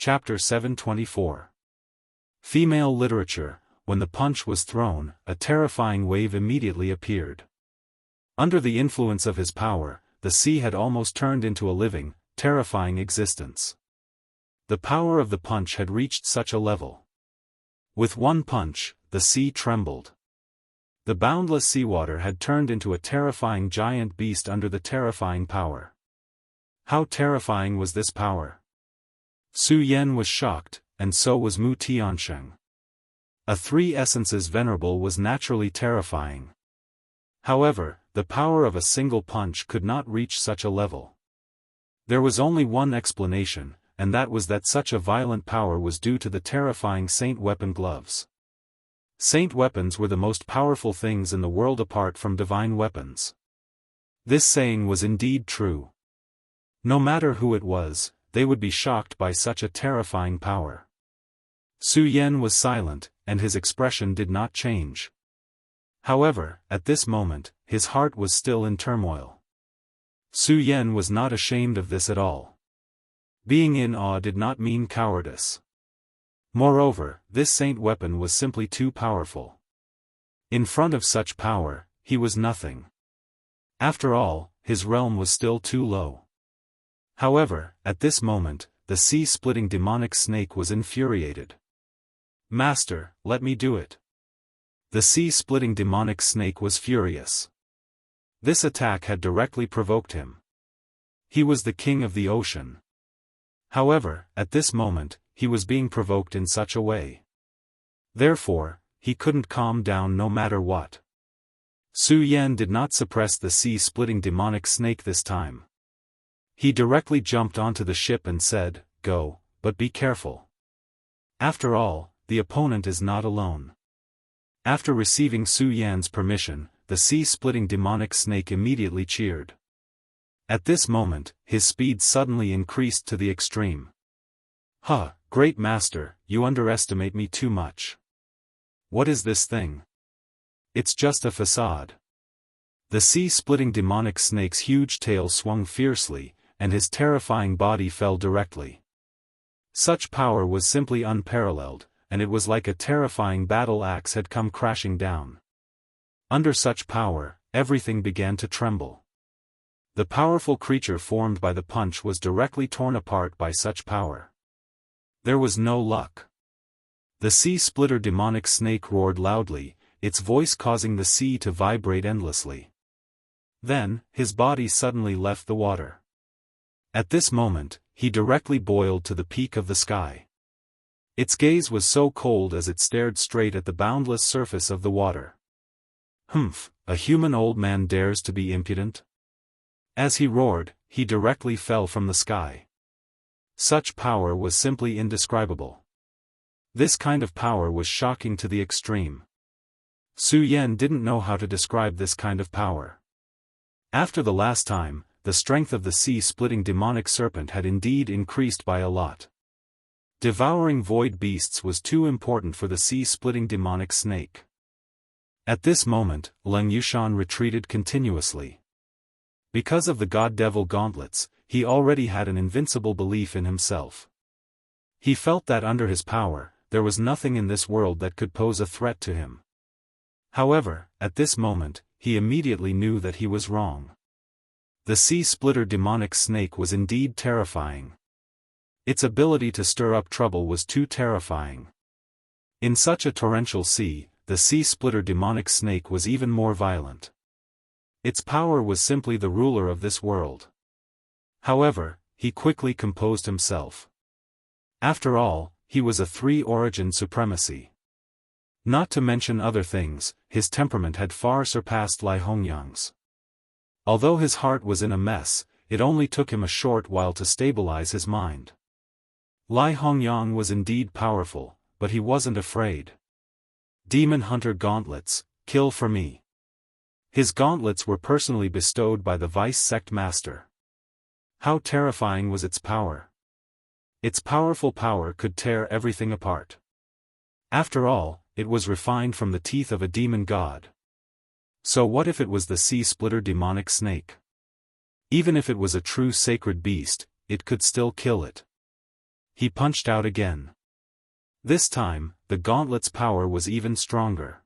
Chapter 724. Female literature. When the punch was thrown, a terrifying wave immediately appeared. Under the influence of his power, the sea had almost turned into a living, terrifying existence. The power of the punch had reached such a level. With one punch, the sea trembled. The boundless seawater had turned into a terrifying giant beast under the terrifying power. How terrifying was this power? Su Yan was shocked, and so was Mu Tiansheng. A three essences venerable was naturally terrifying. However, the power of a single punch could not reach such a level. There was only one explanation, and that was that such a violent power was due to the terrifying saint weapon gloves. Saint weapons were the most powerful things in the world apart from divine weapons. This saying was indeed true. No matter who it was, they would be shocked by such a terrifying power. Su Yan was silent, and his expression did not change. However, at this moment, his heart was still in turmoil. Su Yan was not ashamed of this at all. Being in awe did not mean cowardice. Moreover, this saint weapon was simply too powerful. In front of such power, he was nothing. After all, his realm was still too low. However, at this moment, the sea-splitting demonic snake was infuriated. "Master, let me do it." The sea-splitting demonic snake was furious. This attack had directly provoked him. He was the king of the ocean. However, at this moment, he was being provoked in such a way. Therefore, he couldn't calm down no matter what. Su Yan did not suppress the sea-splitting demonic snake this time. He directly jumped onto the ship and said, "Go, but be careful. After all, the opponent is not alone." After receiving Su Yan's permission, the sea-splitting demonic snake immediately cheered. At this moment, his speed suddenly increased to the extreme. "Huh, great master, you underestimate me too much. What is this thing? It's just a facade." The sea-splitting demonic snake's huge tail swung fiercely, and his terrifying body fell directly. Such power was simply unparalleled, and it was like a terrifying battle axe had come crashing down. Under such power, everything began to tremble. The powerful creature formed by the punch was directly torn apart by such power. There was no luck. The sea-splitter demonic snake roared loudly, its voice causing the sea to vibrate endlessly. Then, his body suddenly left the water. At this moment, he directly boiled to the peak of the sky. Its gaze was so cold as it stared straight at the boundless surface of the water. "Humph, a human old man dares to be impudent?" As he roared, he directly fell from the sky. Such power was simply indescribable. This kind of power was shocking to the extreme. Su Yan didn't know how to describe this kind of power. After the last time, the strength of the sea-splitting demonic serpent had indeed increased by a lot. Devouring void beasts was too important for the sea-splitting demonic snake. At this moment, Leng Yushan retreated continuously. Because of the god-devil gauntlets, he already had an invincible belief in himself. He felt that under his power, there was nothing in this world that could pose a threat to him. However, at this moment, he immediately knew that he was wrong. The sea-splitter demonic snake was indeed terrifying. Its ability to stir up trouble was too terrifying. In such a torrential sea, the sea-splitter demonic snake was even more violent. Its power was simply the ruler of this world. However, he quickly composed himself. After all, he was a three-origin supremacy. Not to mention other things, his temperament had far surpassed Lai Hongyang's. Although his heart was in a mess, it only took him a short while to stabilize his mind. Lai Hongyang was indeed powerful, but he wasn't afraid. "Demon Hunter Gauntlets, kill for me." His gauntlets were personally bestowed by the vice sect master. How terrifying was its power! Its powerful power could tear everything apart. After all, it was refined from the teeth of a demon god. So what if it was the sea-splitter demonic snake? Even if it was a true sacred beast, it could still kill it. he punched out again. This time, the gauntlet's power was even stronger.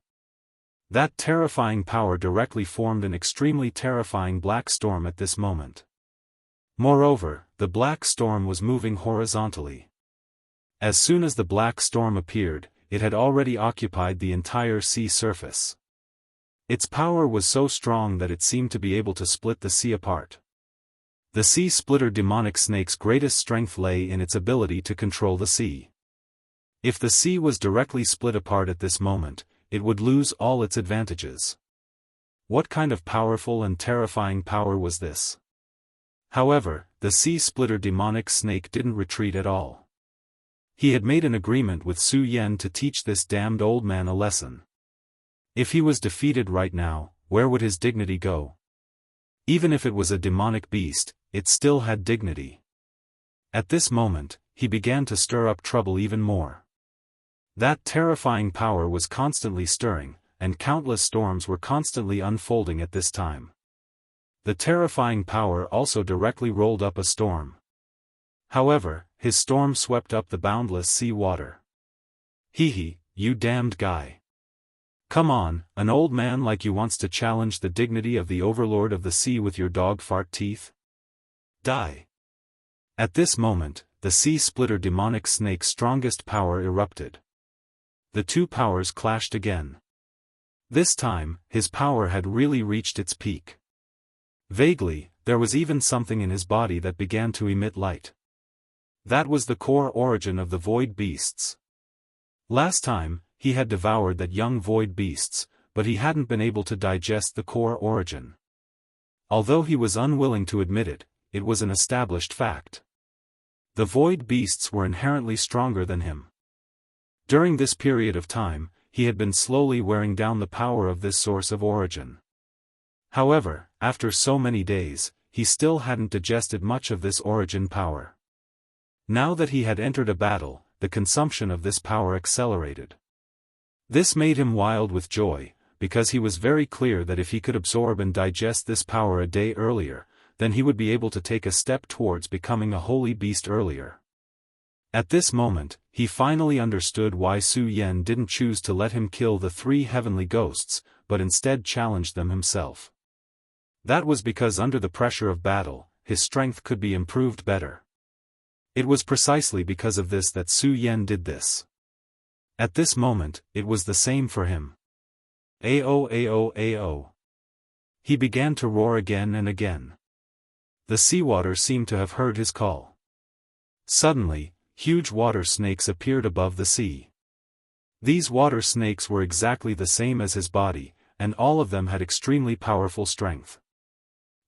That terrifying power directly formed an extremely terrifying black storm at this moment. Moreover, the black storm was moving horizontally. As soon as the black storm appeared, it had already occupied the entire sea surface. Its power was so strong that it seemed to be able to split the sea apart. The sea splitter demonic snake's greatest strength lay in its ability to control the sea. If the sea was directly split apart at this moment, it would lose all its advantages. What kind of powerful and terrifying power was this? However, the sea splitter demonic snake didn't retreat at all. He had made an agreement with Su Yan to teach this damned old man a lesson. If he was defeated right now, where would his dignity go? Even if it was a demonic beast, it still had dignity. At this moment, he began to stir up trouble even more. That terrifying power was constantly stirring, and countless storms were constantly unfolding at this time. The terrifying power also directly rolled up a storm. However, his storm swept up the boundless sea water. Hee, you damned guy. Come on, an old man like you wants to challenge the dignity of the overlord of the sea with your dog fart teeth? Die. At this moment, the sea splitter demonic snake's strongest power erupted. The two powers clashed again. This time, his power had really reached its peak. Vaguely, there was even something in his body that began to emit light. That was the core origin of the void beasts. Last time, he had devoured that young void beasts, but he hadn't been able to digest the core origin. Although he was unwilling to admit it, it was an established fact. The void beasts were inherently stronger than him. During this period of time, he had been slowly wearing down the power of this source of origin. However, after so many days, he still hadn't digested much of this origin power. Now that he had entered a battle, the consumption of this power accelerated. This made him wild with joy, because he was very clear that if he could absorb and digest this power a day earlier, then he would be able to take a step towards becoming a holy beast earlier. At this moment, he finally understood why Su Yan didn't choose to let him kill the 3 heavenly ghosts, but instead challenged them himself. That was because under the pressure of battle, his strength could be improved better. It was precisely because of this that Su Yan did this. At this moment, it was the same for him. Ao ao ao. He began to roar again and again. The seawater seemed to have heard his call. Suddenly, huge water snakes appeared above the sea. These water snakes were exactly the same as his body, and all of them had extremely powerful strength.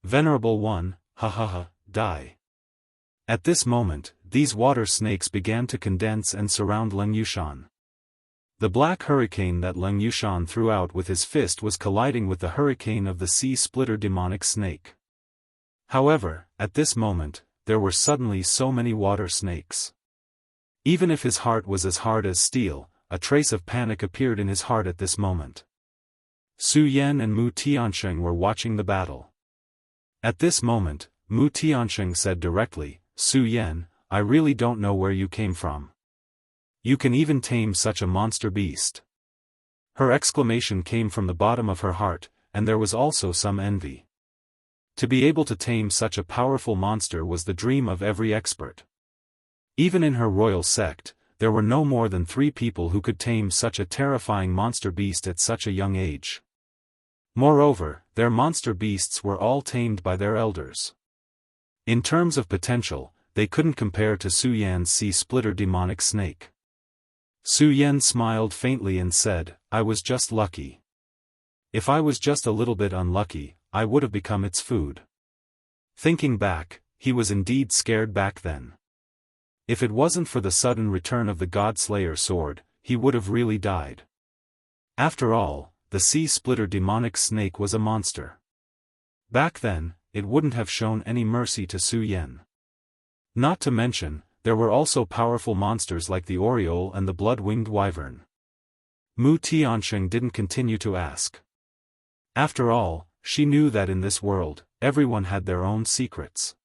Venerable One, die. At this moment, these water snakes began to condense and surround Leng Yushan. The black hurricane that Leng Yushan threw out with his fist was colliding with the hurricane of the sea splitter demonic snake. However, at this moment, there were suddenly so many water snakes. Even if his heart was as hard as steel, a trace of panic appeared in his heart at this moment. Su Yan and Mu Tiansheng were watching the battle. At this moment, Mu Tiansheng said directly, Su Yan, I really don't know where you came from. You can even tame such a monster beast. Her exclamation came from the bottom of her heart, and there was also some envy. To be able to tame such a powerful monster was the dream of every expert. Even in her royal sect, there were no more than 3 people who could tame such a terrifying monster beast at such a young age. Moreover, their monster beasts were all tamed by their elders. In terms of potential, they couldn't compare to Su Yan's sea splitter demonic snake. Su Yan smiled faintly and said, I was just lucky. If I was just a little bit unlucky, I would have become its food. Thinking back, he was indeed scared back then. If it wasn't for the sudden return of the God-Slayer sword, he would have really died. After all, the sea splitter demonic snake was a monster. Back then, it wouldn't have shown any mercy to Su Yan. Not to mention, there were also powerful monsters like the Oriole and the blood-winged wyvern. Mu Tiansheng didn't continue to ask. After all, she knew that in this world, everyone had their own secrets.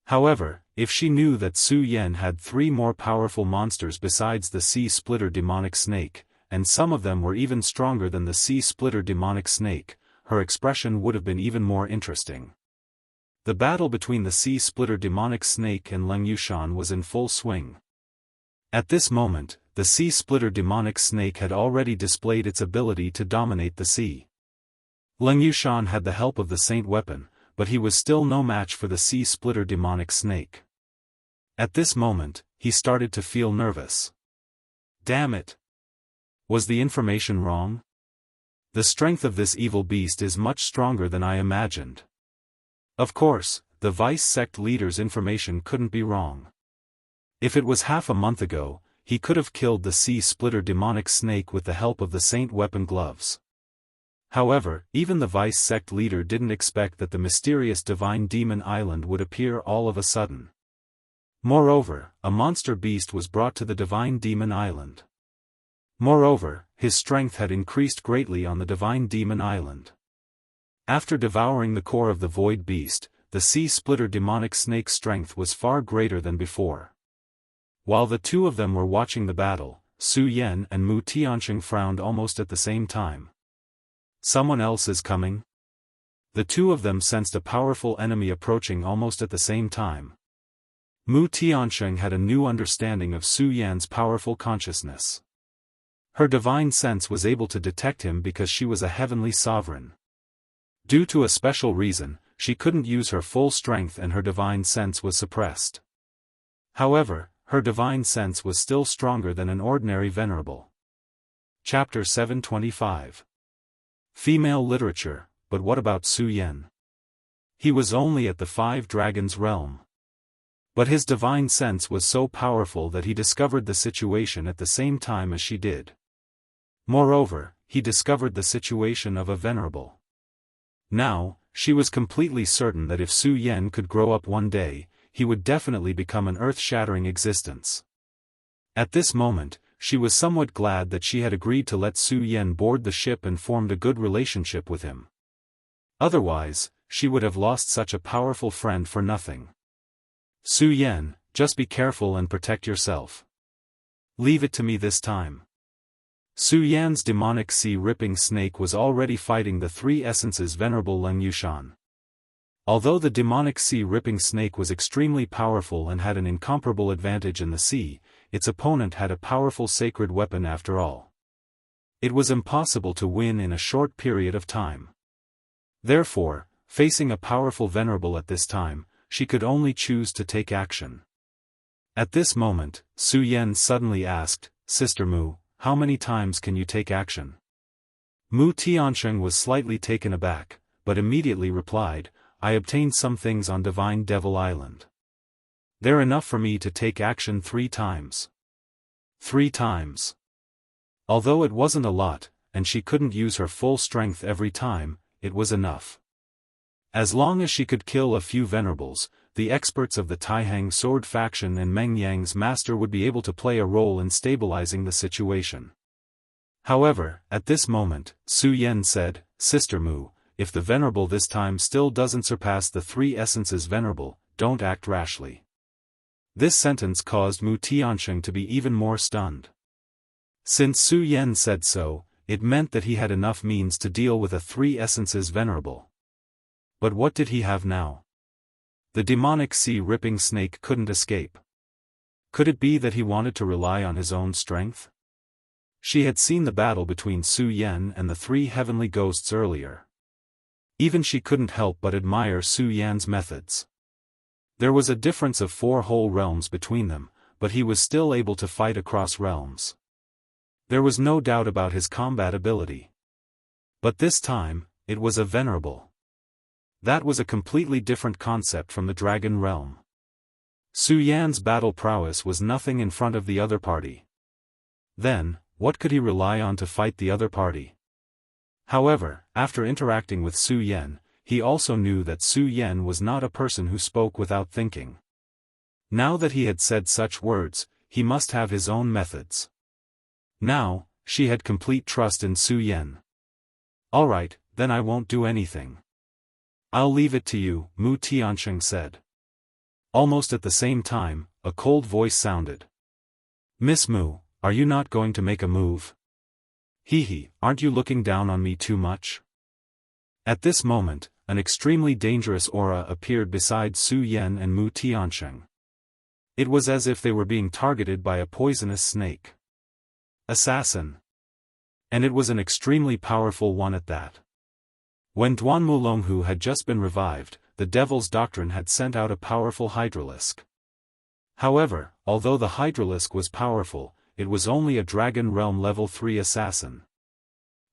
However, if she knew that Su Yan had 3 more powerful monsters besides the Sea Splitter demonic snake, and some of them were even stronger than the Sea Splitter demonic snake, her expression would have been even more interesting. The battle between the Sea Splitter demonic snake and Leng Yushan was in full swing. At this moment, the Sea Splitter demonic snake had already displayed its ability to dominate the sea. Leng Yushan had the help of the Saint weapon, but he was still no match for the Sea Splitter demonic snake. At this moment, he started to feel nervous. Damn it! Was the information wrong? The strength of this evil beast is much stronger than I imagined. Of course, the vice sect leader's information couldn't be wrong. If it was half a month ago, he could have killed the Sea Splitter demonic snake with the help of the Saint weapon gloves. However, even the vice sect leader didn't expect that the mysterious divine demon island would appear all of a sudden. Moreover, a monster beast was brought to the divine demon island. Moreover, his strength had increased greatly on the divine demon island. After devouring the core of the void beast, the Sea Splitter demonic snake's strength was far greater than before. While the two of them were watching the battle, Su Yan and Mu Tianxing frowned almost at the same time. Someone else is coming? The two of them sensed a powerful enemy approaching almost at the same time. Mu Tianxing had a new understanding of Su Yan's powerful consciousness. Her divine sense was able to detect him because she was a heavenly sovereign. Due to a special reason, she couldn't use her full strength and her divine sense was suppressed. However, her divine sense was still stronger than an ordinary venerable. Chapter 725. Female literature, but what about Su Yan? He was only at the 5 Dragons realm. But his divine sense was so powerful that he discovered the situation at the same time as she did. Moreover, he discovered the situation of a venerable. Now, she was completely certain that if Su Yan could grow up one day, he would definitely become an earth-shattering existence. At this moment, she was somewhat glad that she had agreed to let Su Yan board the ship and formed a good relationship with him. Otherwise, she would have lost such a powerful friend for nothing. Su Yan, just be careful and protect yourself. Leave it to me this time. Su Yan's demonic sea-ripping snake was already fighting the 3 essences venerable Leng Yushan. Although the demonic sea-ripping snake was extremely powerful and had an incomparable advantage in the sea, its opponent had a powerful sacred weapon after all. It was impossible to win in a short period of time. Therefore, facing a powerful venerable at this time, she could only choose to take action. At this moment, Su Yan suddenly asked, "Sister Mu, how many times can you take action?" Mu Tianxing was slightly taken aback, but immediately replied, "I obtained some things on Divine Devil Island. They're enough for me to take action 3 times. 3 times. Although it wasn't a lot, and she couldn't use her full strength every time, it was enough. As long as she could kill a few venerables, the experts of the Taihang sword faction and Meng Yang's master would be able to play a role in stabilizing the situation. However, at this moment, Su Yan said, "Sister Mu, if the venerable this time still doesn't surpass the 3 essences venerable, don't act rashly." This sentence caused Mu Tianxing to be even more stunned. Since Su Yan said so, it meant that he had enough means to deal with a 3 essences venerable. But what did he have now? The demonic sea-ripping snake couldn't escape. Could it be that he wanted to rely on his own strength? She had seen the battle between Su Yan and the 3 heavenly ghosts earlier. Even she couldn't help but admire Su Yan's methods. There was a difference of 4 whole realms between them, but he was still able to fight across realms. There was no doubt about his combat ability. But this time, it was a venerable. That was a completely different concept from the dragon realm. Su Yan's battle prowess was nothing in front of the other party. Then, what could he rely on to fight the other party? However, after interacting with Su Yan, he also knew that Su Yan was not a person who spoke without thinking. Now that he had said such words, he must have his own methods. Now, she had complete trust in Su Yan. "Alright, then I won't do anything. I'll leave it to you," Mu Tianxing said. Almost at the same time, a cold voice sounded. Miss Mu, are you not going to make a move? Hee, aren't you looking down on me too much? At this moment, an extremely dangerous aura appeared beside Su Yan and Mu Tiansheng. It was as if they were being targeted by a poisonous snake. Assassin. And it was an extremely powerful one at that. When Duan Mulonghu had just been revived, the Devil's Doctrine had sent out a powerful hydralisk. However, although the hydralisk was powerful, it was only a Dragon Realm Level 3 assassin.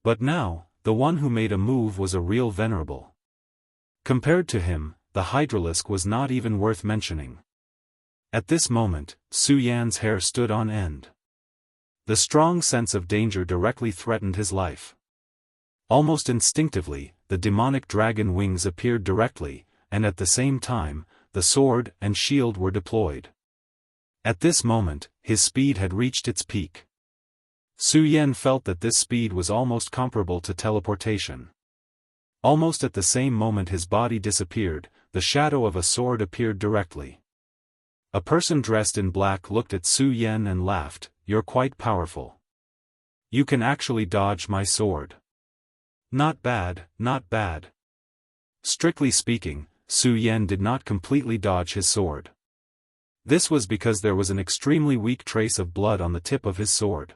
But now, the one who made a move was a real venerable. Compared to him, the hydralisk was not even worth mentioning. At this moment, Su Yan's hair stood on end. The strong sense of danger directly threatened his life. Almost instinctively, the demonic dragon wings appeared directly, and at the same time, the sword and shield were deployed. At this moment, his speed had reached its peak. Su Yan felt that this speed was almost comparable to teleportation. Almost at the same moment his body disappeared, the shadow of a sword appeared directly. A person dressed in black looked at Su Yan and laughed, "You're quite powerful. You can actually dodge my sword." Not bad, not bad. Strictly speaking, Su Yan did not completely dodge his sword. This was because there was an extremely weak trace of blood on the tip of his sword.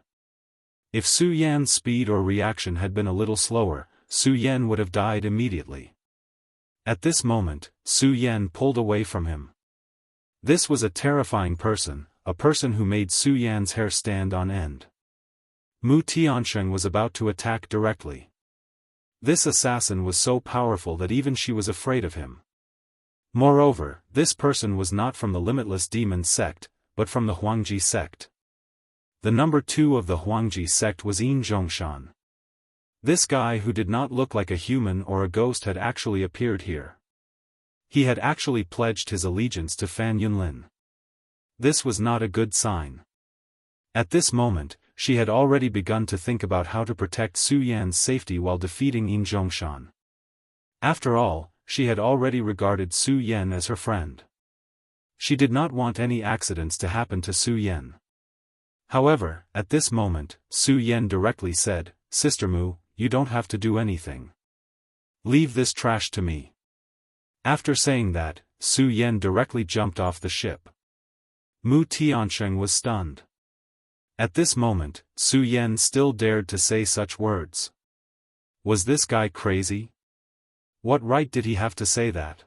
If Su Yan's speed or reaction had been a little slower, Su Yan would have died immediately. At this moment, Su Yan pulled away from him. This was a terrifying person, a person who made Su Yan's hair stand on end. Mu Tiansheng was about to attack directly. This assassin was so powerful that even she was afraid of him. Moreover, this person was not from the Limitless Demon sect, but from the Huangji sect. The number 2 of the Huangji sect was Yin Zhongshan. This guy who did not look like a human or a ghost had actually appeared here. He had actually pledged his allegiance to Fan Yunlin. This was not a good sign. At this moment, she had already begun to think about how to protect Su Yan's safety while defeating Yin Zhongshan. After all, she had already regarded Su Yan as her friend. She did not want any accidents to happen to Su Yan. However, at this moment, Su Yan directly said, "Sister Mu, you don't have to do anything. Leave this trash to me." After saying that, Su Yan directly jumped off the ship. Mu Tiansheng was stunned. At this moment, Su Yan still dared to say such words. Was this guy crazy? What right did he have to say that?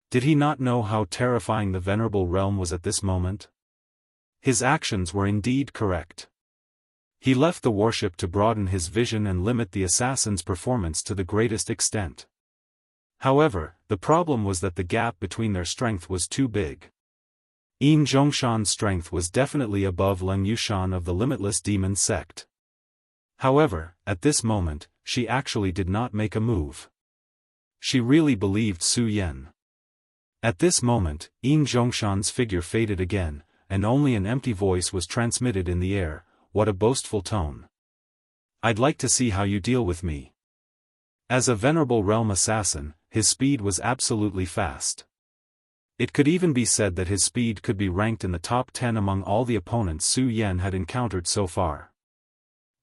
Did he not know how terrifying the Venerable Realm was at this moment? His actions were indeed correct. He left the warship to broaden his vision and limit the assassin's performance to the greatest extent. However, the problem was that the gap between their strength was too big. Yin Zhongshan's strength was definitely above Leng Yushan of the Limitless Demon sect. However, at this moment, she actually did not make a move. She really believed Su Yan. At this moment, Yin Zhongshan's figure faded again, and only an empty voice was transmitted in the air. What a boastful tone. I'd like to see how you deal with me. As a Venerable Realm assassin, his speed was absolutely fast. It could even be said that his speed could be ranked in the top 10 among all the opponents Su Yan had encountered so far.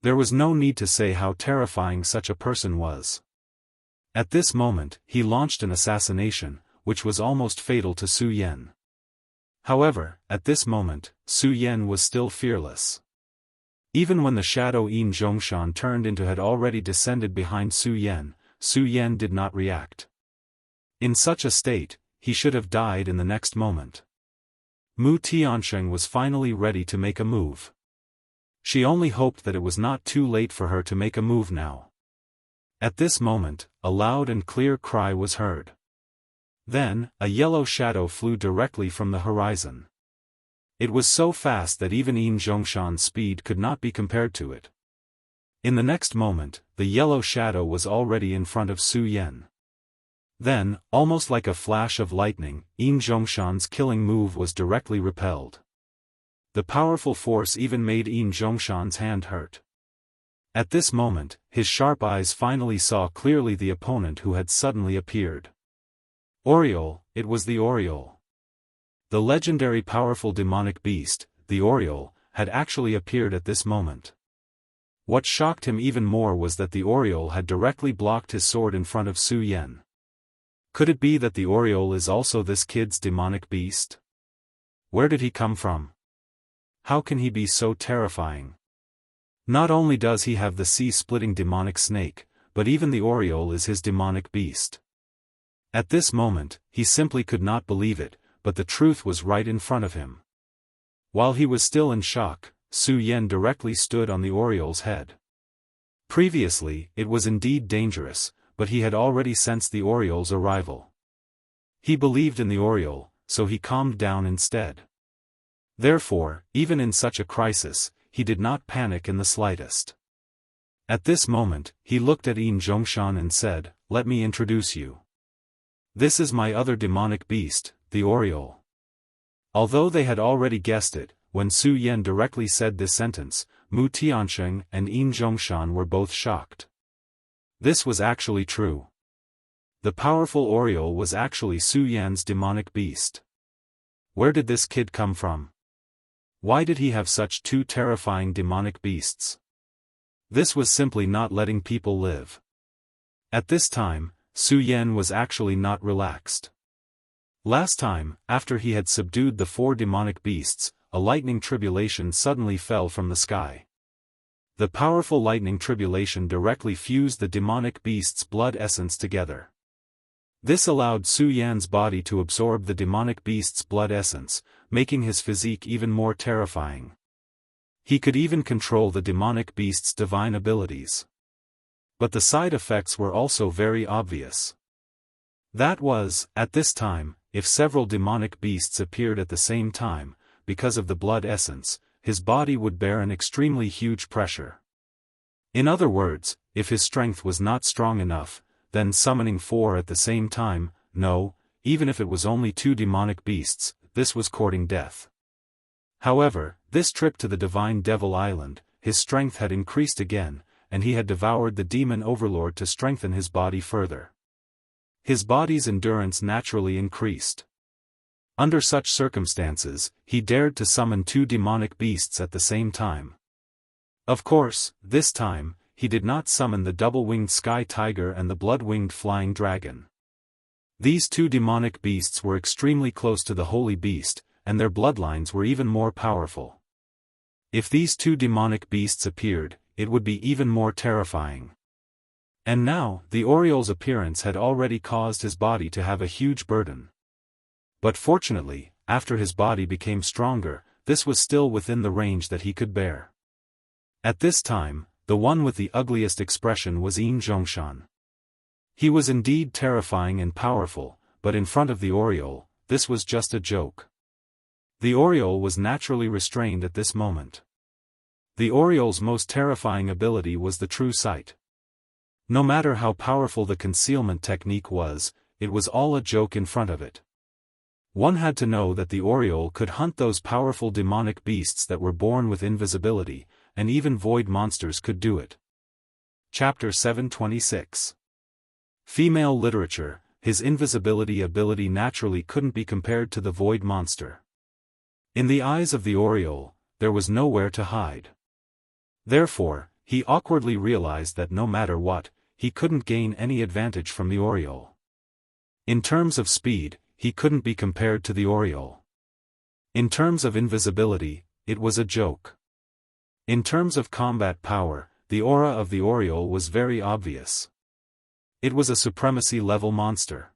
There was no need to say how terrifying such a person was. At this moment, he launched an assassination, which was almost fatal to Su Yan. However, at this moment, Su Yan was still fearless. Even when the shadow Yin Zhongshan turned into had already descended behind Su Yan did not react. In such a state, he should have died in the next moment. Mu Tiansheng was finally ready to make a move. She only hoped that it was not too late for her to make a move now. At this moment, a loud and clear cry was heard. Then, a yellow shadow flew directly from the horizon. It was so fast that even Yin Zhongshan's speed could not be compared to it. In the next moment, the yellow shadow was already in front of Su Yan. Then, almost like a flash of lightning, Yin Zhongshan's killing move was directly repelled. The powerful force even made Yin Zhongshan's hand hurt. At this moment, his sharp eyes finally saw clearly the opponent who had suddenly appeared. Oriole, it was the Oriole. The legendary powerful demonic beast, the Oriole, had actually appeared at this moment. What shocked him even more was that the Oriole had directly blocked his sword in front of Su Yan. Could it be that the Oriole is also this kid's demonic beast? Where did he come from? How can he be so terrifying? Not only does he have the sea-splitting demonic snake, but even the Oriole is his demonic beast. At this moment, he simply could not believe it, but the truth was right in front of him. While he was still in shock, Su Yan directly stood on the Oriole's head. Previously, it was indeed dangerous, but he had already sensed the Oriole's arrival. He believed in the Oriole, so he calmed down instead. Therefore, even in such a crisis, he did not panic in the slightest. At this moment, he looked at Yin Zhongshan and said, "Let me introduce you. This is my other demonic beast, the Oriole." Although they had already guessed it, when Su Yan directly said this sentence, Mu Tiansheng and Yin Zhongshan were both shocked. This was actually true. The powerful Oriole was actually Su Yan's demonic beast. Where did this kid come from? Why did he have such two terrifying demonic beasts? This was simply not letting people live. At this time, Su Yan was actually not relaxed. Last time, after he had subdued the 4 demonic beasts, a lightning tribulation suddenly fell from the sky. The powerful lightning tribulation directly fused the demonic beast's blood essence together. This allowed Su Yan's body to absorb the demonic beast's blood essence, making his physique even more terrifying. He could even control the demonic beast's divine abilities. But the side effects were also very obvious. That was, at this time, if several demonic beasts appeared at the same time, because of the blood essence, his body would bear an extremely huge pressure. In other words, if his strength was not strong enough, then summoning 4 at the same time, no, even if it was only 2 demonic beasts, this was courting death. However, this trip to the Divine Devil Island, his strength had increased again, and he had devoured the demon overlord to strengthen his body further. His body's endurance naturally increased. Under such circumstances, he dared to summon 2 demonic beasts at the same time. Of course, this time, he did not summon the double-winged sky tiger and the blood-winged flying dragon. These 2 demonic beasts were extremely close to the holy beast, and their bloodlines were even more powerful. If these 2 demonic beasts appeared, it would be even more terrifying. And now, the Oriole's appearance had already caused his body to have a huge burden. But fortunately, after his body became stronger, this was still within the range that he could bear. At this time, the one with the ugliest expression was Yin Zhongshan. He was indeed terrifying and powerful, but in front of the Oriole, this was just a joke. The Oriole was naturally restrained at this moment. The Oriole's most terrifying ability was the true sight. No matter how powerful the concealment technique was, it was all a joke in front of it. One had to know that the Oriole could hunt those powerful demonic beasts that were born with invisibility, and even void monsters could do it. Chapter 726. Female literature, his invisibility ability naturally couldn't be compared to the void monster. In the eyes of the Oriole, there was nowhere to hide. Therefore, he awkwardly realized that no matter what, he couldn't gain any advantage from the Oriole. In terms of speed, he couldn't be compared to the Oriole. In terms of invisibility, it was a joke. In terms of combat power, the aura of the Oriole was very obvious. It was a supremacy-level monster.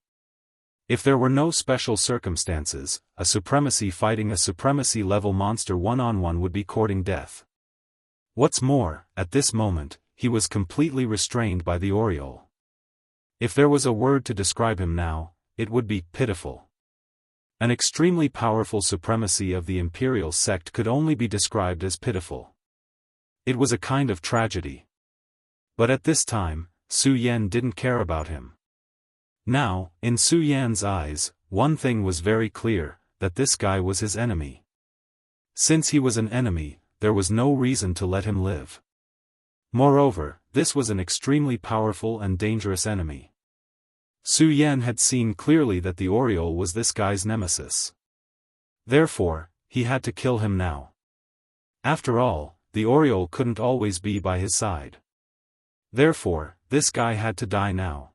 If there were no special circumstances, a supremacy fighting a supremacy-level monster one-on-one would be courting death. What's more, at this moment, he was completely restrained by the Oriole. If there was a word to describe him now, it would be pitiful. An extremely powerful supremacy of the imperial sect could only be described as pitiful. It was a kind of tragedy. But at this time, Su Yan didn't care about him. Now, in Su Yan's eyes, one thing was very clear, that this guy was his enemy. Since he was an enemy, there was no reason to let him live. Moreover, this was an extremely powerful and dangerous enemy. Su Yan had seen clearly that the Oriole was this guy's nemesis. Therefore, he had to kill him now. After all, the Oriole couldn't always be by his side. Therefore, this guy had to die now.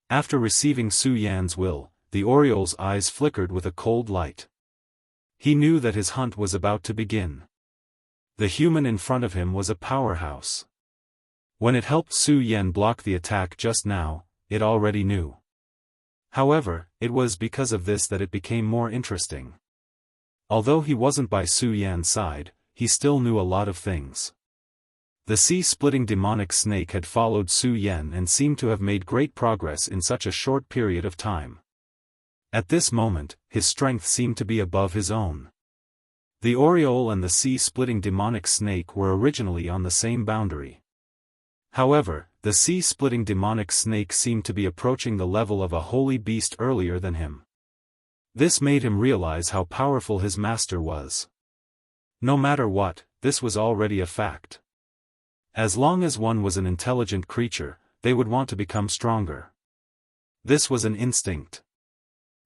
After receiving Su Yan's will, the Oriole's eyes flickered with a cold light. He knew that his hunt was about to begin. The human in front of him was a powerhouse. When it helped Su Yan block the attack just now, it already knew. However, it was because of this that it became more interesting. Although he wasn't by Su Yan's side, he still knew a lot of things. The sea-splitting demonic snake had followed Su Yan and seemed to have made great progress in such a short period of time. At this moment, his strength seemed to be above his own. The Oriole and the sea-splitting demonic snake were originally on the same boundary. However, the sea-splitting demonic snake seemed to be approaching the level of a holy beast earlier than him. This made him realize how powerful his master was. No matter what, this was already a fact. As long as one was an intelligent creature, they would want to become stronger. This was an instinct.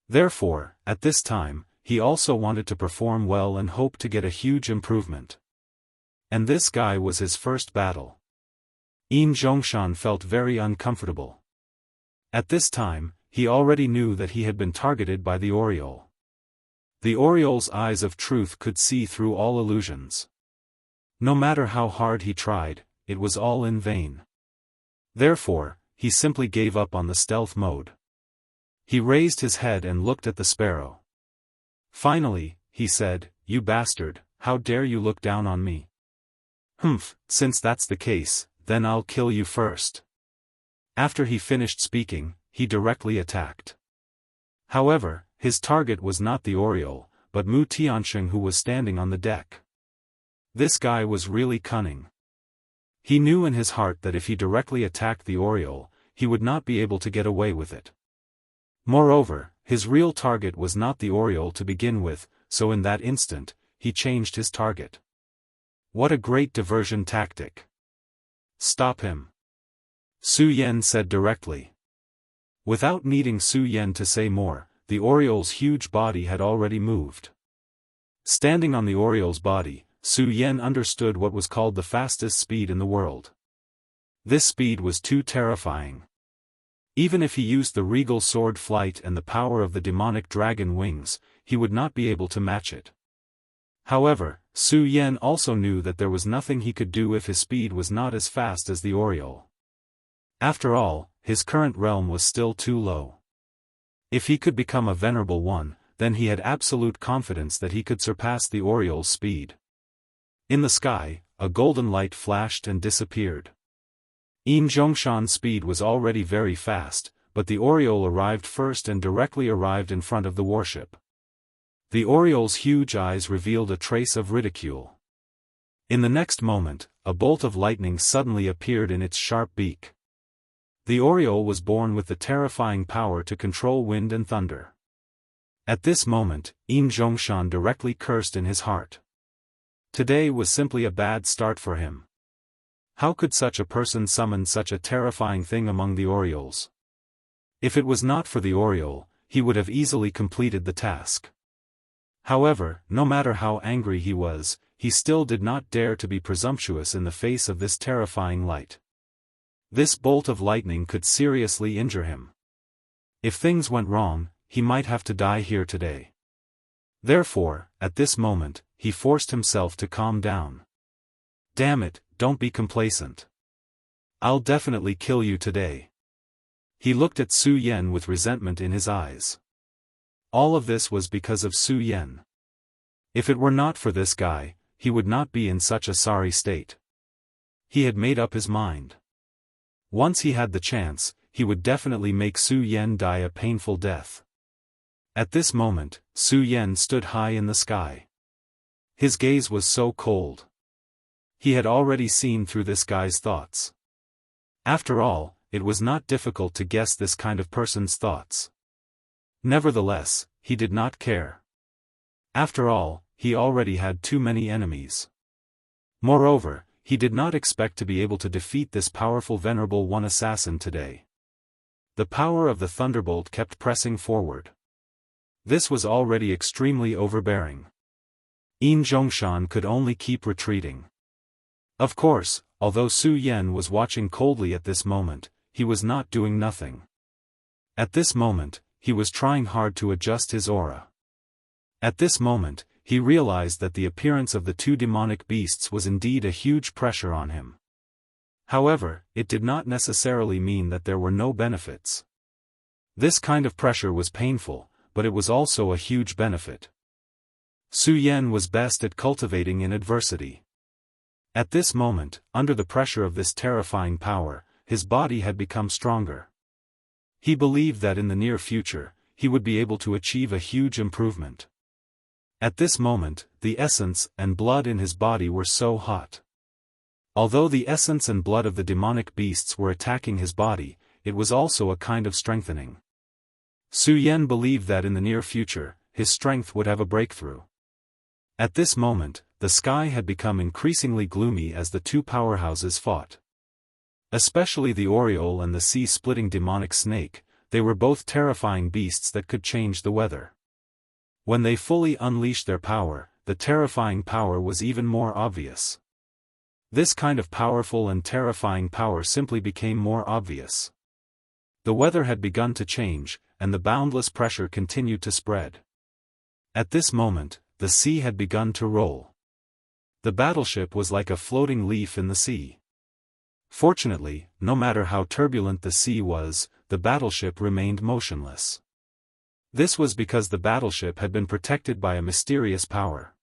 Therefore, at this time, he also wanted to perform well and hoped to get a huge improvement. And this guy was his first battle. Zhongshan felt very uncomfortable. At this time, he already knew that he had been targeted by the Oriole. The Oriole's eyes of truth could see through all illusions. No matter how hard he tried, it was all in vain. Therefore, he simply gave up on the stealth mode. He raised his head and looked at the sparrow. Finally, he said, "You bastard, how dare you look down on me? Humph, since that's the case, then I'll kill you first." After he finished speaking, he directly attacked. However, his target was not the Oriole, but Mu Tiansheng, who was standing on the deck. This guy was really cunning. He knew in his heart that if he directly attacked the Oriole, he would not be able to get away with it. Moreover, his real target was not the Oriole to begin with, so in that instant, he changed his target. What a great diversion tactic! "Stop him," Su Yan said directly. Without needing Su Yan to say more, the Oriole's huge body had already moved. Standing on the Oriole's body, Su Yan understood what was called the fastest speed in the world. This speed was too terrifying. Even if he used the regal sword flight and the power of the demonic dragon wings, he would not be able to match it. However, Su Yan also knew that there was nothing he could do if his speed was not as fast as the Oriole. After all, his current realm was still too low. If he could become a venerable one, then he had absolute confidence that he could surpass the Oriole's speed. In the sky, a golden light flashed and disappeared. Zhongshan's speed was already very fast, but the Oriole arrived first and directly arrived in front of the warship. The Oriole's huge eyes revealed a trace of ridicule. In the next moment, a bolt of lightning suddenly appeared in its sharp beak. The Oriole was born with the terrifying power to control wind and thunder. At this moment, Zhongshan directly cursed in his heart. Today was simply a bad start for him. How could such a person summon such a terrifying thing among the Orioles? If it was not for the Oriole, he would have easily completed the task. However, no matter how angry he was, he still did not dare to be presumptuous in the face of this terrifying light. This bolt of lightning could seriously injure him. If things went wrong, he might have to die here today. Therefore, at this moment, he forced himself to calm down. "Damn it, don't be complacent. I'll definitely kill you today." He looked at Su Yan with resentment in his eyes. All of this was because of Su Yan. If it were not for this guy, he would not be in such a sorry state. He had made up his mind. Once he had the chance, he would definitely make Su Yan die a painful death. At this moment, Su Yan stood high in the sky. His gaze was so cold. He had already seen through this guy's thoughts. After all, it was not difficult to guess this kind of person's thoughts. Nevertheless, he did not care. After all, he already had too many enemies. Moreover, he did not expect to be able to defeat this powerful venerable one assassin today. The power of the thunderbolt kept pressing forward. This was already extremely overbearing. Yin Zhongshan could only keep retreating. Of course, although Su Yan was watching coldly at this moment, he was not doing nothing. At this moment, he was trying hard to adjust his aura. At this moment, he realized that the appearance of the two demonic beasts was indeed a huge pressure on him. However, it did not necessarily mean that there were no benefits. This kind of pressure was painful, but it was also a huge benefit. Su Yan was best at cultivating in adversity. At this moment, under the pressure of this terrifying power, his body had become stronger. He believed that in the near future, he would be able to achieve a huge improvement. At this moment, the essence and blood in his body were so hot. Although the essence and blood of the demonic beasts were attacking his body, it was also a kind of strengthening. Su Yan believed that in the near future, his strength would have a breakthrough. At this moment, the sky had become increasingly gloomy as the two powerhouses fought. Especially the Oriole and the sea-splitting demonic snake, they were both terrifying beasts that could change the weather. When they fully unleashed their power, the terrifying power was even more obvious. This kind of powerful and terrifying power simply became more obvious. The weather had begun to change, and the boundless pressure continued to spread. At this moment, the sea had begun to roll. The battleship was like a floating leaf in the sea. Fortunately, no matter how turbulent the sea was, the battleship remained motionless. This was because the battleship had been protected by a mysterious power.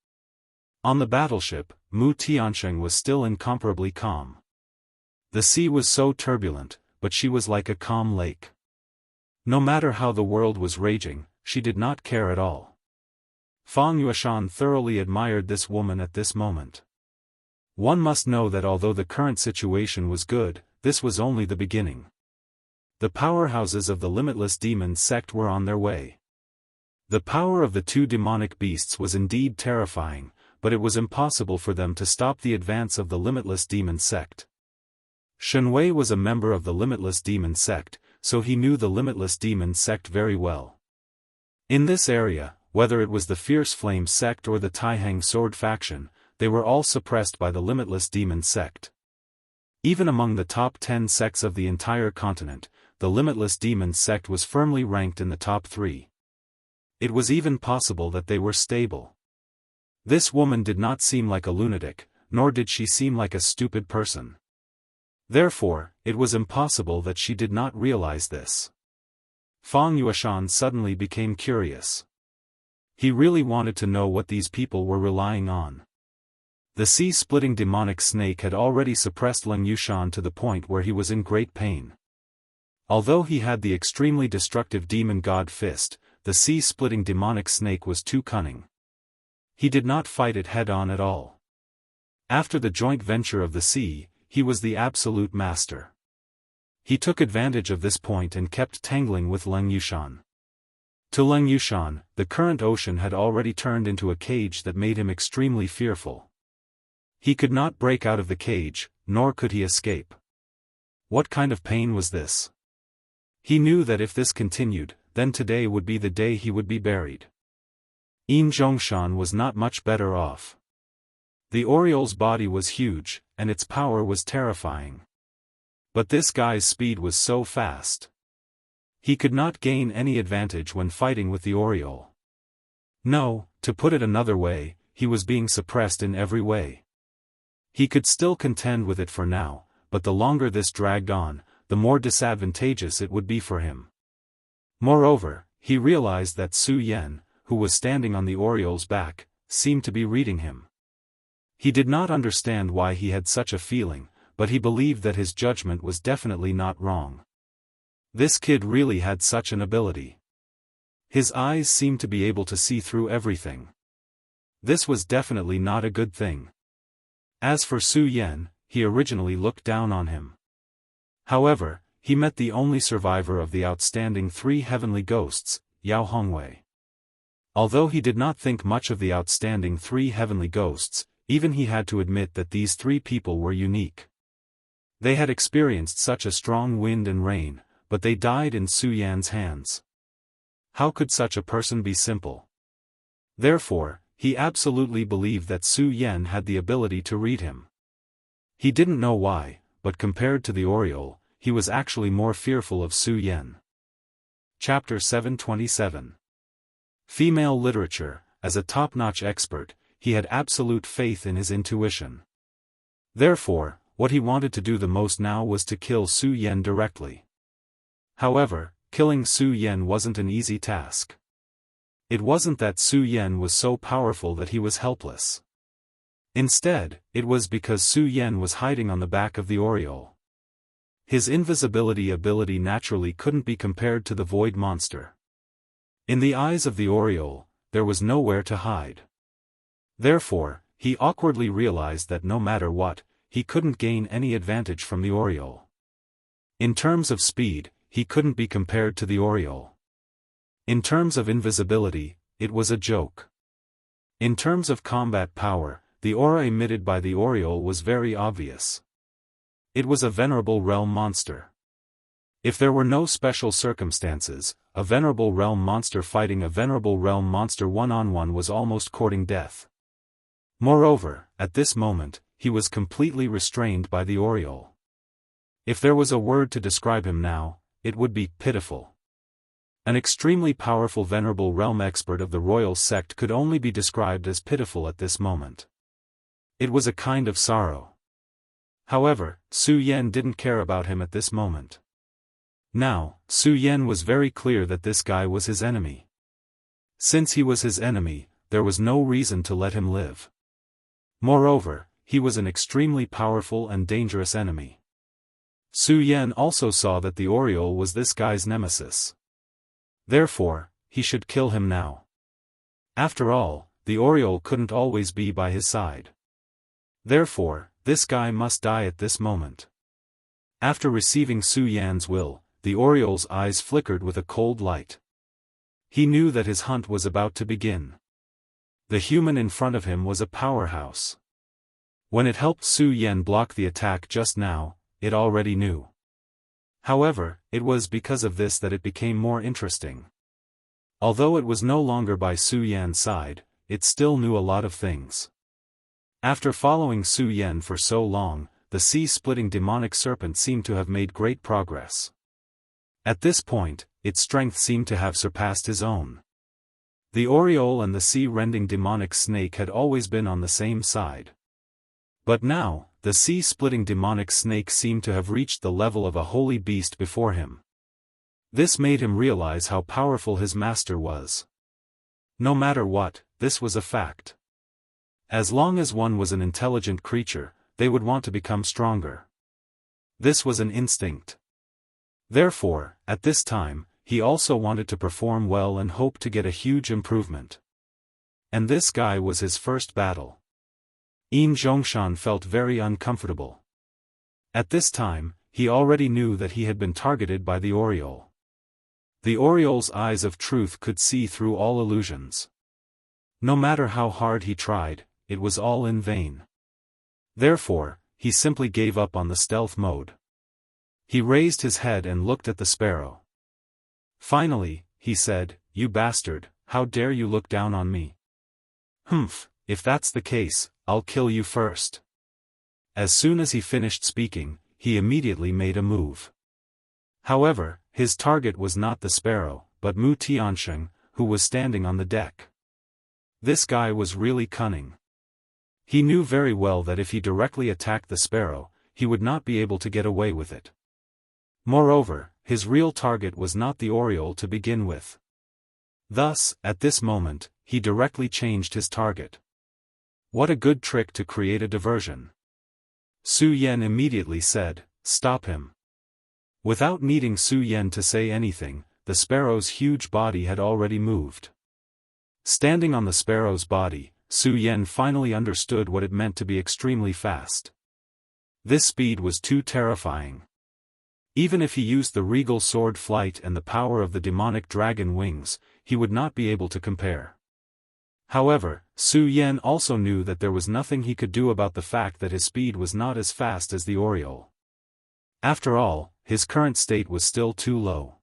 On the battleship, Mu Tiansheng was still incomparably calm. The sea was so turbulent, but she was like a calm lake. No matter how the world was raging, she did not care at all. Fang Yueshan thoroughly admired this woman at this moment. One must know that although the current situation was good, this was only the beginning. The powerhouses of the limitless demon sect were on their way. The power of the two demonic beasts was indeed terrifying, but it was impossible for them to stop the advance of the limitless demon sect. Shen Wei was a member of the limitless demon sect, so he knew the limitless demon sect very well. In this area, whether it was the Fierce Flame sect or the Taihang sword faction, they were all suppressed by the limitless demon sect. Even among the top 10 sects of the entire continent, the limitless demon sect was firmly ranked in the top 3. It was even possible that they were stable. This woman did not seem like a lunatic, nor did she seem like a stupid person. Therefore, it was impossible that she did not realize this. Fang Yueshan suddenly became curious. He really wanted to know what these people were relying on. The sea-splitting demonic snake had already suppressed Leng Yushan to the point where he was in great pain. Although he had the extremely destructive demon god fist, the sea-splitting demonic snake was too cunning. He did not fight it head-on at all. After the joint venture of the sea, he was the absolute master. He took advantage of this point and kept tangling with Leng Yushan. To Leng Yushan, the current ocean had already turned into a cage that made him extremely fearful. He could not break out of the cage, nor could he escape. What kind of pain was this? He knew that if this continued, then today would be the day he would be buried. Yin Zhongshan was not much better off. The Oriole's body was huge, and its power was terrifying. But this guy's speed was so fast. He could not gain any advantage when fighting with the Oriole. No, to put it another way, he was being suppressed in every way. He could still contend with it for now, but the longer this dragged on, the more disadvantageous it would be for him. Moreover, he realized that Su Yan, who was standing on the Oriole's back, seemed to be reading him. He did not understand why he had such a feeling, but he believed that his judgment was definitely not wrong. This kid really had such an ability. His eyes seemed to be able to see through everything. This was definitely not a good thing. As for Su Yan, he originally looked down on him. However, he met the only survivor of the outstanding 3 heavenly ghosts, Yao Hongwei. Although he did not think much of the outstanding 3 heavenly ghosts, even he had to admit that these 3 people were unique. They had experienced such a strong wind and rain, but they died in Su Yan's hands. How could such a person be simple? Therefore, he absolutely believed that Su Yan had the ability to read him. He didn't know why, but compared to the Oriole, he was actually more fearful of Su Yan. Chapter 727. Female Literature. As a top-notch expert, he had absolute faith in his intuition. Therefore, what he wanted to do the most now was to kill Su Yan directly. However, killing Su Yan wasn't an easy task. It wasn't that Su Yan was so powerful that he was helpless. Instead, it was because Su Yan was hiding on the back of the Oriole. His invisibility ability naturally couldn't be compared to the void monster. In the eyes of the Oriole, there was nowhere to hide. Therefore, he awkwardly realized that no matter what, he couldn't gain any advantage from the Oriole. In terms of speed, he couldn't be compared to the Oriole. In terms of invisibility, it was a joke. In terms of combat power, the aura emitted by the Oriole was very obvious. It was a venerable realm monster. If there were no special circumstances, a venerable realm monster fighting a venerable realm monster one-on-one was almost courting death. Moreover, at this moment, he was completely restrained by the Oriole. If there was a word to describe him now, it would be pitiful. An extremely powerful venerable realm expert of the royal sect could only be described as pitiful at this moment. It was a kind of sorrow. However, Su Yan didn't care about him at this moment. Now, Su Yan was very clear that this guy was his enemy. Since he was his enemy, there was no reason to let him live. Moreover, he was an extremely powerful and dangerous enemy. Su Yan also saw that the Oriole was this guy's nemesis. Therefore, he should kill him now. After all, the Oriole couldn't always be by his side. Therefore, this guy must die at this moment. After receiving Su Yan's will, the Oriole's eyes flickered with a cold light. He knew that his hunt was about to begin. The human in front of him was a powerhouse. When it helped Su Yan block the attack just now, it already knew. However, it was because of this that it became more interesting. Although it was no longer by Su Yan's side, it still knew a lot of things. After following Su Yan for so long, the sea-splitting demonic serpent seemed to have made great progress. At this point, its strength seemed to have surpassed his own. The Oriole and the sea-rending demonic snake had always been on the same side. But now, the sea-splitting demonic snake seemed to have reached the level of a holy beast before him. This made him realize how powerful his master was. No matter what, this was a fact. As long as one was an intelligent creature, they would want to become stronger. This was an instinct. Therefore, at this time, he also wanted to perform well and hoped to get a huge improvement. And this guy was his first battle. Yin Zhongshan felt very uncomfortable. At this time, he already knew that he had been targeted by the Oriole. The Oriole's eyes of truth could see through all illusions. No matter how hard he tried, it was all in vain. Therefore, he simply gave up on the stealth mode. He raised his head and looked at the sparrow. Finally, he said, "You bastard, how dare you look down on me? Humph, if that's the case, I'll kill you first." As soon as he finished speaking, he immediately made a move. However, his target was not the sparrow, but Mu Tiansheng, who was standing on the deck. This guy was really cunning. He knew very well that if he directly attacked the sparrow, he would not be able to get away with it. Moreover, his real target was not the Oriole to begin with. Thus, at this moment, he directly changed his target. What a good trick to create a diversion. Su Yan immediately said, "Stop him." Without needing Su Yan to say anything, the sparrow's huge body had already moved. Standing on the sparrow's body, Su Yan finally understood what it meant to be extremely fast. This speed was too terrifying. Even if he used the regal sword flight and the power of the demonic dragon wings, he would not be able to compare. However, Su Yan also knew that there was nothing he could do about the fact that his speed was not as fast as the Oriole. After all, his current state was still too low.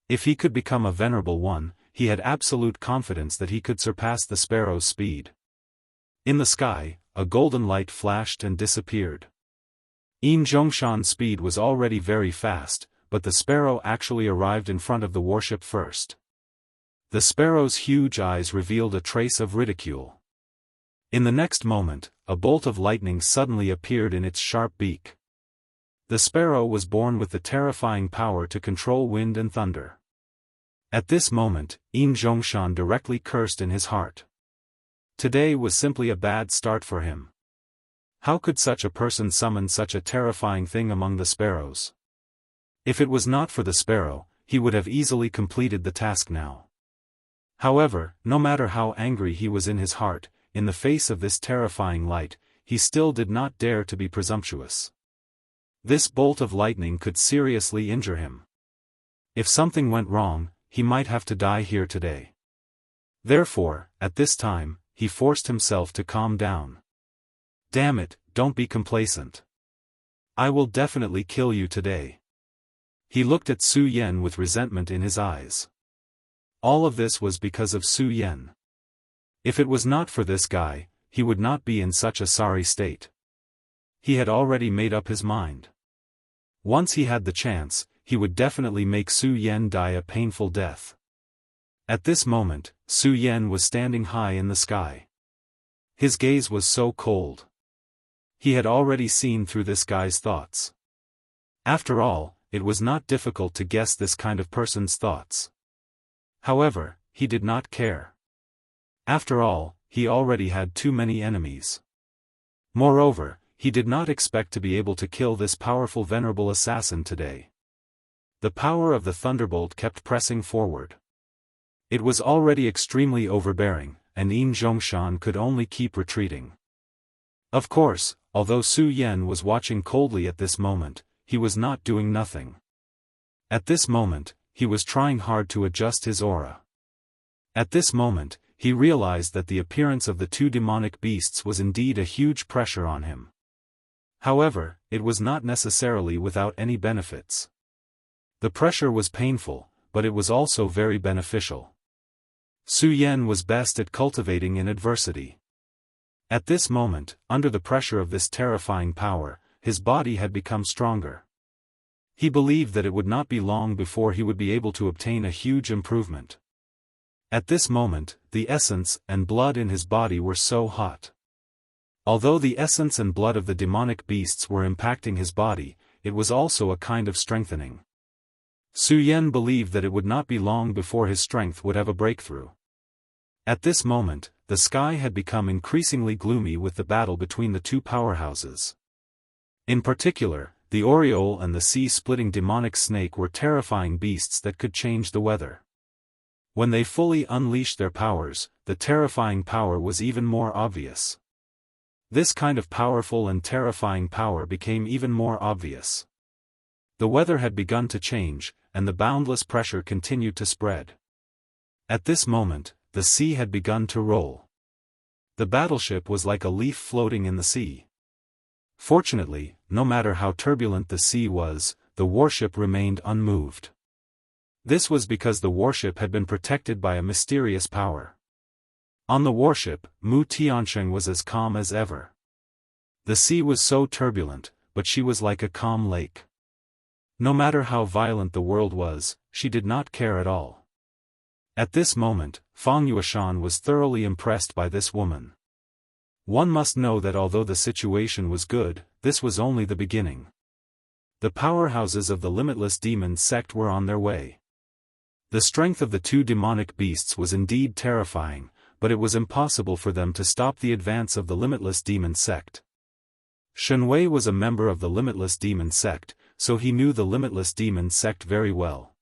If he could become a venerable one, he had absolute confidence that he could surpass the sparrow's speed. In the sky, a golden light flashed and disappeared. Zhongshan's speed was already very fast, but the sparrow actually arrived in front of the warship first. The sparrow's huge eyes revealed a trace of ridicule. In the next moment, a bolt of lightning suddenly appeared in its sharp beak. The sparrow was born with the terrifying power to control wind and thunder. At this moment, Zhongshan directly cursed in his heart. Today was simply a bad start for him. How could such a person summon such a terrifying thing among the sparrows? If it was not for the sparrow, he would have easily completed the task now. However, no matter how angry he was in his heart, in the face of this terrifying light, he still did not dare to be presumptuous. This bolt of lightning could seriously injure him. If something went wrong, he might have to die here today. Therefore, at this time, he forced himself to calm down. Damn it, don't be complacent. I will definitely kill you today. He looked at Su Yen with resentment in his eyes. All of this was because of Su Yen. If it was not for this guy, he would not be in such a sorry state. He had already made up his mind. Once he had the chance, he would definitely make Su Yen die a painful death. At this moment, Su Yen was standing high in the sky. His gaze was so cold. He had already seen through this guy's thoughts. After all, it was not difficult to guess this kind of person's thoughts. However, he did not care. After all, he already had too many enemies. Moreover, he did not expect to be able to kill this powerful venerable assassin today. The power of the thunderbolt kept pressing forward. It was already extremely overbearing, and Zhongshan could only keep retreating. Of course, although Su Yen was watching coldly at this moment, he was not doing nothing. At this moment, he was trying hard to adjust his aura. At this moment, he realized that the appearance of the two demonic beasts was indeed a huge pressure on him. However, it was not necessarily without any benefits. The pressure was painful, but it was also very beneficial. Su Yen was best at cultivating in adversity. At this moment, under the pressure of this terrifying power, his body had become stronger. He believed that it would not be long before he would be able to obtain a huge improvement. At this moment, the essence and blood in his body were so hot. Although the essence and blood of the demonic beasts were impacting his body, it was also a kind of strengthening. Su Yen believed that it would not be long before his strength would have a breakthrough. At this moment, the sky had become increasingly gloomy with the battle between the two powerhouses. In particular, the Oriole and the sea-splitting demonic snake were terrifying beasts that could change the weather. When they fully unleashed their powers, the terrifying power was even more obvious. This kind of powerful and terrifying power became even more obvious. The weather had begun to change, and the boundless pressure continued to spread. At this moment, the sea had begun to roll. The battleship was like a leaf floating in the sea. Fortunately, no matter how turbulent the sea was, the warship remained unmoved. This was because the warship had been protected by a mysterious power. On the warship, Mu Tiansheng was as calm as ever. The sea was so turbulent, but she was like a calm lake. No matter how violent the world was, she did not care at all. At this moment, Fang Yueshan was thoroughly impressed by this woman. One must know that although the situation was good, this was only the beginning. The powerhouses of the Limitless Demon sect were on their way. The strength of the two demonic beasts was indeed terrifying, but it was impossible for them to stop the advance of the Limitless Demon sect. Shenwei was a member of the Limitless Demon sect, so he knew the Limitless Demon sect very well.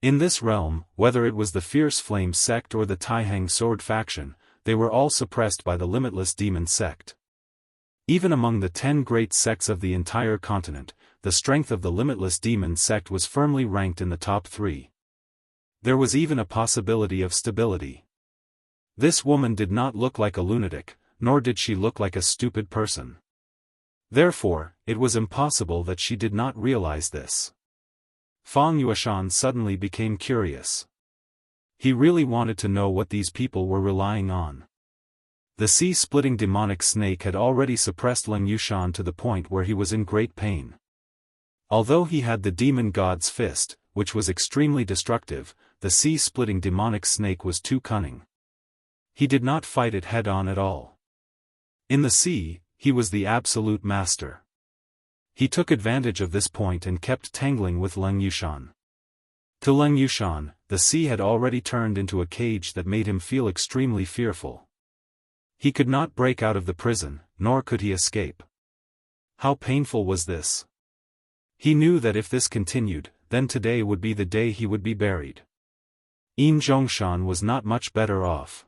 In this realm, whether it was the Fierce Flame sect or the Taihang Sword faction, they were all suppressed by the Limitless Demon sect. Even among the 10 great sects of the entire continent, the strength of the Limitless Demon sect was firmly ranked in the top 3. There was even a possibility of stability. This woman did not look like a lunatic, nor did she look like a stupid person. Therefore, it was impossible that she did not realize this. Fang Yueshan suddenly became curious. He really wanted to know what these people were relying on. The sea-splitting demonic snake had already suppressed Leng Yushan to the point where he was in great pain. Although he had the demon god's fist, which was extremely destructive, the sea-splitting demonic snake was too cunning. He did not fight it head-on at all. In the sea, he was the absolute master. He took advantage of this point and kept tangling with Leng Yushan. To Leng Yushan, the sea had already turned into a cage that made him feel extremely fearful. He could not break out of the prison, nor could he escape. How painful was this? He knew that if this continued, then today would be the day he would be buried. Yin Zhongshan was not much better off.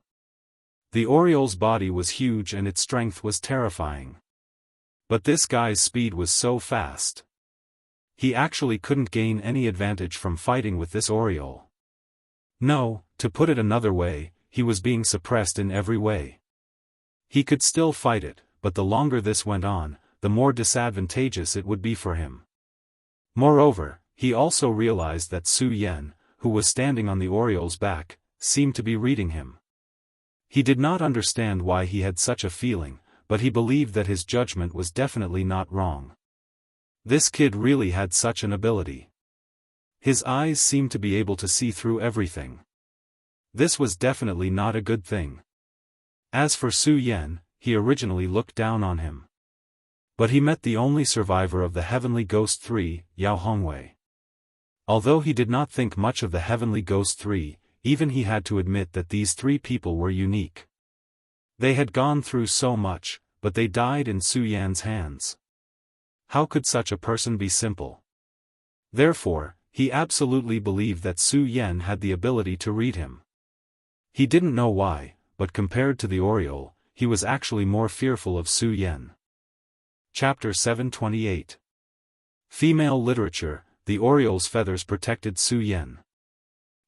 The Oriole's body was huge and its strength was terrifying. But this guy's speed was so fast. He actually couldn't gain any advantage from fighting with this Oriole. No, to put it another way, he was being suppressed in every way. He could still fight it, but the longer this went on, the more disadvantageous it would be for him. Moreover, he also realized that Su Yan, who was standing on the Oriole's back, seemed to be reading him. He did not understand why he had such a feeling, but he believed that his judgment was definitely not wrong. This kid really had such an ability. His eyes seemed to be able to see through everything. This was definitely not a good thing. As for Su Yan, he originally looked down on him. But he met the only survivor of the Heavenly Ghost 3, Yao Hongwei. Although he did not think much of the Heavenly Ghost 3, even he had to admit that these three people were unique. They had gone through so much, but they died in Su Yan's hands. How could such a person be simple? Therefore, he absolutely believed that Su Yan had the ability to read him. He didn't know why, but compared to the Oriole, he was actually more fearful of Su Yan. Chapter 728. Female Literature. The Oriole's feathers protected Su Yan.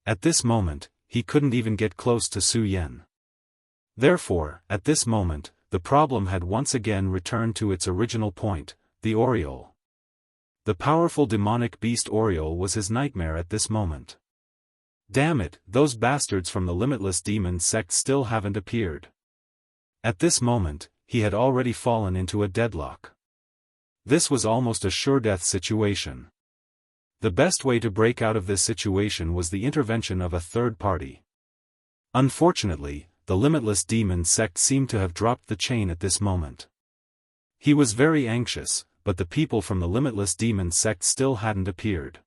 At this moment, he couldn't even get close to Su Yan. Therefore, at this moment, the problem had once again returned to its original point, the Oriole. The powerful demonic beast Oriole was his nightmare at this moment. Damn it, those bastards from the Limitless Demon sect still haven't appeared. At this moment, he had already fallen into a deadlock. This was almost a sure-death situation. The best way to break out of this situation was the intervention of a third party. Unfortunately, the Limitless Demon sect seemed to have dropped the chain at this moment. He was very anxious, but the people from the Limitless Demon sect still hadn't appeared.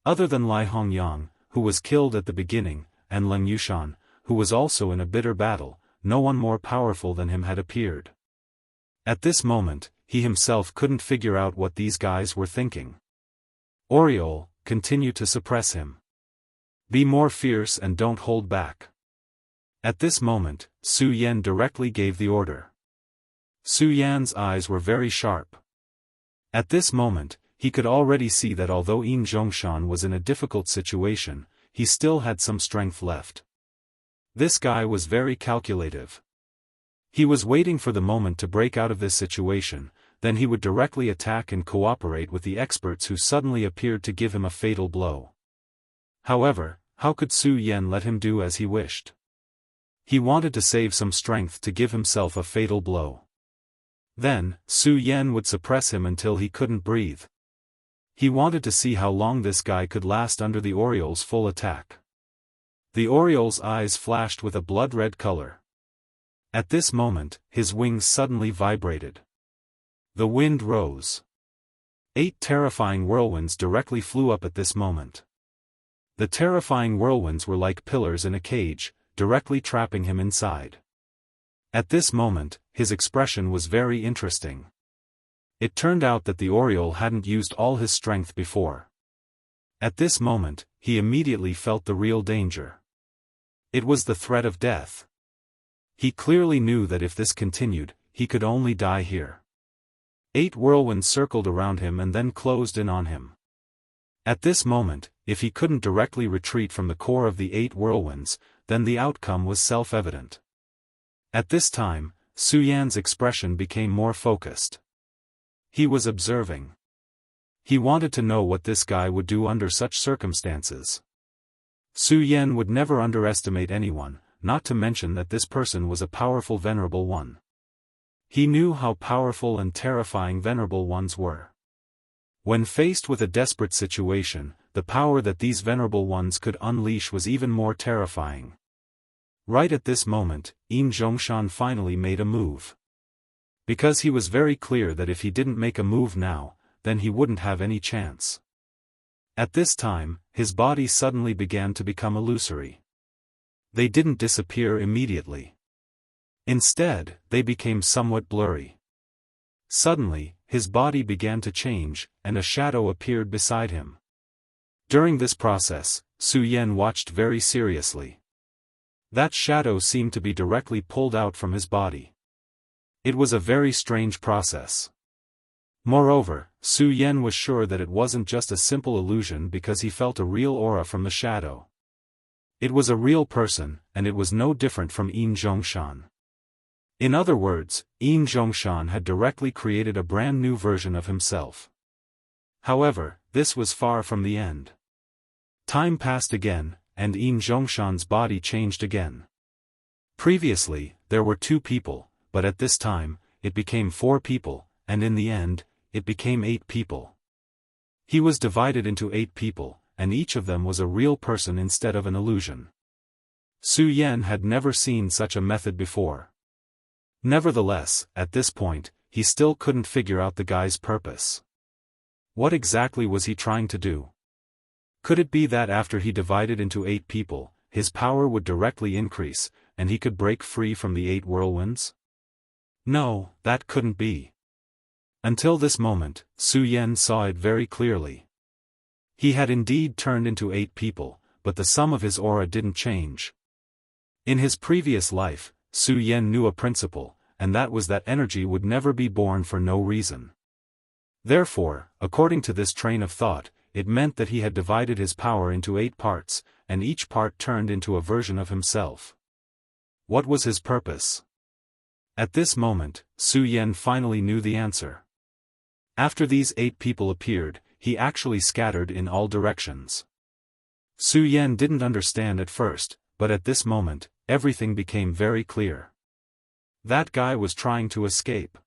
Other than Lai Hongyang, who was killed at the beginning, and Leng Yushan, who was also in a bitter battle, no one more powerful than him had appeared. At this moment, he himself couldn't figure out what these guys were thinking. Oriole, continue to suppress him. Be more fierce and don't hold back. At this moment, Su Yan directly gave the order. Su Yan's eyes were very sharp. At this moment, he could already see that although Yin Zhongshan was in a difficult situation, he still had some strength left. This guy was very calculative. He was waiting for the moment to break out of this situation, then he would directly attack and cooperate with the experts who suddenly appeared to give him a fatal blow. However, how could Su Yan let him do as he wished? He wanted to save some strength to give himself a fatal blow. Then, Su Yan would suppress him until he couldn't breathe. He wanted to see how long this guy could last under the Oriole's full attack. The Oriole's eyes flashed with a blood-red color. At this moment, his wings suddenly vibrated. The wind rose. 8 terrifying whirlwinds directly flew up at this moment. The terrifying whirlwinds were like pillars in a cage, directly trapping him inside. At this moment, his expression was very interesting. It turned out that the Oriole hadn't used all his strength before. At this moment, he immediately felt the real danger. It was the threat of death. He clearly knew that if this continued, he could only die here. 8 whirlwinds circled around him and then closed in on him. At this moment, if he couldn't directly retreat from the core of the 8 whirlwinds, then the outcome was self-evident. At this time, Su Yan's expression became more focused. He was observing. He wanted to know what this guy would do under such circumstances. Su Yan would never underestimate anyone, not to mention that this person was a powerful venerable one. He knew how powerful and terrifying venerable ones were. When faced with a desperate situation, the power that these venerable ones could unleash was even more terrifying. Right at this moment, Yin Zhongshan finally made a move. Because he was very clear that if he didn't make a move now, then he wouldn't have any chance. At this time, his body suddenly began to become illusory. They didn't disappear immediately. Instead, they became somewhat blurry. Suddenly, his body began to change, and a shadow appeared beside him. During this process, Su Yan watched very seriously. That shadow seemed to be directly pulled out from his body. It was a very strange process. Moreover, Su Yan was sure that it wasn't just a simple illusion because he felt a real aura from the shadow. It was a real person, and it was no different from Yin Zhongshan. In other words, Yin Zhongshan had directly created a brand new version of himself. However, this was far from the end. Time passed again, and Yin Zhongshan's body changed again. Previously, there were 2 people, but at this time, it became 4 people, and in the end, it became 8 people. He was divided into 8 people, and each of them was a real person instead of an illusion. Su Yan had never seen such a method before. Nevertheless, at this point, he still couldn't figure out the guy's purpose. What exactly was he trying to do? Could it be that after he divided into 8 people, his power would directly increase, and he could break free from the 8 whirlwinds? No, that couldn't be. Until this moment, Su Yan saw it very clearly. He had indeed turned into 8 people, but the sum of his aura didn't change. In his previous life, Su Yan knew a principle, and that was that energy would never be born for no reason. Therefore, according to this train of thought, it meant that he had divided his power into 8 parts, and each part turned into a version of himself. What was his purpose? At this moment, Su Yan finally knew the answer. After these 8 people appeared, he actually scattered in all directions. Su Yan didn't understand at first, but at this moment, everything became very clear. That guy was trying to escape.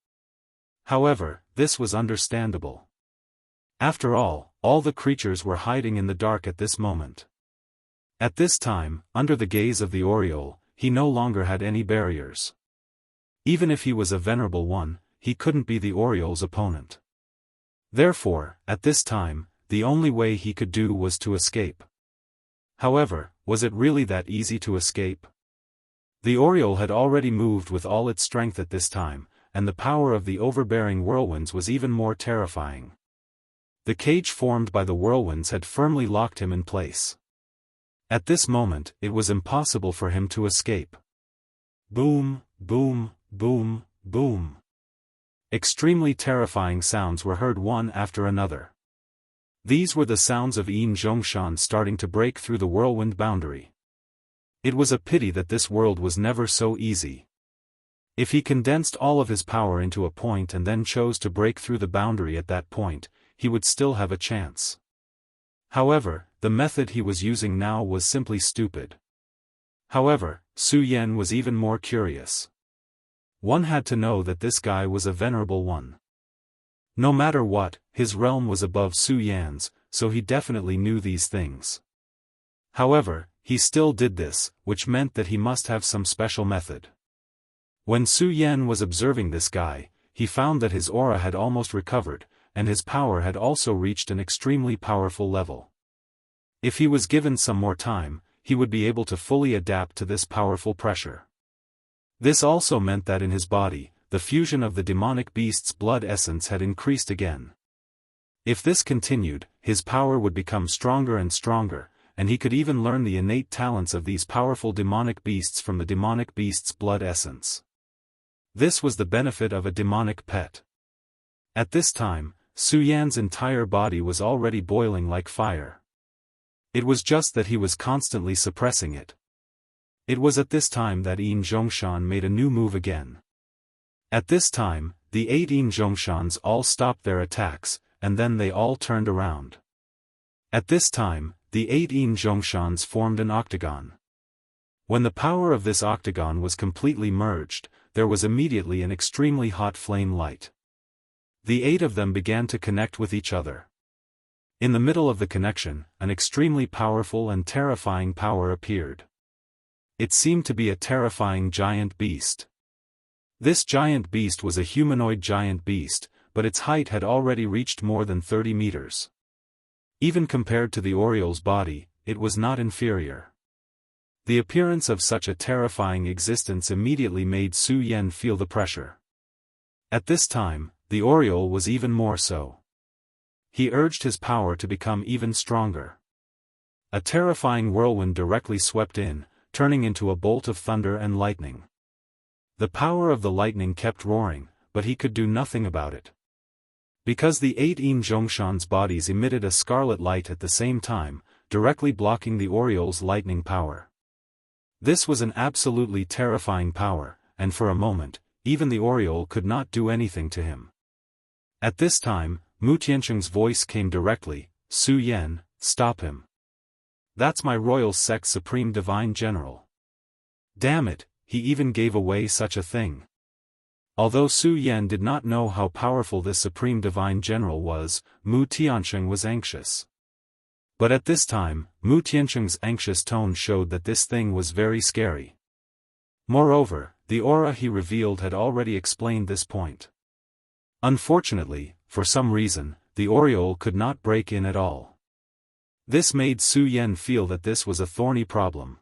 However, this was understandable. After all the creatures were hiding in the dark at this moment. At this time, under the gaze of the aureole, he no longer had any barriers. Even if he was a venerable one, he couldn't be the aureole's opponent. Therefore, at this time, the only way he could do was to escape. However, was it really that easy to escape? The aureole had already moved with all its strength at this time, and the power of the overbearing whirlwinds was even more terrifying. The cage formed by the whirlwinds had firmly locked him in place. At this moment, it was impossible for him to escape. Boom, boom, boom, boom. Extremely terrifying sounds were heard one after another. These were the sounds of Yin Zhongshan starting to break through the whirlwind boundary. It was a pity that this world was never so easy. If he condensed all of his power into a point and then chose to break through the boundary at that point, he would still have a chance. However, the method he was using now was simply stupid. However, Su Yan was even more curious. One had to know that this guy was a venerable one. No matter what, his realm was above Su Yan's, so he definitely knew these things. However, he still did this, which meant that he must have some special method. When Su Yan was observing this guy, he found that his aura had almost recovered, and his power had also reached an extremely powerful level. If he was given some more time, he would be able to fully adapt to this powerful pressure. This also meant that in his body, the fusion of the demonic beast's blood essence had increased again. If this continued, his power would become stronger and stronger, and he could even learn the innate talents of these powerful demonic beasts from the demonic beast's blood essence. This was the benefit of a demonic pet. At this time, Su Yan's entire body was already boiling like fire. It was just that he was constantly suppressing it. It was at this time that Yin Zhongshan made a new move again. At this time, the 8 Yin Zhongshans all stopped their attacks, and then they all turned around. At this time, the 18 Zhongshans formed an octagon. When the power of this octagon was completely merged, there was immediately an extremely hot flame light. The 8 of them began to connect with each other. In the middle of the connection, an extremely powerful and terrifying power appeared. It seemed to be a terrifying giant beast. This giant beast was a humanoid giant beast, but its height had already reached more than 30 meters. Even compared to the Oriole's body, it was not inferior. The appearance of such a terrifying existence immediately made Su Yan feel the pressure. At this time, the Oriole was even more so. He urged his power to become even stronger. A terrifying whirlwind directly swept in, turning into a bolt of thunder and lightning. The power of the lightning kept roaring, but he could do nothing about it. Because the 18 Zhongshan's bodies emitted a scarlet light at the same time, directly blocking the Oriole's lightning power. This was an absolutely terrifying power, and for a moment, even the Oriole could not do anything to him. At this time, Mu Tiancheng's voice came directly, "Su Yan, stop him. That's my royal sect's supreme divine general." Damn it, he even gave away such a thing. Although Su Yan did not know how powerful this supreme divine general was, Mu Tiancheng was anxious. But at this time, Mu Tiancheng's anxious tone showed that this thing was very scary. Moreover, the aura he revealed had already explained this point. Unfortunately, for some reason, the Oriole could not break in at all. This made Su Yan feel that this was a thorny problem.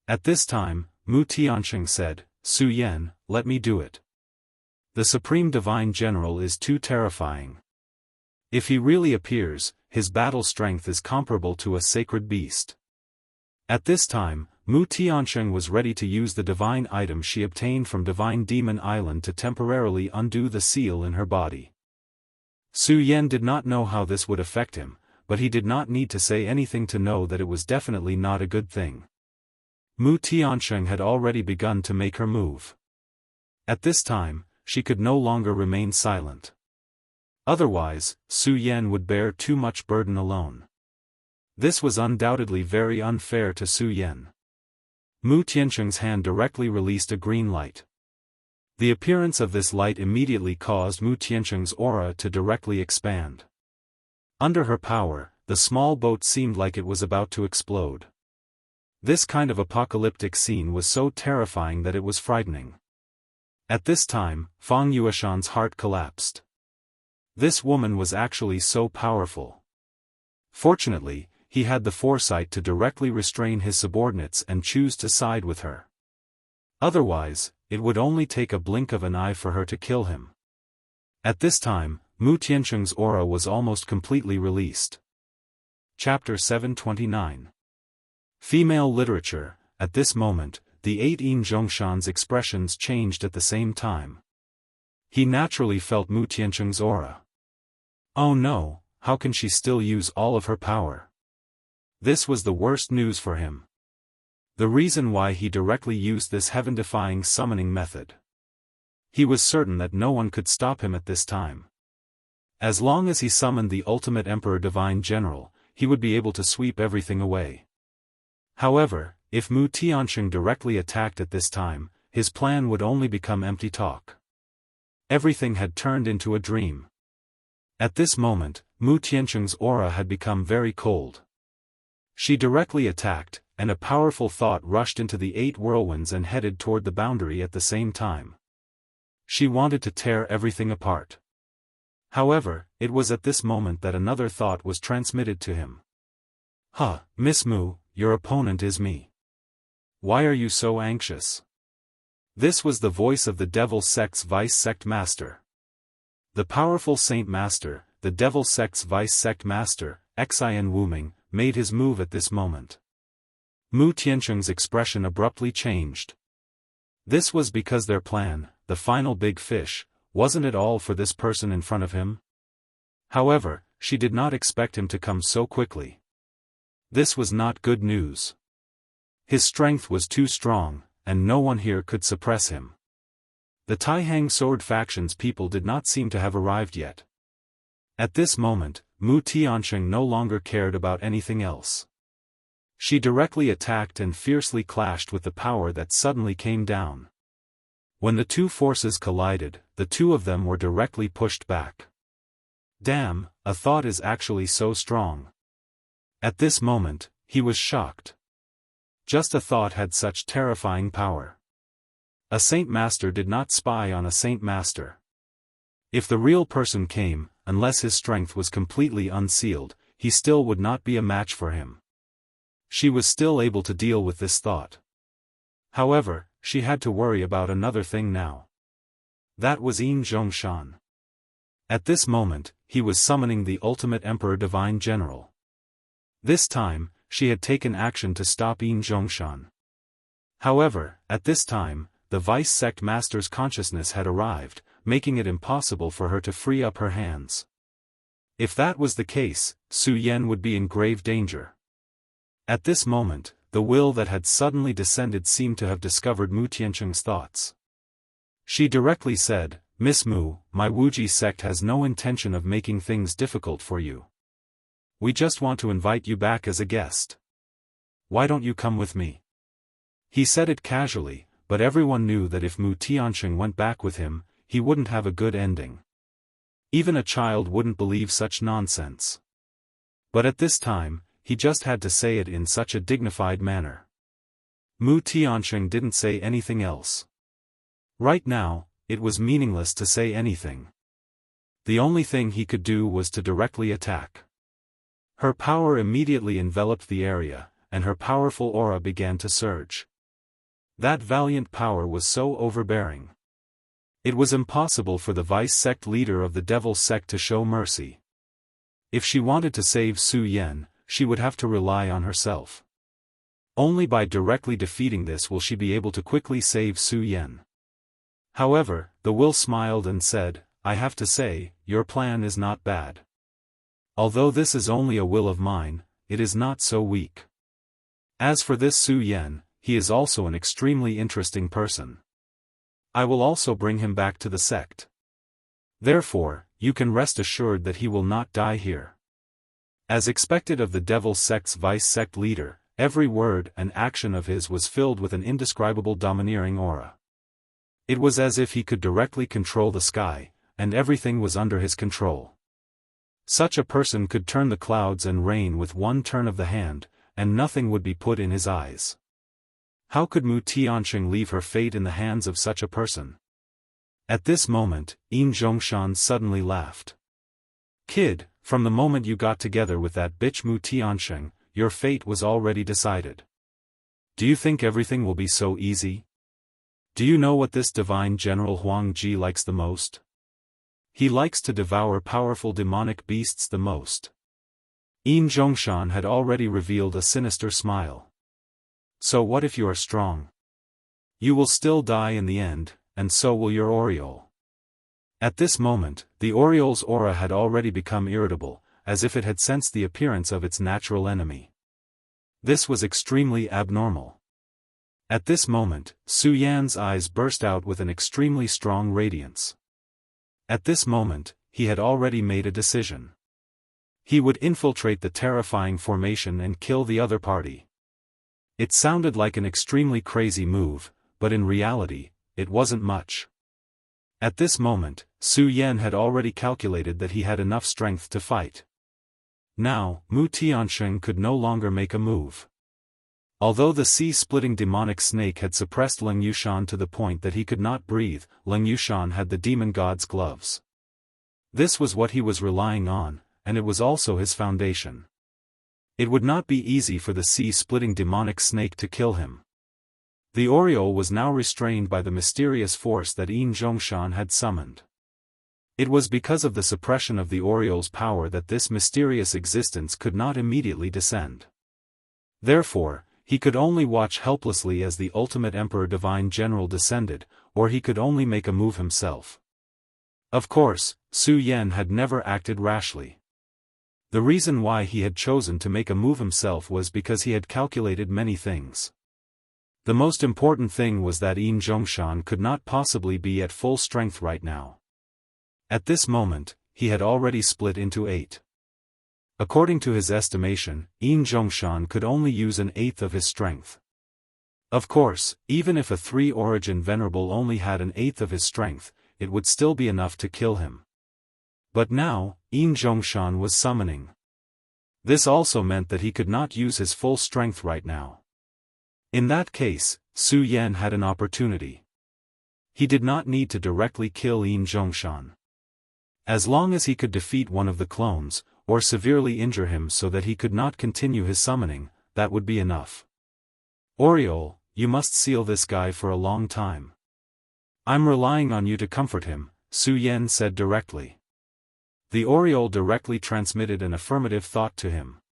At this time, Mu Tiancheng said, "Su Yan, let me do it. The Supreme Divine General is too terrifying. If he really appears, his battle strength is comparable to a sacred beast." At this time, Mu Tiancheng was ready to use the divine item she obtained from Divine Demon Island to temporarily undo the seal in her body. Su Yan did not know how this would affect him, but he did not need to say anything to know that it was definitely not a good thing. Mu Tiancheng had already begun to make her move. At this time, she could no longer remain silent. Otherwise, Su Yan would bear too much burden alone. This was undoubtedly very unfair to Su Yan. Mu Tiancheng's hand directly released a green light. The appearance of this light immediately caused Mu Tiancheng's aura to directly expand. Under her power, the small boat seemed like it was about to explode. This kind of apocalyptic scene was so terrifying that it was frightening. At this time, Fang Yueshan's heart collapsed. This woman was actually so powerful. Fortunately, he had the foresight to directly restrain his subordinates and choose to side with her. Otherwise, it would only take a blink of an eye for her to kill him. At this time, Mu Tiancheng's aura was almost completely released. Chapter 729. Female Literature. At this moment, the 18 Zhongshan's expressions changed at the same time. He naturally felt Mu Tiancheng's aura. Oh no, how can she still use all of her power? This was the worst news for him. The reason why he directly used this heaven-defying summoning method. He was certain that no one could stop him at this time. As long as he summoned the ultimate Emperor Divine General, he would be able to sweep everything away. However, if Mu Tiancheng directly attacked at this time, his plan would only become empty talk. Everything had turned into a dream. At this moment, Mu Tiancheng's aura had become very cold. She directly attacked, and a powerful thought rushed into the 8 whirlwinds and headed toward the boundary at the same time. She wanted to tear everything apart. However, it was at this moment that another thought was transmitted to him. "Huh, Miss Mu, your opponent is me. Why are you so anxious?" This was the voice of the Devil Sect's Vice Sect Master. The powerful Saint Master, the Devil Sect's Vice Sect Master, Xian Wuming, made his move at this moment. Mu Tiancheng's expression abruptly changed. This was because their plan, the final big fish, wasn't at all for this person in front of him. However, she did not expect him to come so quickly. This was not good news. His strength was too strong, and no one here could suppress him. The Taihang Sword faction's people did not seem to have arrived yet. At this moment, Mu Tianqing no longer cared about anything else. She directly attacked and fiercely clashed with the power that suddenly came down. When the two forces collided, the two of them were directly pushed back. Damn, a thought is actually so strong. At this moment, he was shocked. Just a thought had such terrifying power. A Saint Master did not spy on a Saint Master. If the real person came, unless his strength was completely unsealed, he still would not be a match for him. She was still able to deal with this thought. However, she had to worry about another thing now. That was Yin Zhongshan. At this moment, he was summoning the ultimate Emperor Divine General. This time, she had taken action to stop Yin Zhongshan. However, at this time, the Vice Sect Master's consciousness had arrived, making it impossible for her to free up her hands. If that was the case, Su Yan would be in grave danger. At this moment, the will that had suddenly descended seemed to have discovered Mu Tianqing's thoughts. She directly said, "Miss Mu, my Wuxia sect has no intention of making things difficult for you. We just want to invite you back as a guest. Why don't you come with me?" He said it casually, but everyone knew that if Mu Tianqing went back with him, he wouldn't have a good ending. Even a child wouldn't believe such nonsense. But at this time, he just had to say it in such a dignified manner. Mu Tianqing didn't say anything else. Right now, it was meaningless to say anything. The only thing he could do was to directly attack. Her power immediately enveloped the area, and her powerful aura began to surge. That valiant power was so overbearing. It was impossible for the vice sect leader of the devil sect to show mercy. If she wanted to save Su Yan, she would have to rely on herself. Only by directly defeating this will she be able to quickly save Su Yan. However, the will smiled and said, "I have to say, your plan is not bad. Although this is only a will of mine, it is not so weak. As for this Su Yan, he is also an extremely interesting person. I will also bring him back to the sect. Therefore, you can rest assured that he will not die here." As expected of the devil sect's vice sect leader, every word and action of his was filled with an indescribable domineering aura. It was as if he could directly control the sky, and everything was under his control. Such a person could turn the clouds and rain with one turn of the hand, and nothing would be put in his eyes. How could Mu Tianqing leave her fate in the hands of such a person? At this moment, Yin Zhongshan suddenly laughed. "Kid, from the moment you got together with that bitch Mu Tianqing, your fate was already decided. Do you think everything will be so easy? Do you know what this divine general Huang Ji likes the most? He likes to devour powerful demonic beasts the most." Yin Zhongshan had already revealed a sinister smile. "So what if you are strong? You will still die in the end, and so will your aureole." At this moment, the aureole's aura had already become irritable, as if it had sensed the appearance of its natural enemy. This was extremely abnormal. At this moment, Su Yan's eyes burst out with an extremely strong radiance. At this moment, he had already made a decision. He would infiltrate the terrifying formation and kill the other party. It sounded like an extremely crazy move, but in reality, it wasn't much. At this moment, Su Yan had already calculated that he had enough strength to fight. Now, Mu Tianqing could no longer make a move. Although the sea-splitting demonic snake had suppressed Leng Yushan to the point that he could not breathe, Leng Yushan had the demon god's gloves. This was what he was relying on, and it was also his foundation. It would not be easy for the sea-splitting demonic snake to kill him. The aureole was now restrained by the mysterious force that Yin Zhongshan had summoned. It was because of the suppression of the aureole's power that this mysterious existence could not immediately descend. Therefore, he could only watch helplessly as the ultimate Emperor Divine General descended, or he could only make a move himself. Of course, Su Yan had never acted rashly. The reason why he had chosen to make a move himself was because he had calculated many things. The most important thing was that Yin Zhongshan could not possibly be at full strength right now. At this moment, he had already split into 8. According to his estimation, Yin Zhongshan could only use an eighth of his strength. Of course, even if a 3-origin venerable only had an eighth of his strength, it would still be enough to kill him. But now, Yin Zhongshan was summoning. This also meant that he could not use his full strength right now. In that case, Su Yan had an opportunity. He did not need to directly kill Yin Zhongshan. As long as he could defeat one of the clones, or severely injure him so that he could not continue his summoning, that would be enough. Oriole, you must seal this guy for a long time. I'm relying on you to comfort him, Su Yan said directly. The Oriole directly transmitted an affirmative thought to him.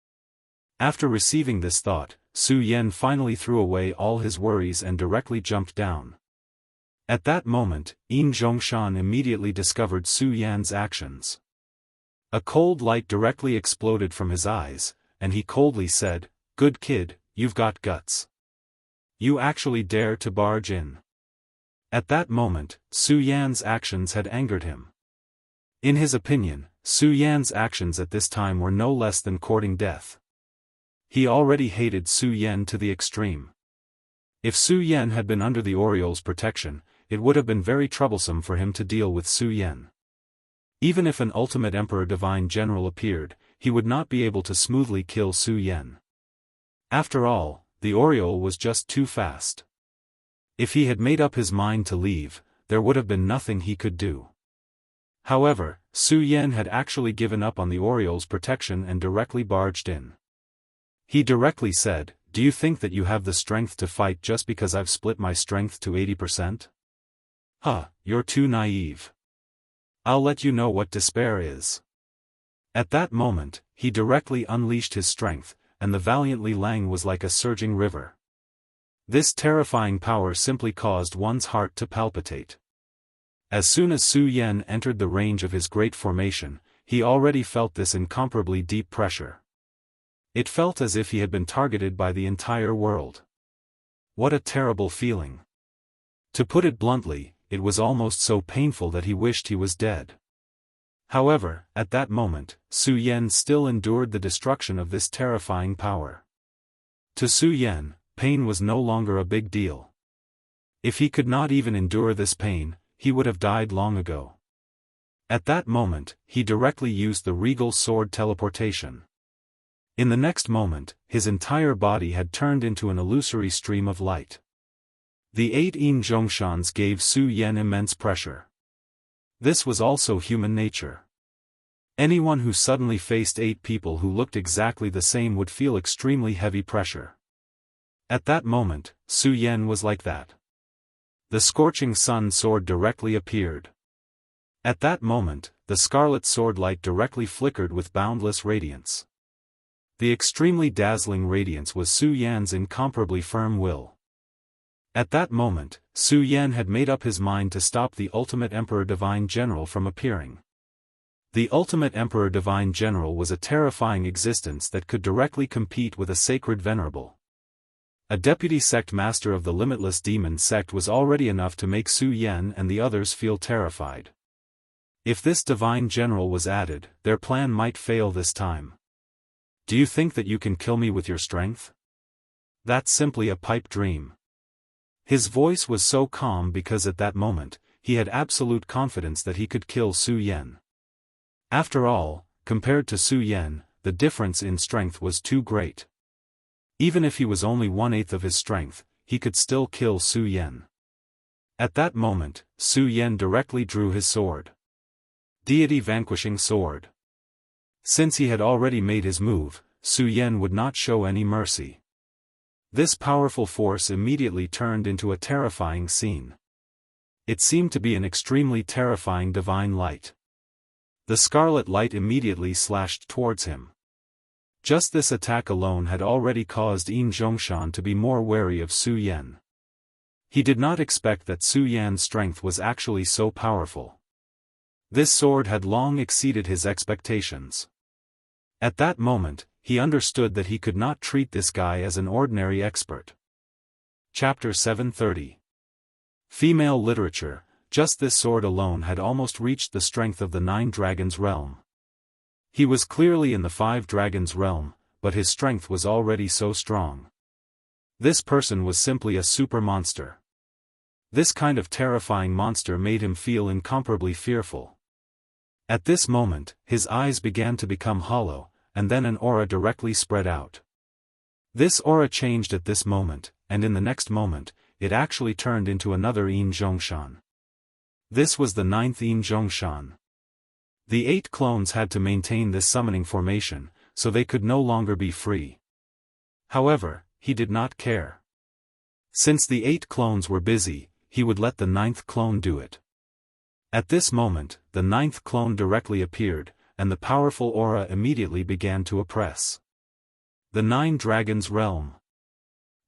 After receiving this thought, Su Yan finally threw away all his worries and directly jumped down. At that moment, Yin Zhongshan immediately discovered Su Yan's actions. A cold light directly exploded from his eyes, and he coldly said, "Good kid, you've got guts. You actually dare to barge in." At that moment, Su Yan's actions had angered him. In his opinion, Su Yan's actions at this time were no less than courting death. He already hated Su Yan to the extreme. If Su Yan had been under the Oriole's protection, it would have been very troublesome for him to deal with Su Yan. Even if an ultimate Emperor Divine General appeared, he would not be able to smoothly kill Su Yan. After all, the Oriole was just too fast. If he had made up his mind to leave, there would have been nothing he could do. However, Su Yan had actually given up on the Oriole's protection and directly barged in. He directly said, "Do you think that you have the strength to fight just because I've split my strength to 80%? Huh, you're too naive. I'll let you know what despair is." At that moment, he directly unleashed his strength, and the valiantly Lang was like a surging river. This terrifying power simply caused one's heart to palpitate. As soon as Su Yan entered the range of his great formation, he already felt this incomparably deep pressure. It felt as if he had been targeted by the entire world. What a terrible feeling. To put it bluntly, it was almost so painful that he wished he was dead. However, at that moment, Su Yan still endured the destruction of this terrifying power. To Su Yan, pain was no longer a big deal. If he could not even endure this pain, he would have died long ago. At that moment, he directly used the regal sword teleportation. In the next moment, his entire body had turned into an illusory stream of light. The 8 Yin Zhongshans gave Su Yan immense pressure. This was also human nature. Anyone who suddenly faced 8 people who looked exactly the same would feel extremely heavy pressure. At that moment, Su Yan was like that. The scorching sun sword directly appeared. At that moment, the scarlet sword light directly flickered with boundless radiance. The extremely dazzling radiance was Su Yan's incomparably firm will. At that moment, Su Yan had made up his mind to stop the Ultimate Emperor Divine General from appearing. The Ultimate Emperor Divine General was a terrifying existence that could directly compete with a sacred venerable. A deputy sect master of the Limitless Demon sect was already enough to make Su Yan and the others feel terrified. If this Divine General was added, their plan might fail this time. "Do you think that you can kill me with your strength? That's simply a pipe dream." His voice was so calm because at that moment, he had absolute confidence that he could kill Su Yan. After all, compared to Su Yan, the difference in strength was too great. Even if he was only 1/8 of his strength, he could still kill Su Yan. At that moment, Su Yan directly drew his sword. Deity Vanquishing Sword. Since he had already made his move, Su Yan would not show any mercy. This powerful force immediately turned into a terrifying scene. It seemed to be an extremely terrifying divine light. The scarlet light immediately slashed towards him. Just this attack alone had already caused Yin Zhongshan to be more wary of Su Yan. He did not expect that Su Yan's strength was actually so powerful. This sword had long exceeded his expectations. At that moment, he understood that he could not treat this guy as an ordinary expert. Chapter 730. Female Literature. just this sword alone had almost reached the strength of the 9 dragons realm. He was clearly in the 5 dragons realm, but his strength was already so strong. This person was simply a super monster. This kind of terrifying monster made him feel incomparably fearful. At this moment, his eyes began to become hollow, and then an aura directly spread out. This aura changed at this moment, and in the next moment, it actually turned into another Yin Zhongshan. This was the 9th Yin Zhongshan. The 8 clones had to maintain this summoning formation, so they could no longer be free. However, he did not care. Since the 8 clones were busy, he would let the 9th clone do it. At this moment, the 9th clone directly appeared, and the powerful aura immediately began to oppress the 9 dragons realm.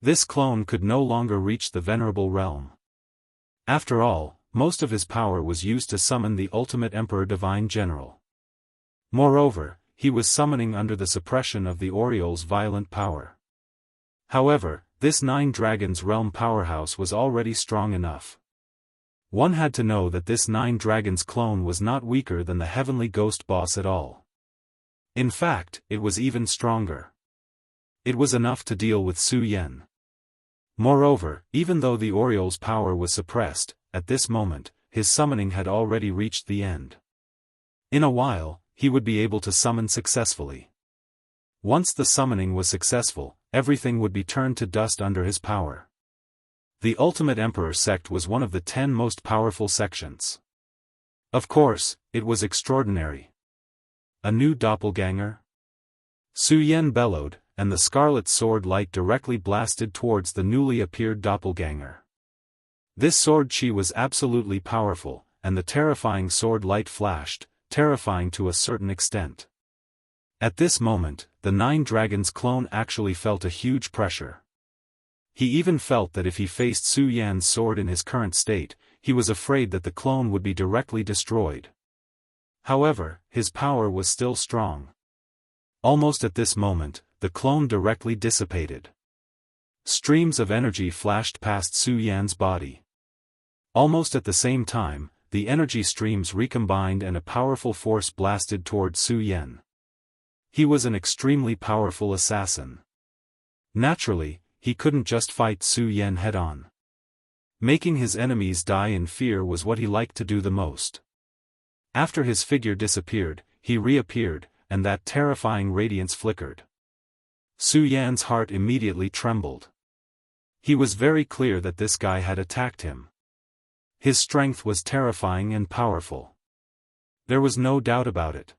This clone could no longer reach the venerable realm. After all, most of his power was used to summon the ultimate Emperor Divine General. Moreover, he was summoning under the suppression of the Oriole's violent power. However, this 9 dragons realm powerhouse was already strong enough. One had to know that this 9 dragons clone was not weaker than the heavenly ghost boss at all. In fact, it was even stronger. It was enough to deal with Su Yan. Moreover, even though the Oriole's power was suppressed, at this moment, his summoning had already reached the end. In a while, he would be able to summon successfully. Once the summoning was successful, everything would be turned to dust under his power. The Ultimate Emperor sect was one of the 10 most powerful sections. Of course, it was extraordinary. A new doppelganger? Su Yan bellowed, and the scarlet sword light directly blasted towards the newly appeared doppelganger. This sword chi was absolutely powerful, and the terrifying sword light flashed, terrifying to a certain extent. At this moment, the 9 dragons clone actually felt a huge pressure. He even felt that if he faced Su Yan's sword in his current state, he was afraid that the clone would be directly destroyed. However, his power was still strong. Almost at this moment, the clone directly dissipated. Streams of energy flashed past Su Yan's body. Almost at the same time, the energy streams recombined and a powerful force blasted toward Su Yan. He was an extremely powerful assassin. Naturally, he couldn't just fight Su Yan head-on. Making his enemies die in fear was what he liked to do the most. After his figure disappeared, he reappeared, and that terrifying radiance flickered. Su Yan's heart immediately trembled. He was very clear that this guy had attacked him. His strength was terrifying and powerful. There was no doubt about it.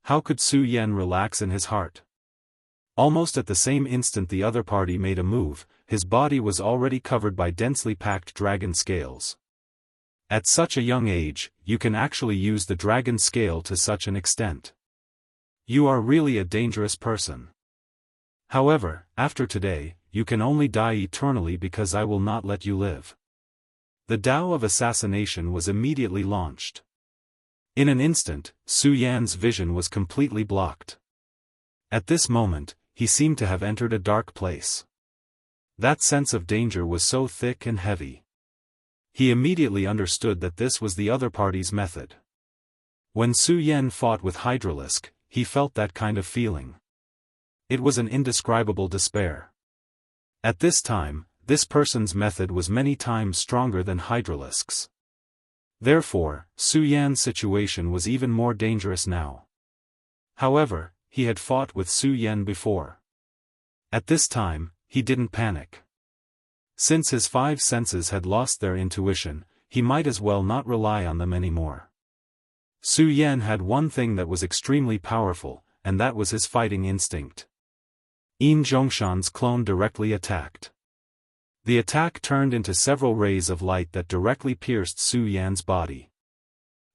How could Su Yan relax in his heart? Almost at the same instant the other party made a move, his body was already covered by densely packed dragon scales. At such a young age, you can actually use the dragon scale to such an extent. You are really a dangerous person. However, after today, you can only die eternally because I will not let you live. The Tao of assassination was immediately launched. In an instant, Su Yan's vision was completely blocked. At this moment, he seemed to have entered a dark place. That sense of danger was so thick and heavy. He immediately understood that this was the other party's method. When Su Yan fought with Hydralisk, he felt that kind of feeling. It was an indescribable despair. At this time, this person's method was many times stronger than Hydralisk's. Therefore, Su Yan's situation was even more dangerous now. However, he had fought with Su Yan before. At this time, he didn't panic. Since his 5 senses had lost their intuition, he might as well not rely on them anymore. Su Yan had one thing that was extremely powerful, and that was his fighting instinct. Yin Zhongshan's clone directly attacked. The attack turned into several rays of light that directly pierced Su Yan's body.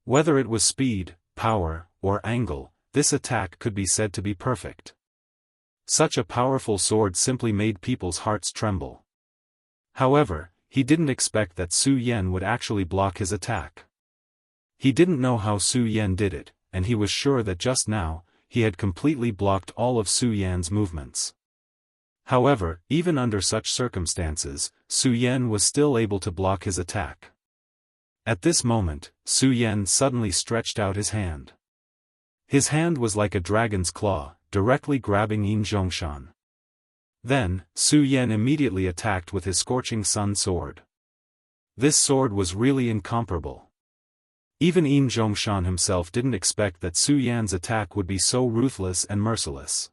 Whether it was speed, power, or angle, this attack could be said to be perfect. Such a powerful sword simply made people's hearts tremble. However, he didn't expect that Su Yan would actually block his attack. He didn't know how Su Yan did it, and he was sure that just now, he had completely blocked all of Su Yan's movements. However, even under such circumstances, Su Yan was still able to block his attack. At this moment, Su Yan suddenly stretched out his hand. His hand was like a dragon's claw, directly grabbing Yin Zhongshan. Then, Su Yan immediately attacked with his scorching sun sword. This sword was really incomparable. Even Yin Zhongshan himself didn't expect that Su Yan's attack would be so ruthless and merciless.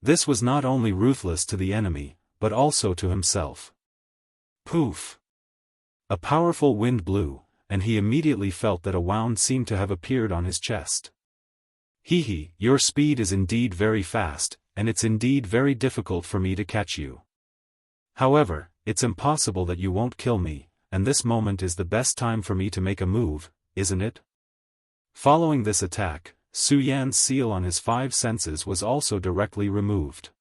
This was not only ruthless to the enemy, but also to himself. Poof! A powerful wind blew, and he immediately felt that a wound seemed to have appeared on his chest. Hee, your speed is indeed very fast, and it's indeed very difficult for me to catch you. However, it's impossible that you won't kill me, and this moment is the best time for me to make a move, isn't it? Following this attack, Su Yan's seal on his 5 senses was also directly removed.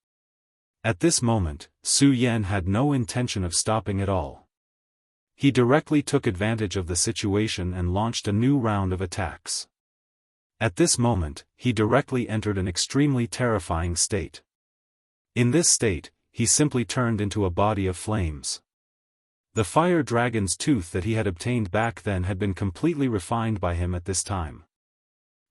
At this moment, Su Yan had no intention of stopping at all. He directly took advantage of the situation and launched a new round of attacks. At this moment, he directly entered an extremely terrifying state. In this state, he simply turned into a body of flames. The fire dragon's tooth that he had obtained back then had been completely refined by him at this time.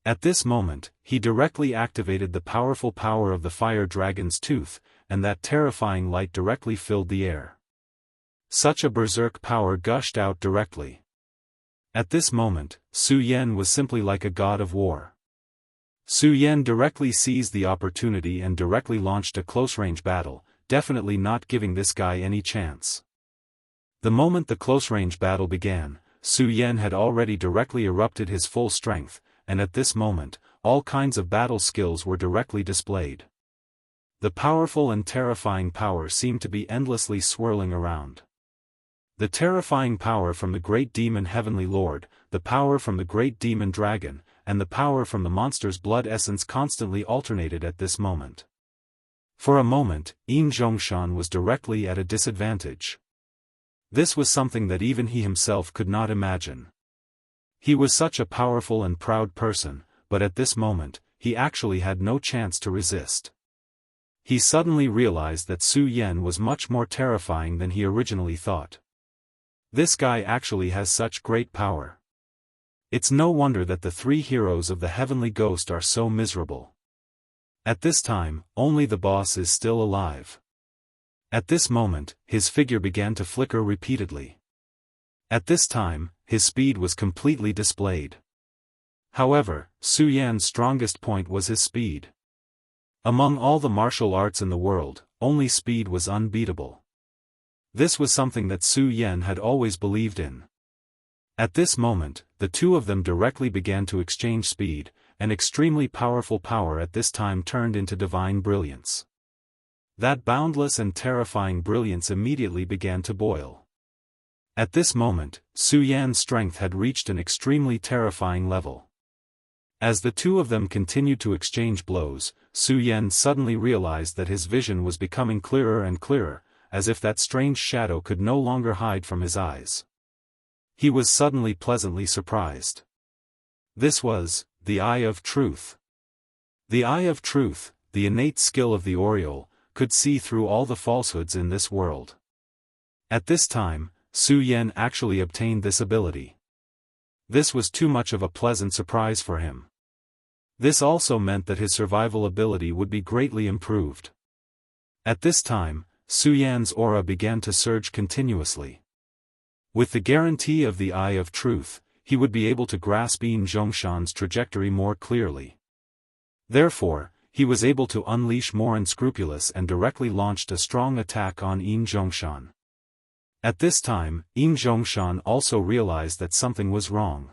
At this moment, he directly activated the powerful power of the fire dragon's tooth, and that terrifying light directly filled the air. Such a berserk power gushed out directly. At this moment, Su Yan was simply like a god of war. Su Yan directly seized the opportunity and directly launched a close-range battle, definitely not giving this guy any chance. The moment the close-range battle began, Su Yan had already directly erupted his full strength, and at this moment, all kinds of battle skills were directly displayed. The powerful and terrifying power seemed to be endlessly swirling around. The terrifying power from the great demon Heavenly Lord, the power from the great demon dragon, and the power from the monster's blood essence constantly alternated at this moment. For a moment, Yin Zhongshan was directly at a disadvantage. This was something that even he himself could not imagine. He was such a powerful and proud person, but at this moment, he actually had no chance to resist. He suddenly realized that Su Yan was much more terrifying than he originally thought. This guy actually has such great power. It's no wonder that the 3 heroes of the Heavenly Ghost are so miserable. At this time, only the boss is still alive. At this moment, his figure began to flicker repeatedly. At this time, his speed was completely displayed. However, Su Yan's strongest point was his speed. Among all the martial arts in the world, only speed was unbeatable. This was something that Su Yan had always believed in. At this moment, the two of them directly began to exchange speed, and extremely powerful power at this time turned into divine brilliance. That boundless and terrifying brilliance immediately began to boil. At this moment, Su Yan's strength had reached an extremely terrifying level. As the two of them continued to exchange blows, Su Yan suddenly realized that his vision was becoming clearer and clearer, as if that strange shadow could no longer hide from his eyes. He was suddenly pleasantly surprised. This was the Eye of Truth. The Eye of Truth, the innate skill of the Oriole, could see through all the falsehoods in this world. At this time, Su Yan actually obtained this ability. This was too much of a pleasant surprise for him. This also meant that his survival ability would be greatly improved. At this time, Su Yan's aura began to surge continuously. With the guarantee of the Eye of Truth, he would be able to grasp Yin Zhongshan's trajectory more clearly. Therefore, he was able to unleash more unscrupulous and directly launched a strong attack on Yin Zhongshan. At this time, Yin Zhongshan also realized that something was wrong.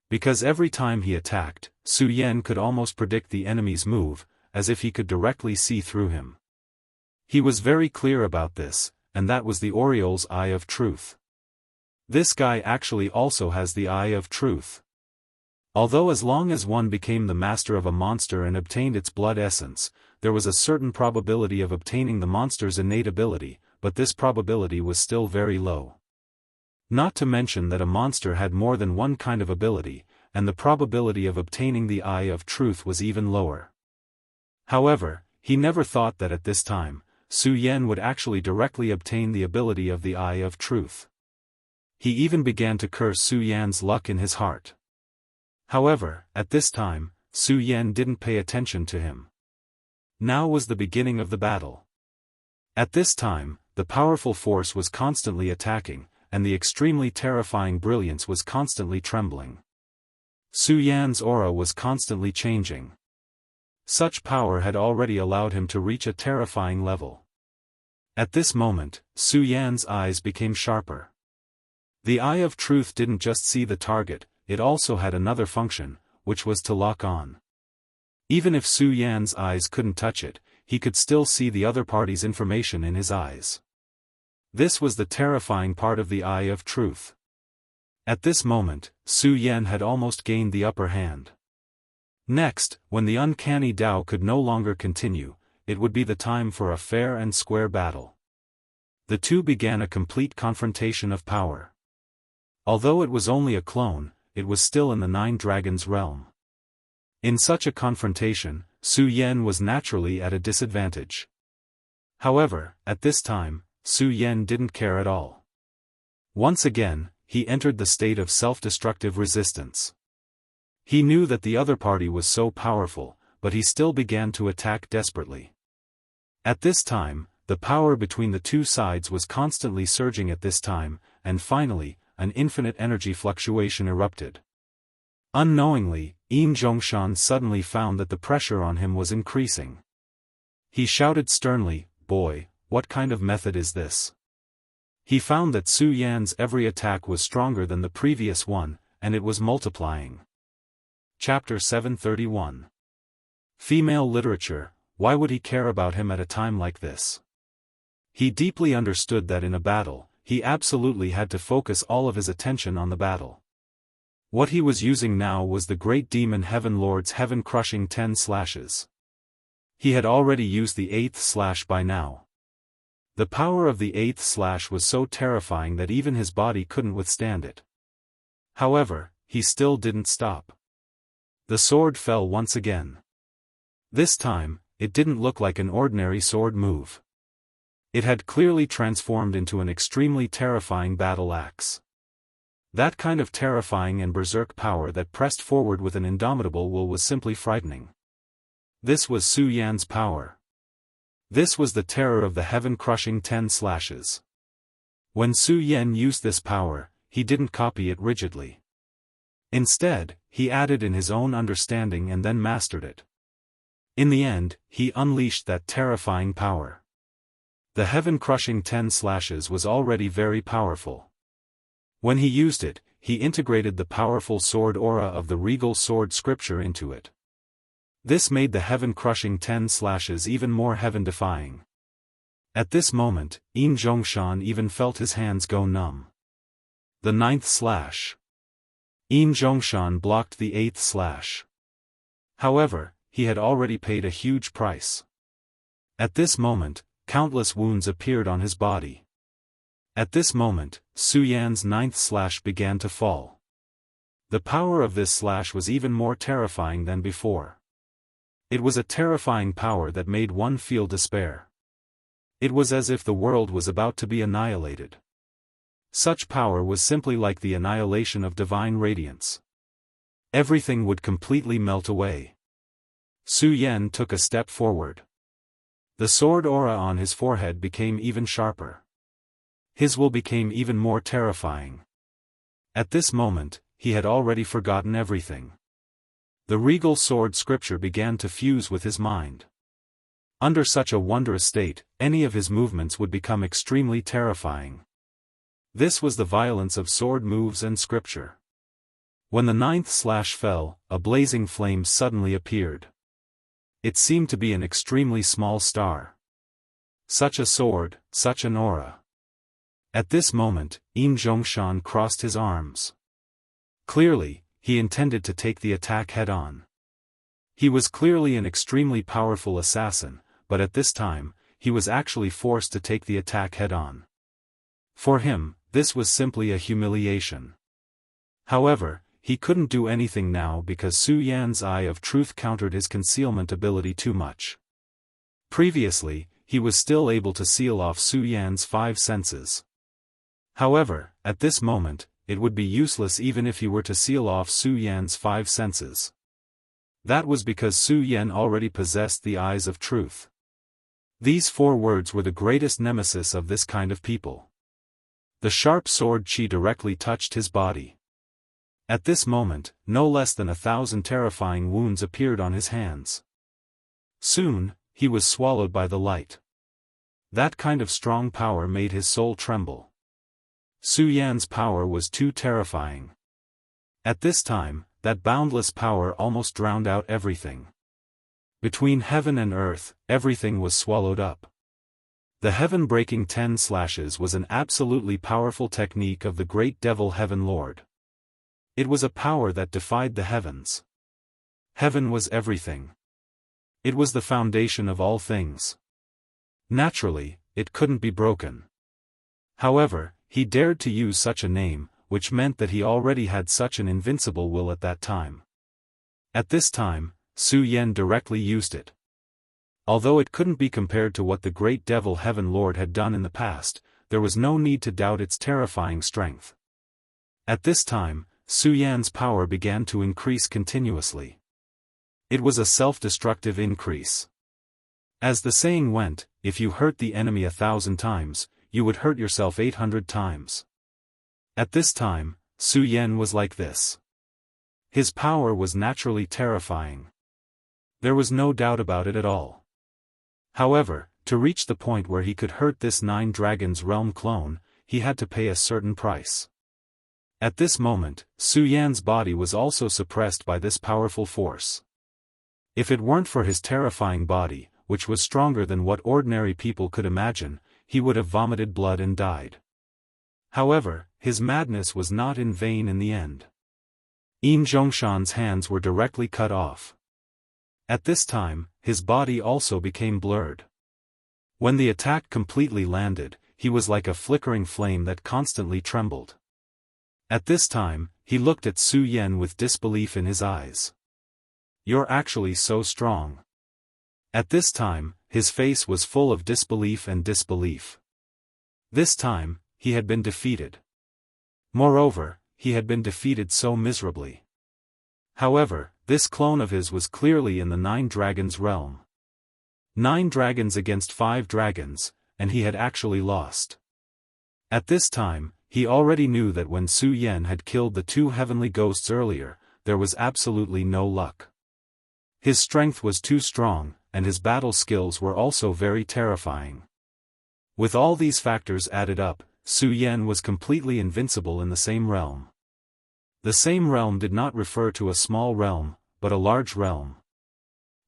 Because every time he attacked, Su Yan could almost predict the enemy's move, as if he could directly see through him. He was very clear about this, and that was the Oriole's Eye of Truth. This guy actually also has the Eye of Truth. Although as long as one became the master of a monster and obtained its blood essence, there was a certain probability of obtaining the monster's innate ability, but this probability was still very low. Not to mention that a monster had more than one kind of ability, and the probability of obtaining the Eye of Truth was even lower. However, he never thought that at this time, Su Yan would actually directly obtain the ability of the Eye of Truth. He even began to curse Su Yan's luck in his heart. However, at this time, Su Yan didn't pay attention to him. Now was the beginning of the battle. At this time, the powerful force was constantly attacking, and the extremely terrifying brilliance was constantly trembling. Su Yan's aura was constantly changing. Such power had already allowed him to reach a terrifying level. At this moment, Su Yan's eyes became sharper. The eye of truth didn't just see the target, it also had another function, which was to lock on. Even if Su Yan's eyes couldn't touch it, he could still see the other party's information in his eyes. This was the terrifying part of the eye of truth. At this moment, Su Yan had almost gained the upper hand. Next, when the uncanny Dao could no longer continue, it would be the time for a fair and square battle. The two began a complete confrontation of power. Although it was only a clone, it was still in the Nine Dragons realm. In such a confrontation, Su Yan was naturally at a disadvantage. However, at this time, Su Yan didn't care at all. Once again, he entered the state of self-destructive resistance. He knew that the other party was so powerful, but he still began to attack desperately. At this time, the power between the two sides was constantly surging at this time, and finally, an infinite energy fluctuation erupted. Unknowingly, Yin Zhongshan suddenly found that the pressure on him was increasing. He shouted sternly, "Boy, what kind of method is this?" He found that Su Yan's every attack was stronger than the previous one, and it was multiplying. Chapter 731. Female Literature, Why would he care about him at a time like this? He deeply understood that in a battle, he absolutely had to focus all of his attention on the battle. What he was using now was the great demon Heaven Lord's heaven-crushing 10 slashes. He had already used the 8th slash by now. The power of the 8th slash was so terrifying that even his body couldn't withstand it. However, he still didn't stop. The sword fell once again. This time, it didn't look like an ordinary sword move. It had clearly transformed into an extremely terrifying battle axe. That kind of terrifying and berserk power that pressed forward with an indomitable will was simply frightening. This was Su Yan's power. This was the terror of the heaven-crushing 10 slashes. When Su Yan used this power, he didn't copy it rigidly. Instead, he added in his own understanding and then mastered it. In the end, he unleashed that terrifying power. The heaven-crushing 10 slashes was already very powerful. When he used it, he integrated the powerful sword aura of the regal sword scripture into it. This made the heaven-crushing 10 slashes even more heaven-defying. At this moment, Yin Zhongshan even felt his hands go numb. The 9th slash. Yin Zhongshan blocked the 8th slash. However, he had already paid a huge price. At this moment, countless wounds appeared on his body. At this moment, Su Yan's 9th slash began to fall. The power of this slash was even more terrifying than before. It was a terrifying power that made one feel despair. It was as if the world was about to be annihilated. Such power was simply like the annihilation of divine radiance. Everything would completely melt away. Su Yan took a step forward. The sword aura on his forehead became even sharper. His will became even more terrifying. At this moment, he had already forgotten everything. The regal sword scripture began to fuse with his mind. Under such a wondrous state, any of his movements would become extremely terrifying. This was the violence of sword moves and scripture. When the 9th slash fell, a blazing flame suddenly appeared. It seemed to be an extremely small star. Such a sword, such an aura. At this moment, Yin Zhongshan crossed his arms. Clearly, he intended to take the attack head-on. He was clearly an extremely powerful assassin, but at this time, he was actually forced to take the attack head-on. For him, this was simply a humiliation. However, he couldn't do anything now because Su Yan's eye of truth countered his concealment ability too much. Previously, he was still able to seal off Su Yan's 5 senses. However, at this moment, it would be useless even if he were to seal off Su Yan's 5 senses. That was because Su Yan already possessed the eyes of truth. These 4 words were the greatest nemesis of this kind of people. The sharp sword qi directly touched his body. At this moment, no less than 1,000 terrifying wounds appeared on his hands. Soon, he was swallowed by the light. That kind of strong power made his soul tremble. Su Yan's power was too terrifying. At this time, that boundless power almost drowned out everything. Between heaven and earth, everything was swallowed up. The heaven-breaking 10 slashes was an absolutely powerful technique of the great devil Heaven Lord. It was a power that defied the heavens. Heaven was everything. It was the foundation of all things. Naturally, it couldn't be broken. However, he dared to use such a name, which meant that he already had such an invincible will at that time. At this time, Su Yan directly used it. Although it couldn't be compared to what the great devil Heaven Lord had done in the past, there was no need to doubt its terrifying strength. At this time, Su Yan's power began to increase continuously. It was a self-destructive increase. As the saying went, if you hurt the enemy 1,000 times, you would hurt yourself 800 times. At this time, Su Yan was like this. His power was naturally terrifying. There was no doubt about it at all. However, to reach the point where he could hurt this 9 Dragons Realm clone, he had to pay a certain price. At this moment, Su Yan's body was also suppressed by this powerful force. If it weren't for his terrifying body, which was stronger than what ordinary people could imagine, he would have vomited blood and died. However, his madness was not in vain in the end. Yin Zhongshan's hands were directly cut off. At this time, his body also became blurred. When the attack completely landed, he was like a flickering flame that constantly trembled. At this time, he looked at Su Yan with disbelief in his eyes. "You're actually so strong." At this time, his face was full of disbelief and disbelief. This time, he had been defeated. Moreover, he had been defeated so miserably. However, this clone of his was clearly in the 9 Dragons realm. 9 dragons against 5 dragons, and he had actually lost. At this time, he already knew that when Su Yan had killed the 2 heavenly ghosts earlier, there was absolutely no luck. His strength was too strong, and his battle skills were also very terrifying. With all these factors added up, Su Yan was completely invincible in the same realm. The same realm did not refer to a small realm, but a large realm.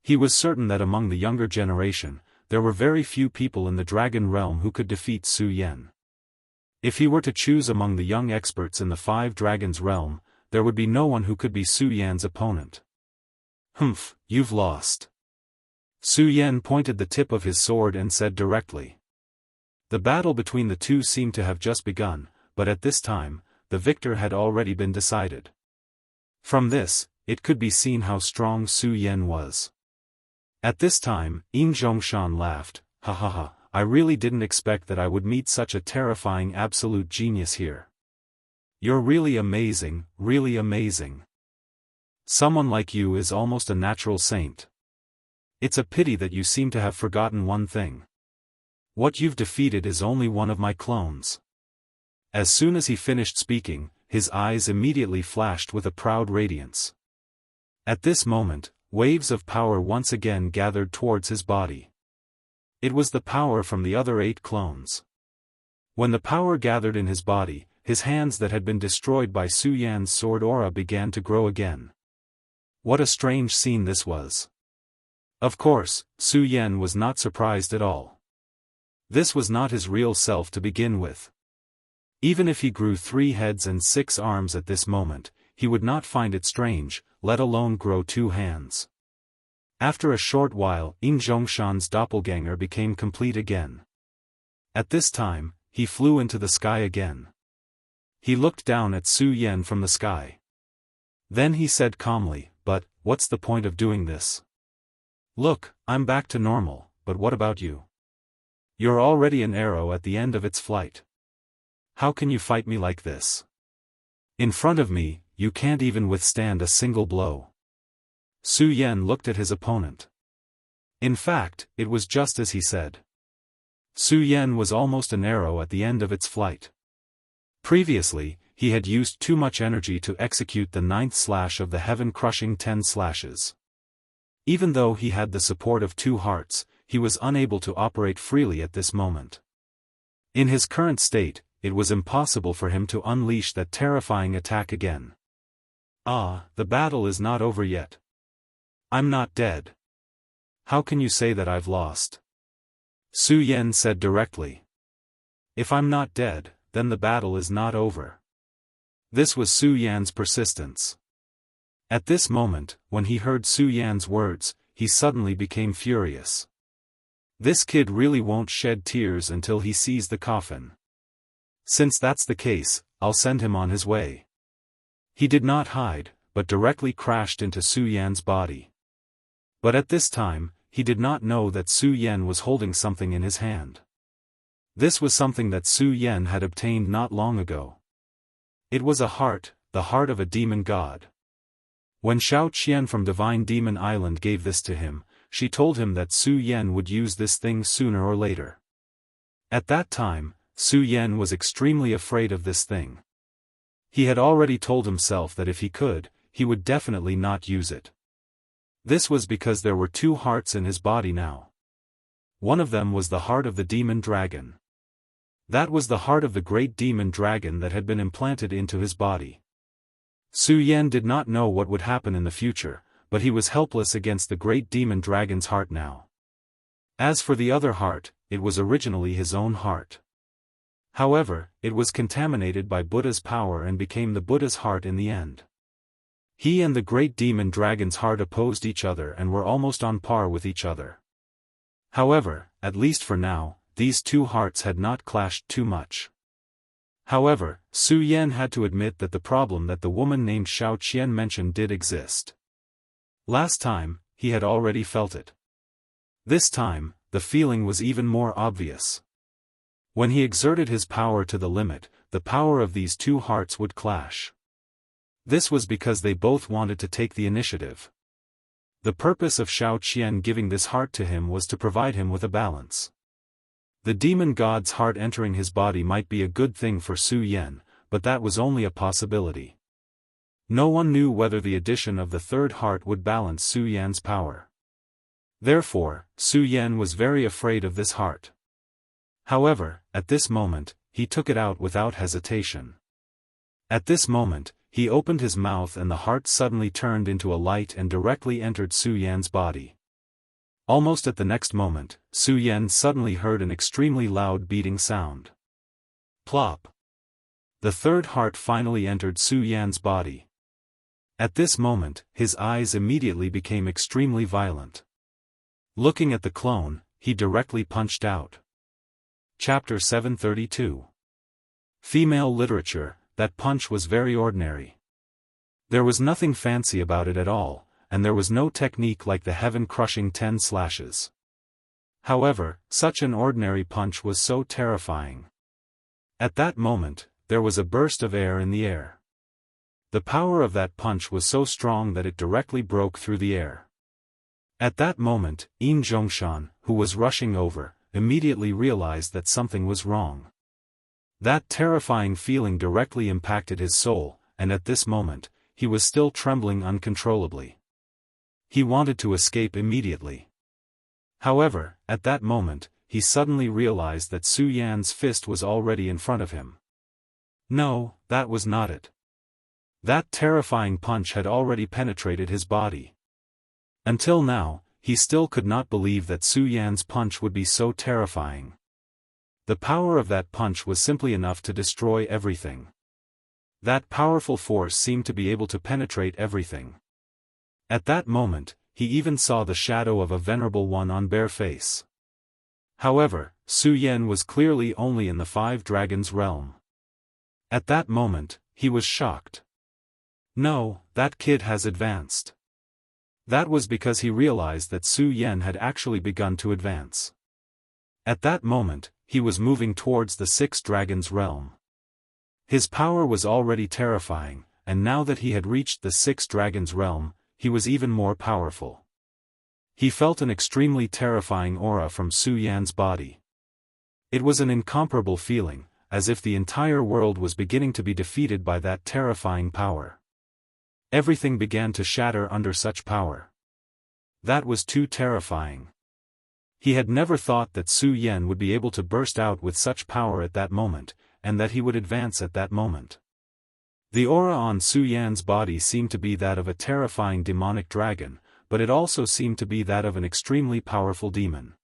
He was certain that among the younger generation, there were very few people in the dragon realm who could defeat Su Yan. If he were to choose among the young experts in the 5 dragons realm, there would be no one who could be Su Yan's opponent. "Humph, you've lost." Su Yan pointed the tip of his sword and said directly. The battle between the 2 seemed to have just begun, but at this time, the victor had already been decided. From this, it could be seen how strong Su Yan was. At this time, Yin Zhongshan laughed, "Ha ha ha, I really didn't expect that I would meet such a terrifying absolute genius here. You're really amazing, really amazing. Someone like you is almost a natural saint. It's a pity that you seem to have forgotten one thing. What you've defeated is only one of my clones." As soon as he finished speaking, his eyes immediately flashed with a proud radiance. At this moment, waves of power once again gathered towards his body. It was the power from the other 8 clones. When the power gathered in his body, his hands that had been destroyed by Su Yan's sword aura began to grow again. What a strange scene this was. Of course, Su Yan was not surprised at all. This was not his real self to begin with. Even if he grew 3 heads and 6 arms at this moment, he would not find it strange, let alone grow 2 hands. After a short while, Yin Zhongshan's doppelganger became complete again. At this time, he flew into the sky again. He looked down at Su Yan from the sky. Then he said calmly, "But, what's the point of doing this? Look, I'm back to normal, but what about you? You're already an arrow at the end of its flight." How can you fight me like this? In front of me, you can't even withstand a single blow. Su Yan looked at his opponent. In fact, it was just as he said. Su Yan was almost an arrow at the end of its flight. Previously, he had used too much energy to execute the 9th slash of the heaven-crushing 10 slashes. Even though he had the support of 2 hearts, he was unable to operate freely at this moment. In his current state, it was impossible for him to unleash that terrifying attack again. Ah, the battle is not over yet. I'm not dead. How can you say that I've lost? Su Yan said directly. If I'm not dead, then the battle is not over. This was Su Yan's persistence. At this moment, when he heard Su Yan's words, he suddenly became furious. This kid really won't shed tears until he sees the coffin. Since that's the case, I'll send him on his way. He did not hide, but directly crashed into Su Yan's body. But at this time, he did not know that Su Yan was holding something in his hand. This was something that Su Yan had obtained not long ago. It was a heart, the heart of a demon god. When Xiao Qian from Divine Demon Island gave this to him, she told him that Su Yan would use this thing sooner or later. At that time, Su Yan was extremely afraid of this thing. He had already told himself that if he could, he would definitely not use it. This was because there were 2 hearts in his body now. One of them was the heart of the demon dragon. That was the heart of the great demon dragon that had been implanted into his body. Su Yan did not know what would happen in the future, but he was helpless against the great demon dragon's heart now. As for the other heart, it was originally his own heart. However, it was contaminated by Buddha's power and became the Buddha's heart in the end. He and the great demon dragon's heart opposed each other and were almost on par with each other. However, at least for now, these 2 hearts had not clashed too much. However, Su Yan had to admit that the problem that the woman named Xiao Qian mentioned did exist. Last time, he had already felt it. This time, the feeling was even more obvious. When he exerted his power to the limit, the power of these 2 hearts would clash. This was because they both wanted to take the initiative. The purpose of Xiao Qian giving this heart to him was to provide him with a balance. The demon god's heart entering his body might be a good thing for Su Yan, but that was only a possibility. No one knew whether the addition of the 3rd heart would balance Su Yan's power. Therefore, Su Yan was very afraid of this heart. However, at this moment, he took it out without hesitation. At this moment, he opened his mouth and the heart suddenly turned into a light and directly entered Su Yan's body. Almost at the next moment, Su Yan suddenly heard an extremely loud beating sound. Plop! The 3rd heart finally entered Su Yan's body. At this moment, his eyes immediately became extremely violent. Looking at the clone, he directly punched out. Chapter 732. Female literature. That punch was very ordinary. There was nothing fancy about it at all, and there was no technique like the heaven-crushing 10 slashes. However, such an ordinary punch was so terrifying. At that moment, there was a burst of air in the air. The power of that punch was so strong that it directly broke through the air. At that moment, Yin Zhongshan, who was rushing over, immediately realized that something was wrong. That terrifying feeling directly impacted his soul, and at this moment, he was still trembling uncontrollably. He wanted to escape immediately. However, at that moment, he suddenly realized that Su Yan's fist was already in front of him. No, that was not it. That terrifying punch had already penetrated his body. Until now, he still could not believe that Su Yan's punch would be so terrifying. The power of that punch was simply enough to destroy everything. That powerful force seemed to be able to penetrate everything. At that moment, he even saw the shadow of a venerable one on bare face. However, Su Yan was clearly only in the 5 dragons realm. At that moment, he was shocked. No, that kid has advanced. That was because he realized that Su Yan had actually begun to advance. At that moment, he was moving towards the 6 dragons realm. His power was already terrifying, and now that he had reached the sixth dragon's realm, he was even more powerful. He felt an extremely terrifying aura from Su Yan's body. It was an incomparable feeling, as if the entire world was beginning to be defeated by that terrifying power. Everything began to shatter under such power. That was too terrifying. He had never thought that Su Yan would be able to burst out with such power at that moment, and that he would advance at that moment. The aura on Su Yan's body seemed to be that of a terrifying demonic dragon, but it also seemed to be that of an extremely powerful demon.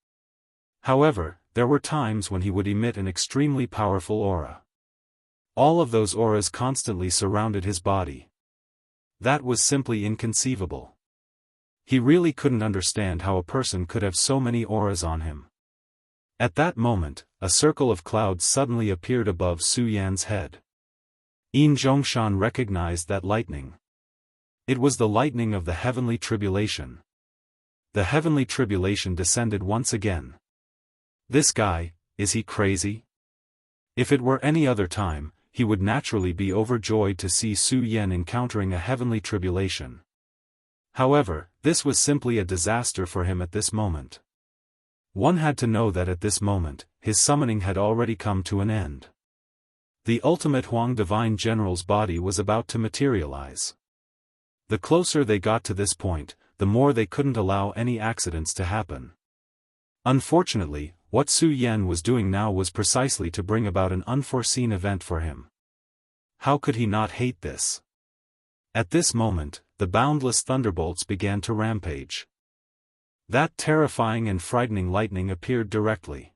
However, there were times when he would emit an extremely powerful aura. All of those auras constantly surrounded his body. That was simply inconceivable. He really couldn't understand how a person could have so many auras on him. At that moment, a circle of clouds suddenly appeared above Su Yan's head. Yin Zhongshan recognized that lightning. It was the lightning of the heavenly tribulation. The heavenly tribulation descended once again. This guy, is he crazy? If it were any other time, he would naturally be overjoyed to see Su Yan encountering a heavenly tribulation. However, this was simply a disaster for him at this moment. One had to know that at this moment, his summoning had already come to an end. The ultimate Huang Divine General's body was about to materialize. The closer they got to this point, the more they couldn't allow any accidents to happen. Unfortunately, what Su Yan was doing now was precisely to bring about an unforeseen event for him. How could he not hate this? At this moment, the boundless thunderbolts began to rampage. That terrifying and frightening lightning appeared directly.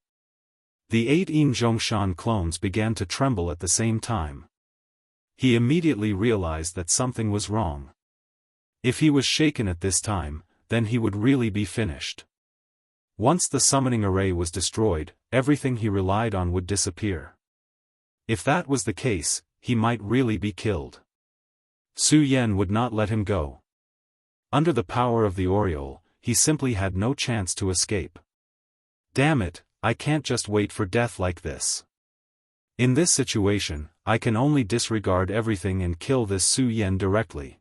The 8 Yin Zhongshan clones began to tremble at the same time. He immediately realized that something was wrong. If he was shaken at this time, then he would really be finished. Once the summoning array was destroyed, everything he relied on would disappear. If that was the case, he might really be killed. Su Yan would not let him go. Under the power of the aureole, he simply had no chance to escape. Damn it, I can't just wait for death like this. In this situation, I can only disregard everything and kill this Su Yan directly.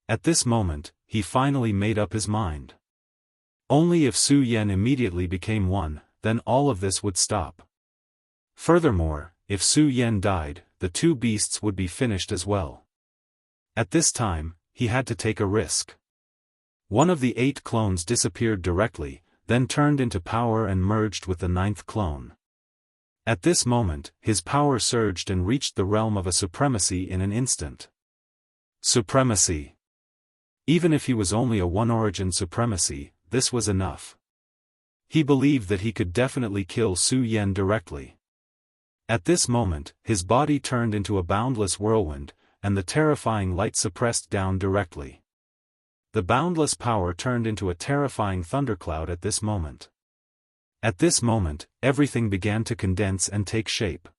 At this moment, he finally made up his mind. Only if Su Yan immediately became one, then all of this would stop. Furthermore, if Su Yan died, the two beasts would be finished as well. At this time, he had to take a risk. One of the 8 clones disappeared directly, then turned into power and merged with the 9th clone. At this moment, his power surged and reached the realm of a supremacy in an instant. Supremacy. Even if he was only a one-origin supremacy, this was enough. He believed that he could definitely kill Su Yan directly. At this moment, his body turned into a boundless whirlwind, and the terrifying light suppressed down directly. The boundless power turned into a terrifying thundercloud at this moment. At this moment, everything began to condense and take shape.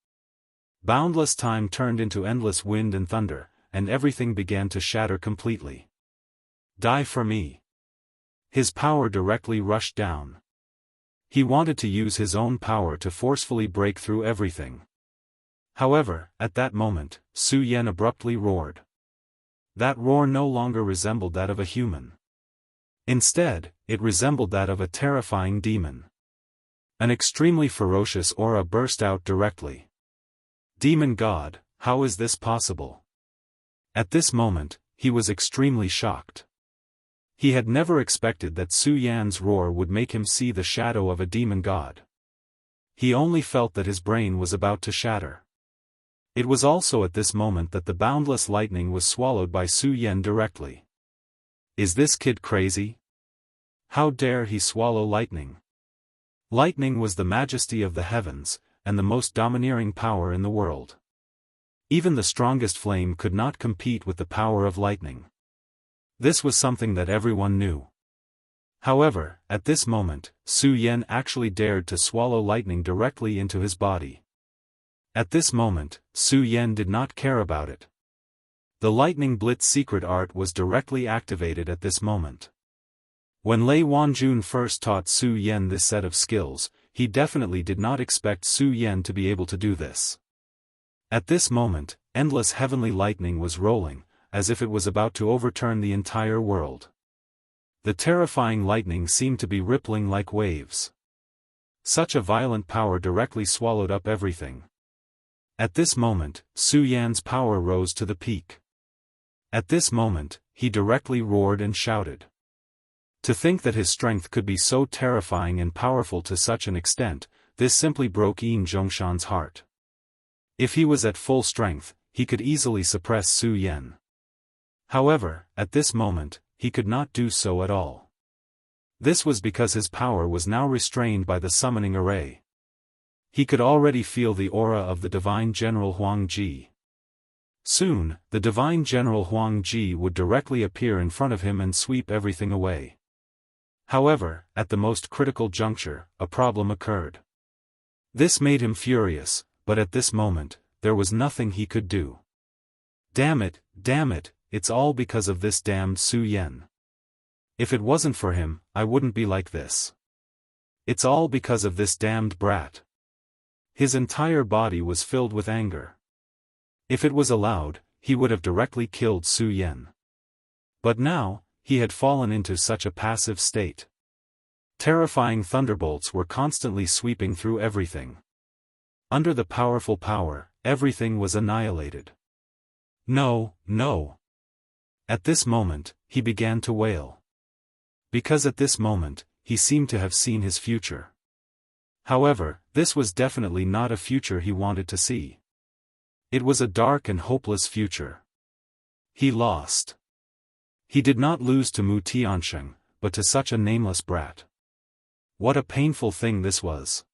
Boundless time turned into endless wind and thunder, and everything began to shatter completely. Die for me. His power directly rushed down. He wanted to use his own power to forcefully break through everything. However, at that moment, Su Yan abruptly roared. That roar no longer resembled that of a human. Instead, it resembled that of a terrifying demon. An extremely ferocious aura burst out directly. Demon God, how is this possible? At this moment, he was extremely shocked. He had never expected that Su Yan's roar would make him see the shadow of a demon god. He only felt that his brain was about to shatter. It was also at this moment that the boundless lightning was swallowed by Su Yan directly. Is this kid crazy? How dare he swallow lightning? Lightning was the majesty of the heavens, and the most domineering power in the world. Even the strongest flame could not compete with the power of lightning. This was something that everyone knew. However, at this moment, Su Yan actually dared to swallow lightning directly into his body. At this moment, Su Yan did not care about it. The lightning blitz secret art was directly activated at this moment. When Lei Wanjun first taught Su Yan this set of skills, he definitely did not expect Su Yan to be able to do this. At this moment, endless heavenly lightning was rolling, as if it was about to overturn the entire world. The terrifying lightning seemed to be rippling like waves. Such a violent power directly swallowed up everything. At this moment, Su Yan's power rose to the peak. At this moment, he directly roared and shouted. To think that his strength could be so terrifying and powerful to such an extent, this simply broke Yin Zhongshan's heart. If he was at full strength, he could easily suppress Su Yan. However, at this moment, he could not do so at all. This was because his power was now restrained by the summoning array. He could already feel the aura of the divine general Huang Ji. Soon, the divine general Huang Ji would directly appear in front of him and sweep everything away. However, at the most critical juncture, a problem occurred. This made him furious, but at this moment, there was nothing he could do. Damn it, it's all because of this damned Su Yan. If it wasn't for him, I wouldn't be like this. It's all because of this damned brat. His entire body was filled with anger. If it was allowed, he would have directly killed Su Yan. But now, he had fallen into such a passive state. Terrifying thunderbolts were constantly sweeping through everything. Under the powerful power, everything was annihilated. No. At this moment, he began to wail. Because at this moment, he seemed to have seen his future. However, this was definitely not a future he wanted to see. It was a dark and hopeless future. He lost. He did not lose to Mu Tiansheng, but to such a nameless brat. What a painful thing this was.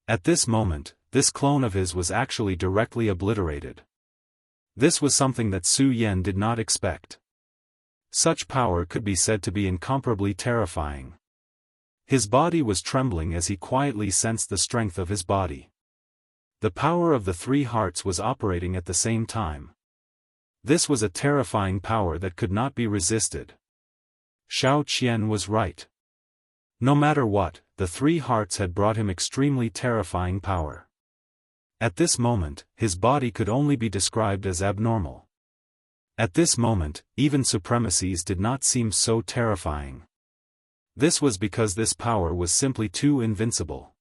At this moment, this clone of his was actually directly obliterated. This was something that Su Yan did not expect. Such power could be said to be incomparably terrifying. His body was trembling as he quietly sensed the strength of his body. The power of the three hearts was operating at the same time. This was a terrifying power that could not be resisted. Xiao Qian was right. No matter what, the three hearts had brought him extremely terrifying power. At this moment, his body could only be described as abnormal. At this moment, even supremacies did not seem so terrifying. This was because this power was simply too invincible.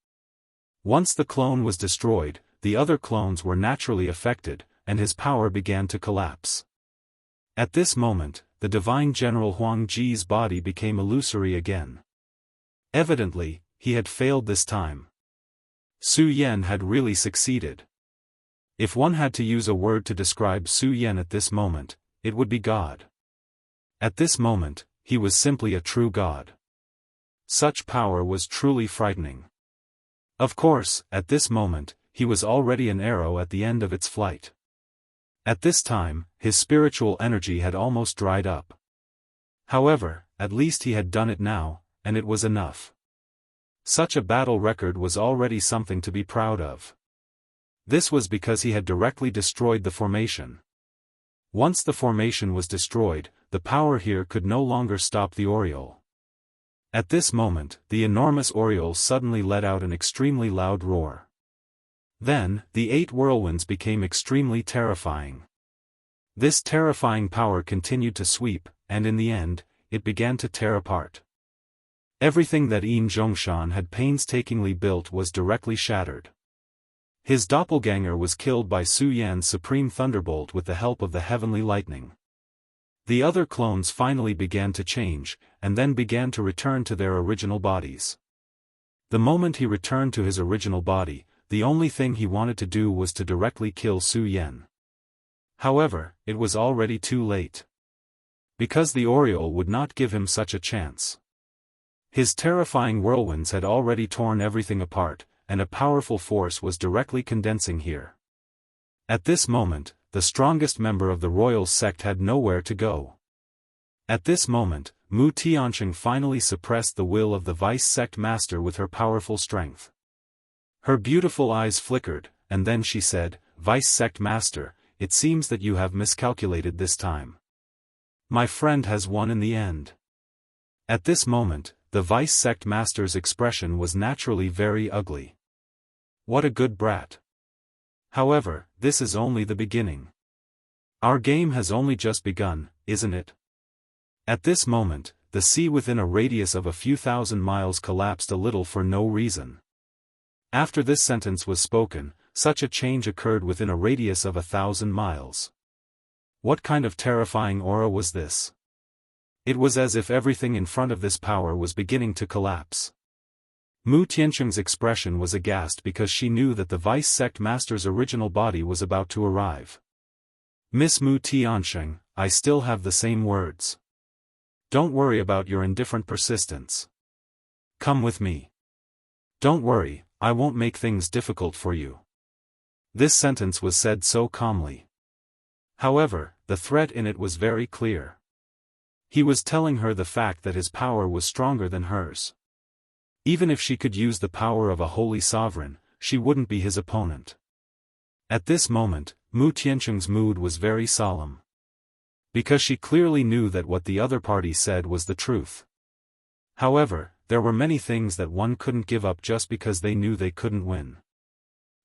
Once the clone was destroyed, the other clones were naturally affected, and his power began to collapse. At this moment, the divine general Huang Ji's body became illusory again. Evidently, he had failed this time. Su Yan had really succeeded. If one had to use a word to describe Su Yan at this moment, it would be God. At this moment, he was simply a true god. Such power was truly frightening. Of course, at this moment, he was already an arrow at the end of its flight. At this time, his spiritual energy had almost dried up. However, at least he had done it now, and it was enough. Such a battle record was already something to be proud of. This was because he had directly destroyed the formation. Once the formation was destroyed, the power here could no longer stop the aureole. At this moment, the enormous aureole suddenly let out an extremely loud roar. Then, the 8 whirlwinds became extremely terrifying. This terrifying power continued to sweep, and in the end, it began to tear apart. Everything that Yin Zhongshan had painstakingly built was directly shattered. His doppelganger was killed by Su Yan's supreme thunderbolt with the help of the heavenly lightning. The other clones finally began to change, and then began to return to their original bodies. The moment he returned to his original body, the only thing he wanted to do was to directly kill Su Yan. However, it was already too late. Because the aureole would not give him such a chance. His terrifying whirlwinds had already torn everything apart, and a powerful force was directly condensing here. At this moment, the strongest member of the royal sect had nowhere to go. At this moment, Mu Tiansheng finally suppressed the will of the vice sect master with her powerful strength. Her beautiful eyes flickered, and then she said, "Vice sect master, it seems that you have miscalculated this time. My friend has won in the end." At this moment, the vice sect master's expression was naturally very ugly. What a good brat. However, this is only the beginning. Our game has only just begun, isn't it? At this moment, the sea within a radius of a few thousand miles collapsed a little for no reason. After this sentence was spoken, such a change occurred within a radius of 1,000 miles. What kind of terrifying aura was this? It was as if everything in front of this power was beginning to collapse. Mu Tiancheng's expression was aghast because she knew that the vice sect master's original body was about to arrive. Miss Mu Tiancheng, I still have the same words. Don't worry about your indifferent persistence. Come with me. Don't worry, I won't make things difficult for you. This sentence was said so calmly. However, the threat in it was very clear. He was telling her the fact that his power was stronger than hers. Even if she could use the power of a holy sovereign, she wouldn't be his opponent. At this moment, Mu Tiancheng's mood was very solemn. Because she clearly knew that what the other party said was the truth. However, there were many things that one couldn't give up just because they knew they couldn't win.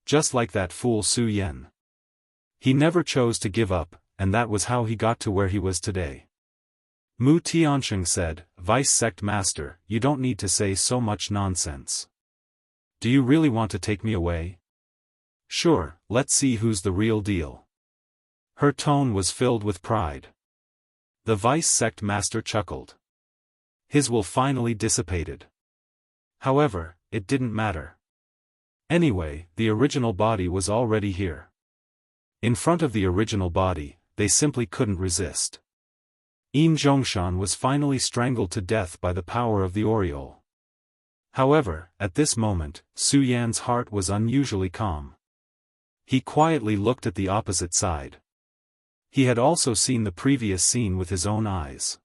Just like that fool Su Yan. He never chose to give up, and that was how he got to where he was today. Mu Tiancheng said, Vice Sect Master, you don't need to say so much nonsense. Do you really want to take me away? Sure, let's see who's the real deal. Her tone was filled with pride. The Vice Sect Master chuckled. His will finally dissipated. However, it didn't matter. Anyway, the original body was already here. In front of the original body, they simply couldn't resist. Im Zhongshan was finally strangled to death by the power of the aureole. However, at this moment, Su Yan's heart was unusually calm. He quietly looked at the opposite side. He had also seen the previous scene with his own eyes.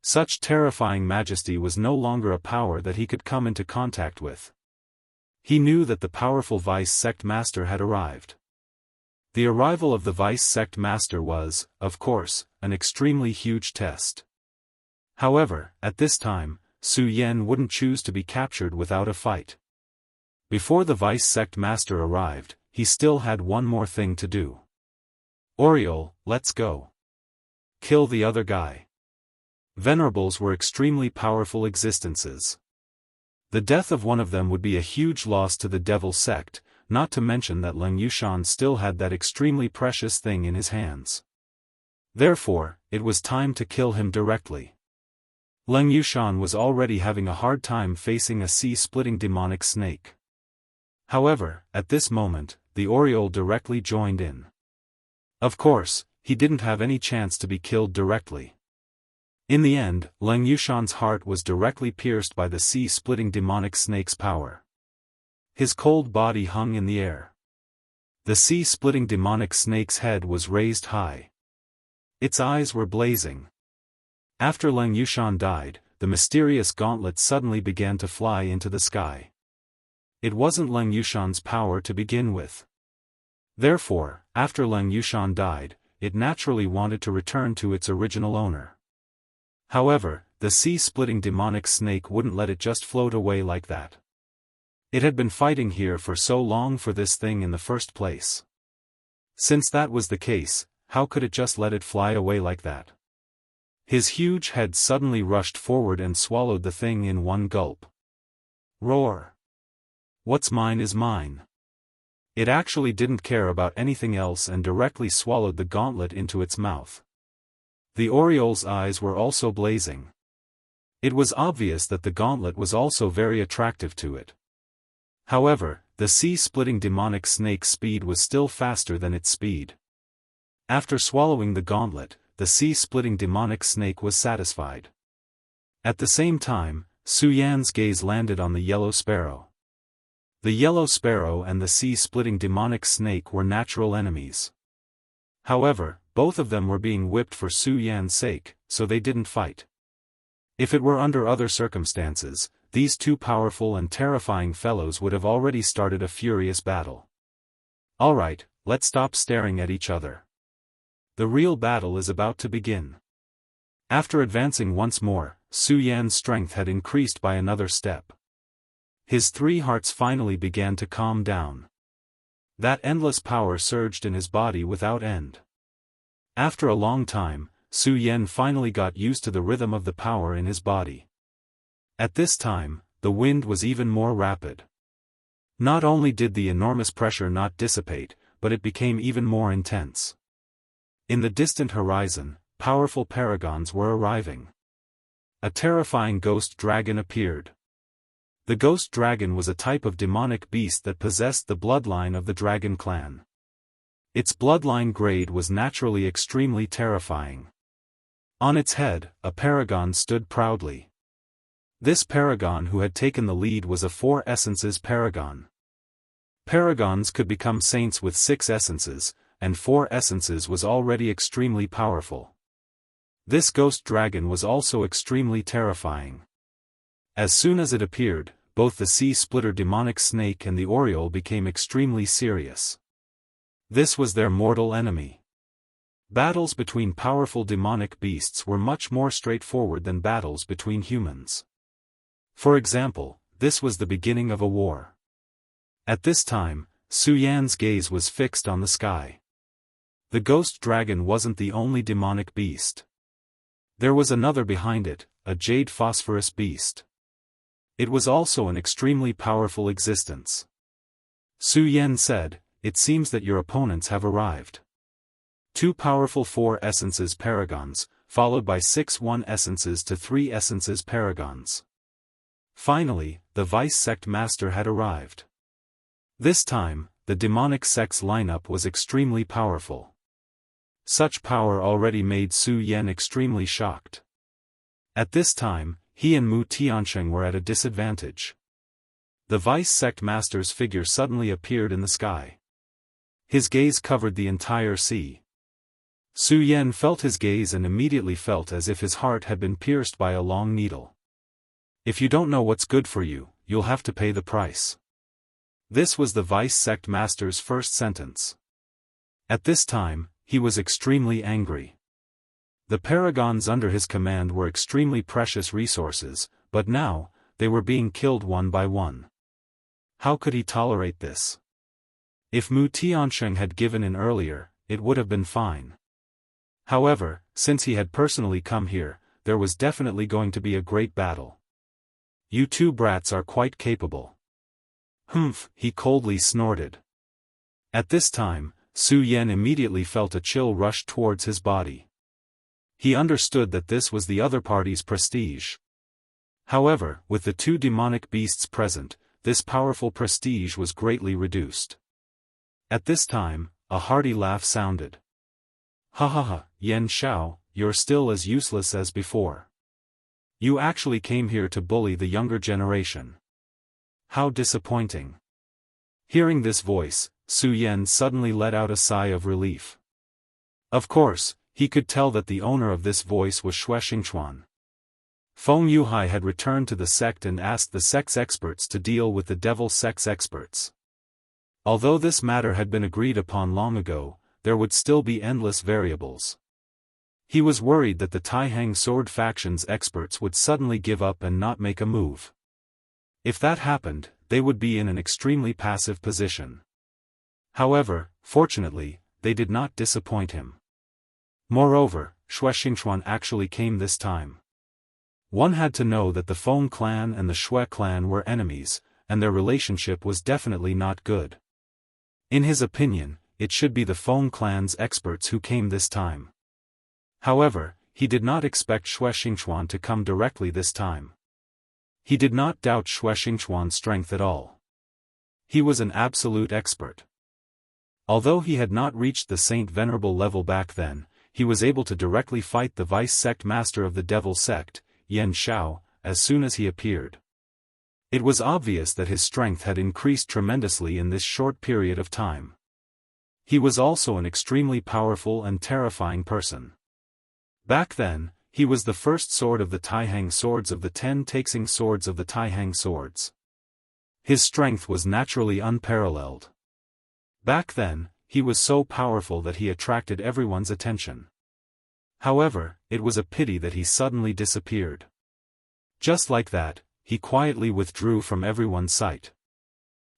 Such terrifying majesty was no longer a power that he could come into contact with. He knew that the powerful Vice Sect Master had arrived. The arrival of the Vice Sect Master was, of course, an extremely huge test. However, at this time, Su Yan wouldn't choose to be captured without a fight. Before the Vice Sect Master arrived, he still had one more thing to do. Aureole, let's go. Kill the other guy. Venerables were extremely powerful existences. The death of one of them would be a huge loss to the Devil Sect, not to mention that Leng Yushan still had that extremely precious thing in his hands. Therefore, it was time to kill him directly. Leng Yushan was already having a hard time facing a sea-splitting demonic snake. However, at this moment, the aureole directly joined in. Of course, he didn't have any chance to be killed directly. In the end, Leng Yushan's heart was directly pierced by the sea-splitting demonic snake's power. His cold body hung in the air. The sea-splitting demonic snake's head was raised high. Its eyes were blazing. After Leng Yushan died, the mysterious gauntlet suddenly began to fly into the sky. It wasn't Leng Yushan's power to begin with. Therefore, after Leng Yushan died, it naturally wanted to return to its original owner. However, the sea-splitting demonic snake wouldn't let it just float away like that. It had been fighting here for so long for this thing in the first place. Since that was the case, how could it just let it fly away like that? His huge head suddenly rushed forward and swallowed the thing in one gulp. Roar! What's mine is mine. It actually didn't care about anything else and directly swallowed the gauntlet into its mouth. The aureole's eyes were also blazing. It was obvious that the gauntlet was also very attractive to it. However, the sea-splitting demonic snake's speed was still faster than its speed. After swallowing the gauntlet, the sea-splitting demonic snake was satisfied. At the same time, Su Yan's gaze landed on the yellow sparrow. The yellow sparrow and the sea-splitting demonic snake were natural enemies. However, both of them were being whipped for Su Yan's sake, so they didn't fight. If it were under other circumstances, these two powerful and terrifying fellows would have already started a furious battle. Alright, let's stop staring at each other. The real battle is about to begin. After advancing once more, Su Yan's strength had increased by another step. His three hearts finally began to calm down. That endless power surged in his body without end. After a long time, Su Yan finally got used to the rhythm of the power in his body. At this time, the wind was even more rapid. Not only did the enormous pressure not dissipate, but it became even more intense. In the distant horizon, powerful paragons were arriving. A terrifying ghost dragon appeared. The ghost dragon was a type of demonic beast that possessed the bloodline of the dragon clan. Its bloodline grade was naturally extremely terrifying. On its head, a paragon stood proudly. This paragon who had taken the lead was a 4 essences paragon. Paragons could become saints with 6 essences, and 4 essences was already extremely powerful. This ghost dragon was also extremely terrifying. As soon as it appeared, both the sea splitter demonic snake and the oriole became extremely serious. This was their mortal enemy. Battles between powerful demonic beasts were much more straightforward than battles between humans. For example, this was the beginning of a war. At this time, Su Yan's gaze was fixed on the sky. The ghost dragon wasn't the only demonic beast. There was another behind it, a jade phosphorus beast. It was also an extremely powerful existence. Su Yan said, "It seems that your opponents have arrived." 2 powerful 4 essences paragons, followed by 6 1 essences to 3 essences paragons. Finally, the vice sect master had arrived. This time, the demonic sect's lineup was extremely powerful. Such power already made Su Yan extremely shocked. At this time, he and Mu Tiansheng were at a disadvantage. The vice sect master's figure suddenly appeared in the sky. His gaze covered the entire sea. Su Yan felt his gaze and immediately felt as if his heart had been pierced by a long needle. "If you don't know what's good for you, you'll have to pay the price." This was the vice sect master's first sentence. At this time, he was extremely angry. The paragons under his command were extremely precious resources, but now, they were being killed one by one. How could he tolerate this? If Mu Tiansheng had given in earlier, it would have been fine. However, since he had personally come here, there was definitely going to be a great battle. "You 2 brats are quite capable." "Humph," he coldly snorted. At this time, Su Yan immediately felt a chill rush towards his body. He understood that this was the other party's prestige. However, with the 2 demonic beasts present, this powerful prestige was greatly reduced. At this time, a hearty laugh sounded. "Ha ha ha, Yan Xiao, you're still as useless as before. You actually came here to bully the younger generation. How disappointing." Hearing this voice, Su Yan suddenly let out a sigh of relief. Of course, he could tell that the owner of this voice was Xue Xingchuan. Feng Yuhai had returned to the sect and asked the sect's experts to deal with the devil sect's experts. Although this matter had been agreed upon long ago, there would still be endless variables. He was worried that the Taihang sword faction's experts would suddenly give up and not make a move. If that happened, they would be in an extremely passive position. However, fortunately, they did not disappoint him. Moreover, Xue Xingchuan actually came this time. One had to know that the Feng clan and the Xue clan were enemies, and their relationship was definitely not good. In his opinion, it should be the Feng clan's experts who came this time. However, he did not expect Xue Xingchuan to come directly this time. He did not doubt Xue Xingchuan's strength at all. He was an absolute expert. Although he had not reached the Saint Venerable level back then, he was able to directly fight the vice sect master of the devil sect, Yan Xiao, as soon as he appeared. It was obvious that his strength had increased tremendously in this short period of time. He was also an extremely powerful and terrifying person. Back then, he was the first sword of the Taihang swords of the 10 Taixing swords of the Taihang swords. His strength was naturally unparalleled. Back then, he was so powerful that he attracted everyone's attention. However, it was a pity that he suddenly disappeared. Just like that, he quietly withdrew from everyone's sight.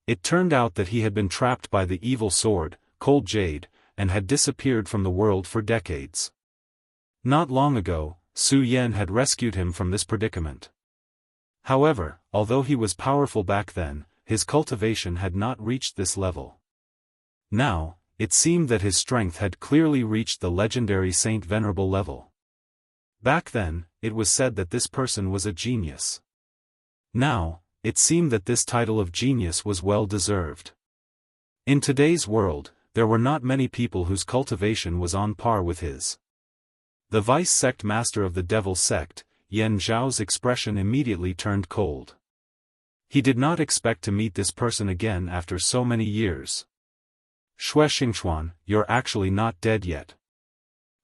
It turned out that he had been trapped by the evil sword, Cold Jade, and had disappeared from the world for decades. Not long ago, Su Yan had rescued him from this predicament. However, although he was powerful back then, his cultivation had not reached this level. Now, it seemed that his strength had clearly reached the legendary Saint Venerable level. Back then, it was said that this person was a genius. Now, it seemed that this title of genius was well deserved. In today's world, there were not many people whose cultivation was on par with his. The vice sect master of the devil sect, Yan Zhao's expression immediately turned cold. He did not expect to meet this person again after so many years. Shui Xingchuan, you're actually not dead yet.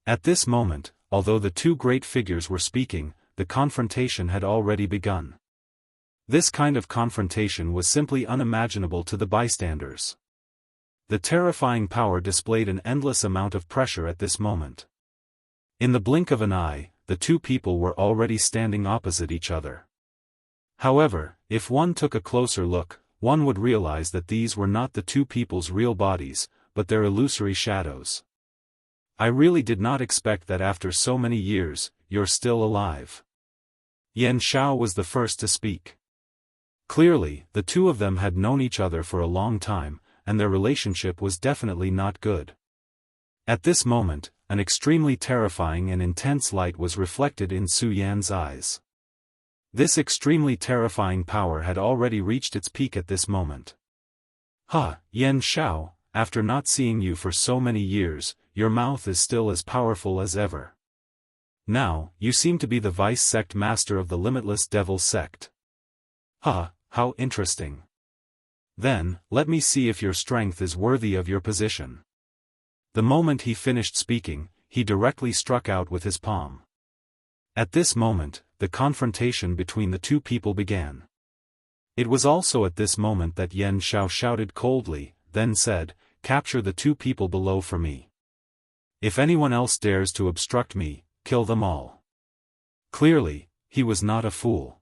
At this moment, although the two great figures were speaking, the confrontation had already begun. This kind of confrontation was simply unimaginable to the bystanders. The terrifying power displayed an endless amount of pressure at this moment. In the blink of an eye, the two people were already standing opposite each other. However, if one took a closer look, one would realize that these were not the two people's real bodies, but their illusory shadows. I really did not expect that after so many years, you're still alive. Yan Xiao was the first to speak. Clearly, the two of them had known each other for a long time, and their relationship was definitely not good. At this moment, an extremely terrifying and intense light was reflected in Su Yan's eyes. This extremely terrifying power had already reached its peak at this moment. Yan Xiao, after not seeing you for so many years, your mouth is still as powerful as ever. Now, you seem to be the vice sect master of the limitless devil sect. How interesting. Then, let me see if your strength is worthy of your position. The moment he finished speaking, he directly struck out with his palm. At this moment, the confrontation between the two people began. It was also at this moment that Yan Xiao shouted coldly, then said, "Capture the two people below for me. If anyone else dares to obstruct me, kill them all." Clearly, he was not a fool.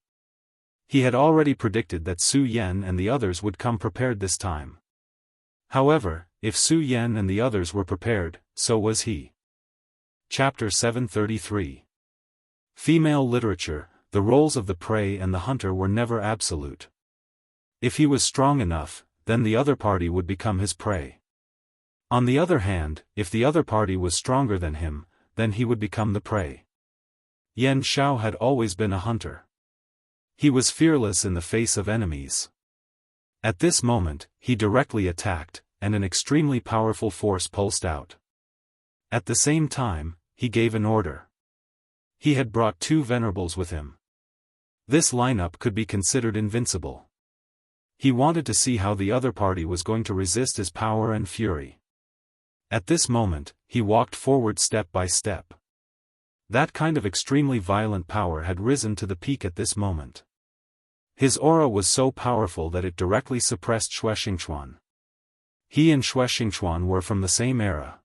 He had already predicted that Su Yan and the others would come prepared this time. However, if Su Yan and the others were prepared, so was he. Chapter 733. Female literature, the roles of the prey and the hunter were never absolute. If he was strong enough, then the other party would become his prey. On the other hand, if the other party was stronger than him, then he would become the prey. Yan Xiao had always been a hunter. He was fearless in the face of enemies. At this moment, he directly attacked, and an extremely powerful force pulsed out. At the same time, he gave an order. He had brought two venerables with him. This lineup could be considered invincible. He wanted to see how the other party was going to resist his power and fury. At this moment, he walked forward step by step. That kind of extremely violent power had risen to the peak at this moment. His aura was so powerful that it directly suppressed Shui Xingchuan. He and Shui Xingchuan were from the same era.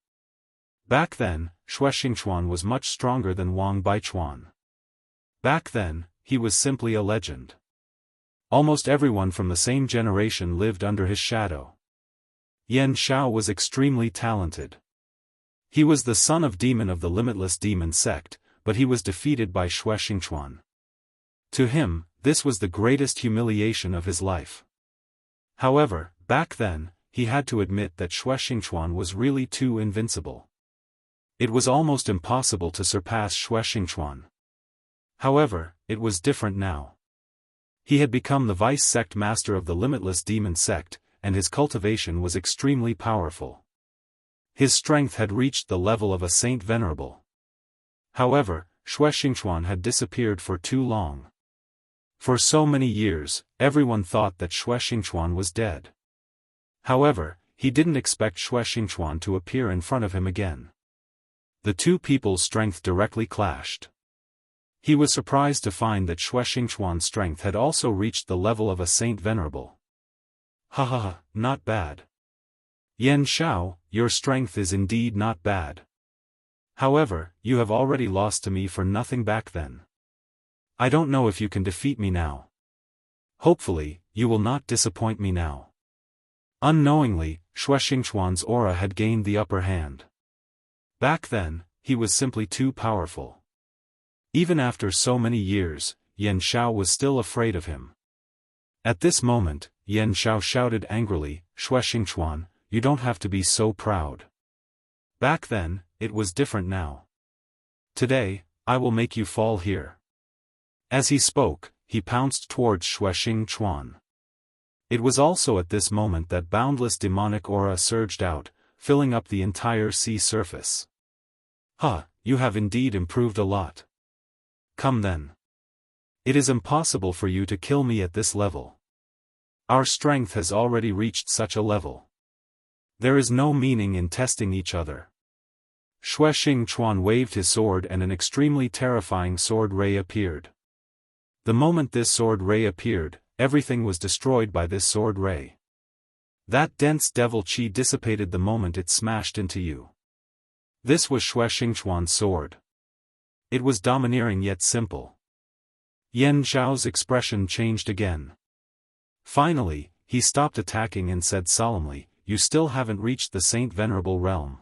Back then, Shui Xingchuan was much stronger than Wang Baichuan. Back then, he was simply a legend. Almost everyone from the same generation lived under his shadow. Yan Xiao was extremely talented. He was the son of demon of the limitless demon sect, but he was defeated by Shui Xingchuan. To him, this was the greatest humiliation of his life. However, back then, he had to admit that Shui Xingchuan was really too invincible. It was almost impossible to surpass Shui Xingchuan. However, it was different now. He had become the vice sect master of the limitless demon sect, and his cultivation was extremely powerful. His strength had reached the level of a saint venerable. However, Shui Xingchuan had disappeared for too long. For so many years, everyone thought that Shui Xingchuan was dead. However, he didn't expect Shui Xingchuan to appear in front of him again. The two people's strength directly clashed. He was surprised to find that Shui Xingchuan's strength had also reached the level of a saint venerable. Not bad. Yan Xiao, your strength is indeed not bad. However, you have already lost to me for nothing back then. I don't know if you can defeat me now. Hopefully, you will not disappoint me now. Unknowingly, Shuexingchuan's aura had gained the upper hand. Back then, he was simply too powerful. Even after so many years, Yan Xiao was still afraid of him. At this moment, Yan Xiao shouted angrily, "Shuexingchuan, you don't have to be so proud. Back then, it was different now. Today, I will make you fall here." As he spoke, he pounced towards Shuexingchuan. It was also at this moment that boundless demonic aura surged out, filling up the entire sea surface. "Huh, you have indeed improved a lot. Come then. It is impossible for you to kill me at this level. Our strength has already reached such a level. There is no meaning in testing each other." Shuexingchuan waved his sword and an extremely terrifying sword ray appeared. The moment this sword ray appeared, everything was destroyed by this sword ray. That dense devil chi dissipated the moment it smashed into you. This was Shuexingchuan's sword. It was domineering yet simple. Yan Xiao's expression changed again. Finally, he stopped attacking and said solemnly, "You still haven't reached the Saint Venerable realm."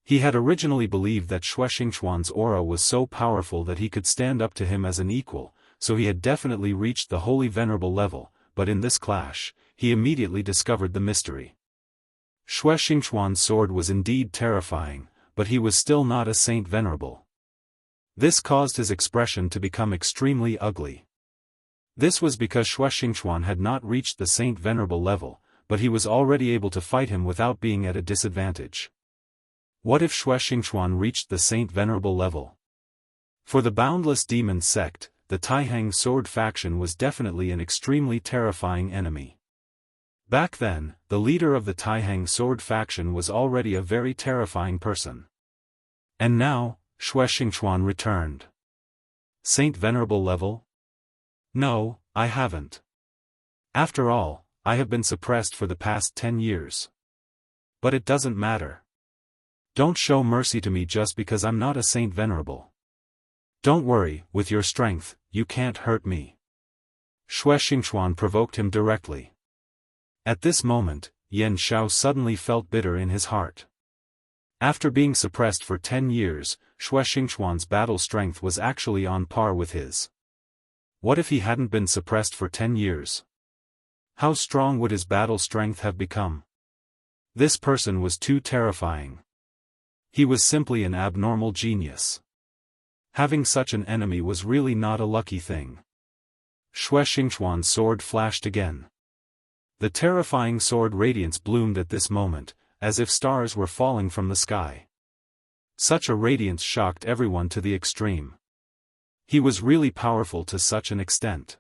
He had originally believed that Shuexingchuan's aura was so powerful that he could stand up to him as an equal, so he had definitely reached the Holy Venerable level, but in this clash, he immediately discovered the mystery. Shuexingchuan's sword was indeed terrifying, but he was still not a Saint Venerable. This caused his expression to become extremely ugly. This was because Shuexingchuan had not reached the Saint Venerable level, but he was already able to fight him without being at a disadvantage. What if Shuexingchuan reached the Saint Venerable level? For the Boundless Demon sect, the Taihang sword faction was definitely an extremely terrifying enemy. Back then, the leader of the Taihang sword faction was already a very terrifying person. And now, Shuexingchuan returned. Saint Venerable level? No, I haven't. After all, I have been suppressed for the past 10 years. But it doesn't matter. Don't show mercy to me just because I'm not a Saint Venerable. Don't worry, with your strength, you can't hurt me. Shuexingchuan provoked him directly. At this moment, Yan Xiao suddenly felt bitter in his heart. After being suppressed for 10 years, Shuexingchuan's battle strength was actually on par with his. What if he hadn't been suppressed for 10 years? How strong would his battle strength have become? This person was too terrifying. He was simply an abnormal genius. Having such an enemy was really not a lucky thing. Shuexingchuan's sword flashed again. The terrifying sword radiance bloomed at this moment, as if stars were falling from the sky. Such a radiance shocked everyone to the extreme. He was really powerful to such an extent.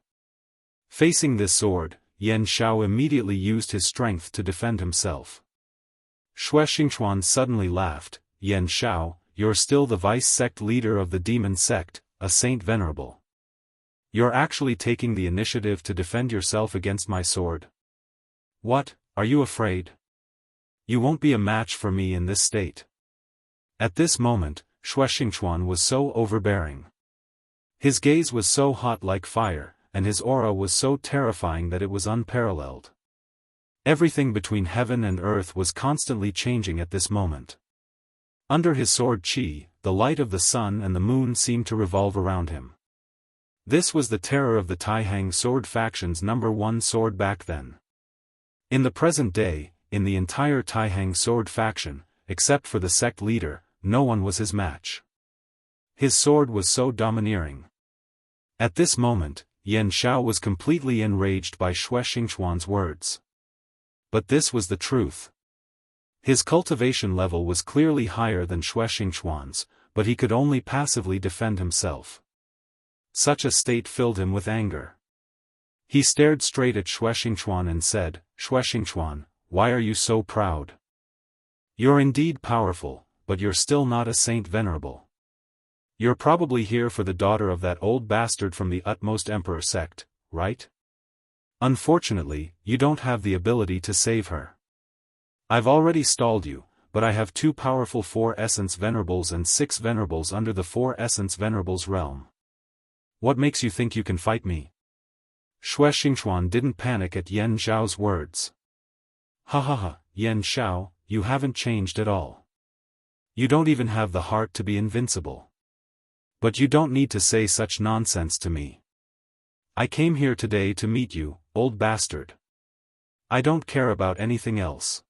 Facing this sword, Yan Xiao immediately used his strength to defend himself. Shuexingchuan suddenly laughed, "Yan Xiao, you're still the vice sect leader of the demon sect, a Saint Venerable. You're actually taking the initiative to defend yourself against my sword. What, are you afraid? You won't be a match for me in this state." At this moment, Shuexingchuan was so overbearing. His gaze was so hot like fire, and his aura was so terrifying that it was unparalleled. Everything between heaven and earth was constantly changing at this moment. Under his sword chi, the light of the sun and the moon seemed to revolve around him. This was the terror of the Taihang sword faction's #1 sword back then. In the present day, in the entire Taihang sword faction, except for the sect leader, no one was his match. His sword was so domineering. At this moment, Yan Xiao was completely enraged by Shuexingchuan's words. But this was the truth. His cultivation level was clearly higher than Shuexingchuan's, but he could only passively defend himself. Such a state filled him with anger. He stared straight at Shuexingchuan and said, "Shuexingchuan, why are you so proud? You're indeed powerful, but you're still not a Saint Venerable. You're probably here for the daughter of that old bastard from the utmost emperor sect, right? Unfortunately, you don't have the ability to save her. I've already stalled you, but I have 2 powerful 4 Essence Venerables and 6 Venerables under the 4 Essence Venerables realm. What makes you think you can fight me?" Shuexingchuan didn't panic at Yan Xiao's words. Ha ha ha, Yan Xiao, you haven't changed at all. You don't even have the heart to be invincible. But you don't need to say such nonsense to me. I came here today to meet you, old bastard. I don't care about anything else.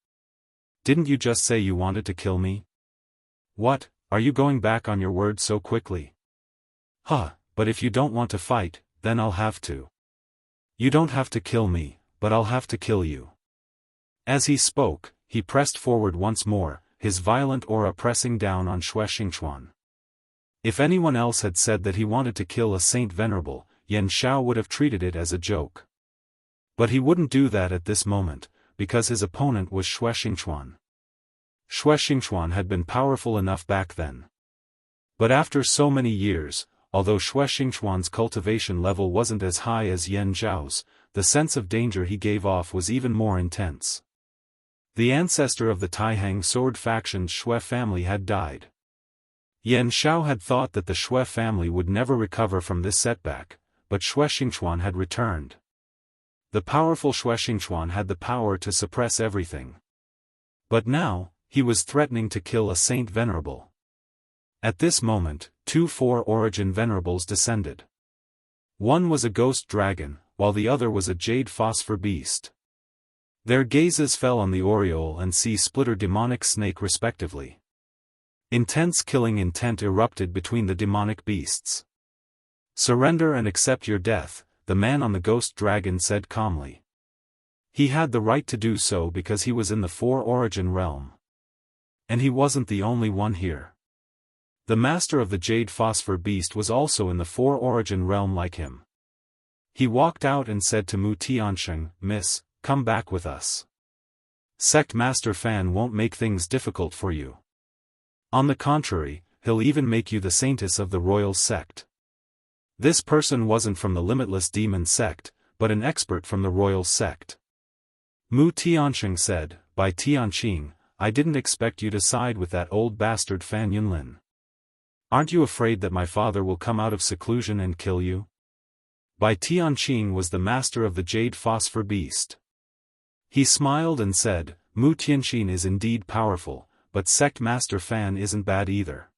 Didn't you just say you wanted to kill me? What, are you going back on your word so quickly? Huh, but if you don't want to fight, then I'll have to. You don't have to kill me, but I'll have to kill you. As he spoke, he pressed forward once more, his violent aura pressing down on Wuxia Xianxia. If anyone else had said that he wanted to kill a saint venerable, Yan Xiao would have treated it as a joke. But he wouldn't do that at this moment, because his opponent was Wuxia Xianxia. Wuxia Xianxia had been powerful enough back then. But after so many years, although Wuxia Xianxia's cultivation level wasn't as high as Yan Zhao's, the sense of danger he gave off was even more intense. The ancestor of the Taihang sword faction's Shui family had died. Yan Xiao had thought that the Shui family would never recover from this setback, but Wuxia Xianxia had returned. The powerful Wuxia Xianxia had the power to suppress everything. But now, he was threatening to kill a saint venerable. At this moment, 2 4-origin venerables descended. One was a ghost dragon, while the other was a jade phosphor beast. Their gazes fell on the aureole and sea splitter demonic snake respectively. Intense killing intent erupted between the demonic beasts. Surrender and accept your death, the man on the ghost dragon said calmly. He had the right to do so because he was in the 4-origin realm. And he wasn't the only one here. The master of the jade phosphor beast was also in the 4-origin realm like him. He walked out and said to Mu Tiansheng, "Miss, come back with us. Sect Master Fan won't make things difficult for you. On the contrary, he'll even make you the saintess of the royal sect." This person wasn't from the limitless demon sect, but an expert from the royal sect. Mu Tiansheng said, "By Tianqing, I didn't expect you to side with that old bastard Fan Yunlin. Aren't you afraid that my father will come out of seclusion and kill you?" Bai Tianqing was the master of the jade phosphor beast. He smiled and said, "Mu Tianqing is indeed powerful, but Sect Master Fan isn't bad either.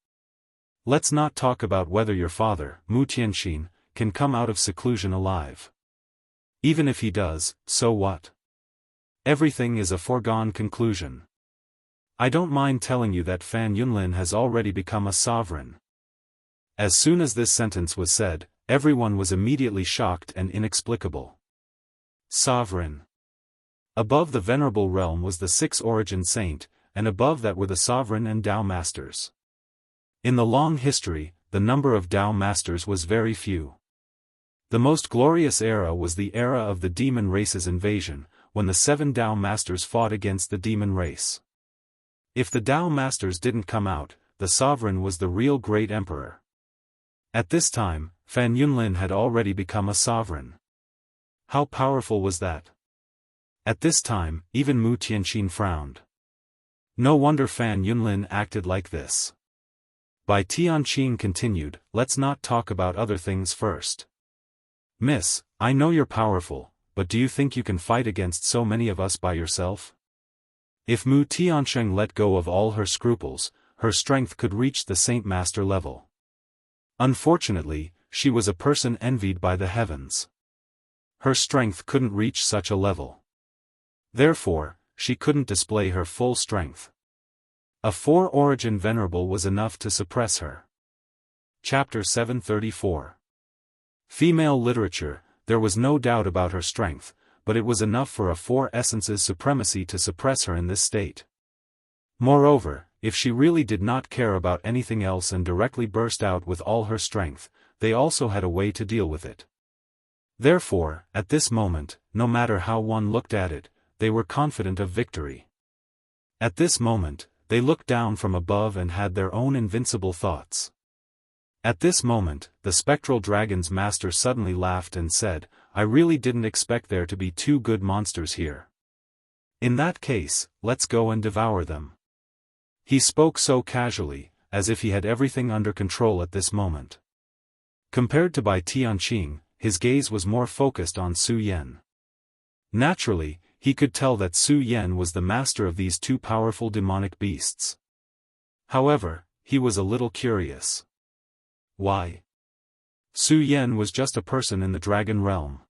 Let's not talk about whether your father, Mu Tianqing, can come out of seclusion alive. Even if he does, so what? Everything is a foregone conclusion. I don't mind telling you that Fan Yunlin has already become a sovereign." As soon as this sentence was said, everyone was immediately shocked and inexplicable. Sovereign. Above the venerable realm was the 6-origin saint, and above that were the sovereign and Dao masters. In the long history, the number of Dao masters was very few. The most glorious era was the era of the demon race's invasion, when the 7 Dao masters fought against the demon race. If the Dao masters didn't come out, the sovereign was the real great emperor. At this time, Fan Yunlin had already become a sovereign. How powerful was that? At this time, even Mu Tianqing frowned. No wonder Fan Yunlin acted like this. Bai Tianqing continued, "Let's not talk about other things first. Miss, I know you're powerful, but do you think you can fight against so many of us by yourself?" If Mu Tiansheng let go of all her scruples, her strength could reach the Saint Master level. Unfortunately, she was a person envied by the heavens. Her strength couldn't reach such a level. Therefore, she couldn't display her full strength. A 4-origin venerable was enough to suppress her. Chapter 734. Female literature. There was no doubt about her strength, but it was enough for a 4-essence's supremacy to suppress her in this state. Moreover, if she really did not care about anything else and directly burst out with all her strength, they also had a way to deal with it. Therefore, at this moment, no matter how one looked at it, they were confident of victory. At this moment, they looked down from above and had their own invincible thoughts. At this moment, the spectral dragon's master suddenly laughed and said, "I really didn't expect there to be 2 good monsters here. In that case, let's go and devour them." He spoke so casually, as if he had everything under control at this moment. Compared to Bai Tianqing, his gaze was more focused on Su Yan. Naturally, he could tell that Su Yan was the master of these two powerful demonic beasts. However, he was a little curious. Why? Su Yan was just a person in the dragon realm.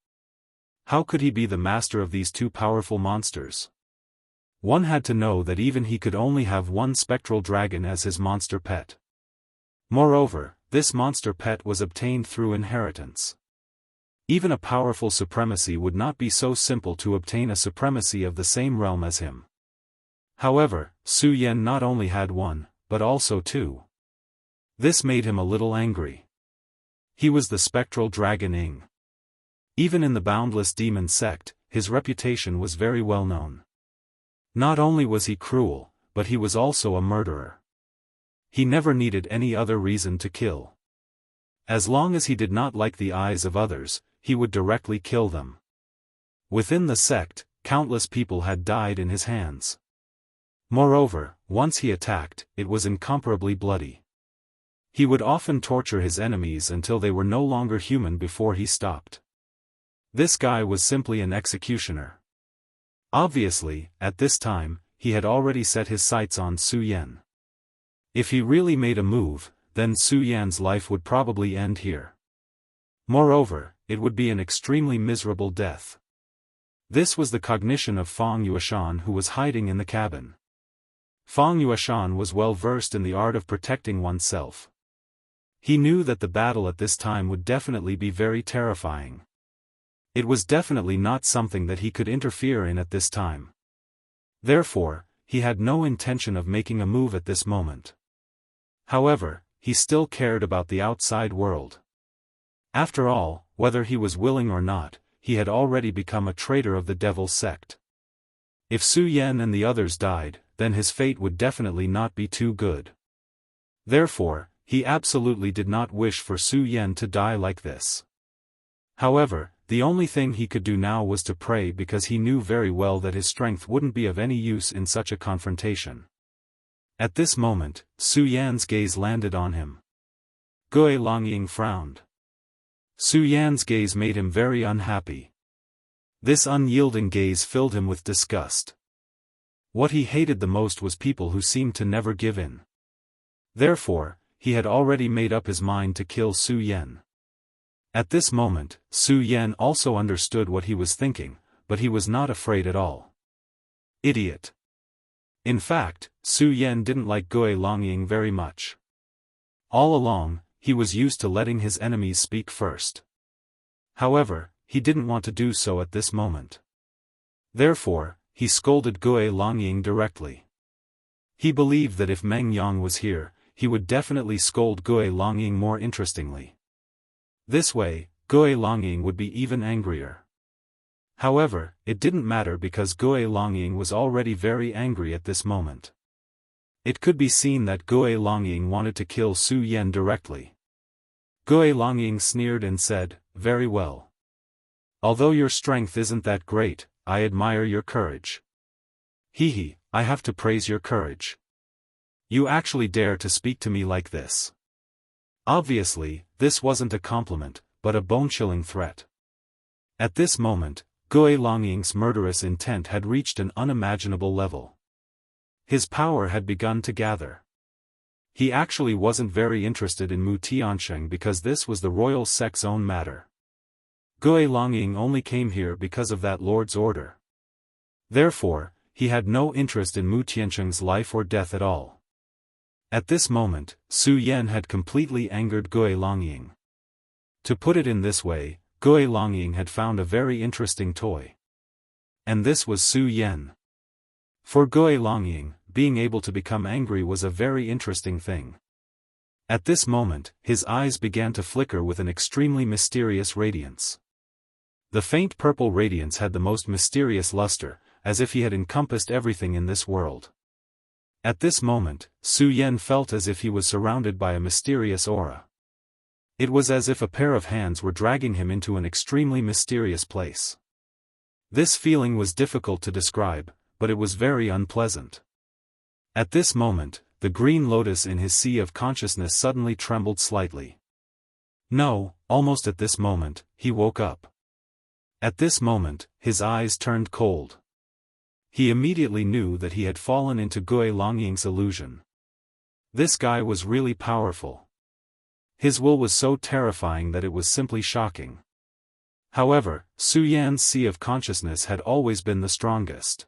How could he be the master of these two powerful monsters? One had to know that even he could only have one spectral dragon as his monster pet. Moreover, this monster pet was obtained through inheritance. Even a powerful supremacy would not be so simple to obtain a supremacy of the same realm as him. However, Su Yan not only had one, but also two. This made him a little angry. He was the spectral dragon Ing. Even in the boundless demon sect, his reputation was very well known. Not only was he cruel, but he was also a murderer. He never needed any other reason to kill. As long as he did not like the eyes of others, he would directly kill them. Within the sect, countless people had died in his hands. Moreover, once he attacked, it was incomparably bloody. He would often torture his enemies until they were no longer human before he stopped. This guy was simply an executioner. Obviously, at this time, he had already set his sights on Su Yan. If he really made a move, then Su Yan's life would probably end here. Moreover, it would be an extremely miserable death. This was the cognition of Fang Yuashan, who was hiding in the cabin. Fang Yuashan was well versed in the art of protecting oneself. He knew that the battle at this time would definitely be very terrifying. It was definitely not something that he could interfere in at this time. Therefore, he had no intention of making a move at this moment. However, he still cared about the outside world. After all, whether he was willing or not, he had already become a traitor of the Devil's sect. If Su Yan and the others died, then his fate would definitely not be too good. Therefore, he absolutely did not wish for Su Yan to die like this. However, the only thing he could do now was to pray, because he knew very well that his strength wouldn't be of any use in such a confrontation. At this moment, Su Yan's gaze landed on him. Gui Longying frowned. Su Yan's gaze made him very unhappy. This unyielding gaze filled him with disgust. What he hated the most was people who seemed to never give in. Therefore, he had already made up his mind to kill Su Yan. At this moment, Su Yan also understood what he was thinking, but he was not afraid at all. Idiot. In fact, Su Yan didn't like Gui Longying very much. All along, he was used to letting his enemies speak first. However, he didn't want to do so at this moment. Therefore, he scolded Gui Longying directly. He believed that if Meng Yang was here, he would definitely scold Gui Longying more interestingly. This way, Gui Longying would be even angrier. However, it didn't matter because Gui Longying was already very angry at this moment. It could be seen that Gui Longying wanted to kill Su Yan directly. Gui Longying sneered and said, "Very well. Although your strength isn't that great, I admire your courage. Hehe, I have to praise your courage. You actually dare to speak to me like this." Obviously, this wasn't a compliment, but a bone-chilling threat. At this moment, Gui Longying's murderous intent had reached an unimaginable level. His power had begun to gather. He actually wasn't very interested in Mu Tiansheng because this was the royal sect's own matter. Gui Longying only came here because of that lord's order. Therefore, he had no interest in Mu Tiansheng's life or death at all. At this moment, Su Yan had completely angered Gui Longying. To put it in this way, Gui Longying had found a very interesting toy. And this was Su Yan. For Gui Longying, being able to become angry was a very interesting thing. At this moment, his eyes began to flicker with an extremely mysterious radiance. The faint purple radiance had the most mysterious luster, as if he had encompassed everything in this world. At this moment, Su Yan felt as if he was surrounded by a mysterious aura. It was as if a pair of hands were dragging him into an extremely mysterious place. This feeling was difficult to describe, but it was very unpleasant. At this moment, the green lotus in his sea of consciousness suddenly trembled slightly. No, almost at this moment, he woke up. At this moment, his eyes turned cold. He immediately knew that he had fallen into Gui Longying's illusion. This guy was really powerful. His will was so terrifying that it was simply shocking. However, Su Yan's sea of consciousness had always been the strongest.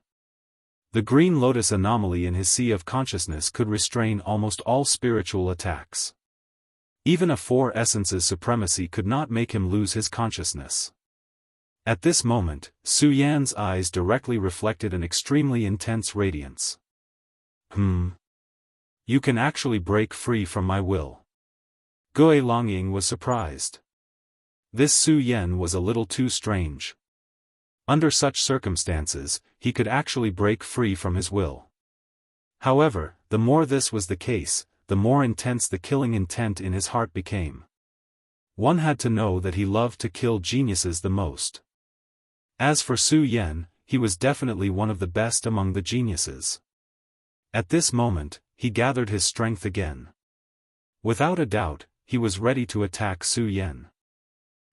The green lotus anomaly in his sea of consciousness could restrain almost all spiritual attacks. Even a four essences supremacy could not make him lose his consciousness. At this moment, Su Yan's eyes directly reflected an extremely intense radiance. You can actually break free from my will. Gui Longying was surprised. This Su Yan was a little too strange. Under such circumstances, he could actually break free from his will. However, the more this was the case, the more intense the killing intent in his heart became. One had to know that he loved to kill geniuses the most. As for Su Yan, he was definitely one of the best among the geniuses. At this moment, he gathered his strength again. Without a doubt, he was ready to attack Su Yan.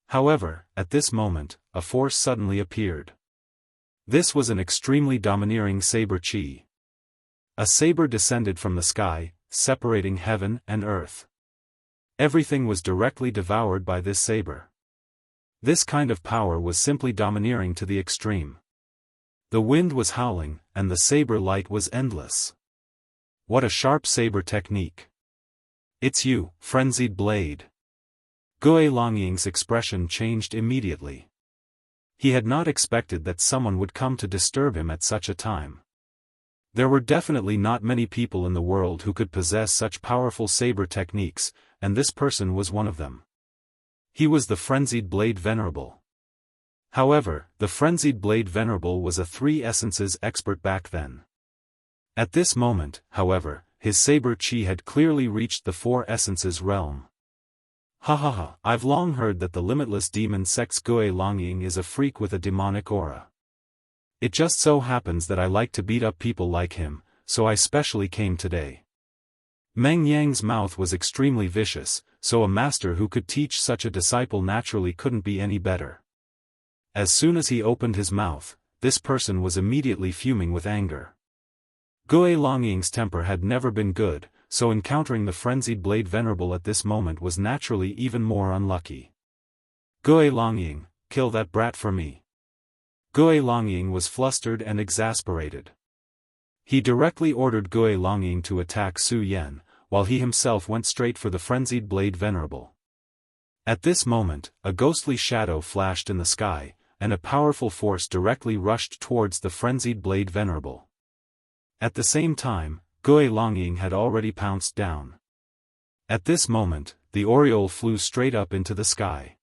However, at this moment, a force suddenly appeared. This was an extremely domineering saber chi. A saber descended from the sky, separating heaven and earth. Everything was directly devoured by this saber. This kind of power was simply domineering to the extreme. The wind was howling, and the saber light was endless. What a sharp saber technique! It's you, frenzied blade. Gui Longying's expression changed immediately. He had not expected that someone would come to disturb him at such a time. There were definitely not many people in the world who could possess such powerful saber techniques, and this person was one of them. He was the Frenzied Blade Venerable. However, the Frenzied Blade Venerable was a three essences expert back then. At this moment, however, his saber chi had clearly reached the four essences realm. I've long heard that the limitless demon sect's Gui Longying is a freak with a demonic aura. It just so happens that I like to beat up people like him, so I specially came today. Meng Yang's mouth was extremely vicious, so a master who could teach such a disciple naturally couldn't be any better. As soon as he opened his mouth, this person was immediately fuming with anger. Gui Longying's temper had never been good, so encountering the Frenzied Blade Venerable at this moment was naturally even more unlucky. Gui Longying, kill that brat for me. Gui Longying was flustered and exasperated. He directly ordered Gui Longying to attack Su Yan, while he himself went straight for the Frenzied Blade Venerable. At this moment, a ghostly shadow flashed in the sky, and a powerful force directly rushed towards the Frenzied Blade Venerable. At the same time, Gui Longying had already pounced down. At this moment, the Oriole flew straight up into the sky.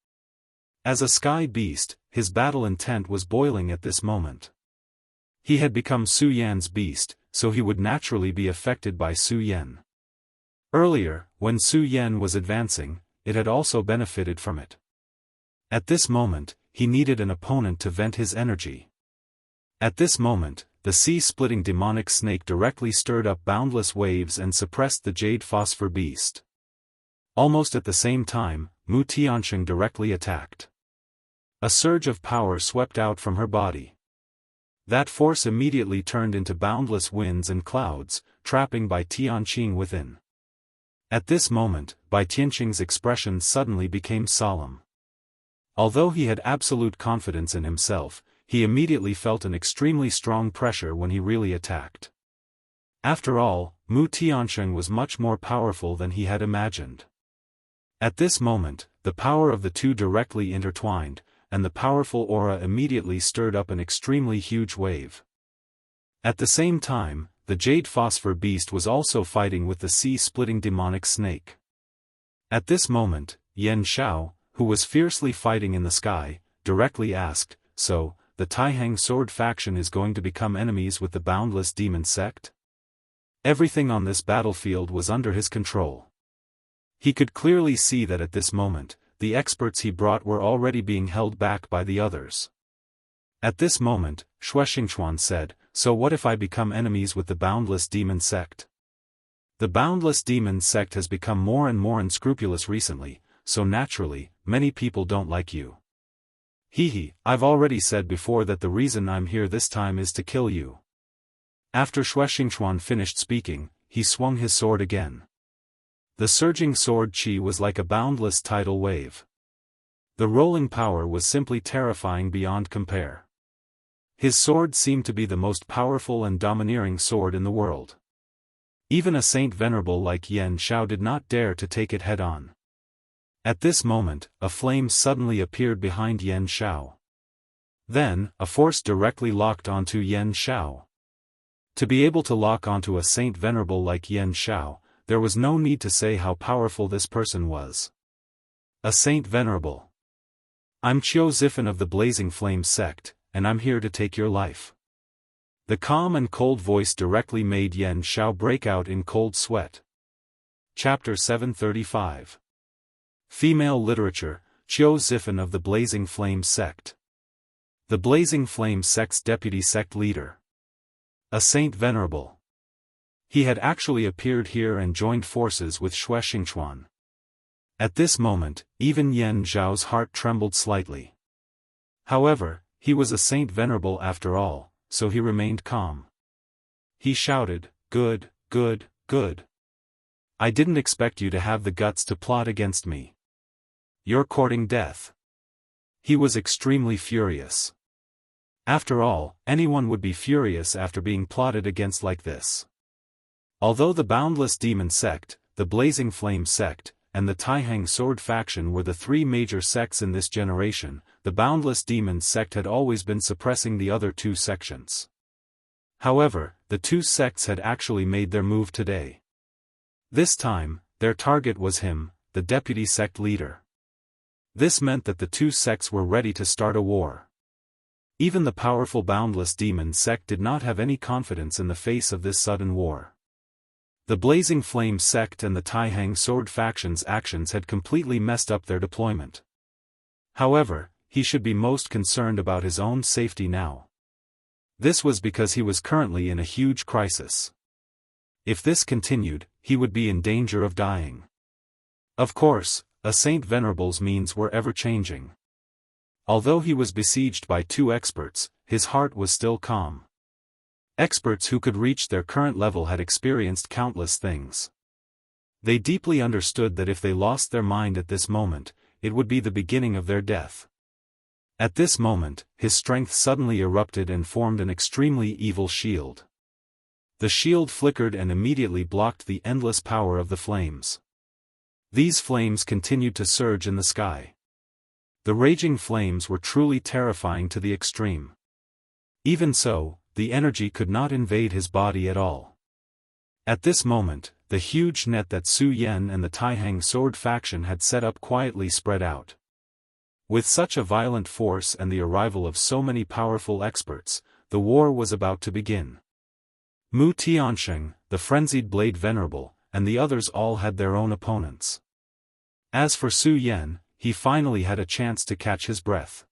As a sky beast, his battle intent was boiling at this moment. He had become Su Yan's beast, so he would naturally be affected by Su Yan. Earlier, when Su Yan was advancing, it had also benefited from it. At this moment, he needed an opponent to vent his energy. At this moment, the sea-splitting demonic snake directly stirred up boundless waves and suppressed the jade phosphor beast. Almost at the same time, Mu Tianxing directly attacked. A surge of power swept out from her body. That force immediately turned into boundless winds and clouds, trapping Bai Tianxing within. At this moment, Bai Tianxing's expression suddenly became solemn. Although he had absolute confidence in himself, he immediately felt an extremely strong pressure when he really attacked. After all, Mu Tianxing was much more powerful than he had imagined. At this moment, the power of the two directly intertwined, and the powerful aura immediately stirred up an extremely huge wave. At the same time, the jade phosphor beast was also fighting with the sea-splitting demonic snake. At this moment, Yan Xiao, who was fiercely fighting in the sky, directly asked, "So, the Taihang sword faction is going to become enemies with the boundless demon sect?" Everything on this battlefield was under his control. He could clearly see that at this moment, the experts he brought were already being held back by the others. At this moment, Xingchuan said, "So what if I become enemies with the boundless demon sect? The boundless demon sect has become more and more unscrupulous recently, so naturally, many people don't like you." I've already said before that the reason I'm here this time is to kill you. After Xianxia finished speaking, he swung his sword again. The surging sword chi was like a boundless tidal wave. The rolling power was simply terrifying beyond compare. His sword seemed to be the most powerful and domineering sword in the world. Even a saint venerable like Yan Xiao did not dare to take it head-on. At this moment, a flame suddenly appeared behind Yan Xiao. Then, a force directly locked onto Yan Xiao. To be able to lock onto a saint venerable like Yan Xiao, there was no need to say how powerful this person was. A saint venerable. I'm Qiu Zifan of the Blazing Flame sect, and I'm here to take your life. The calm and cold voice directly made Yan Xiao break out in cold sweat. Chapter 735. Female Literature, Qiu Zifan of the Blazing Flame sect. The Blazing Flame sect's deputy sect leader. A saint venerable. He had actually appeared here and joined forces with Xianxia. At this moment, even Yan Zhao's heart trembled slightly. However, he was a saint venerable after all, so he remained calm. He shouted, "Good, good, good. I didn't expect you to have the guts to plot against me. You're courting death." He was extremely furious. After all, anyone would be furious after being plotted against like this. Although the Boundless Demon sect, the Blazing Flame sect, and the Taihang Sword faction were the three major sects in this generation, the Boundless Demon sect had always been suppressing the other two sections. However, the two sects had actually made their move today. This time, their target was him, the deputy sect leader. This meant that the two sects were ready to start a war. Even the powerful Boundless Demon sect did not have any confidence in the face of this sudden war. The Blazing Flame sect and the Taihang Sword faction's actions had completely messed up their deployment. However, he should be most concerned about his own safety now. This was because he was currently in a huge crisis. If this continued, he would be in danger of dying. Of course, a saint venerable's means were ever-changing. Although he was besieged by two experts, his heart was still calm. Experts who could reach their current level had experienced countless things. They deeply understood that if they lost their mind at this moment, it would be the beginning of their death. At this moment, his strength suddenly erupted and formed an extremely evil shield. The shield flickered and immediately blocked the endless power of the flames. These flames continued to surge in the sky. The raging flames were truly terrifying to the extreme. Even so, the energy could not invade his body at all. At this moment, the huge net that Su Yan and the Taihang Sword faction had set up quietly spread out. With such a violent force and the arrival of so many powerful experts, the war was about to begin. Mu Tiansheng, the Frenzied Blade Venerable, and the others all had their own opponents. As for Su Yan, he finally had a chance to catch his breath.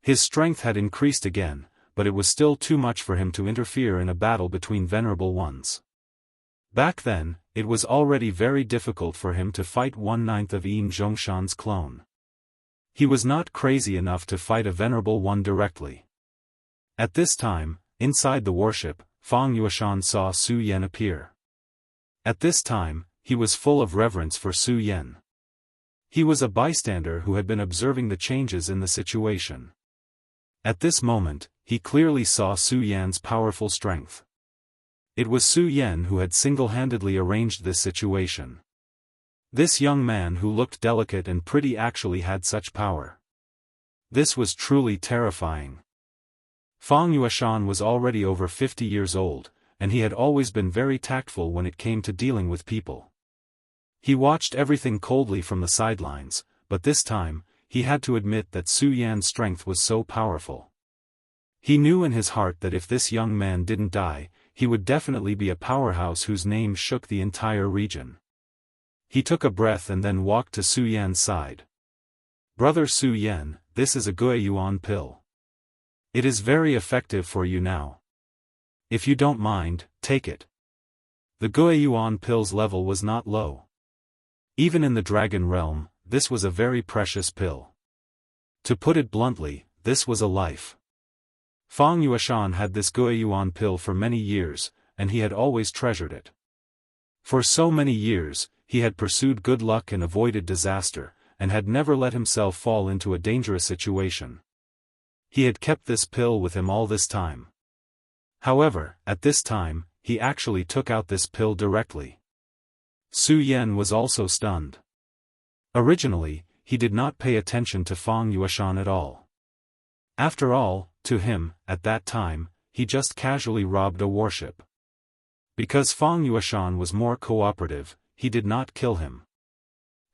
His strength had increased again, but it was still too much for him to interfere in a battle between venerable ones. Back then, it was already very difficult for him to fight 1/9 of Yin Zhongshan's clone. He was not crazy enough to fight a venerable one directly. At this time, inside the warship, Fang Yueshan saw Su Yan appear. At this time, he was full of reverence for Su Yan. He was a bystander who had been observing the changes in the situation. At this moment, he clearly saw Su Yan's powerful strength. It was Su Yan who had single-handedly arranged this situation. This young man who looked delicate and pretty actually had such power. This was truly terrifying. Fang Yueshan was already over 50 years old, and he had always been very tactful when it came to dealing with people. He watched everything coldly from the sidelines, but this time, he had to admit that Su Yan's strength was so powerful. He knew in his heart that if this young man didn't die, he would definitely be a powerhouse whose name shook the entire region. He took a breath and then walked to Su Yan's side. "Brother Su Yan, this is a Guiyuan pill. It is very effective for you now. If you don't mind, take it." The Guiyuan pill's level was not low. Even in the Dragon Realm, this was a very precious pill. To put it bluntly, this was a life. Fang Yuashan had this Guiyuan pill for many years, and he had always treasured it. For so many years, he had pursued good luck and avoided disaster, and had never let himself fall into a dangerous situation. He had kept this pill with him all this time. However, at this time, he actually took out this pill directly. Su Yan was also stunned. Originally, he did not pay attention to Fang Yuashan at all. After all, to him, at that time, he just casually robbed a warship. Because Fang Yuashan was more cooperative, he did not kill him.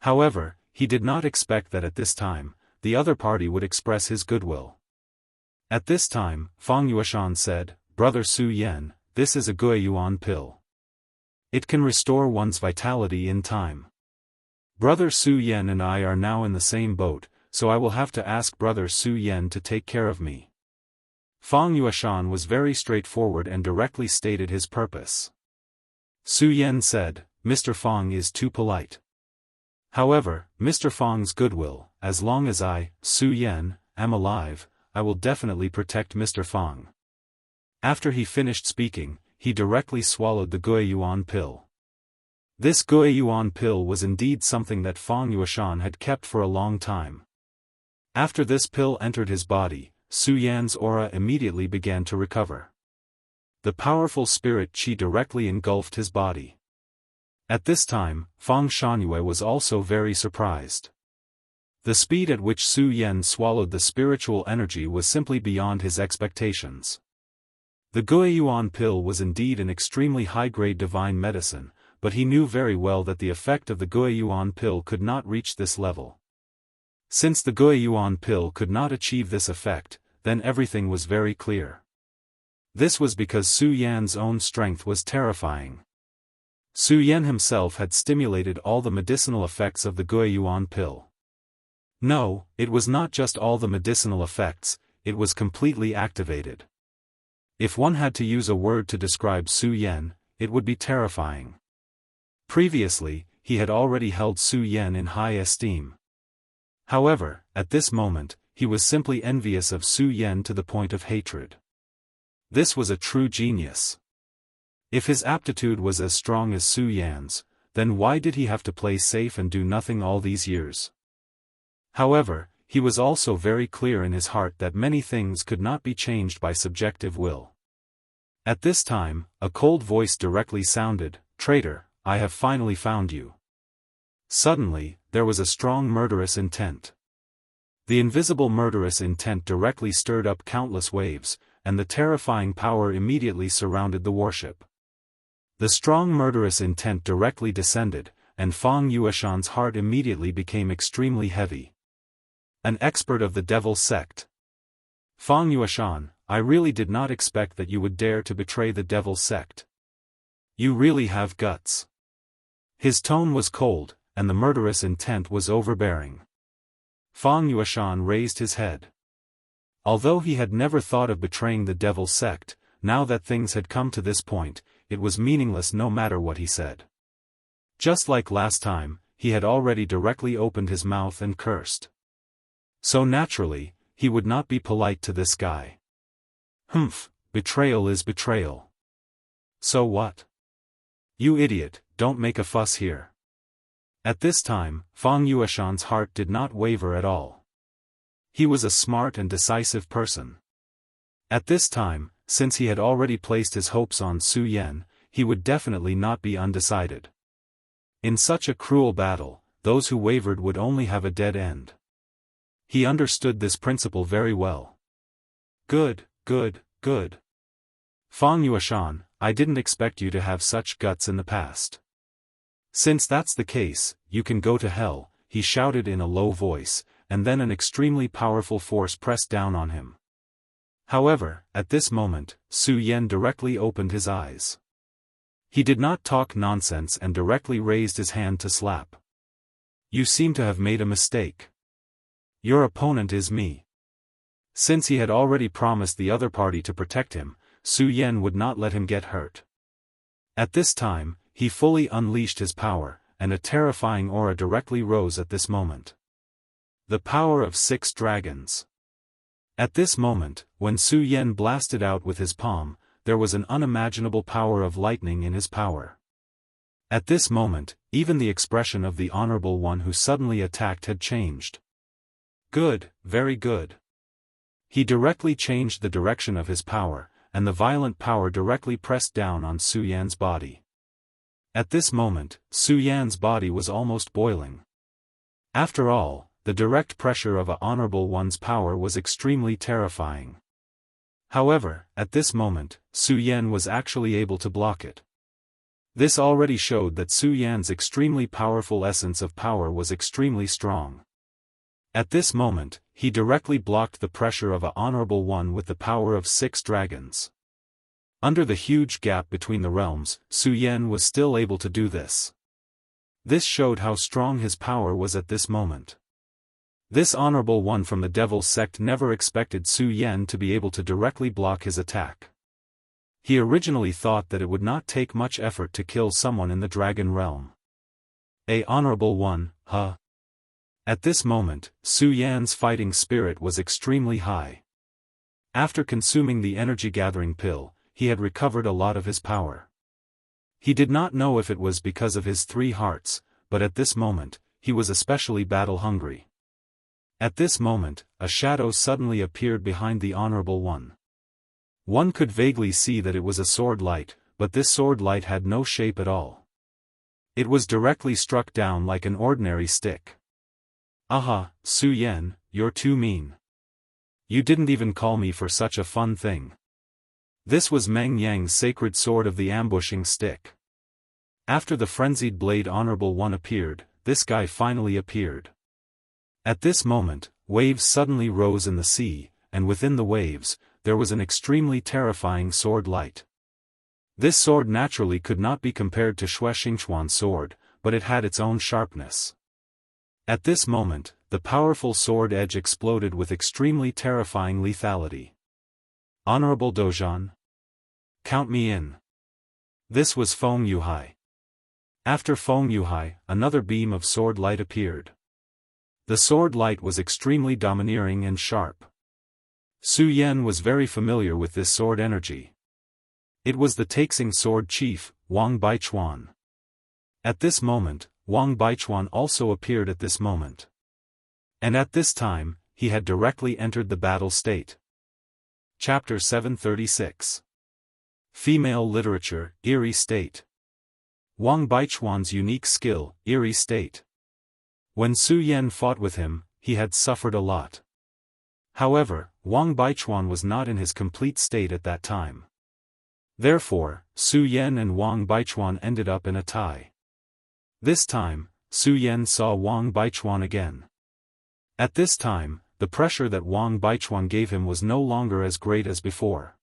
However, he did not expect that at this time, the other party would express his goodwill. At this time, Fang Yuashan said, "Brother Su Yan, this is a Guiyuan pill. It can restore one's vitality in time. Brother Su Yan and I are now in the same boat, so I will have to ask Brother Su Yan to take care of me." Fang Yuashan was very straightforward and directly stated his purpose. Su Yan said, "Mr. Fang is too polite. However, Mr. Fang's goodwill, as long as I, Su Yan, am alive, I will definitely protect Mr. Fang." After he finished speaking, he directly swallowed the Guiyuan pill. This Guiyuan pill was indeed something that Fang Yuashan had kept for a long time. After this pill entered his body, Su Yan's aura immediately began to recover. The powerful spirit qi directly engulfed his body. At this time, Fang Shangyue was also very surprised. The speed at which Su Yan swallowed the spiritual energy was simply beyond his expectations. The Guiyuan pill was indeed an extremely high-grade divine medicine, but he knew very well that the effect of the Guiyuan pill could not reach this level. Since the Guiyuan pill could not achieve this effect, then everything was very clear. This was because Su Yan's own strength was terrifying. Su Yan himself had stimulated all the medicinal effects of the Guiyuan pill. No, it was not just all the medicinal effects, it was completely activated. If one had to use a word to describe Su Yan, it would be terrifying. Previously, he had already held Su Yan in high esteem. However, at this moment, he was simply envious of Su Yan to the point of hatred. This was a true genius. If his aptitude was as strong as Su Yan's, then why did he have to play safe and do nothing all these years? However, he was also very clear in his heart that many things could not be changed by subjective will. At this time, a cold voice directly sounded, "Traitor, I have finally found you." Suddenly, there was a strong murderous intent. The invisible murderous intent directly stirred up countless waves, and the terrifying power immediately surrounded the warship. The strong murderous intent directly descended, and Fang Yuashan's heart immediately became extremely heavy. An expert of the Devil sect. Fang Yuashan, I really did not expect that you would dare to betray the Devil sect. You really have guts. His tone was cold, and the murderous intent was overbearing. Fang Yuashan raised his head. Although he had never thought of betraying the Devil sect, now that things had come to this point, it was meaningless no matter what he said. Just like last time, he had already directly opened his mouth and cursed. So naturally, he would not be polite to this guy. Betrayal is betrayal. So what? You idiot, don't make a fuss here. At this time, Fang Yuashan's heart did not waver at all. He was a smart and decisive person. At this time, since he had already placed his hopes on Su Yan, he would definitely not be undecided. In such a cruel battle, those who wavered would only have a dead end. He understood this principle very well. Good. Fang Yuashan, I didn't expect you to have such guts in the past. Since that's the case, you can go to hell, he shouted in a low voice, and then an extremely powerful force pressed down on him. However, at this moment, Su Yan directly opened his eyes. He did not talk nonsense and directly raised his hand to slap. You seem to have made a mistake. Your opponent is me. Since he had already promised the other party to protect him, Su Yan would not let him get hurt. At this time, he fully unleashed his power, and a terrifying aura directly rose at this moment. The power of 6 dragons. At this moment, when Su Yan blasted out with his palm, there was an unimaginable power of lightning in his power. At this moment, even the expression of the Honorable One who suddenly attacked had changed. Good, very good. He directly changed the direction of his power, and the violent power directly pressed down on Su Yan's body. At this moment, Su Yan's body was almost boiling. After all, the direct pressure of a Honorable One's power was extremely terrifying. However, at this moment, Su Yan was actually able to block it. This already showed that Su Yan's extremely powerful essence of power was extremely strong. At this moment, he directly blocked the pressure of a Honorable One with the power of 6 dragons. Under the huge gap between the realms, Su Yan was still able to do this. This showed how strong his power was at this moment. This Honorable One from the Devil's sect never expected Su Yan to be able to directly block his attack. He originally thought that it would not take much effort to kill someone in the Dragon Realm. A Honorable One, huh? At this moment, Su Yan's fighting spirit was extremely high. After consuming the energy-gathering pill, he had recovered a lot of his power. He did not know if it was because of his 3 hearts, but at this moment, he was especially battle-hungry. At this moment, a shadow suddenly appeared behind the Honorable One. One could vaguely see that it was a sword light, but this sword light had no shape at all. It was directly struck down like an ordinary stick. Aha, Su Yan, you're too mean. You didn't even call me for such a fun thing. This was Meng Yang's sacred sword of the ambushing stick. After the frenzied blade Honorable One appeared, this guy finally appeared. At this moment, waves suddenly rose in the sea, and within the waves, there was an extremely terrifying sword light. This sword naturally could not be compared to Shui Xingchuan's sword, but it had its own sharpness. At this moment, the powerful sword edge exploded with extremely terrifying lethality. Honorable Dozhan? Count me in. This was Feng Yuhai. After Feng Yuhai, another beam of sword light appeared. The sword light was extremely domineering and sharp. Su Yan was very familiar with this sword energy. It was the Taixing sword chief, Wang Baichuan. At this moment, Wang Baichuan also appeared at this moment. And at this time, he had directly entered the battle state. Chapter 736. Female Literature, Eerie State. Wang Baichuan's unique skill, Eerie State. When Su Yan fought with him, he had suffered a lot. However, Wang Baichuan was not in his complete state at that time. Therefore, Su Yan and Wang Baichuan ended up in a tie. This time, Su Yan saw Wang Baichuan again. At this time, the pressure that Wang Baichuan gave him was no longer as great as before.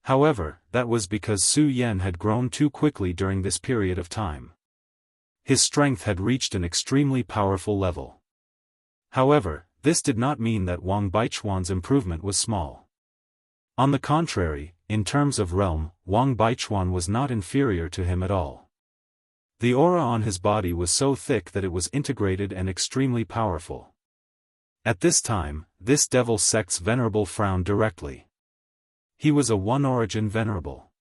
However, that was because Su Yan had grown too quickly during this period of time. His strength had reached an extremely powerful level. However, this did not mean that Wang Baichuan's improvement was small. On the contrary, in terms of realm, Wang Baichuan was not inferior to him at all. The aura on his body was so thick that it was integrated and extremely powerful. At this time, this devil sect's venerable frowned directly. He was a one-origin venerable.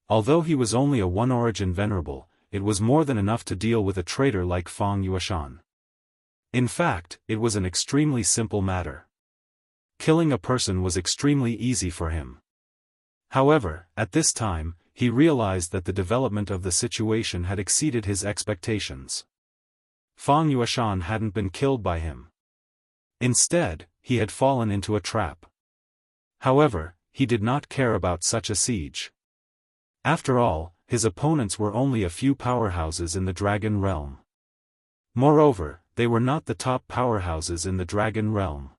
Although he was only a one-origin venerable, it was more than enough to deal with a traitor like Feng Yuashan. In fact, it was an extremely simple matter. Killing a person was extremely easy for him. However, at this time, he realized that the development of the situation had exceeded his expectations. Feng Yuashan hadn't been killed by him. Instead, he had fallen into a trap. However, he did not care about such a siege. After all, his opponents were only a few powerhouses in the Dragon Realm. Moreover, they were not the top powerhouses in the Dragon Realm.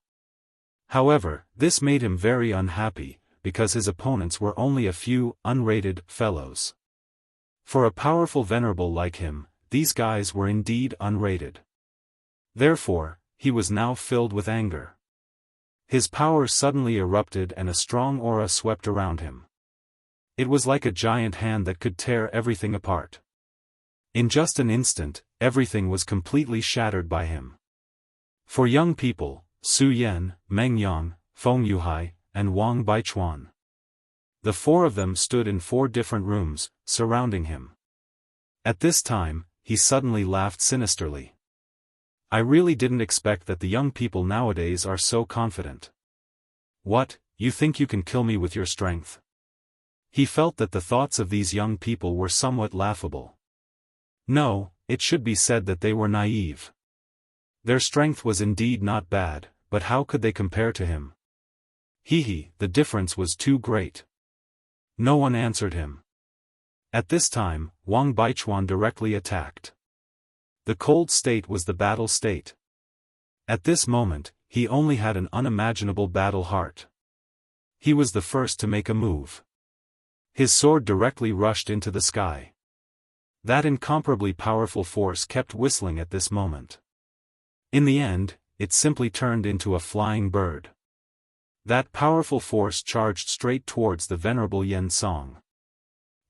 However, this made him very unhappy, because his opponents were only a few, unrated, fellows. For a powerful venerable like him, these guys were indeed unrated. Therefore, he was now filled with anger. His power suddenly erupted and a strong aura swept around him. It was like a giant hand that could tear everything apart. In just an instant, everything was completely shattered by him. For young people, Su Yan, Meng Yang, Feng Yuhai, and Wang Baichuan. The four of them stood in four different rooms, surrounding him. At this time, he suddenly laughed sinisterly. I really didn't expect that the young people nowadays are so confident. What, you think you can kill me with your strength? He felt that the thoughts of these young people were somewhat laughable. No, it should be said that they were naive. Their strength was indeed not bad, but how could they compare to him? The difference was too great. No one answered him. At this time, Wang Baichuan directly attacked. The cold state was the battle state. At this moment, he only had an unimaginable battle heart. He was the first to make a move. His sword directly rushed into the sky. That incomparably powerful force kept whistling at this moment. In the end, it simply turned into a flying bird. That powerful force charged straight towards the venerable Yen Song.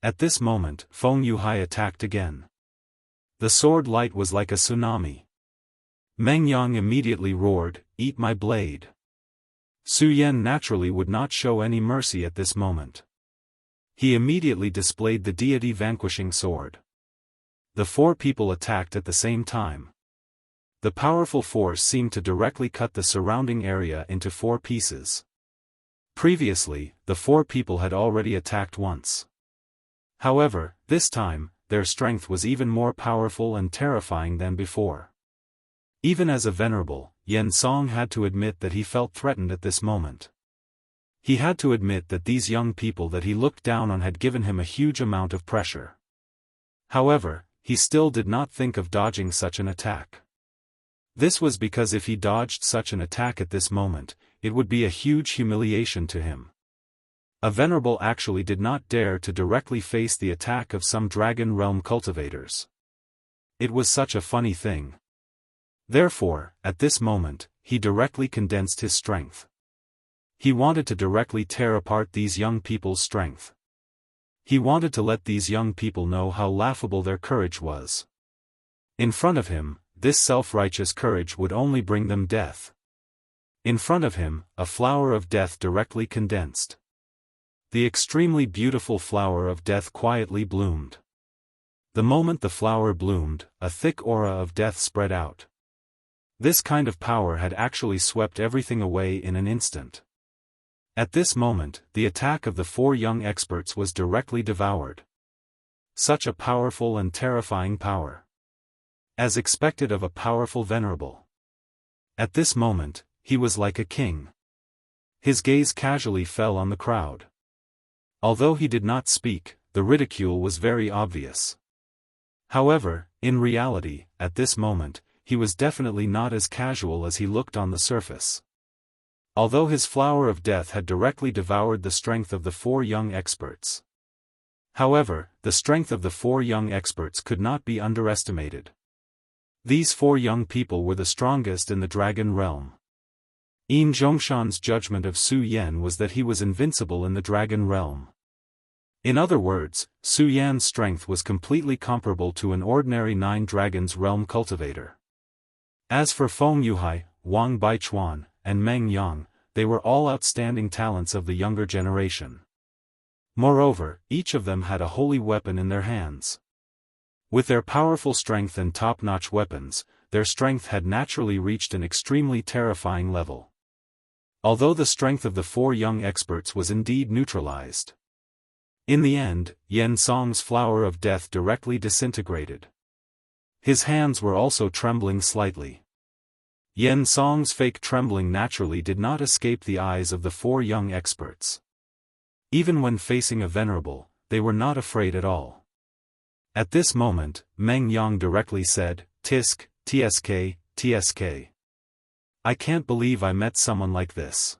At this moment, Feng Yuhai attacked again. The sword light was like a tsunami. Meng Yang immediately roared, "Eat my blade." Su Yan naturally would not show any mercy at this moment. He immediately displayed the deity vanquishing sword. The four people attacked at the same time. The powerful force seemed to directly cut the surrounding area into four pieces. Previously, the four people had already attacked once. However, this time, their strength was even more powerful and terrifying than before. Even as a venerable, Yen Song had to admit that he felt threatened at this moment. He had to admit that these young people that he looked down on had given him a huge amount of pressure. However, he still did not think of dodging such an attack. This was because if he dodged such an attack at this moment, it would be a huge humiliation to him. A venerable actually did not dare to directly face the attack of some dragon realm cultivators. It was such a funny thing. Therefore, at this moment, he directly condensed his strength. He wanted to directly tear apart these young people's strength. He wanted to let these young people know how laughable their courage was. In front of him, this self-righteous courage would only bring them death. In front of him, a flower of death directly condensed. The extremely beautiful flower of death quietly bloomed. The moment the flower bloomed, a thick aura of death spread out. This kind of power had actually swept everything away in an instant. At this moment, the attack of the four young experts was directly devoured. Such a powerful and terrifying power. As expected of a powerful venerable. At this moment, he was like a king. His gaze casually fell on the crowd. Although he did not speak, the ridicule was very obvious. However, in reality, at this moment, he was definitely not as casual as he looked on the surface. Although his flower of death had directly devoured the strength of the four young experts. However, the strength of the four young experts could not be underestimated. These four young people were the strongest in the dragon realm. Yin Zhongshan's judgment of Su Yan was that he was invincible in the dragon realm. In other words, Su Yan's strength was completely comparable to an ordinary 9 dragons realm cultivator. As for Feng Yuhai, Wang Baichuan, and Meng Yang, they were all outstanding talents of the younger generation. Moreover, each of them had a holy weapon in their hands. With their powerful strength and top-notch weapons, their strength had naturally reached an extremely terrifying level. Although the strength of the four young experts was indeed neutralized. In the end, Yen Song's flower of death directly disintegrated. His hands were also trembling slightly. Yen Song's fake trembling naturally did not escape the eyes of the four young experts. Even when facing a venerable, they were not afraid at all. At this moment, Meng Yang directly said, "Tisk, TSK, TSK. I can't believe I met someone like this.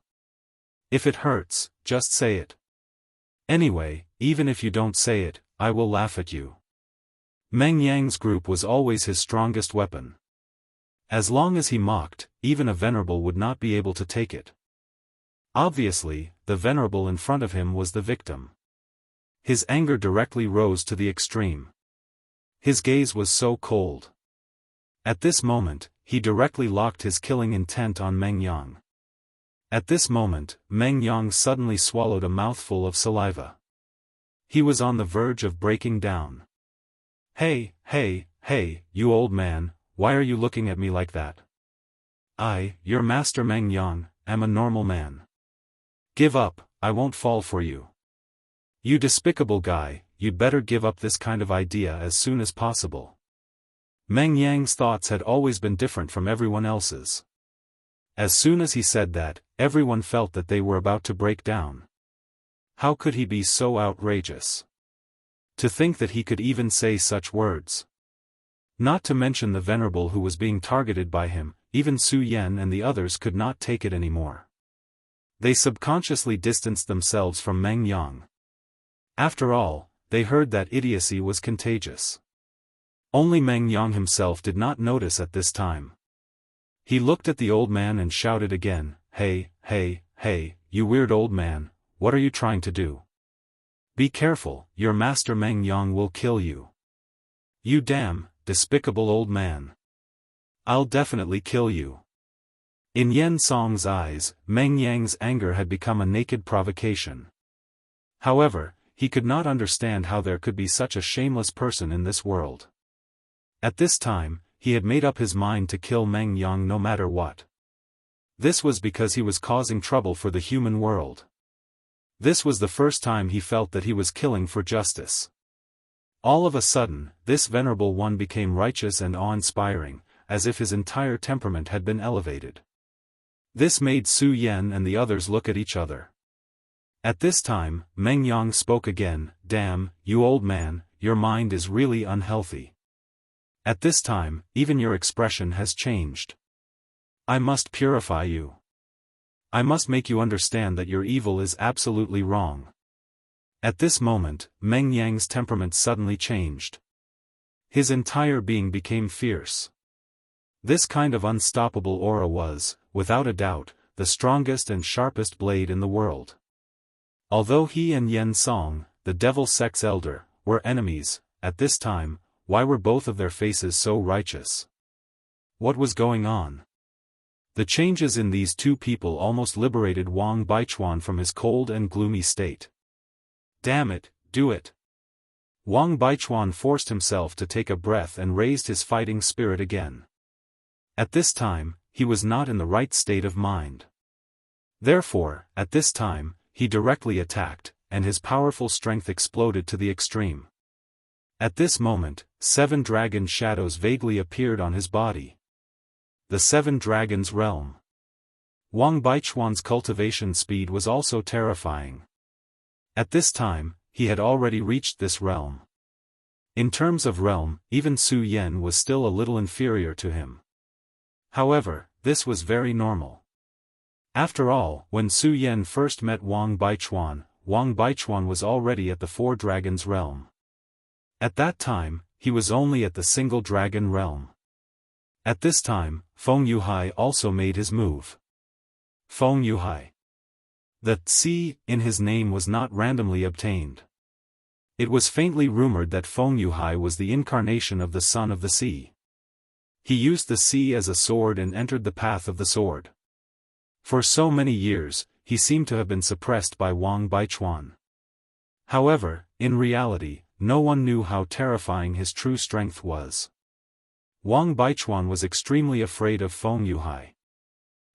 If it hurts, just say it. Anyway, even if you don't say it, I will laugh at you." Meng Yang's group was always his strongest weapon. As long as he mocked, even a venerable would not be able to take it. Obviously, the venerable in front of him was the victim. His anger directly rose to the extreme. His gaze was so cold. At this moment, he directly locked his killing intent on Meng Yang. At this moment, Meng Yang suddenly swallowed a mouthful of saliva. He was on the verge of breaking down. Hey, you old man, why are you looking at me like that? Your master Meng Yang, am a normal man. Give up, I won't fall for you. You despicable guy, you'd better give up this kind of idea as soon as possible. Meng Yang's thoughts had always been different from everyone else's. As soon as he said that, everyone felt that they were about to break down. How could he be so outrageous? To think that he could even say such words. Not to mention the venerable who was being targeted by him, even Su Yan and the others could not take it anymore. They subconsciously distanced themselves from Meng Yang. After all, they heard that idiocy was contagious. Only Meng Yang himself did not notice at this time. He looked at the old man and shouted again, Hey, you weird old man, what are you trying to do? Be careful, your master Meng Yang will kill you. You damn, despicable old man. I'll definitely kill you. In Yen Song's eyes, Meng Yang's anger had become a naked provocation. However, he could not understand how there could be such a shameless person in this world. At this time, he had made up his mind to kill Meng Yang no matter what. This was because he was causing trouble for the human world. This was the first time he felt that he was killing for justice. All of a sudden, this venerable one became righteous and awe-inspiring, as if his entire temperament had been elevated. This made Su Yan and the others look at each other. At this time, Meng Yang spoke again, Damn, you old man, your mind is really unhealthy. At this time, even your expression has changed. I must purify you. I must make you understand that your evil is absolutely wrong. At this moment, Meng Yang's temperament suddenly changed. His entire being became fierce. This kind of unstoppable aura was, without a doubt, the strongest and sharpest blade in the world. Although he and Yen Song, the devil sect's elder, were enemies, at this time, why were both of their faces so righteous? What was going on? The changes in these two people almost liberated Wang Baichuan from his cold and gloomy state. Damn it, do it! Wang Baichuan forced himself to take a breath and raised his fighting spirit again. At this time, he was not in the right state of mind. Therefore, at this time, he directly attacked, and his powerful strength exploded to the extreme. At this moment, 7 dragon shadows vaguely appeared on his body. The 7 dragons realm. Wang Baichuan's cultivation speed was also terrifying. At this time, he had already reached this realm. In terms of realm, even Su Yan was still a little inferior to him. However, this was very normal. After all, when Su Yan first met Wang Baichuan was already at the 4 dragons realm. At that time, he was only at the single dragon realm. At this time, Feng Yuhai also made his move. Feng Yuhai. The "Tsi" in his name was not randomly obtained. It was faintly rumored that Feng Yuhai was the incarnation of the Son of the Sea. He used the sea as a sword and entered the path of the sword. For so many years, he seemed to have been suppressed by Wang Baichuan. However, in reality, no one knew how terrifying his true strength was. Wang Baichuan was extremely afraid of Feng Yuhai.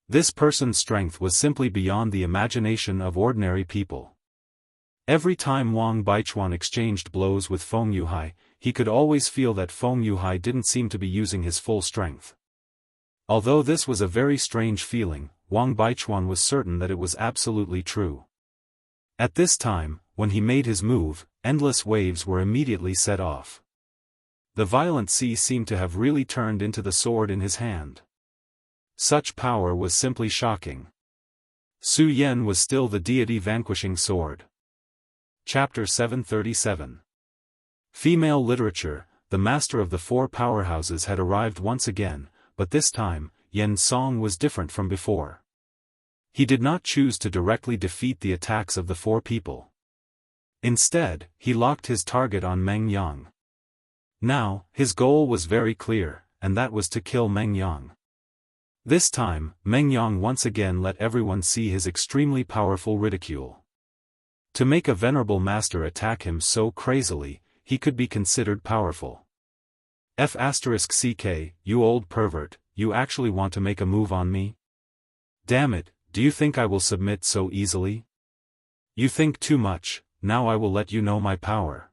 This person's strength was simply beyond the imagination of ordinary people. Every time Wang Baichuan exchanged blows with Feng Yuhai, he could always feel that Feng Yuhai didn't seem to be using his full strength. Although this was a very strange feeling, Wang Baichuan was certain that it was absolutely true. At this time, when he made his move, endless waves were immediately set off. The violent sea seemed to have really turned into the sword in his hand. Such power was simply shocking. Su Yan was still the deity vanquishing sword. Chapter 737. Female literature. The master of the 4 powerhouses had arrived once again, but this time, Yen Song was different from before. He did not choose to directly defeat the attacks of the 4 people. Instead, he locked his target on Meng Yang. Now, his goal was very clear, and that was to kill Meng Yang. This time, Meng Yang once again let everyone see his extremely powerful ridicule. To make a venerable master attack him so crazily, he could be considered powerful. F***ck, you old pervert, you actually want to make a move on me? Damn it, do you think I will submit so easily? You think too much, now I will let you know my power.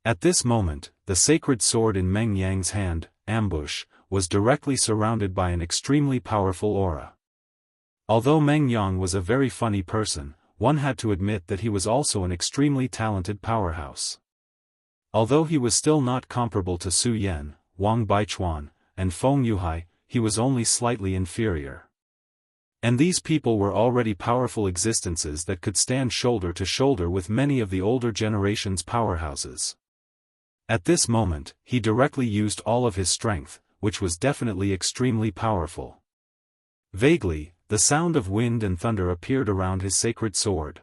At this moment, the sacred sword in Meng Yang's hand, ambush, was directly surrounded by an extremely powerful aura. Although Meng Yang was a very funny person, one had to admit that he was also an extremely talented powerhouse. Although he was still not comparable to Su Yan, Wang Baichuan, and Feng Yuhai, he was only slightly inferior. And these people were already powerful existences that could stand shoulder to shoulder with many of the older generation's powerhouses. At this moment, he directly used all of his strength, which was definitely extremely powerful. Vaguely, the sound of wind and thunder appeared around his sacred sword.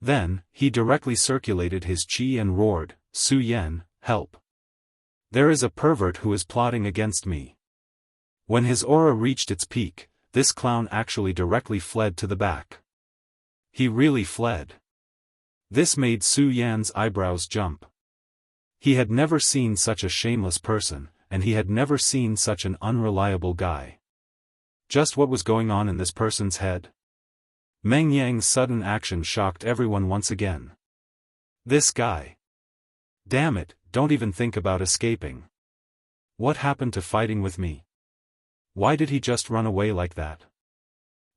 Then, he directly circulated his qi and roared, "Su Yan, help! There is a pervert who is plotting against me." When his aura reached its peak, this clown actually directly fled to the back. He really fled. This made Su Yan's eyebrows jump. He had never seen such a shameless person, and he had never seen such an unreliable guy. Just what was going on in this person's head? Meng Yang's sudden action shocked everyone once again. This guy. Damn it, don't even think about escaping. What happened to fighting with me? Why did he just run away like that?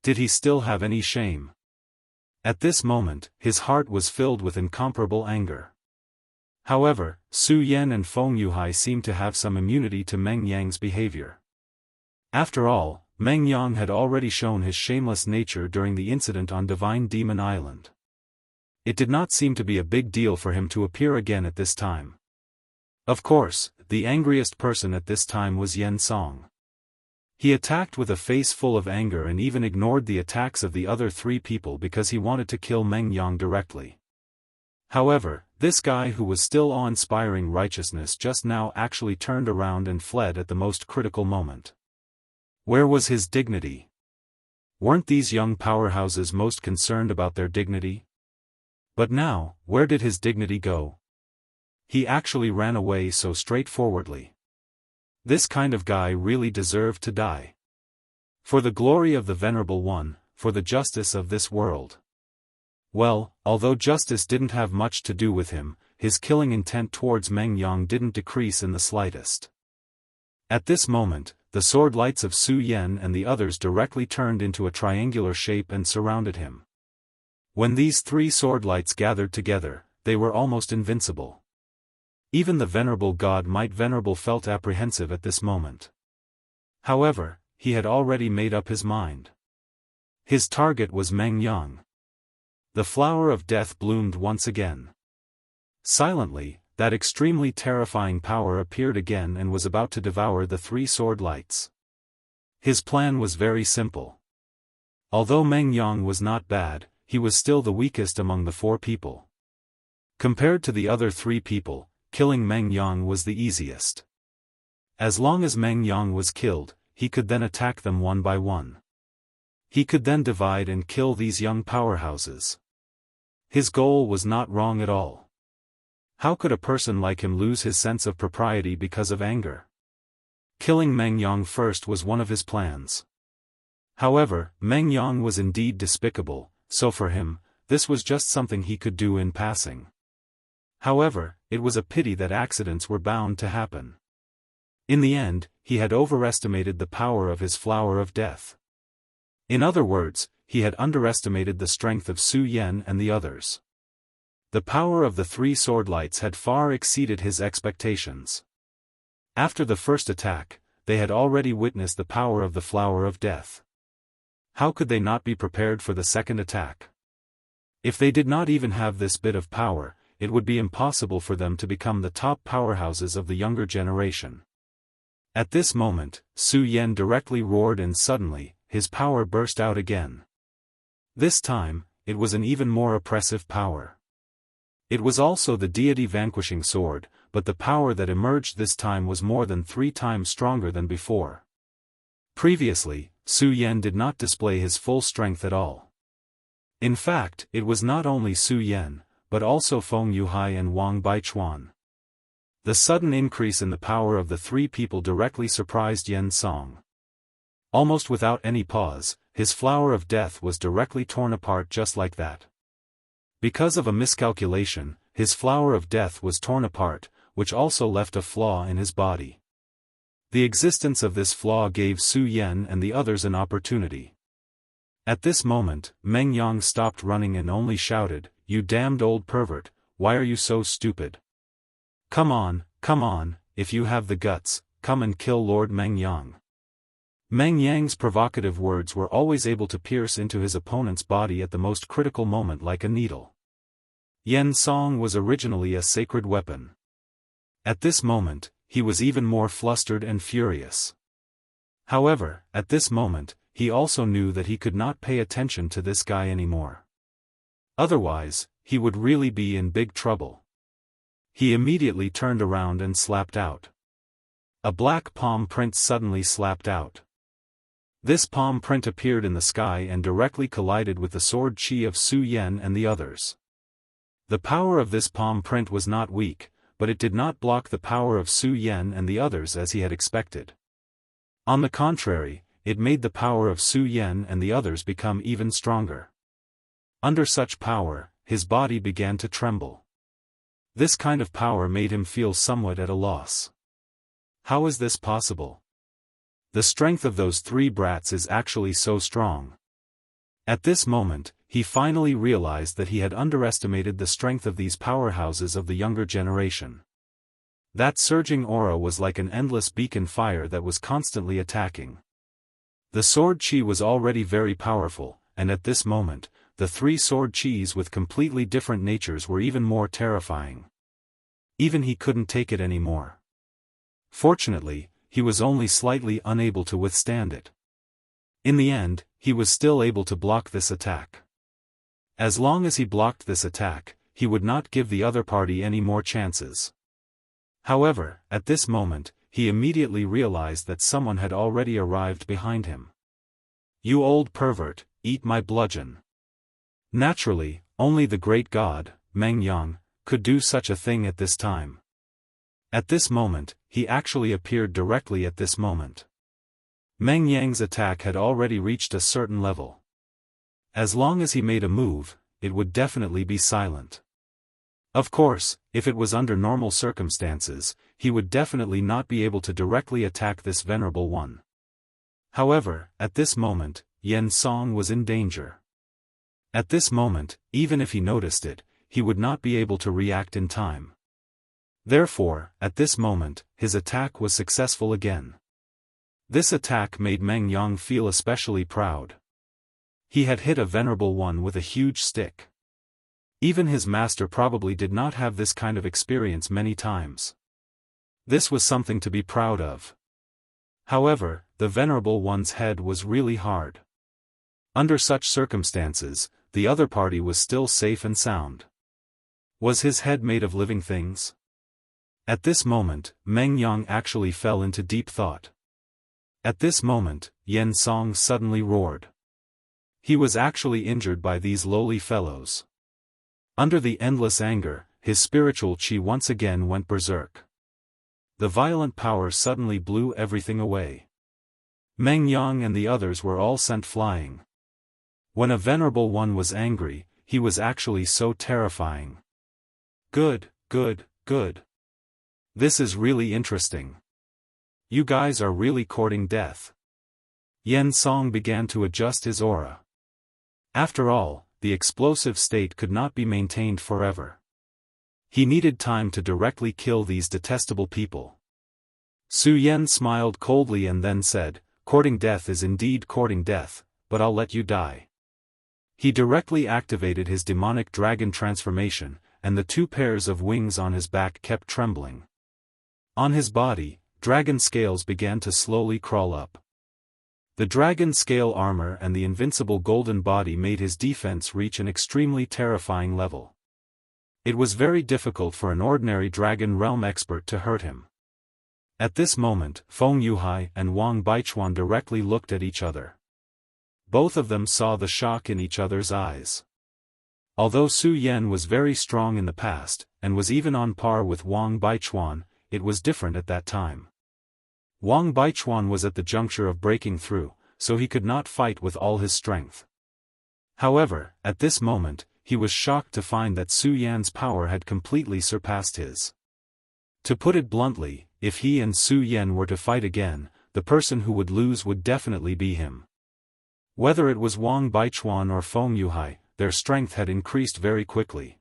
Did he still have any shame? At this moment, his heart was filled with incomparable anger. However, Su Yan and Feng Yuhai seemed to have some immunity to Meng Yang's behavior. After all, Meng Yang had already shown his shameless nature during the incident on Divine Demon Island. It did not seem to be a big deal for him to appear again at this time. Of course, the angriest person at this time was Yen Song. He attacked with a face full of anger and even ignored the attacks of the other three people because he wanted to kill Meng Yang directly. However, this guy who was still awe-inspiring righteousness just now actually turned around and fled at the most critical moment. Where was his dignity? Weren't these young powerhouses most concerned about their dignity? But now, where did his dignity go? He actually ran away so straightforwardly. This kind of guy really deserved to die. For the glory of the Venerable One, for the justice of this world. Well, although justice didn't have much to do with him, his killing intent towards Meng Yang didn't decrease in the slightest. At this moment, the sword lights of Su Yan and the others directly turned into a triangular shape and surrounded him. When these three sword lights gathered together, they were almost invincible. Even the venerable god Might Venerable felt apprehensive at this moment. However, he had already made up his mind. His target was Meng Yang. The flower of death bloomed once again. Silently, that extremely terrifying power appeared again and was about to devour the three sword lights. His plan was very simple. Although Meng Yang was not bad, he was still the weakest among the four people. Compared to the other three people, killing Meng Yang was the easiest. As long as Meng Yang was killed, he could then attack them one by one. He could then divide and kill these young powerhouses. His goal was not wrong at all. How could a person like him lose his sense of propriety because of anger? Killing Meng Yang first was one of his plans. However, Meng Yang was indeed despicable, so for him, this was just something he could do in passing. However, it was a pity that accidents were bound to happen. In the end, he had overestimated the power of his flower of death. In other words, he had underestimated the strength of Su Yan and the others. The power of the three sword lights had far exceeded his expectations. After the first attack, they had already witnessed the power of the flower of death. How could they not be prepared for the second attack? If they did not even have this bit of power, it would be impossible for them to become the top powerhouses of the younger generation. At this moment, Su Yan directly roared and suddenly, his power burst out again. This time, it was an even more oppressive power. It was also the deity vanquishing sword, but the power that emerged this time was more than 3 times stronger than before. Previously, Su Yan did not display his full strength at all. In fact, it was not only Su Yan, but also Feng Yuhai and Wang Baichuan. The sudden increase in the power of the three people directly surprised Yen Song. Almost without any pause, his flower of death was directly torn apart just like that. Because of a miscalculation, his flower of death was torn apart, which also left a flaw in his body. The existence of this flaw gave Su Yan and the others an opportunity. At this moment, Meng Yang stopped running and only shouted, "You damned old pervert, why are you so stupid? Come on, if you have the guts, come and kill Lord Meng Yang." Meng Yang's provocative words were always able to pierce into his opponent's body at the most critical moment like a needle. Yen Song was originally a sacred weapon. At this moment, he was even more flustered and furious. However, at this moment, he also knew that he could not pay attention to this guy anymore. Otherwise, he would really be in big trouble. He immediately turned around and slapped out. A black palm print suddenly slapped out. This palm print appeared in the sky and directly collided with the sword chi of Su Yan and the others. The power of this palm print was not weak, but it did not block the power of Su Yan and the others as he had expected. On the contrary, it made the power of Su Yan and the others become even stronger. Under such power, his body began to tremble. This kind of power made him feel somewhat at a loss. How is this possible? The strength of those three brats is actually so strong. At this moment, he finally realized that he had underestimated the strength of these powerhouses of the younger generation. That surging aura was like an endless beacon fire that was constantly attacking. The sword chi was already very powerful, and at this moment, the three sword chis with completely different natures were even more terrifying. Even he couldn't take it anymore. Fortunately, he was only slightly unable to withstand it. In the end, he was still able to block this attack. As long as he blocked this attack, he would not give the other party any more chances. However, at this moment, he immediately realized that someone had already arrived behind him. "You old pervert, eat my bludgeon." Naturally, only the great god, Meng Yang, could do such a thing at this time. At this moment, he actually appeared directly at this moment. Meng Yang's attack had already reached a certain level. As long as he made a move, it would definitely be silent. Of course, if it was under normal circumstances, he would definitely not be able to directly attack this venerable one. However, at this moment, Yen Song was in danger. At this moment, even if he noticed it, he would not be able to react in time. Therefore, at this moment, his attack was successful again. This attack made Meng Yang feel especially proud. He had hit a venerable one with a huge stick. Even his master probably did not have this kind of experience many times. This was something to be proud of. However, the venerable one's head was really hard. Under such circumstances, the other party was still safe and sound. Was his head made of living things? At this moment, Meng Yang actually fell into deep thought. At this moment, Yen Song suddenly roared. He was actually injured by these lowly fellows. Under the endless anger, his spiritual chi once again went berserk. The violent power suddenly blew everything away. Meng Yang and the others were all sent flying. When a venerable one was angry, he was actually so terrifying. Good. This is really interesting. You guys are really courting death. Yen Song began to adjust his aura. After all, the explosive state could not be maintained forever. He needed time to directly kill these detestable people. Su Yan smiled coldly and then said, "Courting death is indeed courting death, but I'll let you die." He directly activated his demonic dragon transformation, and the two pairs of wings on his back kept trembling. On his body, dragon scales began to slowly crawl up. The dragon scale armor and the invincible golden body made his defense reach an extremely terrifying level. It was very difficult for an ordinary dragon realm expert to hurt him. At this moment, Feng Yuhai and Wang Baichuan directly looked at each other. Both of them saw the shock in each other's eyes. Although Su Yan was very strong in the past, and was even on par with Wang Baichuan, it was different at that time. Wang Baichuan was at the juncture of breaking through, so he could not fight with all his strength. However, at this moment, he was shocked to find that Su Yan's power had completely surpassed his. To put it bluntly, if he and Su Yan were to fight again, the person who would lose would definitely be him. Whether it was Wang Baichuan or Feng Yuhai, their strength had increased very quickly.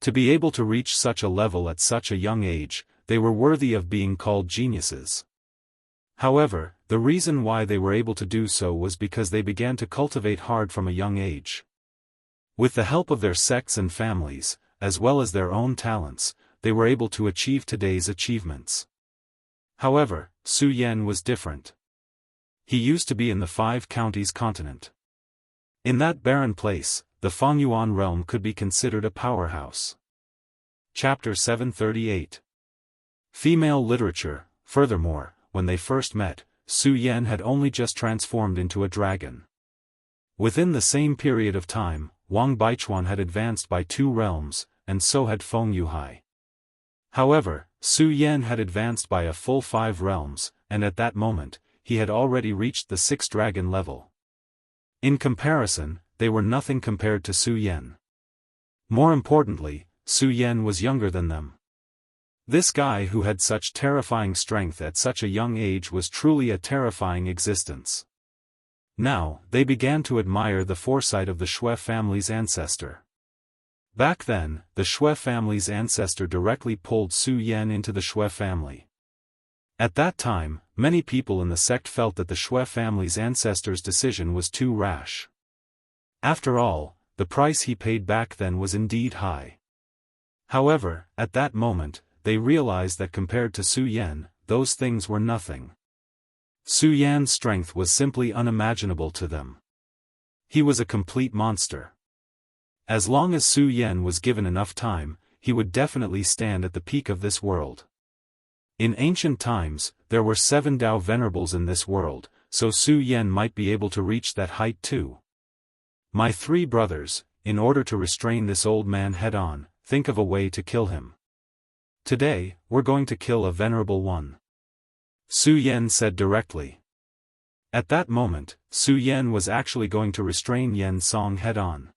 To be able to reach such a level at such a young age, they were worthy of being called geniuses. However, the reason why they were able to do so was because they began to cultivate hard from a young age. With the help of their sects and families, as well as their own talents, they were able to achieve today's achievements. However, Su Yan was different. He used to be in the 5 counties continent. In that barren place, the Fengyuan realm could be considered a powerhouse. Chapter 738. Female Literature. Furthermore, when they first met, Su Yan had only just transformed into a dragon. Within the same period of time, Wang Baichuan had advanced by 2 realms, and so had Feng Yuhai. However, Su Yan had advanced by a full 5 realms, and at that moment, he had already reached the 6th dragon level. In comparison, they were nothing compared to Su Yan. More importantly, Su Yan was younger than them. This guy who had such terrifying strength at such a young age was truly a terrifying existence. Now, they began to admire the foresight of the Shui family's ancestor. Back then, the Shui family's ancestor directly pulled Su Yan into the Shui family. At that time, many people in the sect felt that the Shui family's ancestor's decision was too rash. After all, the price he paid back then was indeed high. However, at that moment, they realized that compared to Su Yan, those things were nothing. Su Yan's strength was simply unimaginable to them. He was a complete monster. As long as Su Yan was given enough time, he would definitely stand at the peak of this world. In ancient times, there were 7 Dao venerables in this world, so Su Yan might be able to reach that height too. My 3 brothers, in order to restrain this old man head-on, think of a way to kill him. Today, we're going to kill a venerable one. Su Yan said directly. At that moment, Su Yan was actually going to restrain Yan Song head-on.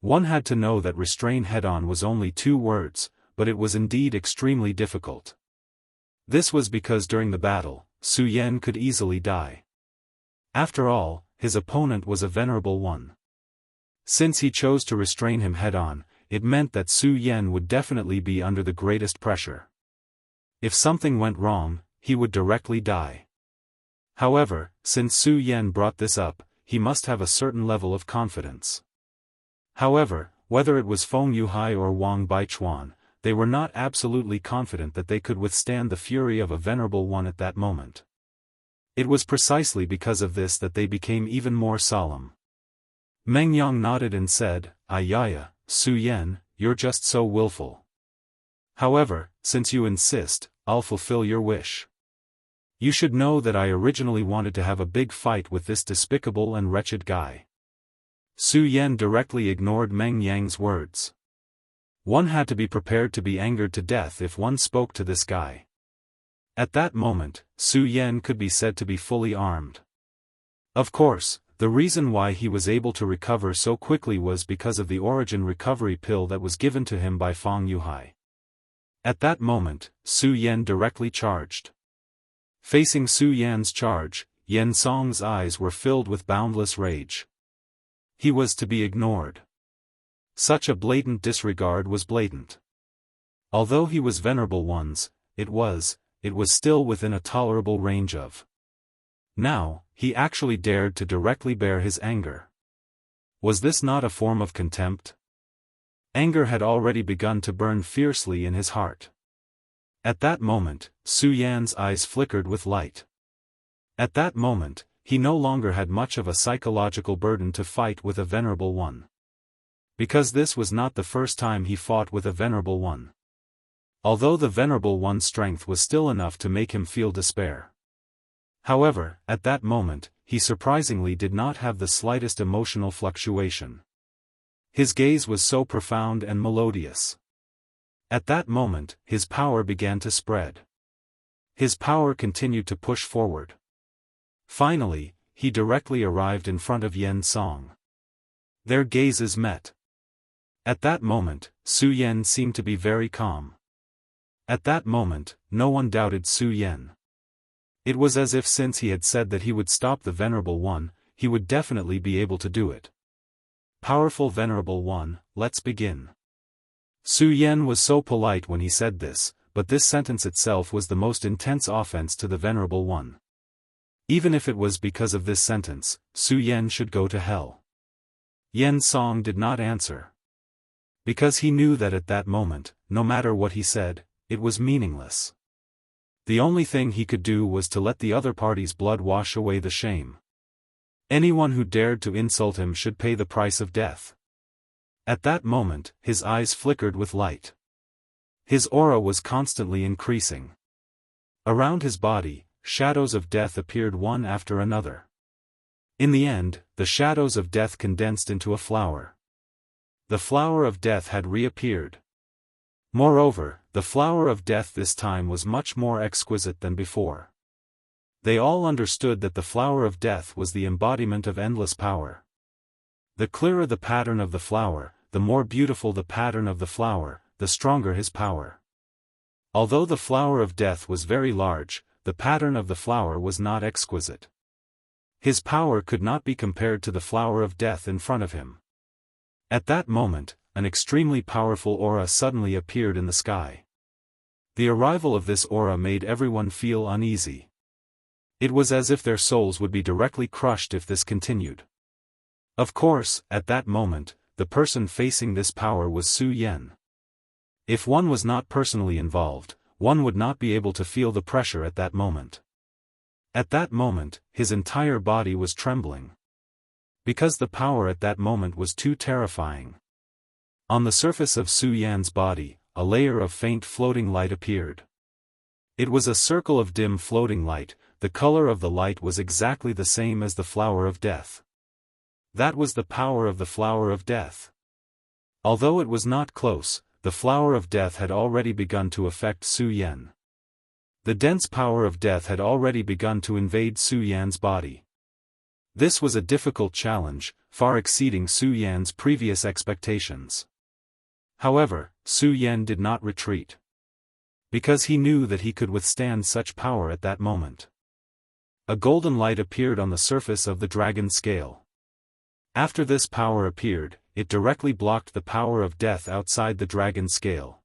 One had to know that restrain head-on was only 2 words, but it was indeed extremely difficult. This was because during the battle, Su Yan could easily die. After all, his opponent was a venerable one. Since he chose to restrain him head-on, it meant that Su Yan would definitely be under the greatest pressure. If something went wrong, he would directly die. However, since Su Yan brought this up, he must have a certain level of confidence. However, whether it was Feng Yuhai or Wang Baichuan, they were not absolutely confident that they could withstand the fury of a venerable one at that moment. It was precisely because of this that they became even more solemn. Meng Yang nodded and said, "Ayaya, Su Yan, you're just so willful. However, since you insist, I'll fulfill your wish. You should know that I originally wanted to have a big fight with this despicable and wretched guy." Su Yan directly ignored Meng Yang's words. One had to be prepared to be angered to death if one spoke to this guy. At that moment, Su Yan could be said to be fully armed. Of course, the reason why he was able to recover so quickly was because of the origin recovery pill that was given to him by Feng Yuhai. At that moment, Su Yan directly charged. Facing Su Yan's charge, Yan Song's eyes were filled with boundless rage. He was to be ignored. Such a blatant disregard was blatant. Although he was venerable ones, it was still within a tolerable range of. Now, he actually dared to directly bear his anger. Was this not a form of contempt? Anger had already begun to burn fiercely in his heart. At that moment, Su Yan's eyes flickered with light. At that moment, he no longer had much of a psychological burden to fight with a venerable one. Because this was not the first time he fought with a venerable one. although the Venerable One's strength was still enough to make him feel despair. However, at that moment, he surprisingly did not have the slightest emotional fluctuation. His gaze was so profound and melodious. At that moment, his power began to spread. His power continued to push forward. Finally, he directly arrived in front of Yen Song. Their gazes met. At that moment, Su Yen seemed to be very calm. At that moment, no one doubted Su Yen. It was as if since he had said that he would stop the Venerable One, he would definitely be able to do it. Powerful Venerable One, let's begin. Su Yen was so polite when he said this, but this sentence itself was the most intense offense to the Venerable One. Even if it was because of this sentence, Su Yen should go to hell. Yen Song did not answer. Because he knew that at that moment, no matter what he said, it was meaningless. The only thing he could do was to let the other party's blood wash away the shame. Anyone who dared to insult him should pay the price of death. At that moment, his eyes flickered with light. His aura was constantly increasing. Around his body, shadows of death appeared one after another. In the end, the shadows of death condensed into a flower. The flower of death had reappeared. Moreover, the flower of death this time was much more exquisite than before. They all understood that the flower of death was the embodiment of endless power. The clearer the pattern of the flower, the more beautiful the pattern of the flower, the stronger his power. Although the flower of death was very large, the pattern of the flower was not exquisite. His power could not be compared to the flower of death in front of him. At that moment, an extremely powerful aura suddenly appeared in the sky. The arrival of this aura made everyone feel uneasy. It was as if their souls would be directly crushed if this continued. Of course, at that moment, the person facing this power was Su Yen. If one was not personally involved, one would not be able to feel the pressure at that moment. At that moment, his entire body was trembling. Because the power at that moment was too terrifying. On the surface of Su Yan's body, a layer of faint floating light appeared. It was a circle of dim floating light. The color of the light was exactly the same as the flower of death. That was the power of the flower of death. Although it was not close, the flower of death had already begun to affect Su Yen. The dense power of death had already begun to invade Su Yan's body. This was a difficult challenge, far exceeding Su Yan's previous expectations. However, Su Yen did not retreat. Because he knew that he could withstand such power at that moment. A golden light appeared on the surface of the dragon scale. After this power appeared, it directly blocked the power of death outside the dragon scale.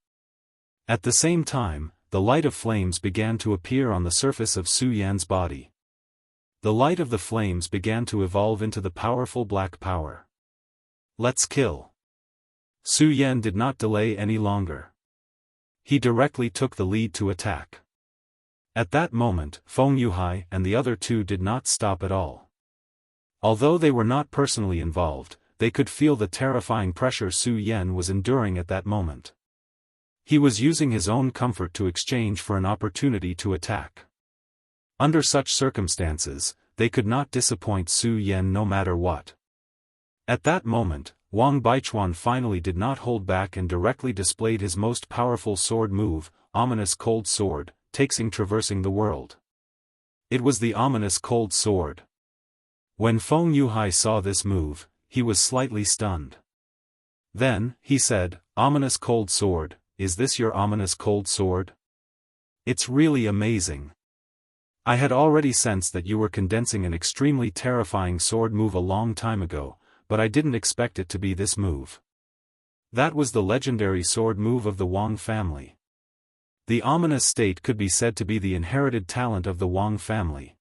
At the same time, the light of flames began to appear on the surface of Su Yan's body. The light of the flames began to evolve into the powerful black power. Let's kill. Su Yen did not delay any longer. He directly took the lead to attack. At that moment, Feng Yuhai and the other two did not stop at all. Although they were not personally involved, they could feel the terrifying pressure Su Yen was enduring at that moment. He was using his own comfort to exchange for an opportunity to attack. Under such circumstances, they could not disappoint Su Yen no matter what. At that moment, Wang Baichuan finally did not hold back and directly displayed his most powerful sword move, Ominous Cold Sword, traversing the world. It was the Ominous Cold Sword. When Feng Yuhai saw this move, he was slightly stunned. Then, he said, "Ominous Cold Sword, is this your Ominous Cold Sword? It's really amazing. I had already sensed that you were condensing an extremely terrifying sword move a long time ago, but I didn't expect it to be this move." That was the legendary sword move of the Wang family. The ominous state could be said to be the inherited talent of the Wang family.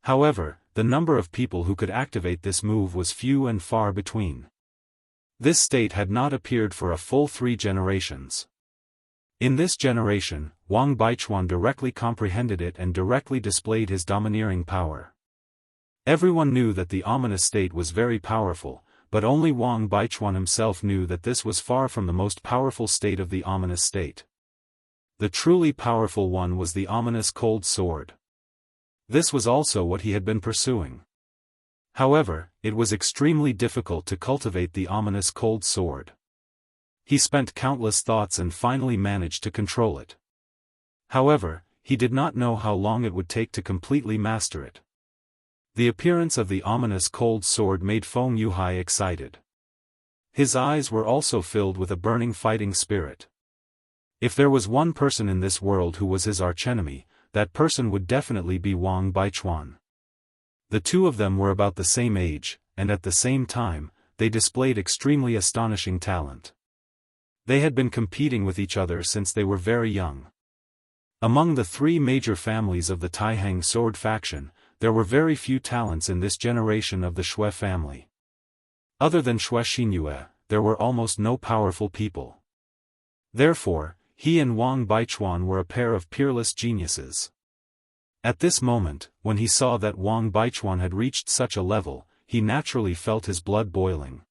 However, the number of people who could activate this move was few and far between. This state had not appeared for a full 3 generations. In this generation, Wang Baichuan directly comprehended it and directly displayed his domineering power. Everyone knew that the ominous state was very powerful, but only Wang Baichuan himself knew that this was far from the most powerful state of the ominous state. The truly powerful one was the ominous cold sword. This was also what he had been pursuing. However, it was extremely difficult to cultivate the ominous cold sword. He spent countless thoughts and finally managed to control it. However, he did not know how long it would take to completely master it. The appearance of the ominous cold sword made Feng Yuhai excited. His eyes were also filled with a burning fighting spirit. If there was one person in this world who was his archenemy, that person would definitely be Wang Baichuan. The two of them were about the same age, and at the same time, they displayed extremely astonishing talent. They had been competing with each other since they were very young. Among the three major families of the Taihang sword faction, there were very few talents in this generation of the Shui family. Other than Shui Xinyue, there were almost no powerful people. Therefore, he and Wang Baichuan were a pair of peerless geniuses. At this moment, when he saw that Wang Baichuan had reached such a level, he naturally felt his blood boiling.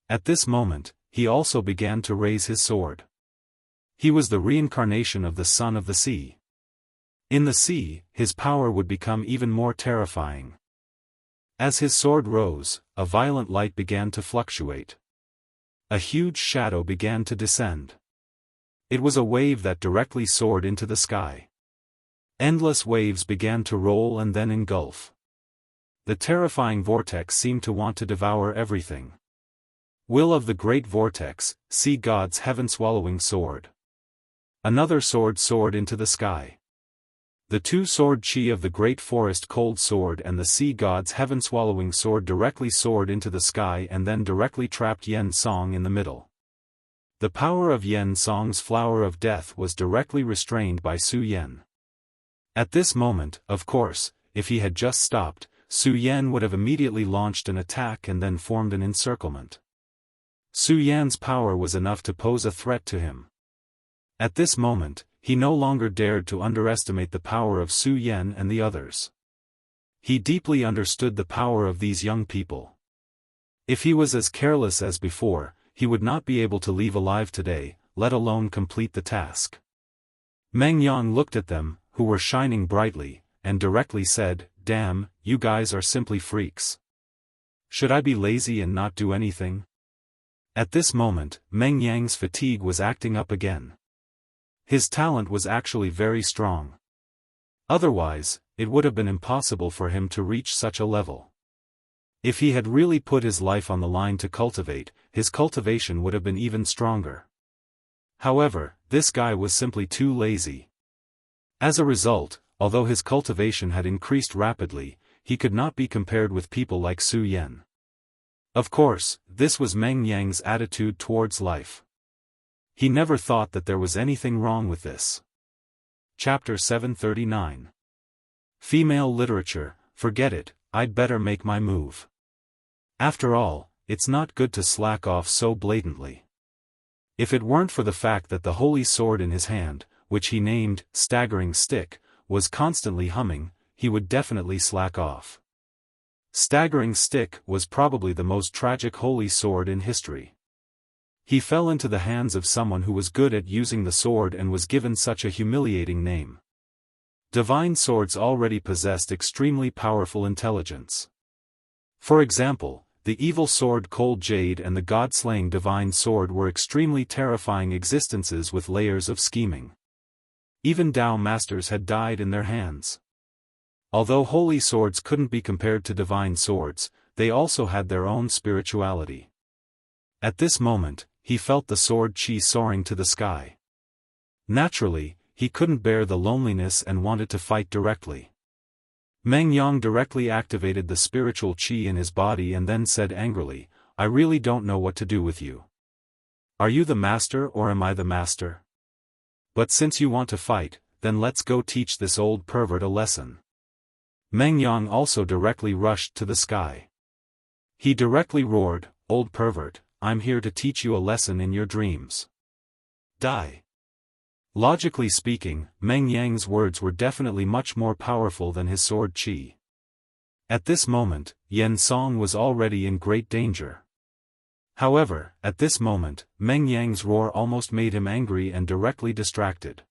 At this moment, he also began to raise his sword. He was the reincarnation of the Son of the Sea. In the sea, his power would become even more terrifying. As his sword rose, a violent light began to fluctuate. A huge shadow began to descend. It was a wave that directly soared into the sky. Endless waves began to roll and then engulf. The terrifying vortex seemed to want to devour everything. Will of the great vortex, sea god's heaven-swallowing sword. Another sword soared into the sky. The two-sword chi of the great forest cold sword and the sea god's heaven-swallowing sword directly soared into the sky and then directly trapped Yen Song in the middle. The power of Yen Song's flower of death was directly restrained by Su Yen. At this moment, of course, if he had just stopped, Su Yen would have immediately launched an attack and then formed an encirclement. Su Yan's power was enough to pose a threat to him. At this moment, he no longer dared to underestimate the power of Su Yan and the others. He deeply understood the power of these young people. If he was as careless as before, he would not be able to leave alive today, let alone complete the task. Meng Yang looked at them, who were shining brightly, and directly said, "Damn, you guys are simply freaks. Should I be lazy and not do anything?" At this moment, Meng Yang's fatigue was acting up again. His talent was actually very strong. Otherwise, it would have been impossible for him to reach such a level. If he had really put his life on the line to cultivate, his cultivation would have been even stronger. However, this guy was simply too lazy. As a result, although his cultivation had increased rapidly, he could not be compared with people like Su Yan. Of course, this was Meng Yang's attitude towards life. He never thought that there was anything wrong with this. Chapter 739. Female literature, forget it, I'd better make my move. After all, it's not good to slack off so blatantly. If it weren't for the fact that the holy sword in his hand, which he named Staggering Stick, was constantly humming, he would definitely slack off. Staggering Stick was probably the most tragic holy sword in history. He fell into the hands of someone who was good at using the sword and was given such a humiliating name. Divine swords already possessed extremely powerful intelligence. For example, the evil sword Cold Jade and the god-slaying divine sword were extremely terrifying existences with layers of scheming. Even Dao masters had died in their hands. Although holy swords couldn't be compared to divine swords, they also had their own spirituality. At this moment, he felt the sword chi soaring to the sky. Naturally, he couldn't bear the loneliness and wanted to fight directly. Meng Yang directly activated the spiritual chi in his body and then said angrily, "I really don't know what to do with you. Are you the master or am I the master? But since you want to fight, then let's go teach this old pervert a lesson." Meng Yang also directly rushed to the sky. He directly roared, "Old pervert, I'm here to teach you a lesson in your dreams. Die." Logically speaking, Meng Yang's words were definitely much more powerful than his sword chi. At this moment, Yen Song was already in great danger. However, at this moment, Meng Yang's roar almost made him angry and directly distracted.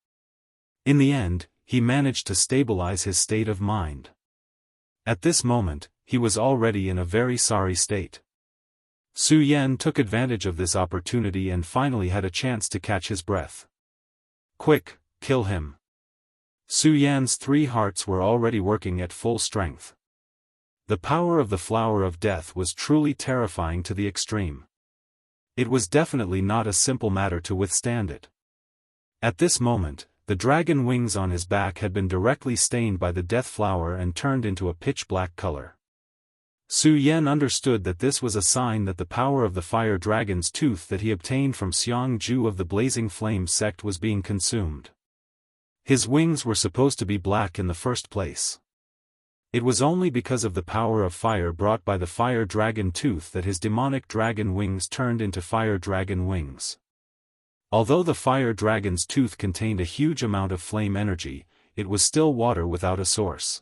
In the end, he managed to stabilize his state of mind. At this moment, he was already in a very sorry state. Su Yan took advantage of this opportunity and finally had a chance to catch his breath. Quick, kill him. Su Yan's 3 hearts were already working at full strength. The power of the flower of death was truly terrifying to the extreme. It was definitely not a simple matter to withstand it. At this moment, the dragon wings on his back had been directly stained by the death flower and turned into a pitch-black color. Su Yan understood that this was a sign that the power of the fire dragon's tooth that he obtained from Jianghu of the Blazing Flame sect was being consumed. His wings were supposed to be black in the first place. It was only because of the power of fire brought by the fire dragon tooth that his demonic dragon wings turned into fire dragon wings. Although the fire dragon's tooth contained a huge amount of flame energy, it was still water without a source.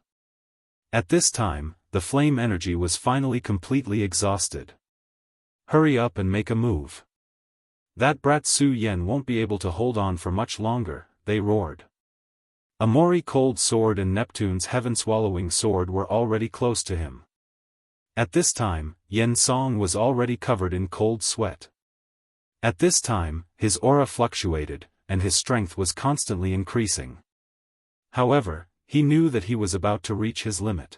At this time, the flame energy was finally completely exhausted. Hurry up and make a move. That brat Su Yan won't be able to hold on for much longer, they roared. Amori Cold Sword and Neptune's Heaven-Swallowing Sword were already close to him. At this time, Yen Song was already covered in cold sweat. At this time, his aura fluctuated, and his strength was constantly increasing. However, he knew that he was about to reach his limit.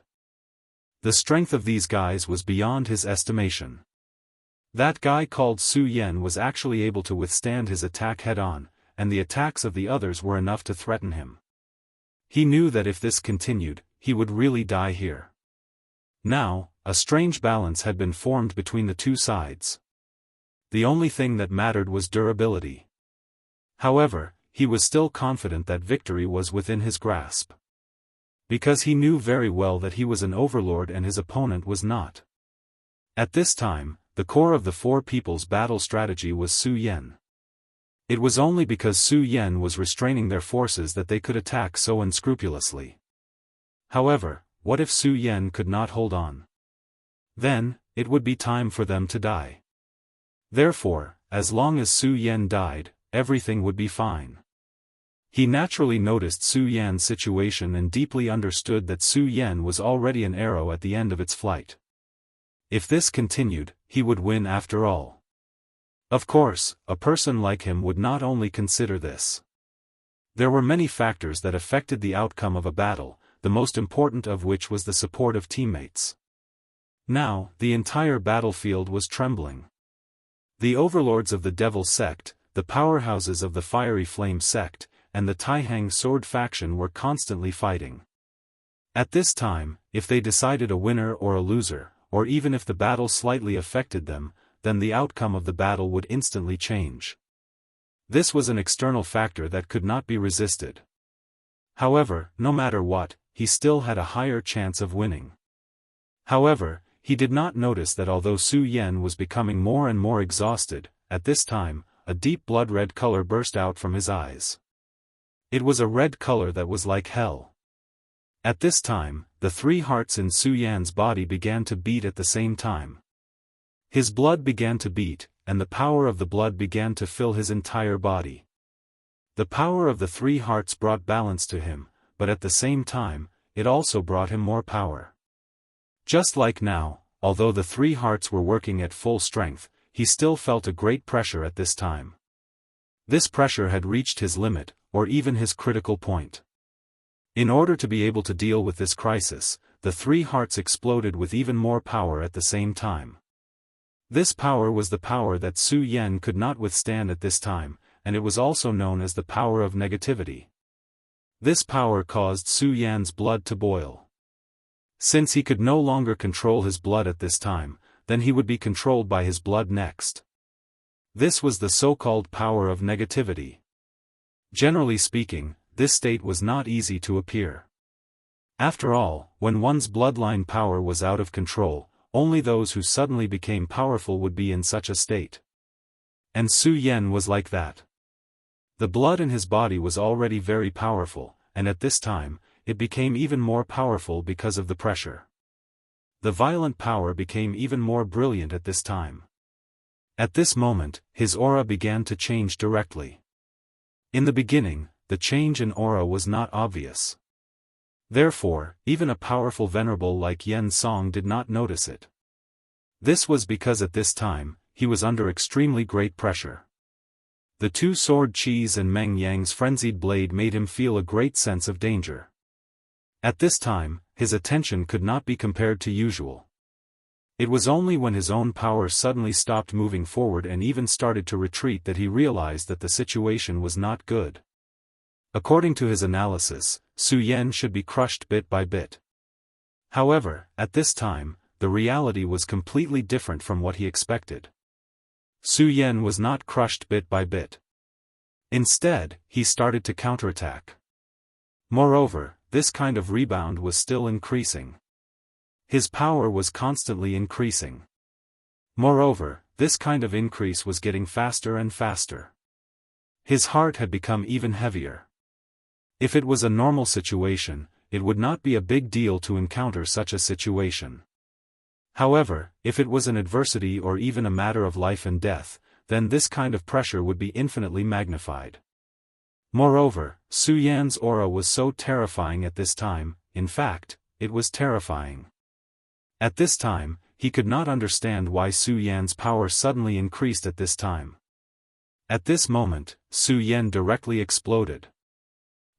The strength of these guys was beyond his estimation. That guy called Su Yan was actually able to withstand his attack head-on, and the attacks of the others were enough to threaten him. He knew that if this continued, he would really die here. Now, a strange balance had been formed between the two sides. The only thing that mattered was durability. However, he was still confident that victory was within his grasp. Because he knew very well that he was an overlord and his opponent was not. At this time, the core of the 4 people's battle strategy was Su Yan. It was only because Su Yan was restraining their forces that they could attack so unscrupulously. However, what if Su Yan could not hold on? Then, it would be time for them to die. Therefore, as long as Su Yan died, everything would be fine. He naturally noticed Su Yan's situation and deeply understood that Su Yan was already an arrow at the end of its flight. If this continued, he would win after all. Of course, a person like him would not only consider this. There were many factors that affected the outcome of a battle, the most important of which was the support of teammates. Now, the entire battlefield was trembling. The overlords of the Devil sect, the powerhouses of the Fiery Flame sect, and the Taihang sword faction were constantly fighting. At this time, if they decided a winner or a loser, or even if the battle slightly affected them, then the outcome of the battle would instantly change. This was an external factor that could not be resisted. However, no matter what, he still had a higher chance of winning. However, he did not notice that although Su Yan was becoming more and more exhausted, at this time, a deep blood-red color burst out from his eyes. It was a red color that was like hell. At this time, the 3 hearts in Su Yan's body began to beat at the same time. His blood began to beat, and the power of the blood began to fill his entire body. The power of the 3 hearts brought balance to him, but at the same time, it also brought him more power. Just like now, although the 3 hearts were working at full strength, he still felt a great pressure at this time. This pressure had reached his limit, or even his critical point. In order to be able to deal with this crisis, the 3 hearts exploded with even more power at the same time. This power was the power that Su Yan could not withstand at this time, and it was also known as the power of negativity. This power caused Su Yan's blood to boil. Since he could no longer control his blood at this time, then he would be controlled by his blood next. This was the so-called power of negativity. Generally speaking, this state was not easy to appear. After all, when one's bloodline power was out of control, only those who suddenly became powerful would be in such a state. And Su Yan was like that. The blood in his body was already very powerful, and at this time, it became even more powerful because of the pressure. The violent power became even more brilliant at this time. At this moment, his aura began to change directly. In the beginning, the change in aura was not obvious. Therefore, even a powerful venerable like Yen Song did not notice it. This was because at this time, he was under extremely great pressure. The two sword Qi's and Meng Yang's frenzied blade made him feel a great sense of danger. At this time, his attention could not be compared to usual. It was only when his own power suddenly stopped moving forward and even started to retreat that he realized that the situation was not good. According to his analysis, Su Yan should be crushed bit by bit. However, at this time, the reality was completely different from what he expected. Su Yan was not crushed bit by bit. Instead, he started to counterattack. Moreover, this kind of rebound was still increasing. His power was constantly increasing. Moreover, this kind of increase was getting faster and faster. His heart had become even heavier. If it was a normal situation, it would not be a big deal to encounter such a situation. However, if it was an adversity or even a matter of life and death, then this kind of pressure would be infinitely magnified. Moreover, Su Yan's aura was so terrifying at this time, in fact, it was terrifying. At this time, he could not understand why Su Yan's power suddenly increased at this time. At this moment, Su Yan directly exploded.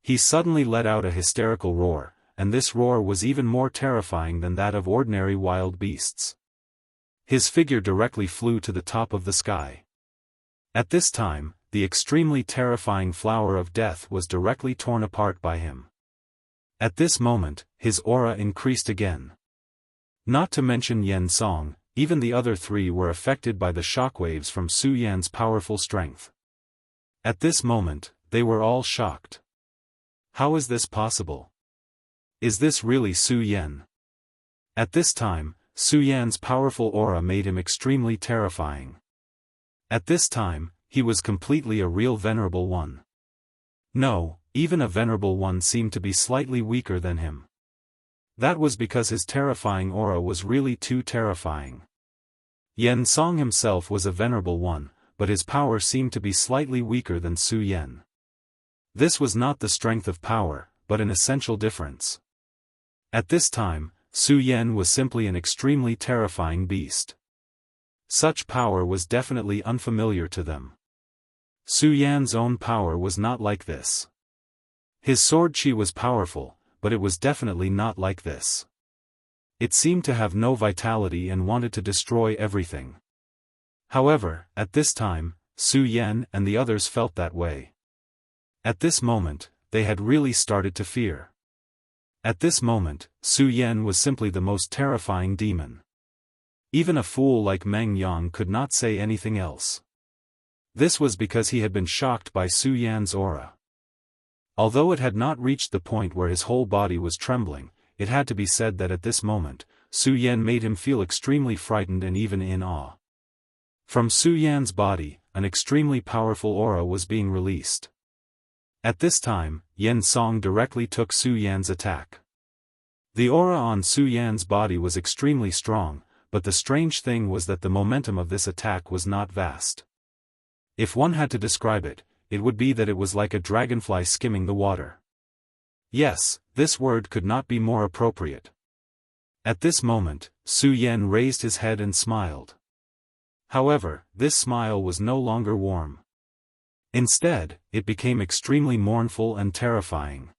He suddenly let out a hysterical roar, and this roar was even more terrifying than that of ordinary wild beasts. His figure directly flew to the top of the sky. At this time, the extremely terrifying flower of death was directly torn apart by him. At this moment, his aura increased again. Not to mention Yen Song, even the other three were affected by the shockwaves from Su Yan's powerful strength. At this moment, they were all shocked. How is this possible? Is this really Su Yan? At this time, Su Yan's powerful aura made him extremely terrifying. At this time, he was completely a real venerable one. No, even a venerable one seemed to be slightly weaker than him. That was because his terrifying aura was really too terrifying. Yen Song himself was a venerable one, but his power seemed to be slightly weaker than Su Yan. This was not the strength of power, but an essential difference. At this time, Su Yan was simply an extremely terrifying beast. Such power was definitely unfamiliar to them. Su Yan's own power was not like this. His sword qi was powerful, but it was definitely not like this. It seemed to have no vitality and wanted to destroy everything. However, at this time, Su Yan and the others felt that way. At this moment, they had really started to fear. At this moment, Su Yan was simply the most terrifying demon. Even a fool like Meng Yang could not say anything else. This was because he had been shocked by Su Yan's aura. Although it had not reached the point where his whole body was trembling, it had to be said that at this moment, Su Yan made him feel extremely frightened and even in awe. From Su Yan's body, an extremely powerful aura was being released. At this time, Yen Song directly took Su Yan's attack. The aura on Su Yan's body was extremely strong, but the strange thing was that the momentum of this attack was not vast. If one had to describe it, it would be that it was like a dragonfly skimming the water. Yes, this word could not be more appropriate. At this moment, Su Yan raised his head and smiled. However, this smile was no longer warm. Instead, it became extremely mournful and terrifying.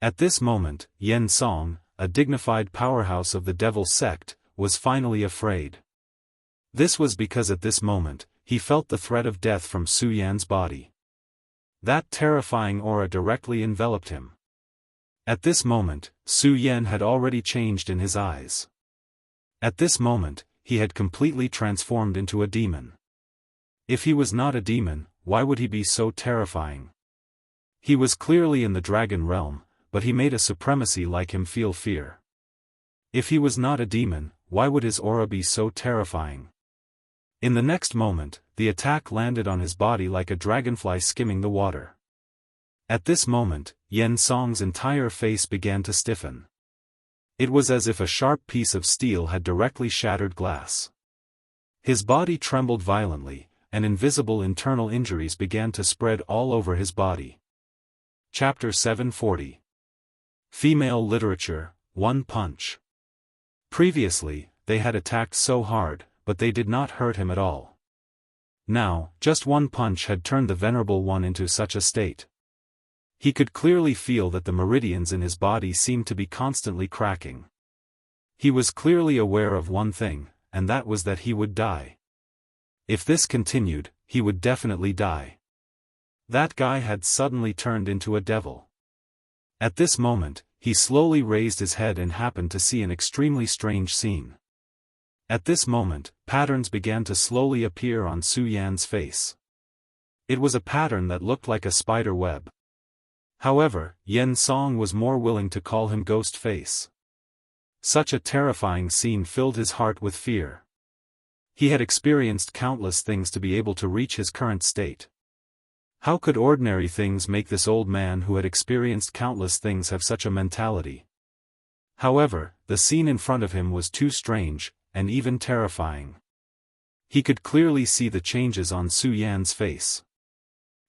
At this moment, Yen Song, a dignified powerhouse of the devil sect, was finally afraid. This was because at this moment, he felt the threat of death from Su Yan's body. That terrifying aura directly enveloped him. At this moment, Su Yan had already changed in his eyes. At this moment, he had completely transformed into a demon. If he was not a demon, why would he be so terrifying? He was clearly in the dragon realm, but he made a supremacy like him feel fear. If he was not a demon, why would his aura be so terrifying? In the next moment, the attack landed on his body like a dragonfly skimming the water. At this moment, Yen Song's entire face began to stiffen. It was as if a sharp piece of steel had directly shattered glass. His body trembled violently, and invisible internal injuries began to spread all over his body. Chapter 740. Female Literature, One Punch. Previously, they had attacked so hard, but they did not hurt him at all. Now, just one punch had turned the Venerable One into such a state. He could clearly feel that the meridians in his body seemed to be constantly cracking. He was clearly aware of one thing, and that was that he would die. If this continued, he would definitely die. That guy had suddenly turned into a devil. At this moment, he slowly raised his head and happened to see an extremely strange scene. At this moment, patterns began to slowly appear on Su Yan's face. It was a pattern that looked like a spider web. However, Yen Song was more willing to call him Ghost Face. Such a terrifying scene filled his heart with fear. He had experienced countless things to be able to reach his current state. How could ordinary things make this old man who had experienced countless things have such a mentality? However, the scene in front of him was too strange, and even terrifying. He could clearly see the changes on Su Yan's face.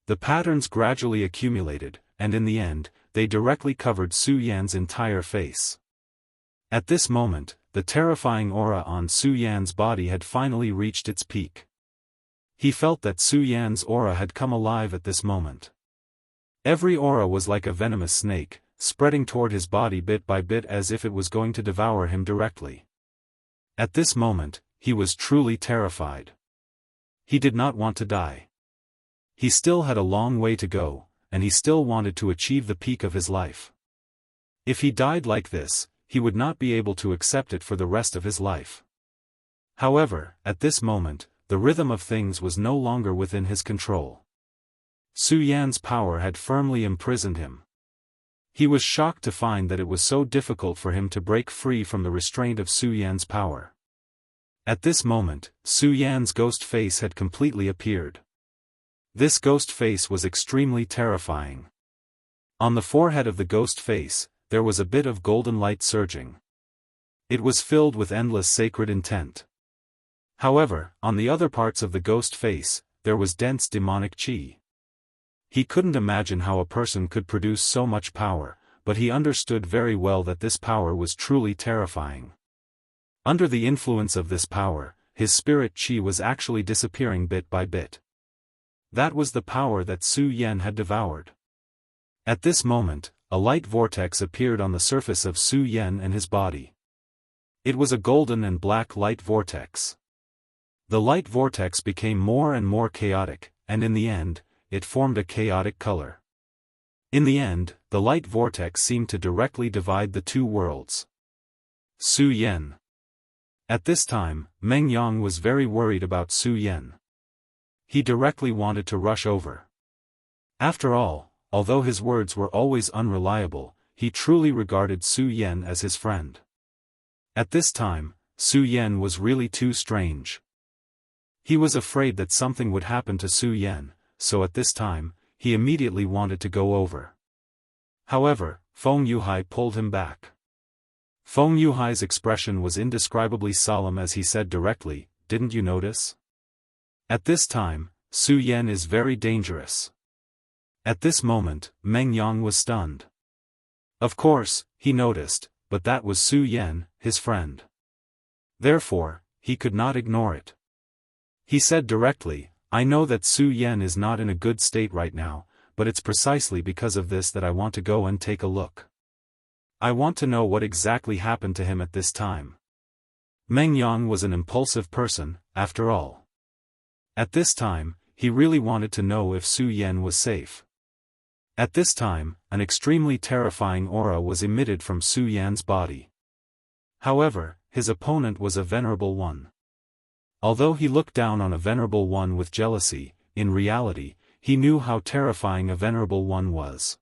The patterns gradually accumulated, and in the end, they directly covered Su Yan's entire face. At this moment, the terrifying aura on Su Yan's body had finally reached its peak. He felt that Su Yan's aura had come alive at this moment. Every aura was like a venomous snake, spreading toward his body bit by bit as if it was going to devour him directly. At this moment, he was truly terrified. He did not want to die. He still had a long way to go, and he still wanted to achieve the peak of his life. If he died like this, he would not be able to accept it for the rest of his life. However, at this moment, the rhythm of things was no longer within his control. Su Yan's power had firmly imprisoned him. He was shocked to find that it was so difficult for him to break free from the restraint of Su Yan's power. At this moment, Su Yan's ghost face had completely appeared. This ghost face was extremely terrifying. On the forehead of the ghost face, there was a bit of golden light surging. It was filled with endless sacred intent. However, on the other parts of the ghost face, there was dense demonic chi. He couldn't imagine how a person could produce so much power, but he understood very well that this power was truly terrifying. Under the influence of this power, his spirit chi was actually disappearing bit by bit. That was the power that Su Yan had devoured. At this moment, a light vortex appeared on the surface of Su Yan and his body. It was a golden and black light vortex. The light vortex became more and more chaotic, and in the end, it formed a chaotic color. In the end, the light vortex seemed to directly divide the two worlds. Su Yan. At this time, Meng Yang was very worried about Su Yan. He directly wanted to rush over. After all, although his words were always unreliable, he truly regarded Su Yan as his friend. At this time, Su Yan was really too strange. He was afraid that something would happen to Su Yan, so at this time, he immediately wanted to go over. However, Feng Yuhai pulled him back. Feng Yuhai's expression was indescribably solemn as he said directly, "Didn't you notice? At this time, Su Yan is very dangerous." At this moment, Meng Yang was stunned. Of course, he noticed, but that was Su Yan, his friend. Therefore, he could not ignore it. He said directly, "I know that Su Yan is not in a good state right now, but it's precisely because of this that I want to go and take a look. I want to know what exactly happened to him at this time." Meng Yang was an impulsive person, after all. At this time, he really wanted to know if Su Yan was safe. At this time, an extremely terrifying aura was emitted from Su Yan's body. However, his opponent was a venerable one. Although he looked down on a venerable one with jealousy, in reality, he knew how terrifying a venerable one was.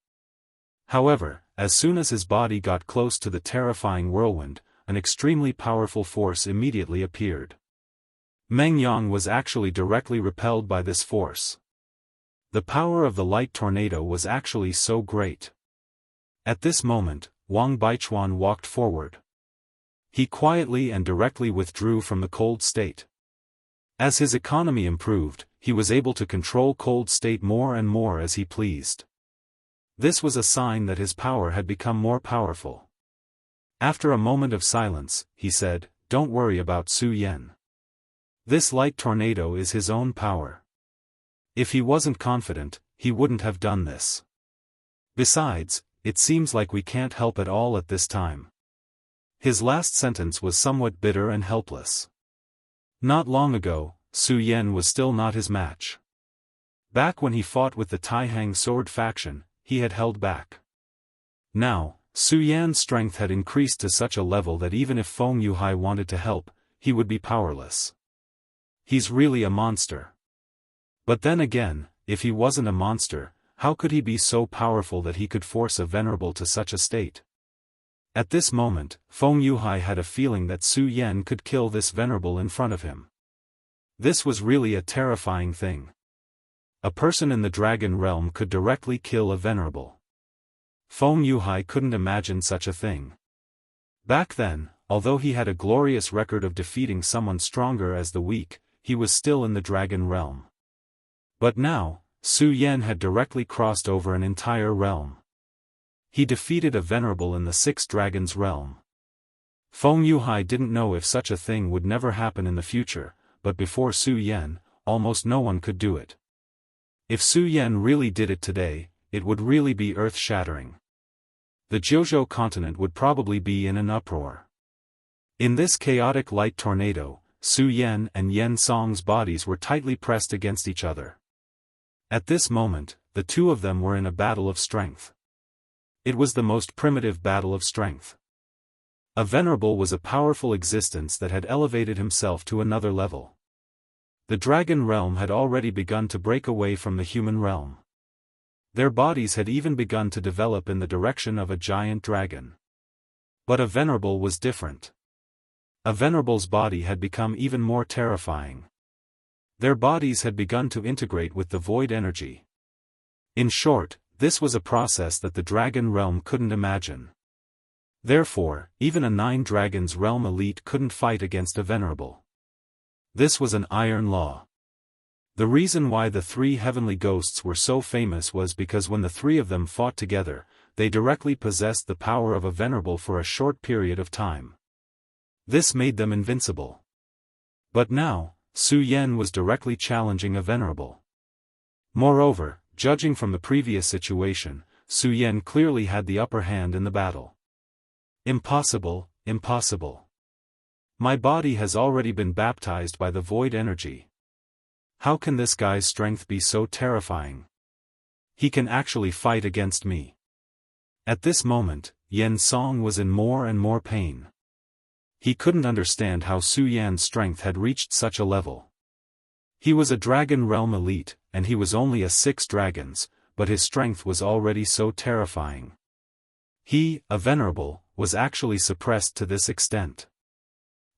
However, as soon as his body got close to the terrifying whirlwind, an extremely powerful force immediately appeared. Meng Yang was actually directly repelled by this force. The power of the light tornado was actually so great. At this moment, Wang Baichuan walked forward. He quietly and directly withdrew from the cold state. As his economy improved, he was able to control cold state more and more as he pleased. This was a sign that his power had become more powerful. After a moment of silence, he said, "Don't worry about Su Yan. This light tornado is his own power. If he wasn't confident, he wouldn't have done this. Besides, it seems like we can't help at all at this time." His last sentence was somewhat bitter and helpless. Not long ago, Su Yan was still not his match. Back when he fought with the Taihang sword faction, he had held back. Now, Su Yan's strength had increased to such a level that even if Feng Yuhai wanted to help, he would be powerless. He's really a monster. But then again, if he wasn't a monster, how could he be so powerful that he could force a venerable to such a state? At this moment, Feng Yuhai had a feeling that Su Yan could kill this venerable in front of him. This was really a terrifying thing. A person in the dragon realm could directly kill a venerable. Feng Yuhai couldn't imagine such a thing. Back then, although he had a glorious record of defeating someone stronger as the weak, he was still in the dragon realm. But now, Su Yan had directly crossed over an entire realm. He defeated a venerable in the sixth dragon's realm. Feng Yuhai didn't know if such a thing would never happen in the future, but before Su Yan, almost no one could do it. If Su Yan really did it today, it would really be earth-shattering. The Jiuzhou continent would probably be in an uproar. In this chaotic light tornado, Su Yan and Yen Song's bodies were tightly pressed against each other. At this moment, the two of them were in a battle of strength. It was the most primitive battle of strength. A venerable was a powerful existence that had elevated himself to another level. The dragon realm had already begun to break away from the human realm. Their bodies had even begun to develop in the direction of a giant dragon. But a venerable was different. A venerable's body had become even more terrifying. Their bodies had begun to integrate with the void energy. In short, this was a process that the dragon realm couldn't imagine. Therefore, even a 9 dragons realm elite couldn't fight against a venerable. This was an iron law. The reason why the 3 heavenly ghosts were so famous was because when the 3 of them fought together, they directly possessed the power of a venerable for a short period of time. This made them invincible. But now, Su Yan was directly challenging a venerable. Moreover, judging from the previous situation, Su Yan clearly had the upper hand in the battle. Impossible, impossible. My body has already been baptized by the void energy. How can this guy's strength be so terrifying? He can actually fight against me. At this moment, Yen Song was in more and more pain. He couldn't understand how Su Yan's strength had reached such a level. He was a dragon realm elite, and he was only a 6 dragons, but his strength was already so terrifying. He, a venerable, was actually suppressed to this extent.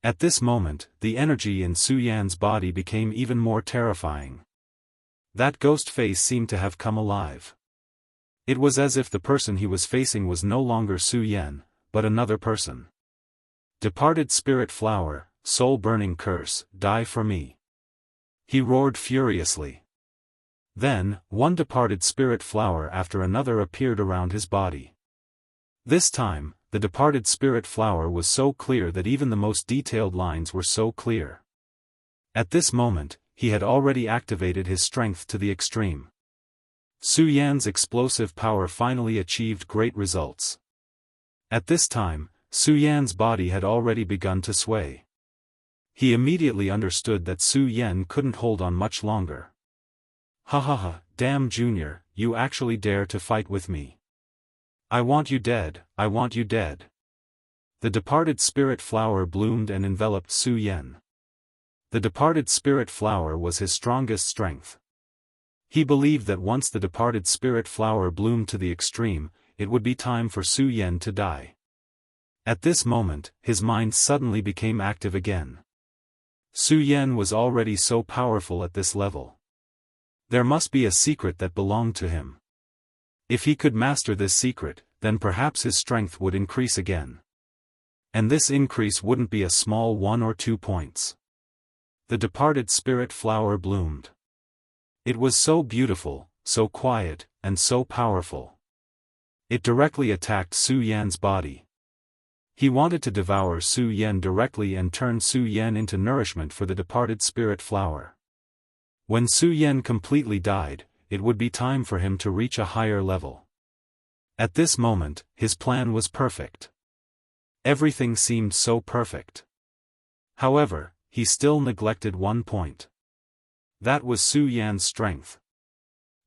At this moment, the energy in Su Yan's body became even more terrifying. That ghost face seemed to have come alive. It was as if the person he was facing was no longer Su Yan, but another person. Departed spirit flower, soul-burning curse, die for me. He roared furiously. Then, one departed spirit flower after another appeared around his body. This time, the departed spirit flower was so clear that even the most detailed lines were so clear. At this moment, he had already activated his strength to the extreme. Su Yan's explosive power finally achieved great results. At this time, Su Yan's body had already begun to sway. He immediately understood that Su Yan couldn't hold on much longer. Ha ha ha, damn Junior, you actually dare to fight with me. I want you dead, I want you dead. The departed spirit flower bloomed and enveloped Su Yan. The departed spirit flower was his strongest strength. He believed that once the departed spirit flower bloomed to the extreme, it would be time for Su Yan to die. At this moment, his mind suddenly became active again. Su Yan was already so powerful at this level. There must be a secret that belonged to him. If he could master this secret, then perhaps his strength would increase again. And this increase wouldn't be a small 1 or 2 points. The departed spirit flower bloomed. It was so beautiful, so quiet, and so powerful. It directly attacked Su Yan's body. He wanted to devour Su Yan directly and turn Su Yan into nourishment for the departed spirit flower. When Su Yan completely died, it would be time for him to reach a higher level. At this moment, his plan was perfect. Everything seemed so perfect. However, he still neglected one point. That was Su Yan's strength.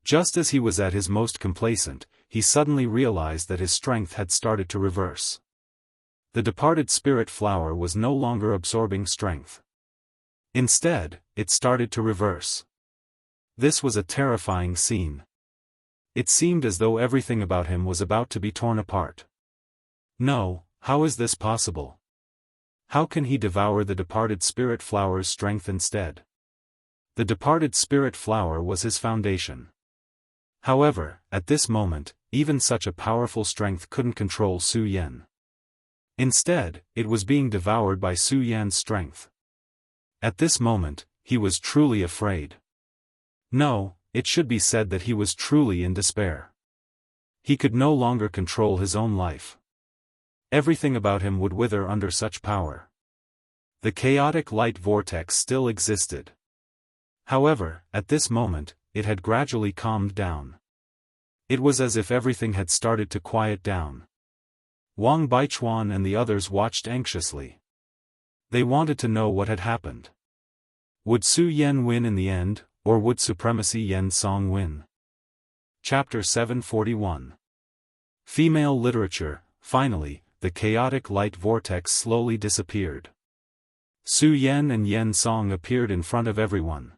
Just as he was at his most complacent, he suddenly realized that his strength had started to reverse. The departed spirit flower was no longer absorbing strength. Instead, it started to reverse. This was a terrifying scene. It seemed as though everything about him was about to be torn apart. No, how is this possible? How can he devour the departed spirit flower's strength instead? The departed spirit flower was his foundation. However, at this moment, even such a powerful strength couldn't control Su Yan. Instead, it was being devoured by Su Yan's strength. At this moment, he was truly afraid. No, it should be said that he was truly in despair. He could no longer control his own life. Everything about him would wither under such power. The chaotic light vortex still existed. However, at this moment, it had gradually calmed down. It was as if everything had started to quiet down. Wang Baichuan and the others watched anxiously. They wanted to know what had happened. Would Su Yan win in the end, or would Supremacy Yen Song win? Chapter 741. Female Literature. Finally, the chaotic light vortex slowly disappeared. Su Yan and Yen Song appeared in front of everyone.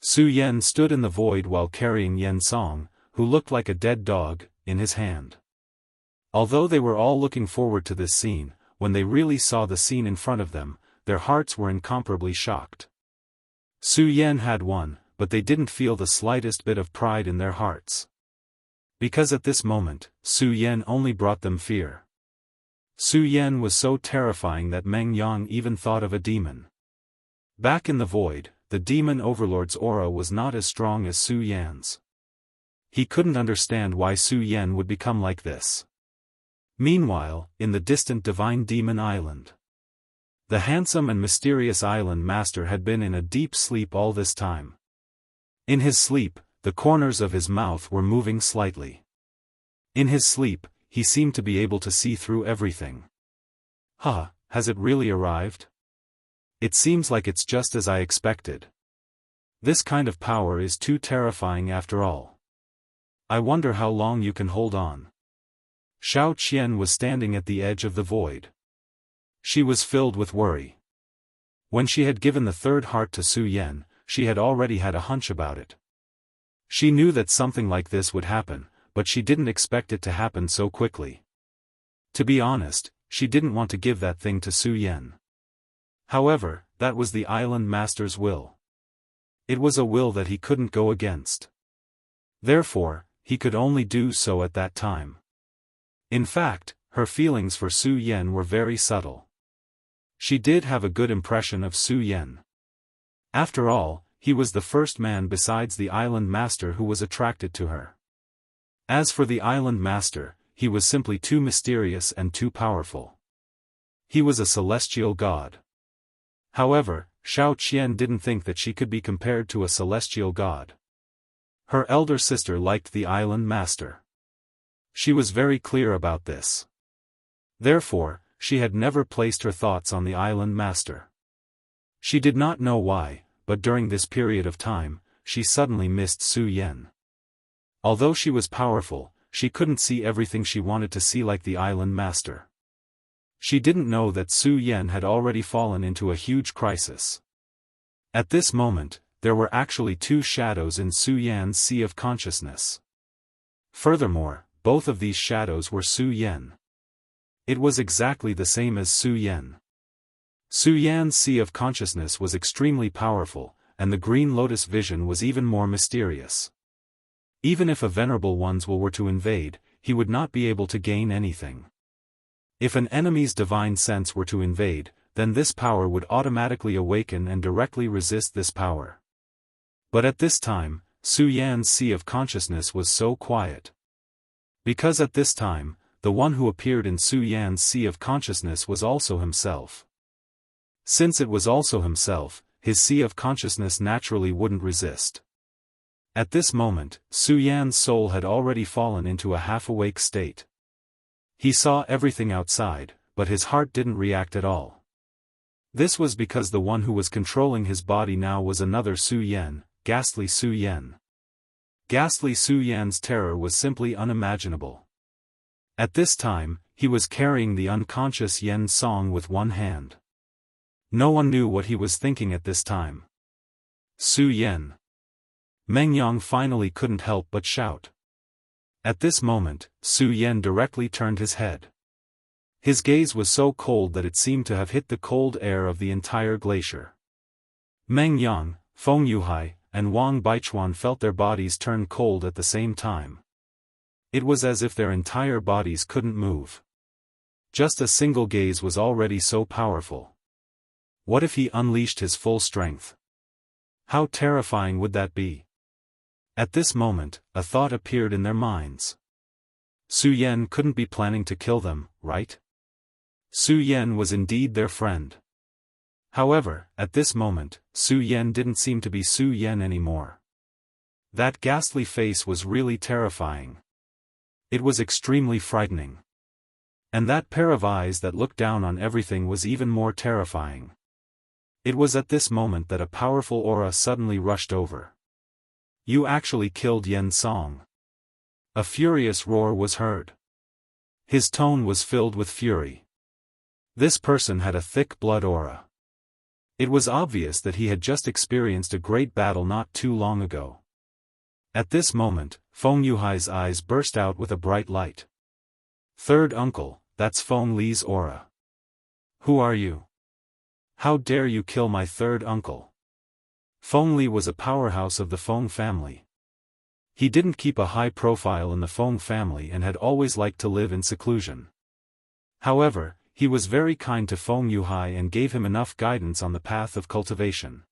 Su Yan stood in the void while carrying Yen Song, who looked like a dead dog, in his hand. Although they were all looking forward to this scene, when they really saw the scene in front of them, their hearts were incomparably shocked. Su Yan had won, but they didn't feel the slightest bit of pride in their hearts. Because at this moment, Su Yan only brought them fear. Su Yan was so terrifying that Meng Yang even thought of a demon. Back in the void, the demon overlord's aura was not as strong as Su Yan's. He couldn't understand why Su Yan would become like this. Meanwhile, in the distant divine demon island, the handsome and mysterious island master had been in a deep sleep all this time. In his sleep, the corners of his mouth were moving slightly. In his sleep, he seemed to be able to see through everything. Has it really arrived? It seems like it's just as I expected. This kind of power is too terrifying after all. I wonder how long you can hold on. Xiao Qian was standing at the edge of the void. She was filled with worry. When she had given the third heart to Su Yan, she had already had a hunch about it. She knew that something like this would happen, but she didn't expect it to happen so quickly. To be honest, she didn't want to give that thing to Su Yan. However, that was the island master's will. It was a will that he couldn't go against. Therefore, he could only do so at that time. In fact, her feelings for Su Yan were very subtle. She did have a good impression of Su Yan. After all, he was the first man besides the island master who was attracted to her. As for the island master, he was simply too mysterious and too powerful. He was a celestial god. However, Xiao Qian didn't think that she could be compared to a celestial god. Her elder sister liked the island master. She was very clear about this. Therefore, she had never placed her thoughts on the island master. She did not know why, but during this period of time, she suddenly missed Su Yan. Although she was powerful, she couldn't see everything she wanted to see like the island master. She didn't know that Su Yan had already fallen into a huge crisis. At this moment, there were actually two shadows in Su Yan's sea of consciousness. Furthermore, both of these shadows were Su Yan. It was exactly the same as Su Yan. Su Yan's sea of consciousness was extremely powerful, and the green lotus vision was even more mysterious. Even if a venerable one's will were to invade, he would not be able to gain anything. If an enemy's divine sense were to invade, then this power would automatically awaken and directly resist this power. But at this time, Su Yan's sea of consciousness was so quiet. Because at this time, the one who appeared in Su Yan's sea of consciousness was also himself. Since it was also himself, his sea of consciousness naturally wouldn't resist. At this moment, Su Yan's soul had already fallen into a half-awake state. He saw everything outside, but his heart didn't react at all. This was because the one who was controlling his body now was another Su Yan, ghastly Su Yan. Ghastly Su Yan's terror was simply unimaginable. At this time, he was carrying the unconscious Yen Song with one hand. No one knew what he was thinking at this time. Su Yan. Meng Yang finally couldn't help but shout. At this moment, Su Yan directly turned his head. His gaze was so cold that it seemed to have hit the cold air of the entire glacier. Meng Yang, Feng Yuhai, and Wang Baichuan felt their bodies turn cold at the same time. It was as if their entire bodies couldn't move. Just a single gaze was already so powerful. What if he unleashed his full strength? How terrifying would that be? At this moment, a thought appeared in their minds. Su Yan couldn't be planning to kill them, right? Su Yan was indeed their friend. However, at this moment, Su Yan didn't seem to be Su Yan anymore. That ghastly face was really terrifying. It was extremely frightening. And that pair of eyes that looked down on everything was even more terrifying. It was at this moment that a powerful aura suddenly rushed over. You actually killed Yen Song. A furious roar was heard. His tone was filled with fury. This person had a thick blood aura. It was obvious that he had just experienced a great battle not too long ago. At this moment, Feng Yuhai's eyes burst out with a bright light. Third uncle, that's Feng Li's aura. Who are you? How dare you kill my third uncle? Feng Li was a powerhouse of the Feng family. He didn't keep a high profile in the Feng family and had always liked to live in seclusion. However, he was very kind to Feng Yuhai and gave him enough guidance on the path of cultivation.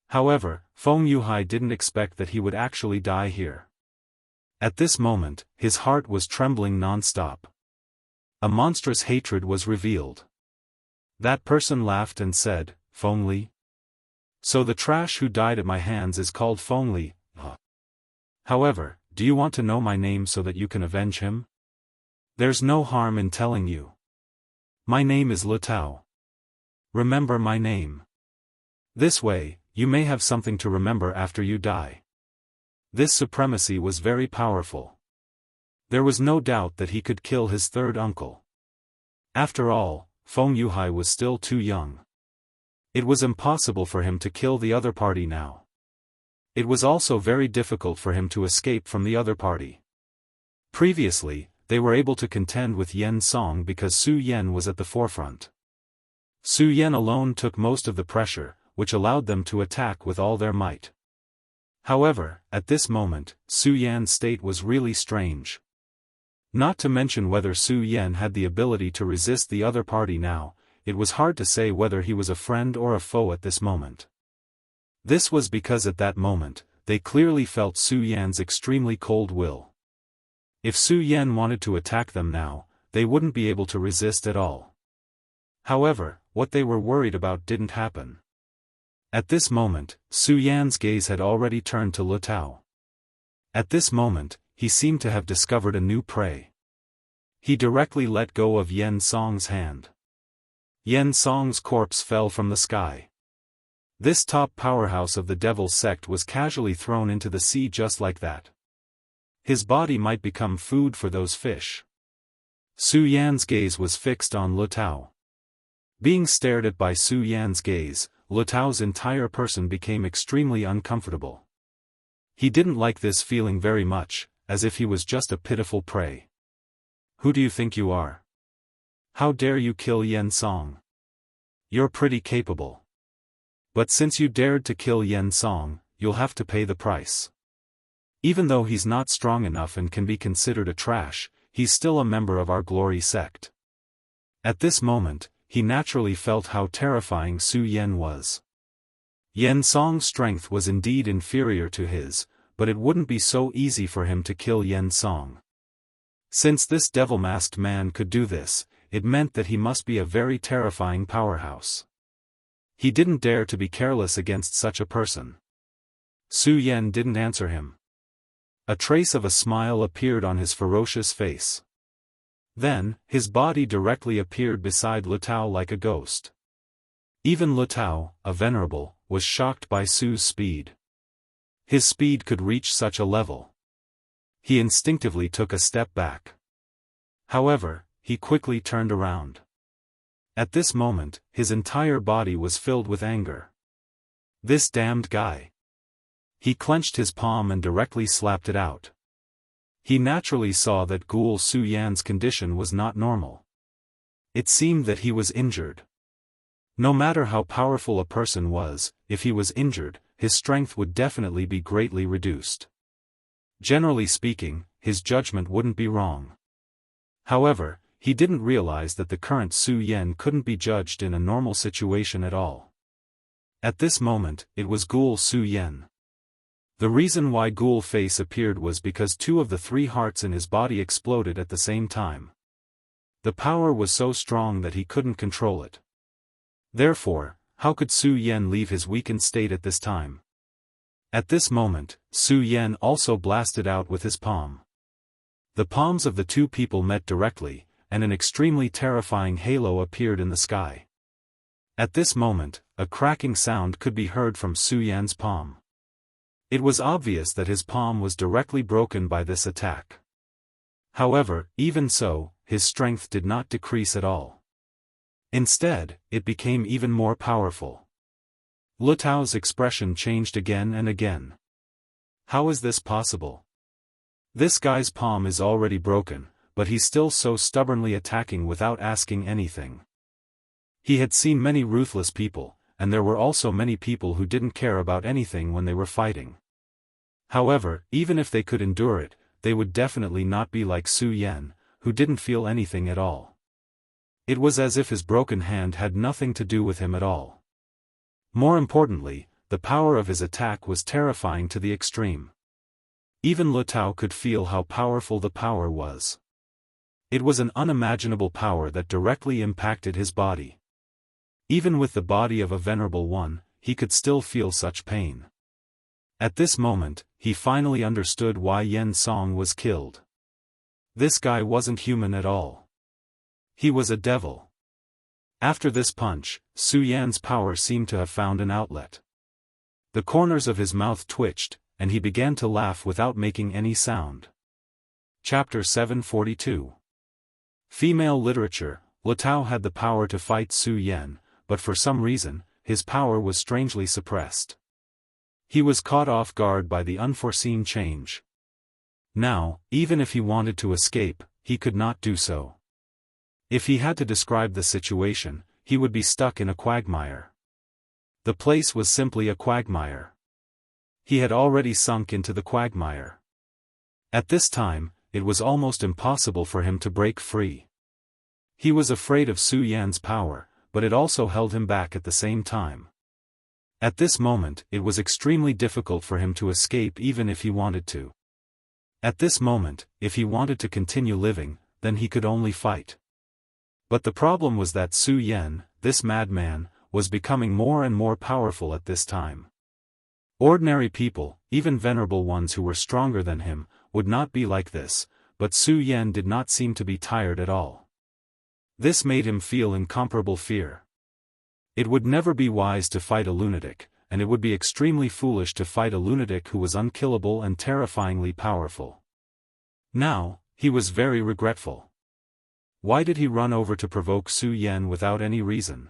However, Feng Yuhai didn't expect that he would actually die here. At this moment, his heart was trembling non-stop. A monstrous hatred was revealed. That person laughed and said, Feng Li? So the trash who died at my hands is called Feng Li, huh? However, do you want to know my name so that you can avenge him? There's no harm in telling you. My name is Le Tao. Remember my name. This way, you may have something to remember after you die. This supremacy was very powerful. There was no doubt that he could kill his third uncle. After all, Feng Yuhai was still too young. It was impossible for him to kill the other party now. It was also very difficult for him to escape from the other party. Previously, they were able to contend with Yen Song because Su Yan was at the forefront. Su Yan alone took most of the pressure, which allowed them to attack with all their might. However, at this moment, Su Yan's state was really strange. Not to mention whether Su Yan had the ability to resist the other party now, it was hard to say whether he was a friend or a foe at this moment. This was because at that moment, they clearly felt Su Yan's extremely cold will. If Su Yan wanted to attack them now, they wouldn't be able to resist at all. However, what they were worried about didn't happen. At this moment, Su Yan's gaze had already turned to Le Tao. At this moment, he seemed to have discovered a new prey. He directly let go of Yen Song's hand. Yen Song's corpse fell from the sky. This top powerhouse of the Devil's sect was casually thrown into the sea just like that. His body might become food for those fish. Su Yan's gaze was fixed on Le Tao. Being stared at by Su Yan's gaze, Le Tao's entire person became extremely uncomfortable. He didn't like this feeling very much, as if he was just a pitiful prey. Who do you think you are? How dare you kill Yen Song? You're pretty capable. But since you dared to kill Yen Song, you'll have to pay the price. Even though he's not strong enough and can be considered a trash, he's still a member of our glory sect. At this moment, he naturally felt how terrifying Su Yan was. Yen Song's strength was indeed inferior to his, but it wouldn't be so easy for him to kill Yen Song. Since this devil-masked man could do this, it meant that he must be a very terrifying powerhouse. He didn't dare to be careless against such a person. Su Yan didn't answer him. A trace of a smile appeared on his ferocious face. Then, his body directly appeared beside Lu Tao like a ghost. Even Lu Tao, a venerable, was shocked by Su's speed. His speed could reach such a level. He instinctively took a step back. However, he quickly turned around. At this moment, his entire body was filled with anger. This damned guy. He clenched his palm and directly slapped it out. He naturally saw that Ghoul Su Yan's condition was not normal. It seemed that he was injured. No matter how powerful a person was, if he was injured, his strength would definitely be greatly reduced. Generally speaking, his judgment wouldn't be wrong. However, he didn't realize that the current Su Yan couldn't be judged in a normal situation at all. At this moment, it was Ghoul Su Yan. The reason why Ghoul Face appeared was because 2 of the 3 hearts in his body exploded at the same time. The power was so strong that he couldn't control it. Therefore, how could Su Yan leave his weakened state at this time? At this moment, Su Yan also blasted out with his palm. The palms of the 2 people met directly, and an extremely terrifying halo appeared in the sky. At this moment, a cracking sound could be heard from Su Yan's palm. It was obvious that his palm was directly broken by this attack. However, even so, his strength did not decrease at all. Instead, it became even more powerful. Lu Tao's expression changed again and again. How is this possible? This guy's palm is already broken, but he's still so stubbornly attacking without asking anything. He had seen many ruthless people, and there were also many people who didn't care about anything when they were fighting. However, even if they could endure it, they would definitely not be like Su Yan, who didn't feel anything at all. It was as if his broken hand had nothing to do with him at all. More importantly, the power of his attack was terrifying to the extreme. Even Lu Tao could feel how powerful the power was. It was an unimaginable power that directly impacted his body. Even with the body of a venerable one, he could still feel such pain. At this moment, he finally understood why Yen Song was killed. This guy wasn't human at all. He was a devil. After this punch, Su Yan's power seemed to have found an outlet. The corners of his mouth twitched, and he began to laugh without making any sound. Chapter 742. Female Literature. Lu Tao had the power to fight Su Yan, but for some reason, his power was strangely suppressed. He was caught off guard by the unforeseen change. Now, even if he wanted to escape, he could not do so. If he had to describe the situation, he would be stuck in a quagmire. The place was simply a quagmire. He had already sunk into the quagmire. At this time, it was almost impossible for him to break free. He was afraid of Su Yan's power, but it also held him back at the same time. At this moment, it was extremely difficult for him to escape even if he wanted to. At this moment, if he wanted to continue living, then he could only fight. But the problem was that Su Yan, this madman, was becoming more and more powerful at this time. Ordinary people, even venerable ones who were stronger than him, would not be like this, but Su Yan did not seem to be tired at all. This made him feel incomparable fear. It would never be wise to fight a lunatic, and it would be extremely foolish to fight a lunatic who was unkillable and terrifyingly powerful. Now, he was very regretful. Why did he run over to provoke Su Yan without any reason?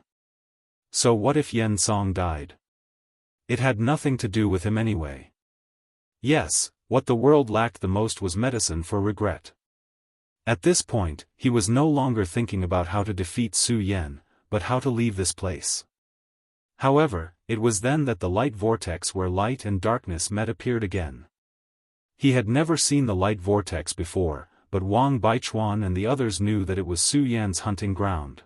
So what if Yen Song died? It had nothing to do with him anyway. Yes, what the world lacked the most was medicine for regret. At this point, he was no longer thinking about how to defeat Su Yan, but how to leave this place. However, it was then that the light vortex where light and darkness met appeared again. He had never seen the light vortex before, but Wang Baichuan and the others knew that it was Su Yan's hunting ground.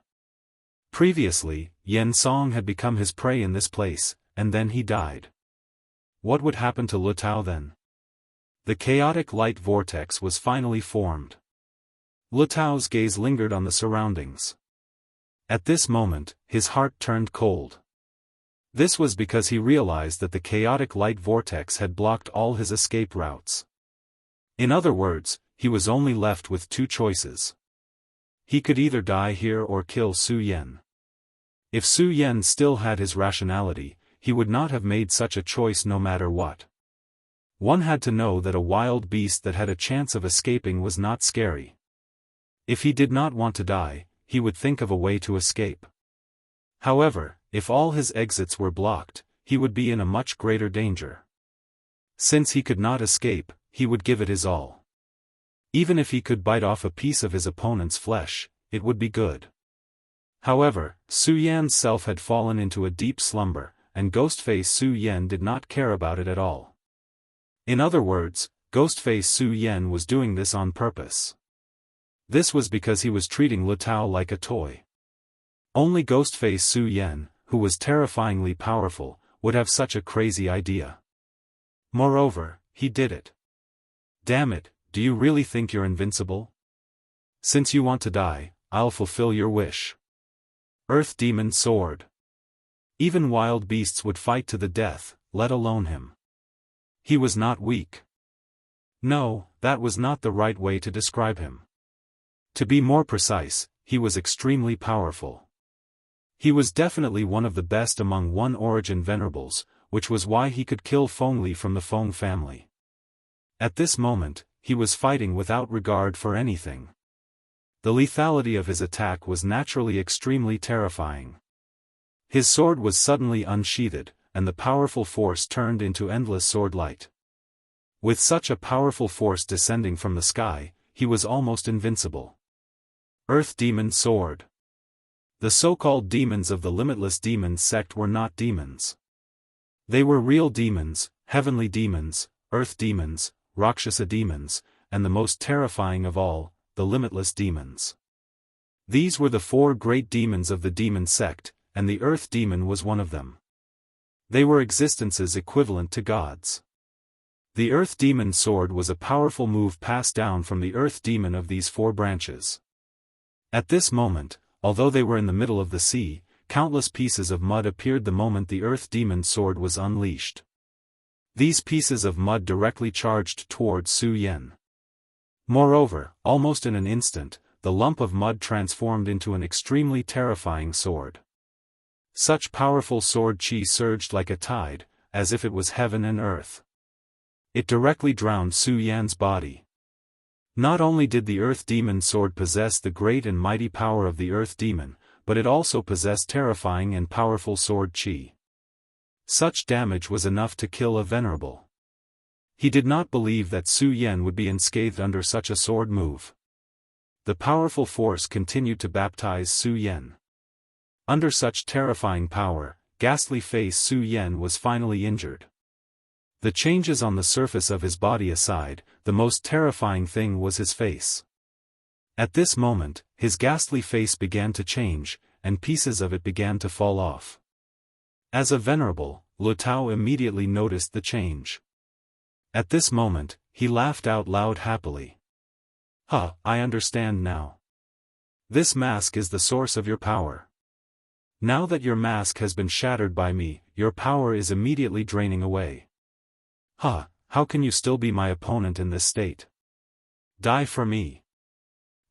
Previously, Yen Song had become his prey in this place, and then he died. What would happen to Lu Tao then? The chaotic light vortex was finally formed. Lu Tao's gaze lingered on the surroundings. At this moment, his heart turned cold. This was because he realized that the chaotic light vortex had blocked all his escape routes. In other words, he was only left with two choices. He could either die here or kill Su Yan. If Su Yan still had his rationality, he would not have made such a choice no matter what. One had to know that a wild beast that had a chance of escaping was not scary. If he did not want to die, he would think of a way to escape. However, if all his exits were blocked, he would be in a much greater danger. Since he could not escape, he would give it his all. Even if he could bite off a piece of his opponent's flesh, it would be good. However, Su Yan's self had fallen into a deep slumber, and Ghostface Su Yan did not care about it at all. In other words, Ghostface Su Yan was doing this on purpose. This was because he was treating Lu Tao like a toy. Only Ghostface Su Yan, who was terrifyingly powerful, would have such a crazy idea. Moreover, he did it. Damn it, do you really think you're invincible? Since you want to die, I'll fulfill your wish. Earth Demon Sword. Even wild beasts would fight to the death, let alone him. He was not weak. No, that was not the right way to describe him. To be more precise, he was extremely powerful. He was definitely one of the best among One Origin Venerables, which was why he could kill Feng Li from the Feng family. At this moment, he was fighting without regard for anything. The lethality of his attack was naturally extremely terrifying. His sword was suddenly unsheathed, and the powerful force turned into endless sword light. With such a powerful force descending from the sky, he was almost invincible. Earth Demon Sword. The so-called demons of the Limitless Demons sect were not demons. They were real demons, heavenly demons, earth demons, Rakshasa demons, and the most terrifying of all, the Limitless Demons. These were the four great demons of the demon sect, and the Earth Demon was one of them. They were existences equivalent to gods. The Earth Demon Sword was a powerful move passed down from the Earth Demon of these four branches. At this moment, although they were in the middle of the sea, countless pieces of mud appeared the moment the Earth Demon Sword was unleashed. These pieces of mud directly charged towards Su Yan. Moreover, almost in an instant, the lump of mud transformed into an extremely terrifying sword. Such powerful sword chi surged like a tide, as if it was heaven and earth. It directly drowned Su Yan's body. Not only did the Earth Demon Sword possess the great and mighty power of the Earth Demon, but it also possessed terrifying and powerful sword chi. Such damage was enough to kill a venerable. He did not believe that Su Yan would be unscathed under such a sword move. The powerful force continued to baptize Su Yan. Under such terrifying power, ghastly face Su Yan was finally injured. The changes on the surface of his body aside, the most terrifying thing was his face. At this moment, his ghastly face began to change, and pieces of it began to fall off. As a venerable, Lu Tao immediately noticed the change. At this moment, he laughed out loud happily. "Huh, I understand now. This mask is the source of your power. Now that your mask has been shattered by me, your power is immediately draining away. Huh, how can you still be my opponent in this state? Die for me."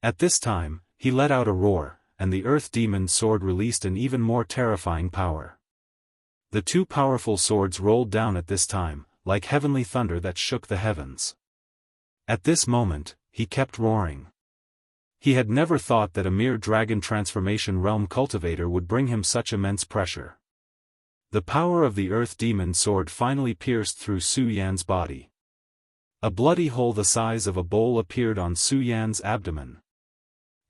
At this time, he let out a roar, and the Earth Demon Sword released an even more terrifying power. The two powerful swords rolled down at this time, like heavenly thunder that shook the heavens. At this moment, he kept roaring. He had never thought that a mere dragon transformation realm cultivator would bring him such immense pressure. The power of the Earth Demon Sword finally pierced through Su Yan's body. A bloody hole the size of a bowl appeared on Su Yan's abdomen.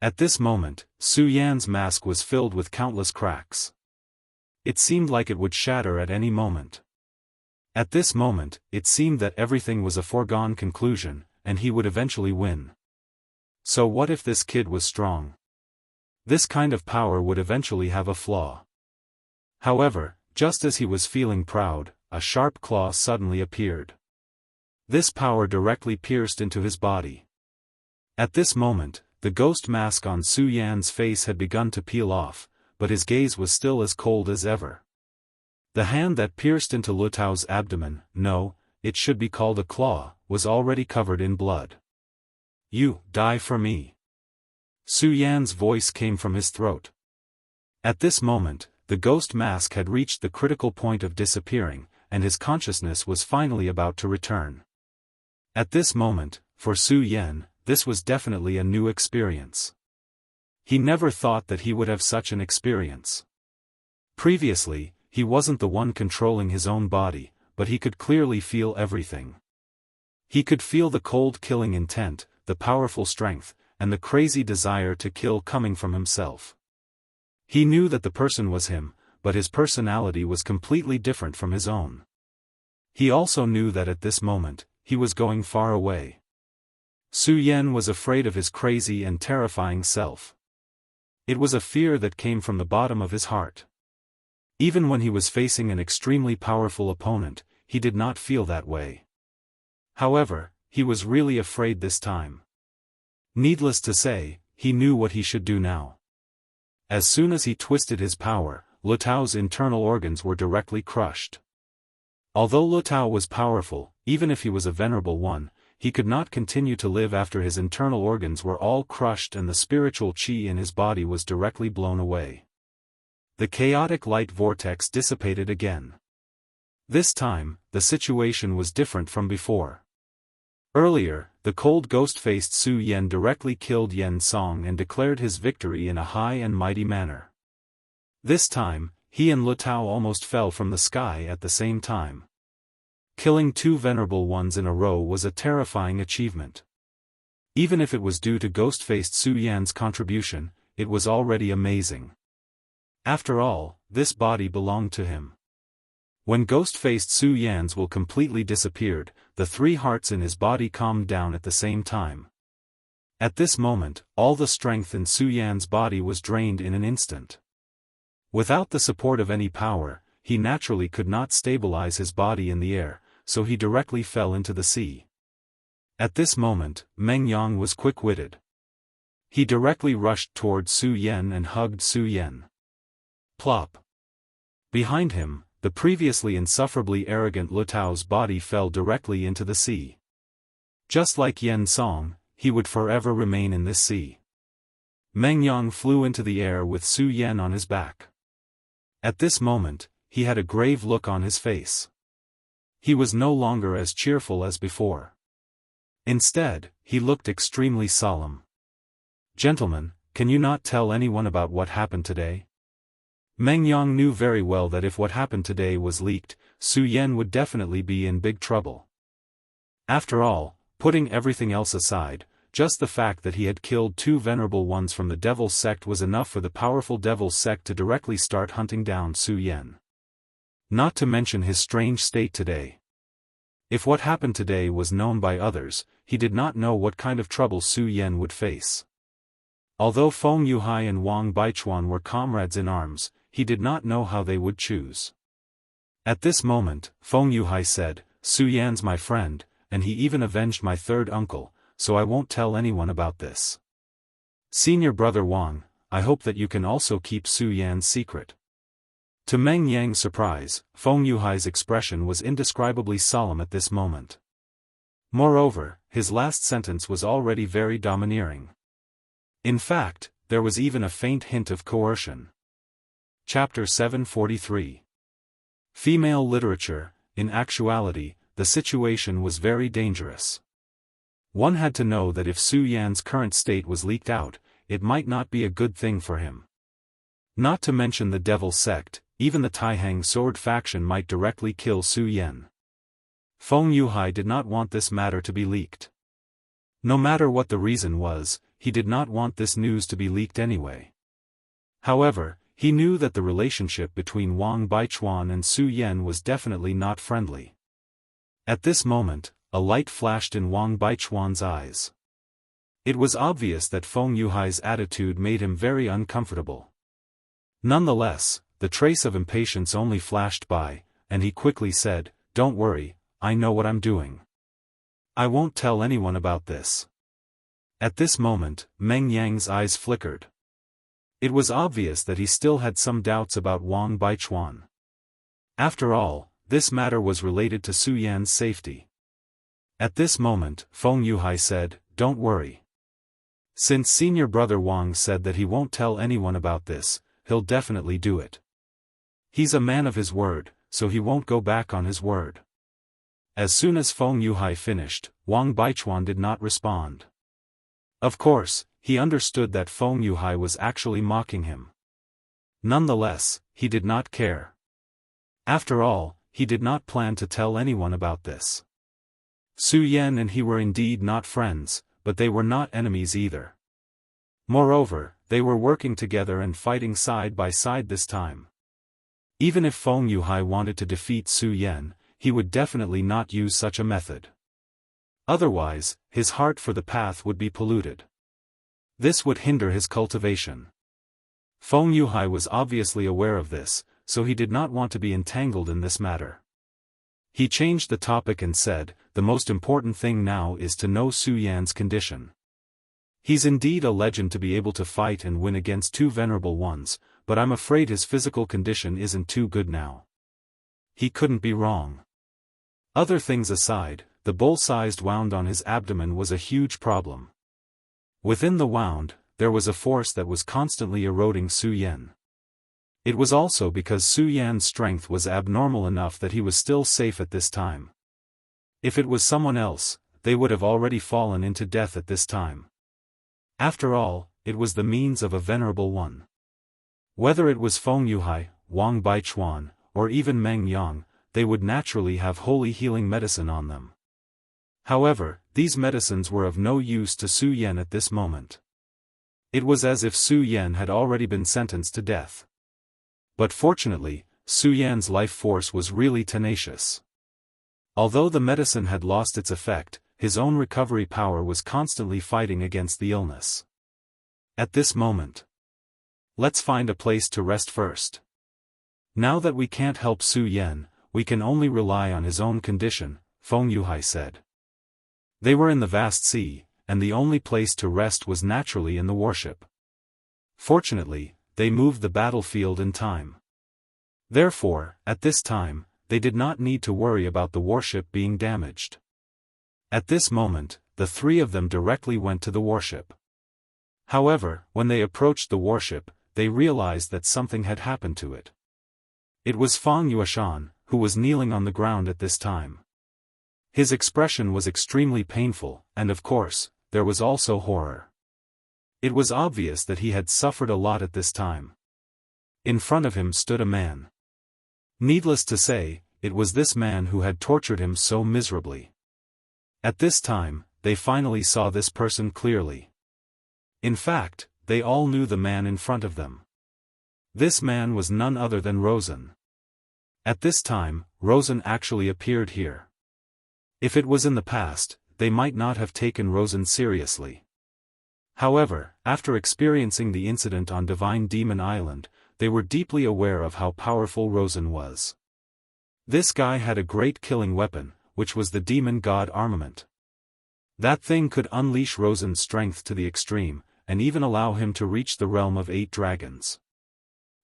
At this moment, Su Yan's mask was filled with countless cracks. It seemed like it would shatter at any moment. At this moment, it seemed that everything was a foregone conclusion, and he would eventually win. So what if this kid was strong? This kind of power would eventually have a flaw. However, just as he was feeling proud, a sharp claw suddenly appeared. This power directly pierced into his body. At this moment, the ghost mask on Su Yan's face had begun to peel off, but his gaze was still as cold as ever. The hand that pierced into Lu Tao's abdomen, no, it should be called a claw, was already covered in blood. "You, die for me." Su Yan's voice came from his throat. At this moment, the ghost mask had reached the critical point of disappearing, and his consciousness was finally about to return. At this moment, for Su Yan, this was definitely a new experience. He never thought that he would have such an experience. Previously, he wasn't the one controlling his own body, but he could clearly feel everything. He could feel the cold killing intent, the powerful strength, and the crazy desire to kill coming from himself. He knew that the person was him, but his personality was completely different from his own. He also knew that at this moment, he was going far away. Su Yan was afraid of his crazy and terrifying self. It was a fear that came from the bottom of his heart. Even when he was facing an extremely powerful opponent, he did not feel that way. However, he was really afraid this time. Needless to say, he knew what he should do now. As soon as he twisted his power, Lu Tao's internal organs were directly crushed. Although Lu Tao was powerful, even if he was a venerable one, he could not continue to live after his internal organs were all crushed and the spiritual qi in his body was directly blown away. The chaotic light vortex dissipated again. This time, the situation was different from before. Earlier, the cold ghost-faced Su Yan directly killed Yen Song and declared his victory in a high and mighty manner. This time, he and Lu Tao almost fell from the sky at the same time. Killing two venerable ones in a row was a terrifying achievement. Even if it was due to ghost-faced Su Yan's contribution, it was already amazing. After all, this body belonged to him. When ghost-faced Su Yan's will completely disappeared, the three hearts in his body calmed down at the same time. At this moment, all the strength in Su Yan's body was drained in an instant. Without the support of any power, he naturally could not stabilize his body in the air, so he directly fell into the sea. At this moment, Meng Yang was quick-witted. He directly rushed toward Su Yan and hugged Su Yan. Plop. Behind him, the previously insufferably arrogant Lu Tao's body fell directly into the sea. Just like Yen Song, he would forever remain in this sea. Meng Yang flew into the air with Su Yan on his back. At this moment, he had a grave look on his face. He was no longer as cheerful as before. Instead, he looked extremely solemn. "Gentlemen, can you not tell anyone about what happened today?" Meng Yang knew very well that if what happened today was leaked, Su Yan would definitely be in big trouble. After all, putting everything else aside, just the fact that he had killed two venerable ones from the Devil's sect was enough for the powerful Devil's sect to directly start hunting down Su Yan. Not to mention his strange state today. If what happened today was known by others, he did not know what kind of trouble Su Yan would face. Although Feng Yuhai and Wang Baichuan were comrades in arms, he did not know how they would choose. At this moment, Feng Yuhai said, "Su Yan's my friend, and he even avenged my third uncle, so I won't tell anyone about this. Senior brother Wang, I hope that you can also keep Su Yan's secret." To Meng Yang's surprise, Feng Yuhai's expression was indescribably solemn at this moment. Moreover, his last sentence was already very domineering. In fact, there was even a faint hint of coercion. Chapter 743. Female Literature. In actuality, the situation was very dangerous. One had to know that if Su Yan's current state was leaked out, it might not be a good thing for him. Not to mention the Devil sect, even the Taihang sword faction might directly kill Su Yan. Feng Yuhai did not want this matter to be leaked. No matter what the reason was, he did not want this news to be leaked anyway. However, he knew that the relationship between Wang Baichuan and Su Yan was definitely not friendly. At this moment, a light flashed in Wang Baichuan's eyes. It was obvious that Feng Yuhai's attitude made him very uncomfortable. Nonetheless, the trace of impatience only flashed by, and he quickly said, "Don't worry, I know what I'm doing. I won't tell anyone about this." At this moment, Meng Yang's eyes flickered. It was obvious that he still had some doubts about Wang Baichuan. After all, this matter was related to Su Yan's safety. At this moment, Feng Yuhai said, "Don't worry. Since senior brother Wang said that he won't tell anyone about this, he'll definitely do it. He's a man of his word, so he won't go back on his word." As soon as Feng Yuhai finished, Wang Baichuan did not respond. Of course, he understood that Feng Yuhai was actually mocking him. Nonetheless, he did not care. After all, he did not plan to tell anyone about this. Su Yan and he were indeed not friends, but they were not enemies either. Moreover, they were working together and fighting side by side this time. Even if Feng Yuhai wanted to defeat Su Yan, he would definitely not use such a method. Otherwise, his heart for the path would be polluted. This would hinder his cultivation. Feng Yuhai was obviously aware of this, so he did not want to be entangled in this matter. He changed the topic and said, "The most important thing now is to know Su Yan's condition. He's indeed a legend to be able to fight and win against two venerable ones, but I'm afraid his physical condition isn't too good now." He couldn't be wrong. Other things aside, the bowl-sized wound on his abdomen was a huge problem. Within the wound, there was a force that was constantly eroding Su Yan. It was also because Su Yan's strength was abnormal enough that he was still safe at this time. If it was someone else, they would have already fallen into death at this time. After all, it was the means of a venerable one. Whether it was Feng Yuhai, Wang Baichuan, or even Meng Yang, they would naturally have holy healing medicine on them. However, these medicines were of no use to Su Yan at this moment. It was as if Su Yan had already been sentenced to death. But fortunately, Su Yan's life force was really tenacious. Although the medicine had lost its effect, his own recovery power was constantly fighting against the illness. At this moment, let's find a place to rest first. Now that we can't help Su Yan, we can only rely on his own condition, Feng Yuhai said. They were in the vast sea, and the only place to rest was naturally in the warship. Fortunately, they moved the battlefield in time. Therefore, at this time, they did not need to worry about the warship being damaged. At this moment, the three of them directly went to the warship. However, when they approached the warship, they realized that something had happened to it. It was Feng Yuashan, who was kneeling on the ground at this time. His expression was extremely painful, and of course, there was also horror. It was obvious that he had suffered a lot at this time. In front of him stood a man. Needless to say, it was this man who had tortured him so miserably. At this time, they finally saw this person clearly. In fact, they all knew the man in front of them. This man was none other than Rosen. At this time, Rosen actually appeared here. If it was in the past, they might not have taken Rosen seriously. However, after experiencing the incident on Divine Demon Island, they were deeply aware of how powerful Rosen was. This guy had a great killing weapon, which was the demon god armament. That thing could unleash Rosen's strength to the extreme, and even allow him to reach the realm of 8 dragons.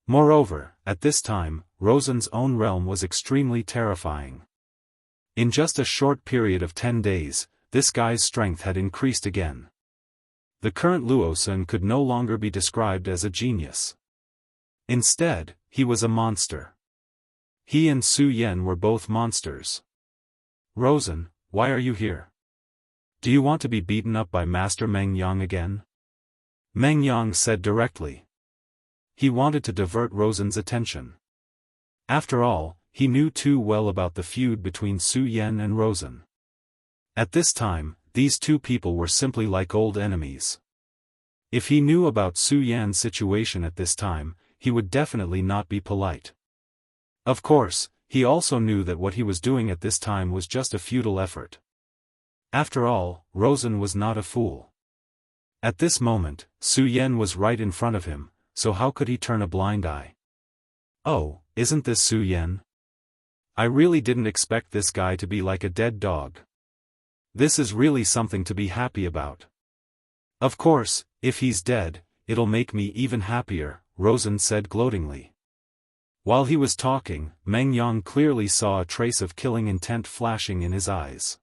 Moreover, at this time, Rosen's own realm was extremely terrifying. In just a short period of 10 days, this guy's strength had increased again. The current Luosun could no longer be described as a genius. Instead, he was a monster. He and Su Yan were both monsters. "Rosen, why are you here? Do you want to be beaten up by Master Meng Yang again?" Meng Yang said directly. He wanted to divert Rosen's attention. After all, he knew too well about the feud between Su Yan and Rosen. At this time, these two people were simply like old enemies. If he knew about Su Yan's situation at this time, he would definitely not be polite. Of course, he also knew that what he was doing at this time was just a futile effort. After all, Rosen was not a fool. At this moment, Su Yan was right in front of him, so how could he turn a blind eye? "Oh, isn't this Su Yan? I really didn't expect this guy to be like a dead dog. This is really something to be happy about." Of course, if he's dead, it'll make me even happier, Rosen said gloatingly. While he was talking, Meng Yang clearly saw a trace of killing intent flashing in his eyes.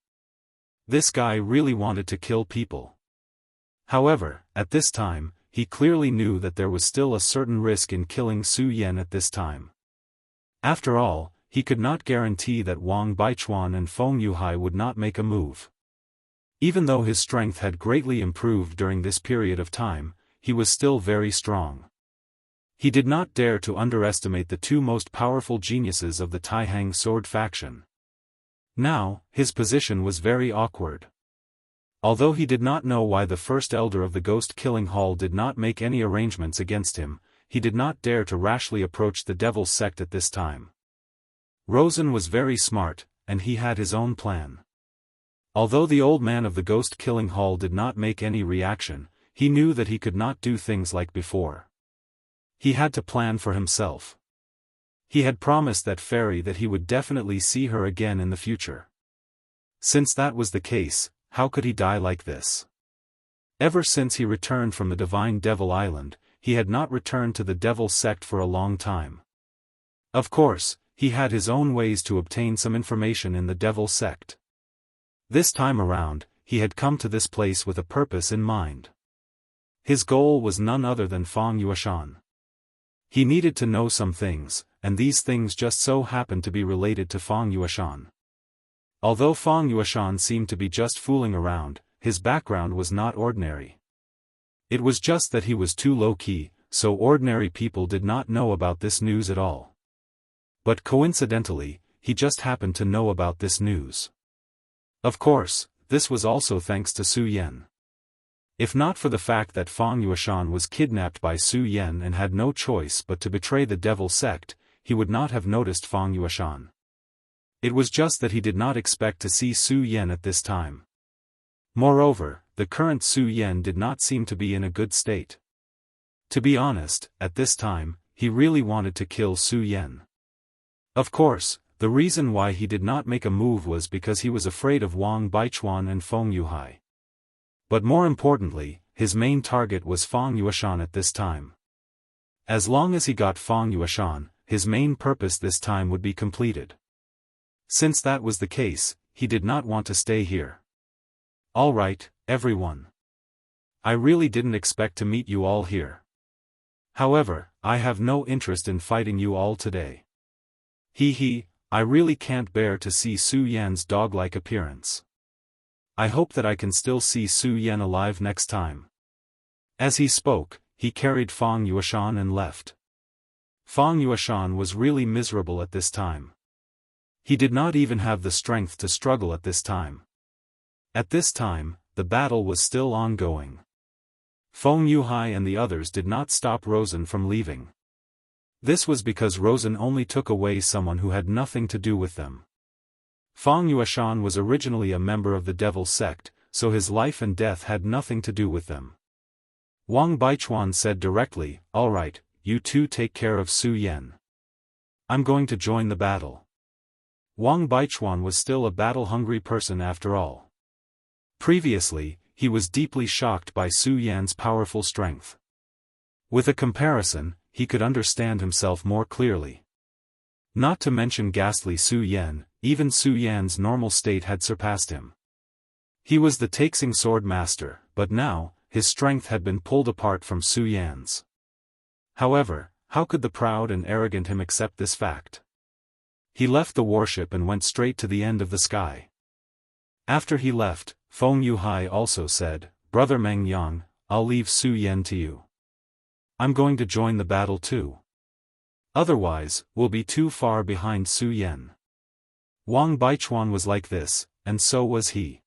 This guy really wanted to kill people. However, at this time, he clearly knew that there was still a certain risk in killing Su Yan at this time. After all, he could not guarantee that Wang Baichuan and Feng Yuhai would not make a move. Even though his strength had greatly improved during this period of time, he was still very strong. He did not dare to underestimate the two most powerful geniuses of the Taihang sword faction. Now, his position was very awkward. Although he did not know why the first elder of the Ghost Killing Hall did not make any arrangements against him, he did not dare to rashly approach the Devil's Sect at this time. Rosen was very smart, and he had his own plan. Although the old man of the Ghost Killing Hall did not make any reaction, he knew that he could not do things like before. He had to plan for himself. He had promised that fairy that he would definitely see her again in the future. Since that was the case, how could he die like this? Ever since he returned from the Divine Devil Island, he had not returned to the Devil Sect for a long time. Of course, he had his own ways to obtain some information in the Devil Sect. This time around, he had come to this place with a purpose in mind. His goal was none other than Feng Yuashan. He needed to know some things, and these things just so happened to be related to Feng Yuashan. Although Feng Yuashan seemed to be just fooling around, his background was not ordinary. It was just that he was too low-key, so ordinary people did not know about this news at all. But coincidentally, he just happened to know about this news. Of course, this was also thanks to Su Yan. If not for the fact that Feng Yuashan was kidnapped by Su Yan and had no choice but to betray the Devil Sect, he would not have noticed Feng Yuashan. It was just that he did not expect to see Su Yan at this time. Moreover, the current Su Yan did not seem to be in a good state. To be honest, at this time, he really wanted to kill Su Yan. Of course, the reason why he did not make a move was because he was afraid of Wang Baichuan and Feng Yuhai. But more importantly, his main target was Feng Yuashan at this time. As long as he got Feng Yuashan, his main purpose this time would be completed. Since that was the case, he did not want to stay here. All right, everyone. I really didn't expect to meet you all here. However, I have no interest in fighting you all today. I really can't bear to see Su Yan's dog-like appearance. I hope that I can still see Su Yan alive next time. As he spoke, he carried Feng Yuashan and left. Feng Yuashan was really miserable at this time. He did not even have the strength to struggle at this time. At this time, the battle was still ongoing. Feng Yuhai and the others did not stop Rosen from leaving. This was because Rosen only took away someone who had nothing to do with them. Feng Yuashan was originally a member of the Devil Sect, so his life and death had nothing to do with them. Wang Baichuan said directly, "All right, you two take care of Su Yan. I'm going to join the battle." Wang Baichuan was still a battle-hungry person after all. Previously, he was deeply shocked by Su Yan's powerful strength. With a comparison, he could understand himself more clearly. Not to mention ghastly Su Yan, even Su Yan's normal state had surpassed him. He was the Taixing sword master, but now, his strength had been pulled apart from Su Yan's. However, how could the proud and arrogant him accept this fact? He left the warship and went straight to the end of the sky. After he left, Feng Yuhai also said, "Brother Meng Yang, I'll leave Su Yan to you. I'm going to join the battle too. Otherwise, we'll be too far behind Su Yan." Wang Baichuan was like this, and so was he.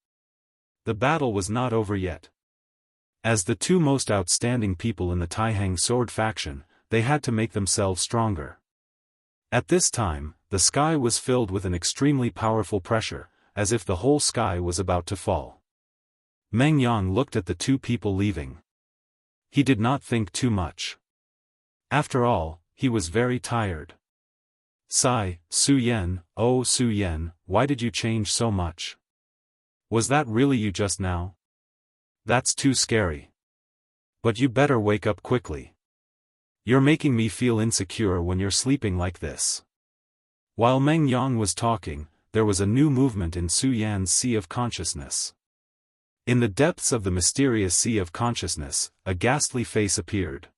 The battle was not over yet. As the two most outstanding people in the Taihang sword faction, they had to make themselves stronger. At this time, the sky was filled with an extremely powerful pressure, as if the whole sky was about to fall. Meng Yang looked at the two people leaving. He did not think too much. After all, he was very tired. Sigh, Su Yan, oh Su Yan, why did you change so much? Was that really you just now? That's too scary. But you better wake up quickly. You're making me feel insecure when you're sleeping like this. While Meng Yang was talking, there was a new movement in Su Yan's Sea of Consciousness. In the depths of the mysterious Sea of Consciousness, a ghastly face appeared.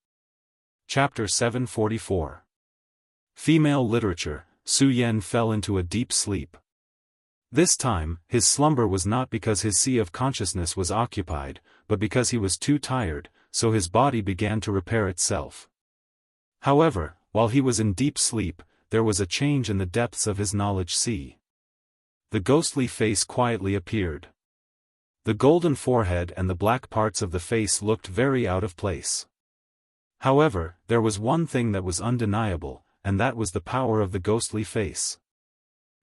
Chapter 744. Female Literature. Su Yan fell into a deep sleep. This time, his slumber was not because his Sea of Consciousness was occupied, but because he was too tired, so his body began to repair itself. However, while he was in deep sleep, there was a change in the depths of his knowledge sea. The ghostly face quietly appeared. The golden forehead and the black parts of the face looked very out of place. However, there was one thing that was undeniable, and that was the power of the ghostly face.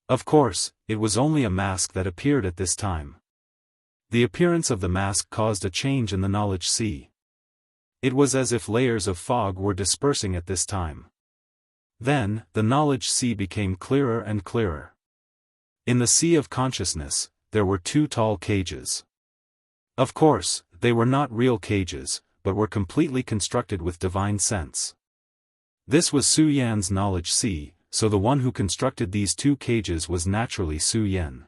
Of course, it was only a mask that appeared at this time. The appearance of the mask caused a change in the knowledge sea. It was as if layers of fog were dispersing at this time. Then, the knowledge sea became clearer and clearer. In the Sea of Consciousness, there were 2 tall cages. Of course, they were not real cages, but were completely constructed with divine sense. This was Su Yan's knowledge sea, so the one who constructed these 2 cages was naturally Su Yan.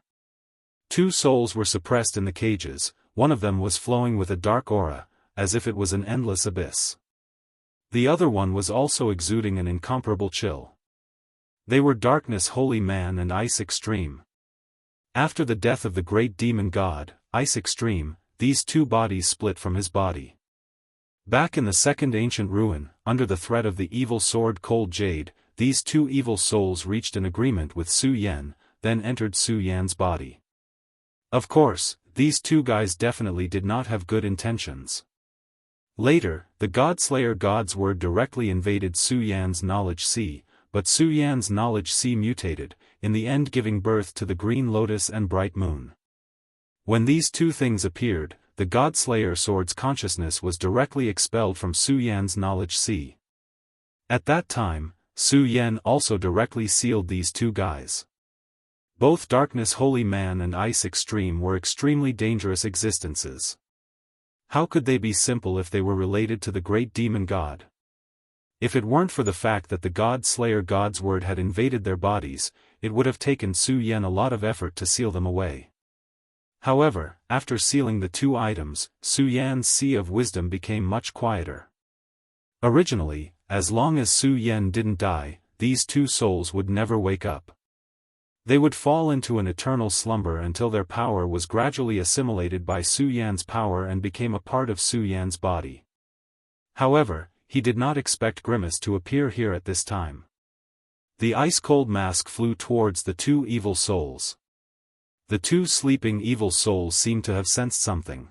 2 souls were suppressed in the cages, one of them was flowing with a dark aura, as if it was an endless abyss. The other one was also exuding an incomparable chill. They were Darkness Holy Man and Ice Extreme. After the death of the great demon god, Ice Extreme, these 2 bodies split from his body. Back in the second ancient ruin, under the threat of the evil sword Cold Jade, these 2 evil souls reached an agreement with Su Yan, then entered Su Yan's body. Of course, these 2 guys definitely did not have good intentions. Later, the Godslayer God's word directly invaded Su Yan's knowledge sea, but Su Yan's knowledge sea mutated, in the end giving birth to the Green Lotus and Bright Moon. When these 2 things appeared, the Godslayer sword's consciousness was directly expelled from Su Yan's knowledge sea. At that time, Su Yan also directly sealed these 2 guys. Both Darkness Holy Man and Ice Extreme were extremely dangerous existences. How could they be simple if they were related to the great demon god? If it weren't for the fact that the God-Slayer God's word had invaded their bodies, it would have taken Su Yan a lot of effort to seal them away. However, after sealing the 2 items, Su Yan's Sea of Wisdom became much quieter. Originally, as long as Su Yan didn't die, these 2 souls would never wake up. They would fall into an eternal slumber until their power was gradually assimilated by Su Yan's power and became a part of Su Yan's body. However, he did not expect Grimace to appear here at this time. The ice-cold mask flew towards the 2 evil souls. The 2 sleeping evil souls seemed to have sensed something.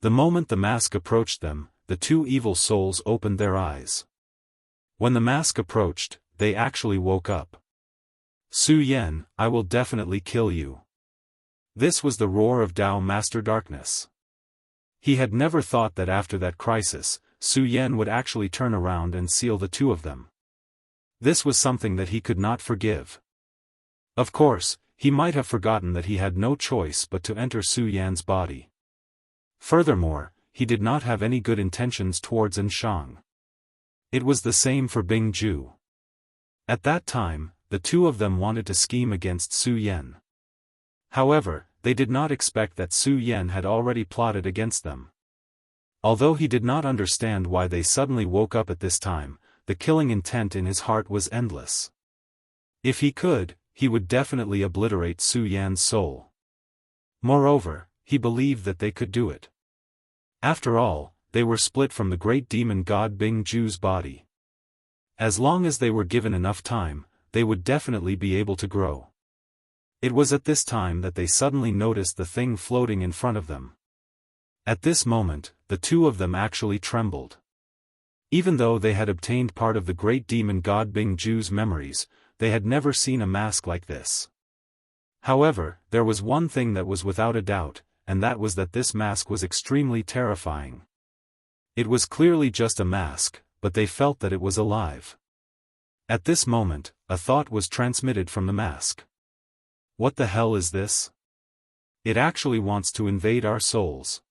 The moment the mask approached them, the 2 evil souls opened their eyes. When the mask approached, they actually woke up. Su Yan, I will definitely kill you. This was the roar of Tao Master Darkness. He had never thought that after that crisis, Su Yan would actually turn around and seal the 2 of them. This was something that he could not forgive. Of course, he might have forgotten that he had no choice but to enter Su Yan's body. Furthermore, he did not have any good intentions towards Anshang. It was the same for Bing Ju. At that time, the 2 of them wanted to scheme against Su Yan. However, they did not expect that Su Yan had already plotted against them. Although he did not understand why they suddenly woke up at this time, the killing intent in his heart was endless. If he could, he would definitely obliterate Su Yan's soul. Moreover, he believed that they could do it. After all, they were split from the great demon god Bing Ju's body. As long as they were given enough time, they would definitely be able to grow. It was at this time that they suddenly noticed the thing floating in front of them. At this moment, the 2 of them actually trembled. Even though they had obtained part of the great demon god Bing Ju's memories, they had never seen a mask like this. However, there was one thing that was without a doubt, and that was that this mask was extremely terrifying. It was clearly just a mask, but they felt that it was alive. At this moment, a thought was transmitted from the mask. What the hell is this? It actually wants to invade our souls.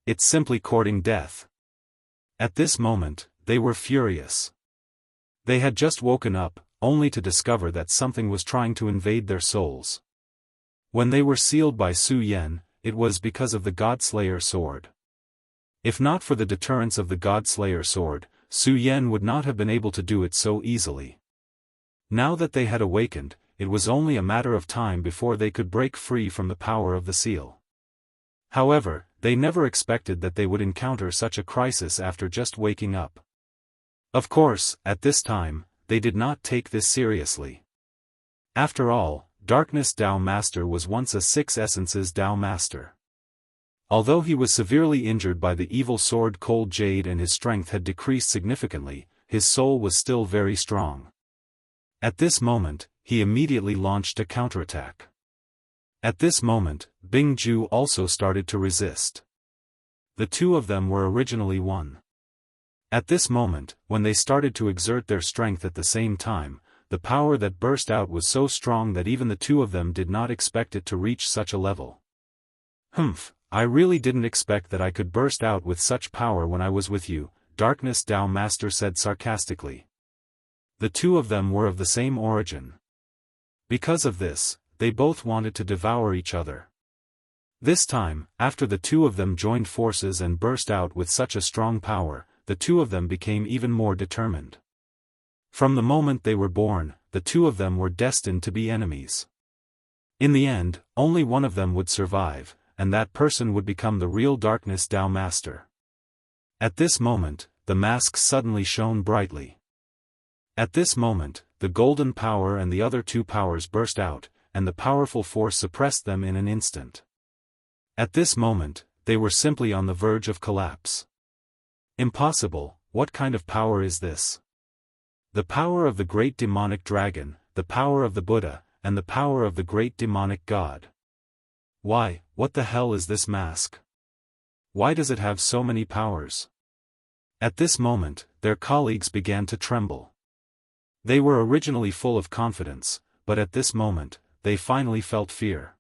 It's simply courting death. At this moment, they were furious. They had just woken up, only to discover that something was trying to invade their souls. When they were sealed by Su Yan, it was because of the God-Slayer sword. If not for the deterrence of the God-Slayer sword, Su Yan would not have been able to do it so easily. Now that they had awakened, it was only a matter of time before they could break free from the power of the seal. However, they never expected that they would encounter such a crisis after just waking up. Of course, at this time, they did not take this seriously. After all, Darkness Dao Master was once a Six Essences Dao Master. Although he was severely injured by the evil sword Cold Jade and his strength had decreased significantly, his soul was still very strong. At this moment, he immediately launched a counterattack. At this moment, Bing Ju also started to resist. The two of them were originally one. At this moment, when they started to exert their strength at the same time, the power that burst out was so strong that even the two of them did not expect it to reach such a level. Humph, I really didn't expect that I could burst out with such power when I was with you, Darkness Dao Master said sarcastically. The two of them were of the same origin. Because of this, they both wanted to devour each other. This time, after the two of them joined forces and burst out with such a strong power, the two of them became even more determined. From the moment they were born, the two of them were destined to be enemies. In the end, only one of them would survive, and that person would become the real Darkness Dao Master. At this moment, the masks suddenly shone brightly. At this moment, the golden power and the other two powers burst out, and the powerful force suppressed them in an instant. At this moment, they were simply on the verge of collapse. Impossible, what kind of power is this? The power of the great demonic dragon, the power of the Buddha, and the power of the great demonic god. Why, what the hell is this mask? Why does it have so many powers? At this moment, their colleagues began to tremble. They were originally full of confidence, but at this moment, they finally felt fear.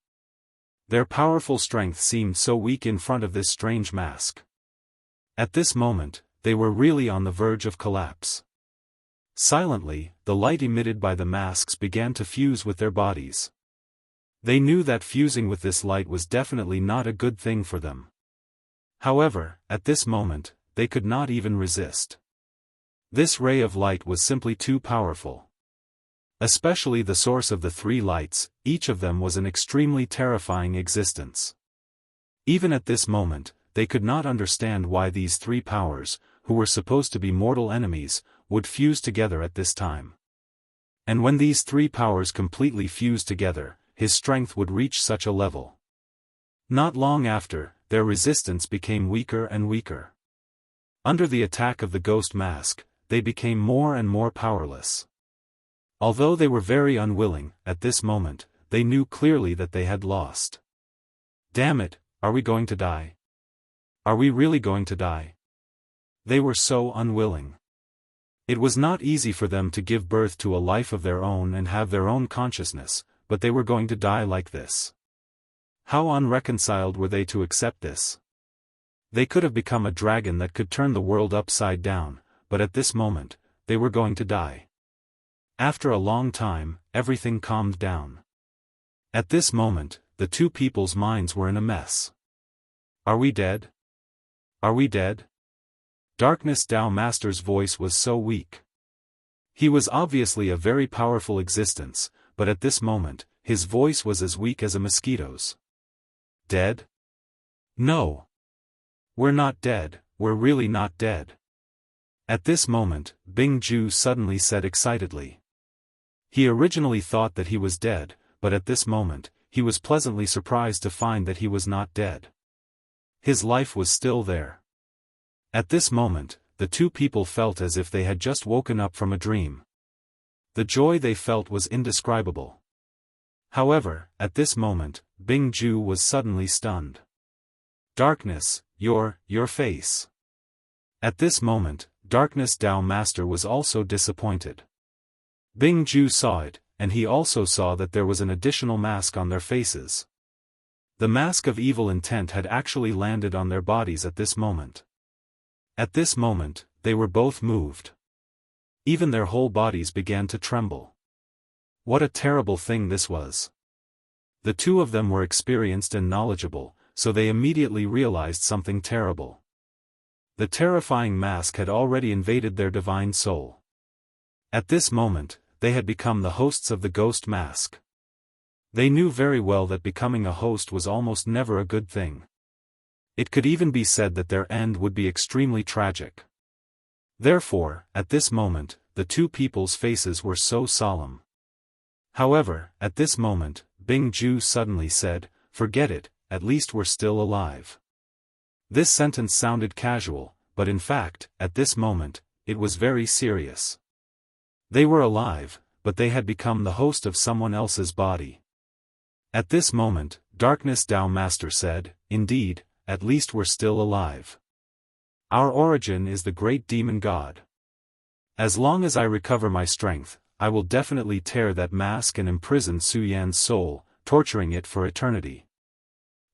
Their powerful strength seemed so weak in front of this strange mask. At this moment, they were really on the verge of collapse. Silently, the light emitted by the masks began to fuse with their bodies. They knew that fusing with this light was definitely not a good thing for them. However, at this moment, they could not even resist. This ray of light was simply too powerful. Especially the source of the three lights, each of them was an extremely terrifying existence. Even at this moment, they could not understand why these three powers, who were supposed to be mortal enemies, would fuse together at this time. And when these three powers completely fused together, his strength would reach such a level. Not long after, their resistance became weaker and weaker. Under the attack of the ghost mask, they became more and more powerless. Although they were very unwilling, at this moment, they knew clearly that they had lost. Damn it, are we going to die? Are we really going to die? They were so unwilling. It was not easy for them to give birth to a life of their own and have their own consciousness, but they were going to die like this. How unreconciled were they to accept this? They could have become a dragon that could turn the world upside down, but at this moment, they were going to die. After a long time, everything calmed down. At this moment, the two people's minds were in a mess. Are we dead? Are we dead? Darkness Dao Master's voice was so weak. He was obviously a very powerful existence, but at this moment, his voice was as weak as a mosquito's. Dead? No. We're not dead, we're really not dead. At this moment, Bing Ju suddenly said excitedly. He originally thought that he was dead, but at this moment, he was pleasantly surprised to find that he was not dead. His life was still there. At this moment, the two people felt as if they had just woken up from a dream. The joy they felt was indescribable. However, at this moment, Bing Ju was suddenly stunned. Darkness, your face. At this moment, Darkness Dao Master was also disappointed. Bing Ju saw it, and he also saw that there was an additional mask on their faces. The mask of evil intent had actually landed on their bodies at this moment. At this moment, they were both moved. Even their whole bodies began to tremble. What a terrible thing this was. The two of them were experienced and knowledgeable, so they immediately realized something terrible. The terrifying mask had already invaded their divine soul. At this moment, they had become the hosts of the ghost mask. They knew very well that becoming a host was almost never a good thing. It could even be said that their end would be extremely tragic. Therefore, at this moment, the two people's faces were so solemn. However, at this moment, Bing Ju suddenly said, "Forget it, at least we're still alive." This sentence sounded casual, but in fact, at this moment, it was very serious. They were alive, but they had become the host of someone else's body. At this moment, Darkness Dao Master said, "Indeed, at least we're still alive. Our origin is the great demon god. As long as I recover my strength, I will definitely tear that mask and imprison Su Yan's soul, torturing it for eternity."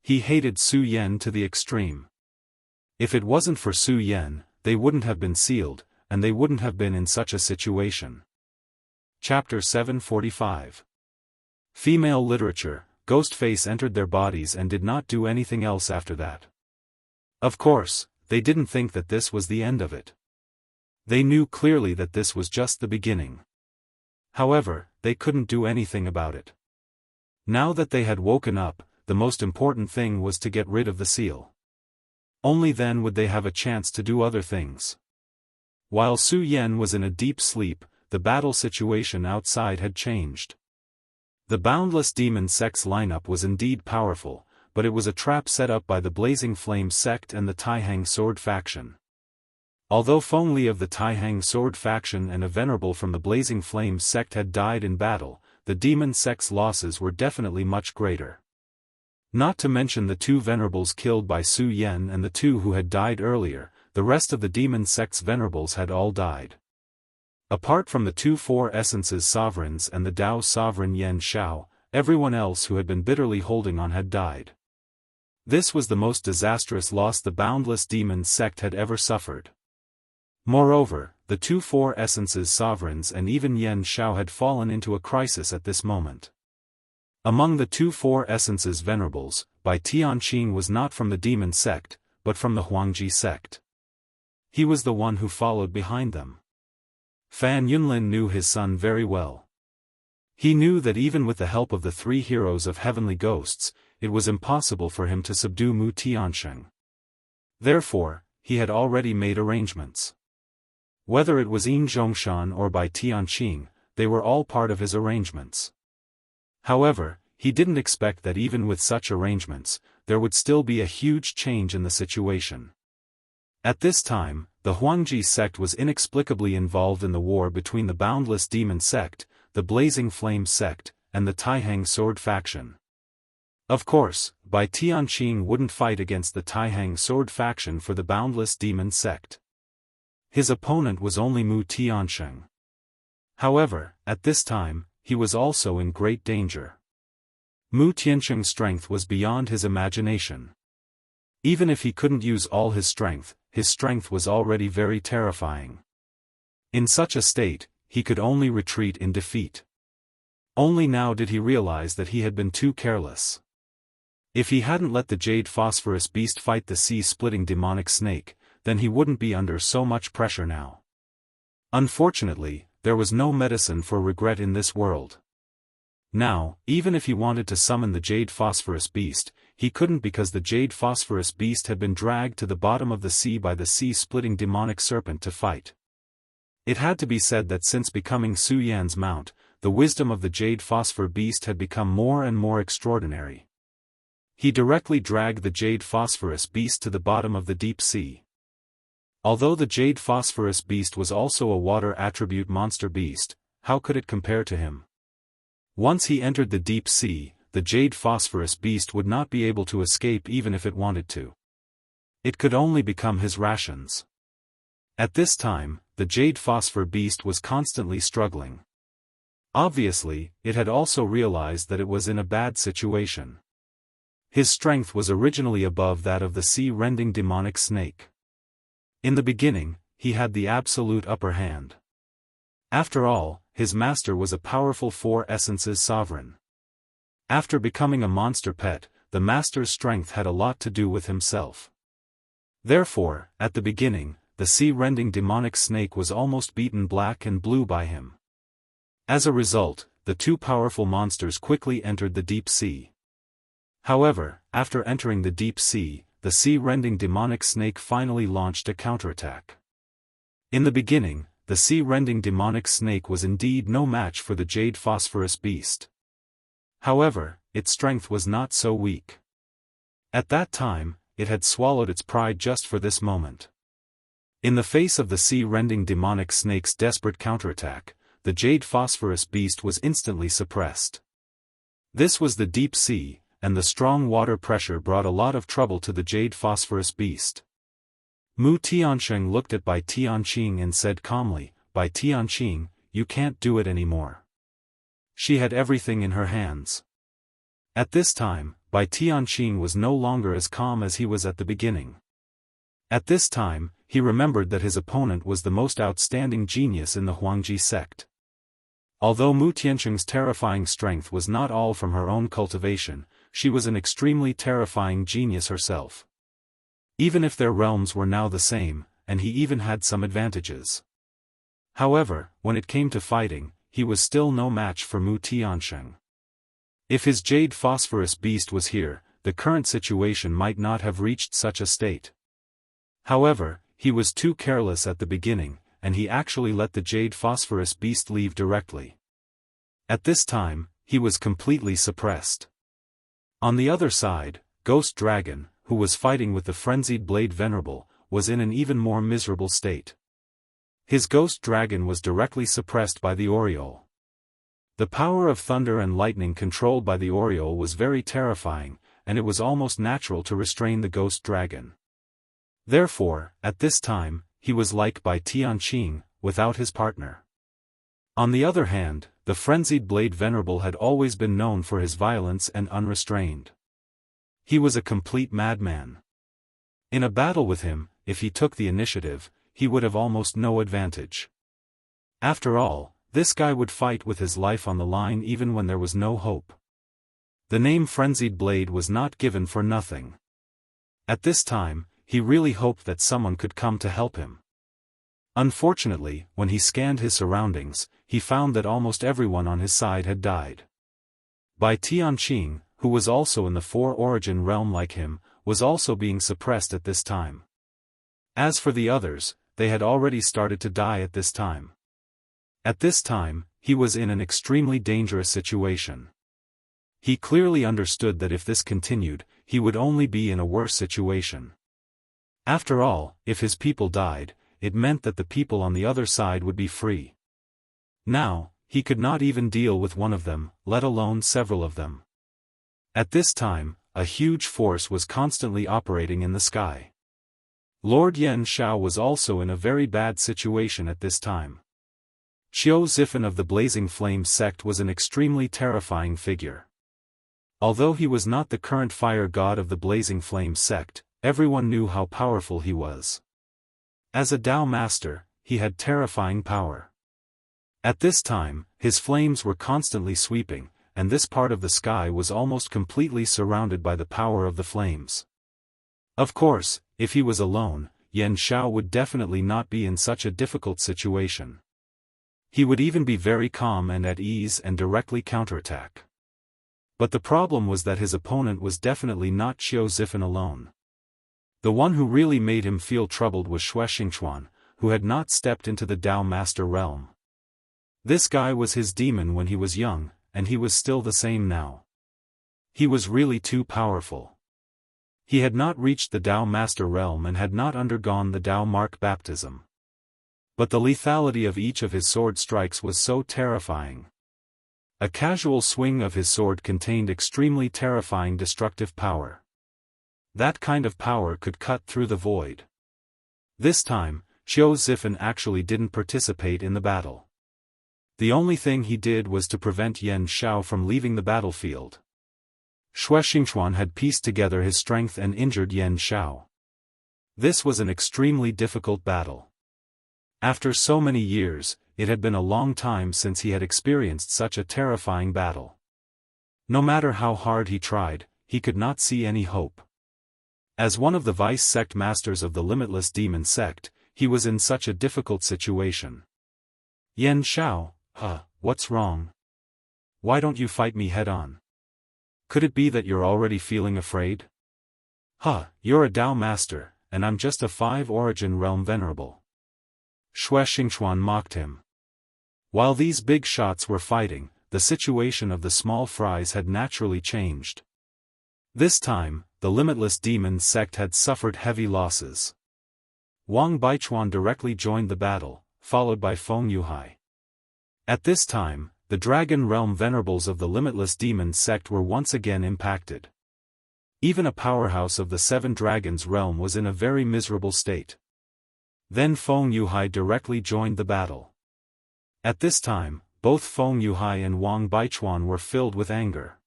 He hated Su Yan to the extreme. If it wasn't for Su Yan, they wouldn't have been sealed, and they wouldn't have been in such a situation. Chapter 745. Female literature. Ghostface entered their bodies and did not do anything else after that. Of course, they didn't think that this was the end of it. They knew clearly that this was just the beginning. However, they couldn't do anything about it. Now that they had woken up, the most important thing was to get rid of the seal. Only then would they have a chance to do other things. While Su Yan was in a deep sleep, the battle situation outside had changed. The Boundless Demon sect's lineup was indeed powerful, but it was a trap set up by the Blazing Flame sect and the Taihang Sword faction. Although Feng Li of the Taihang Sword faction and a venerable from the Blazing Flame sect had died in battle, the demon sect's losses were definitely much greater. Not to mention the two venerables killed by Su Yan and the two who had died earlier, the rest of the demon sect's venerables had all died. Apart from the two Four Essences sovereigns and the Dao sovereign Yan Shao, everyone else who had been bitterly holding on had died. This was the most disastrous loss the Boundless Demon sect had ever suffered. Moreover, the two Four Essences sovereigns and even Yan Shao had fallen into a crisis at this moment. Among the two Four Essences venerables, Bai Tianqing was not from the demon sect, but from the Huangji sect. He was the one who followed behind them. Fan Yunlin knew his son very well. He knew that even with the help of the three heroes of heavenly ghosts, it was impossible for him to subdue Mu Tiansheng. Therefore, he had already made arrangements. Whether it was Yin Zhongshan or Bai Tianqing, they were all part of his arrangements. However, he didn't expect that even with such arrangements, there would still be a huge change in the situation. At this time, the Huangji sect was inexplicably involved in the war between the Boundless Demon sect, the Blazing Flame sect, and the Taihang Sword faction. Of course, Bai Tianqing wouldn't fight against the Taihang Sword faction for the Boundless Demon sect. His opponent was only Mu Tiansheng. However, at this time, he was also in great danger. Mu Tiansheng's strength was beyond his imagination. Even if he couldn't use all his strength was already very terrifying. In such a state, he could only retreat in defeat. Only now did he realize that he had been too careless. If he hadn't let the Jade Phosphorus beast fight the sea-splitting demonic snake, then he wouldn't be under so much pressure now. Unfortunately, there was no medicine for regret in this world. Now, even if he wanted to summon the Jade Phosphorus beast, he couldn't because the Jade Phosphorus beast had been dragged to the bottom of the sea by the sea-splitting demonic serpent to fight. It had to be said that since becoming Su Yan's mount, the wisdom of the Jade Phosphor beast had become more and more extraordinary. He directly dragged the Jade Phosphorus beast to the bottom of the deep sea. Although the Jade Phosphorus beast was also a water attribute monster beast, how could it compare to him? Once he entered the deep sea, the Jade Phosphorus beast would not be able to escape even if it wanted to. It could only become his rations. At this time, the Jade Phosphor beast was constantly struggling. Obviously, it had also realized that it was in a bad situation. His strength was originally above that of the sea-rending demonic snake. In the beginning, he had the absolute upper hand. After all, his master was a powerful four essences sovereign. After becoming a monster pet, the master's strength had a lot to do with himself. Therefore, at the beginning, the sea-rending demonic snake was almost beaten black and blue by him. As a result, the two powerful monsters quickly entered the deep sea. However, after entering the deep sea, the sea-rending demonic snake finally launched a counterattack. In the beginning, the sea-rending demonic snake was indeed no match for the jade phosphorus beast. However, its strength was not so weak. At that time, it had swallowed its pride just for this moment. In the face of the sea-rending demonic snake's desperate counterattack, the jade phosphorus beast was instantly suppressed. This was the deep sea, and the strong water pressure brought a lot of trouble to the jade phosphorus beast. Mu Tianxing looked at Bai Tianqing and said calmly, "Bai Tianqing, you can't do it anymore." She had everything in her hands. At this time, Bai Tianqing was no longer as calm as he was at the beginning. At this time, he remembered that his opponent was the most outstanding genius in the Huangji sect. Although Mu Tianqing's terrifying strength was not all from her own cultivation, she was an extremely terrifying genius herself. Even if their realms were now the same, and he even had some advantages. However, when it came to fighting, he was still no match for Mu Tianxing. If his jade phosphorus beast was here, the current situation might not have reached such a state. However, he was too careless at the beginning, and he actually let the jade phosphorus beast leave directly. At this time, he was completely suppressed. On the other side, Ghost Dragon, who was fighting with the frenzied Blade Venerable, was in an even more miserable state. His Ghost Dragon was directly suppressed by the Aureole. The power of thunder and lightning controlled by the Aureole was very terrifying, and it was almost natural to restrain the Ghost Dragon. Therefore, at this time, he was like Bai Tianqing, without his partner. On the other hand, the frenzied Blade Venerable had always been known for his violence and unrestrained. He was a complete madman. In a battle with him, if he took the initiative, he would have almost no advantage. After all, this guy would fight with his life on the line even when there was no hope. The name Frenzied Blade was not given for nothing. At this time, he really hoped that someone could come to help him. Unfortunately, when he scanned his surroundings, he found that almost everyone on his side had died. Bai Tianqing, who was also in the Four Origin realm like him, was also being suppressed at this time. As for the others, they had already started to die at this time. At this time, he was in an extremely dangerous situation. He clearly understood that if this continued, he would only be in a worse situation. After all, if his people died, it meant that the people on the other side would be free. Now, he could not even deal with one of them, let alone several of them. At this time, a huge force was constantly operating in the sky. Lord Yen Shao was also in a very bad situation at this time. Qiu Zifen of the Blazing Flame sect was an extremely terrifying figure. Although he was not the current fire god of the Blazing Flame sect, everyone knew how powerful he was. As a Dao master, he had terrifying power. At this time, his flames were constantly sweeping, and this part of the sky was almost completely surrounded by the power of the flames. Of course, if he was alone, Yen Shao would definitely not be in such a difficult situation. He would even be very calm and at ease and directly counterattack. But the problem was that his opponent was definitely not Qiu Zifen alone. The one who really made him feel troubled was Shui Xingchuan, who had not stepped into the Dao Master realm. This guy was his demon when he was young, and he was still the same now. He was really too powerful. He had not reached the Dao Master realm and had not undergone the Dao Mark baptism. But the lethality of each of his sword strikes was so terrifying. A casual swing of his sword contained extremely terrifying destructive power. That kind of power could cut through the void. This time, Qiu Zifen actually didn't participate in the battle. The only thing he did was to prevent Yen Shao from leaving the battlefield. Shui Xingchuan had pieced together his strength and injured Yen Shao. This was an extremely difficult battle. After so many years, it had been a long time since he had experienced such a terrifying battle. No matter how hard he tried, he could not see any hope. As one of the vice sect masters of the Limitless Demon sect, he was in such a difficult situation. Yan Xiao, what's wrong? Why don't you fight me head-on? Could it be that you're already feeling afraid? You're a Dao master, and I'm just a 5-origin realm venerable. Shui Xingchuan mocked him. While these big shots were fighting, the situation of the small fries had naturally changed. This time, the Limitless Demon sect had suffered heavy losses. Wang Baichuan directly joined the battle, followed by Feng Yuhai. At this time, the Dragon Realm venerables of the Limitless Demon sect were once again impacted. Even a powerhouse of the 7 Dragons realm was in a very miserable state. Then Feng Yuhai directly joined the battle. At this time, both Feng Yuhai and Wang Baichuan were filled with anger.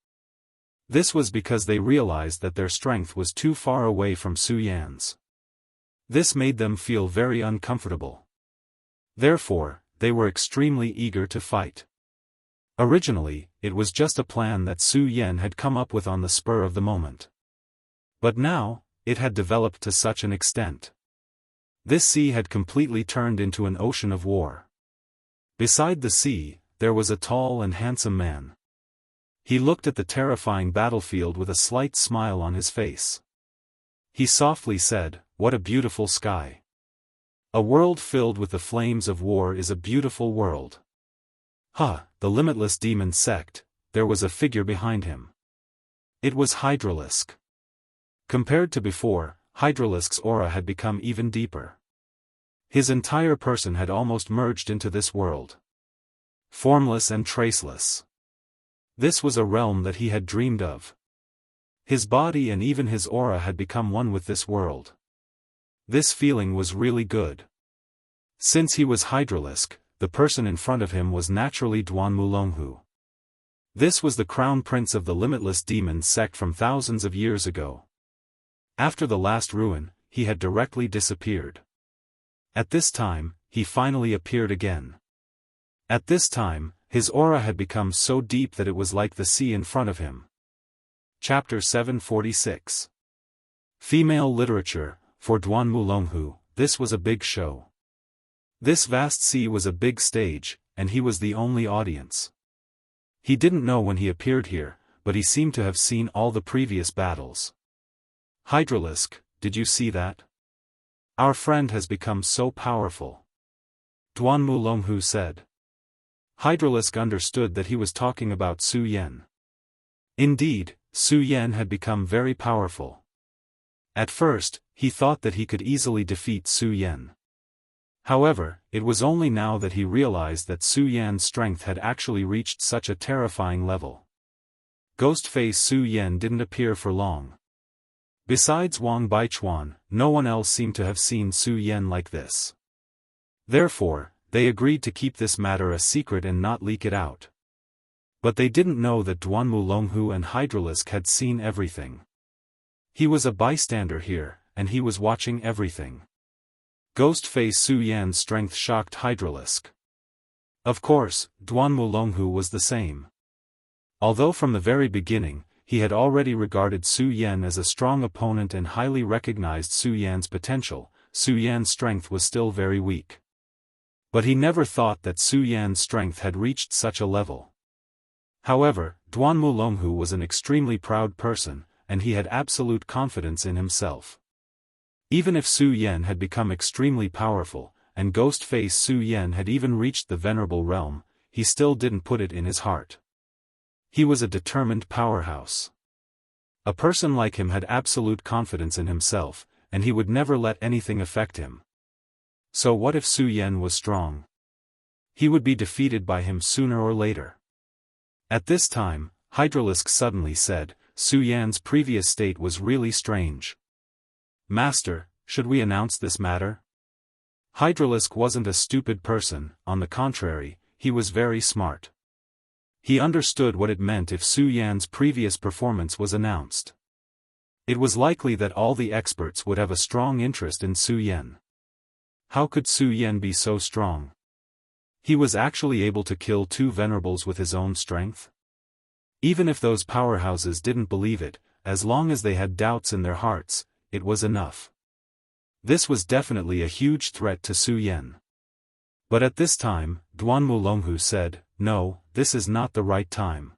This was because they realized that their strength was too far away from Su Yan's. This made them feel very uncomfortable. Therefore, they were extremely eager to fight. Originally, it was just a plan that Su Yan had come up with on the spur of the moment. But now, it had developed to such an extent. This sea had completely turned into an ocean of war. Beside the sea, there was a tall and handsome man. He looked at the terrifying battlefield with a slight smile on his face. He softly said, "What a beautiful sky. A world filled with the flames of war is a beautiful world." The Limitless Demon sect, there was a figure behind him. It was Hydralisk. Compared to before, Hydralisk's aura had become even deeper. His entire person had almost merged into this world. Formless and traceless. This was a realm that he had dreamed of. His body and even his aura had become one with this world. This feeling was really good. Since he was Hydralisk, the person in front of him was naturally Duan Mulonghu. This was the crown prince of the Limitless Demon sect from thousands of years ago. After the last ruin, he had directly disappeared. At this time, he finally appeared again. At this time, his aura had become so deep that it was like the sea in front of him. Chapter 746. Female Literature. For Duan Mulonghu, this was a big show. This vast sea was a big stage, and he was the only audience. He didn't know when he appeared here, but he seemed to have seen all the previous battles. Hydralisk, did you see that? Our friend has become so powerful. Duan Mulonghu said. Hydralisk understood that he was talking about Su Yan. Indeed, Su Yan had become very powerful. At first, he thought that he could easily defeat Su Yan. However, it was only now that he realized that Su Yan's strength had actually reached such a terrifying level. Ghostface Su Yan didn't appear for long. Besides Wang Baichuan, no one else seemed to have seen Su Yan like this. Therefore, they agreed to keep this matter a secret and not leak it out. But they didn't know that Duan Mulonghu and Hydralisk had seen everything. He was a bystander here, and he was watching everything. Ghostface Su Yan's strength shocked Hydralisk. Of course, Duan Mulonghu was the same. Although from the very beginning, he had already regarded Su Yan as a strong opponent and highly recognized Su Yan's potential, Su Yan's strength was still very weak. But he never thought that Su Yan's strength had reached such a level. However, Duan Mulonghu was an extremely proud person, and he had absolute confidence in himself. Even if Su Yan had become extremely powerful, and Ghostface Su Yan had even reached the Venerable Realm, he still didn't put it in his heart. He was a determined powerhouse. A person like him had absolute confidence in himself, and he would never let anything affect him. So what if Su Yan was strong? He would be defeated by him sooner or later. At this time, Hydralisk suddenly said, Su Yan's previous state was really strange. Master, should we announce this matter? Hydralisk wasn't a stupid person, on the contrary, he was very smart. He understood what it meant if Su Yan's previous performance was announced. It was likely that all the experts would have a strong interest in Su Yan. How could Su Yan be so strong? He was actually able to kill 2 venerables with his own strength? Even if those powerhouses didn't believe it, as long as they had doubts in their hearts, it was enough. This was definitely a huge threat to Su Yan. But at this time, Duanmu Longhu said, "No, this is not the right time.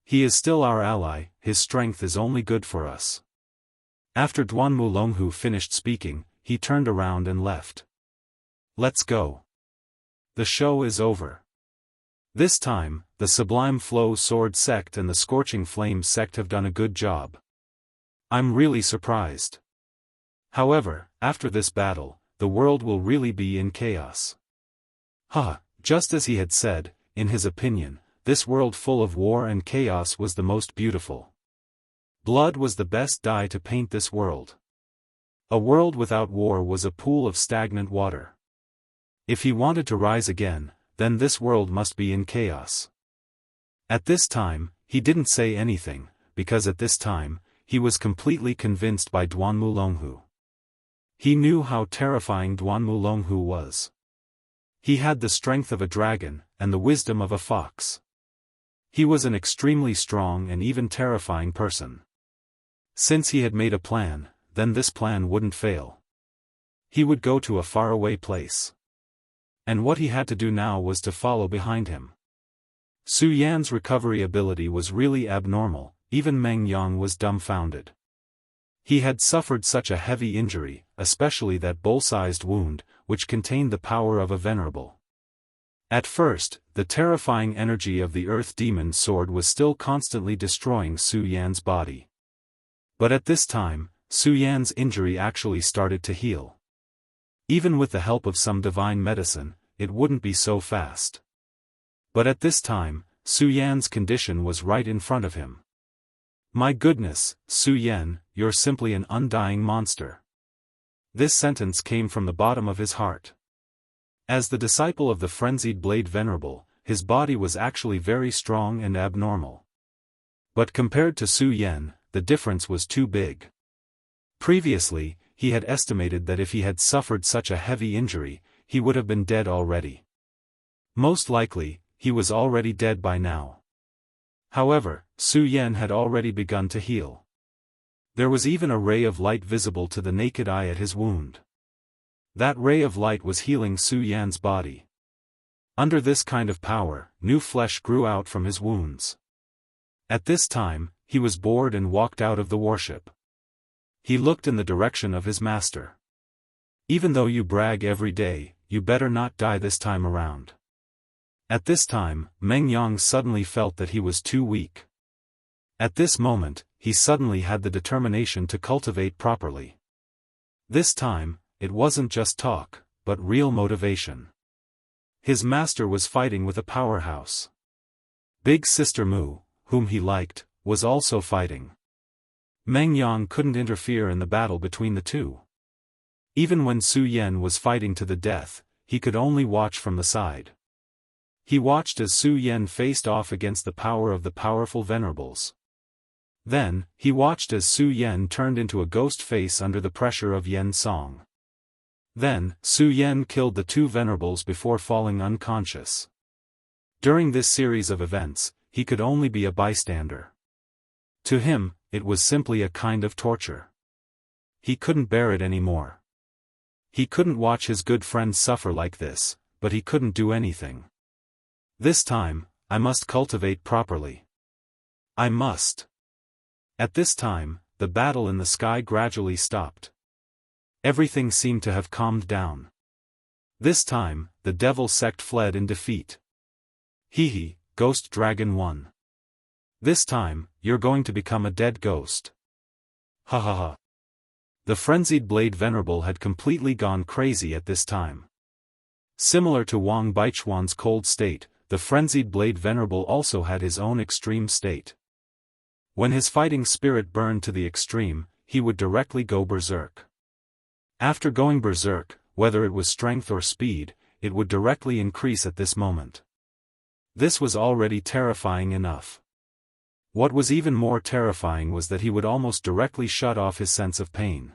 He is still our ally, his strength is only good for us." After Duanmu Longhu finished speaking, he turned around and left. "Let's go. The show is over." This time, the Sublime Flow Sword Sect and the Scorching Flame Sect have done a good job. I'm really surprised. However, after this battle, the world will really be in chaos. Just as he had said, in his opinion, this world full of war and chaos was the most beautiful. Blood was the best dye to paint this world. A world without war was a pool of stagnant water. If he wanted to rise again, then this world must be in chaos. At this time, he didn't say anything, because at this time, he was completely convinced by Duanmu Longhu. He knew how terrifying Duanmu Longhu was. He had the strength of a dragon, and the wisdom of a fox. He was an extremely strong and even terrifying person. Since he had made a plan, then this plan wouldn't fail. He would go to a faraway place. And what he had to do now was to follow behind him. Su Yan's recovery ability was really abnormal, even Meng Yang was dumbfounded. He had suffered such a heavy injury, especially that bowl-sized wound, which contained the power of a venerable. At first, the terrifying energy of the Earth Demon Sword was still constantly destroying Su Yan's body. But at this time, Su Yan's injury actually started to heal. Even with the help of some divine medicine, it wouldn't be so fast. But at this time, Su Yan's condition was right in front of him. "My goodness, Su Yan, you're simply an undying monster." This sentence came from the bottom of his heart. As the disciple of the Frenzied Blade Venerable, his body was actually very strong and abnormal. But compared to Su Yan, the difference was too big. Previously, he had estimated that if he had suffered such a heavy injury, he would have been dead already. Most likely, he was already dead by now. However, Su Yan had already begun to heal. There was even a ray of light visible to the naked eye at his wound. That ray of light was healing Su Yan's body. Under this kind of power, new flesh grew out from his wounds. At this time, he was bored and walked out of the warship. He looked in the direction of his master. "Even though you brag every day, you better not die this time around." At this time, Meng Yang suddenly felt that he was too weak. At this moment, he suddenly had the determination to cultivate properly. This time, it wasn't just talk, but real motivation. His master was fighting with a powerhouse. Big Sister Mu, whom he liked, was also fighting. Meng Yang couldn't interfere in the battle between the two. Even when Su Yan was fighting to the death, he could only watch from the side. He watched as Su Yan faced off against the power of the powerful venerables. Then, he watched as Su Yan turned into a ghost face under the pressure of Yen Song. Then, Su Yan killed the 2 venerables before falling unconscious. During this series of events, he could only be a bystander. To him, it was simply a kind of torture. He couldn't bear it anymore. He couldn't watch his good friend suffer like this, but he couldn't do anything. This time, I must cultivate properly. I must. At this time, the battle in the sky gradually stopped. Everything seemed to have calmed down. This time, the devil sect fled in defeat. Ghost Dragon won. This time, you're going to become a dead ghost. Ha ha ha. The Frenzied Blade Venerable had completely gone crazy at this time. Similar to Wang Baichuan's cold state, the Frenzied Blade Venerable also had his own extreme state. When his fighting spirit burned to the extreme, he would directly go berserk. After going berserk, whether it was strength or speed, it would directly increase at this moment. This was already terrifying enough. What was even more terrifying was that he would almost directly shut off his sense of pain.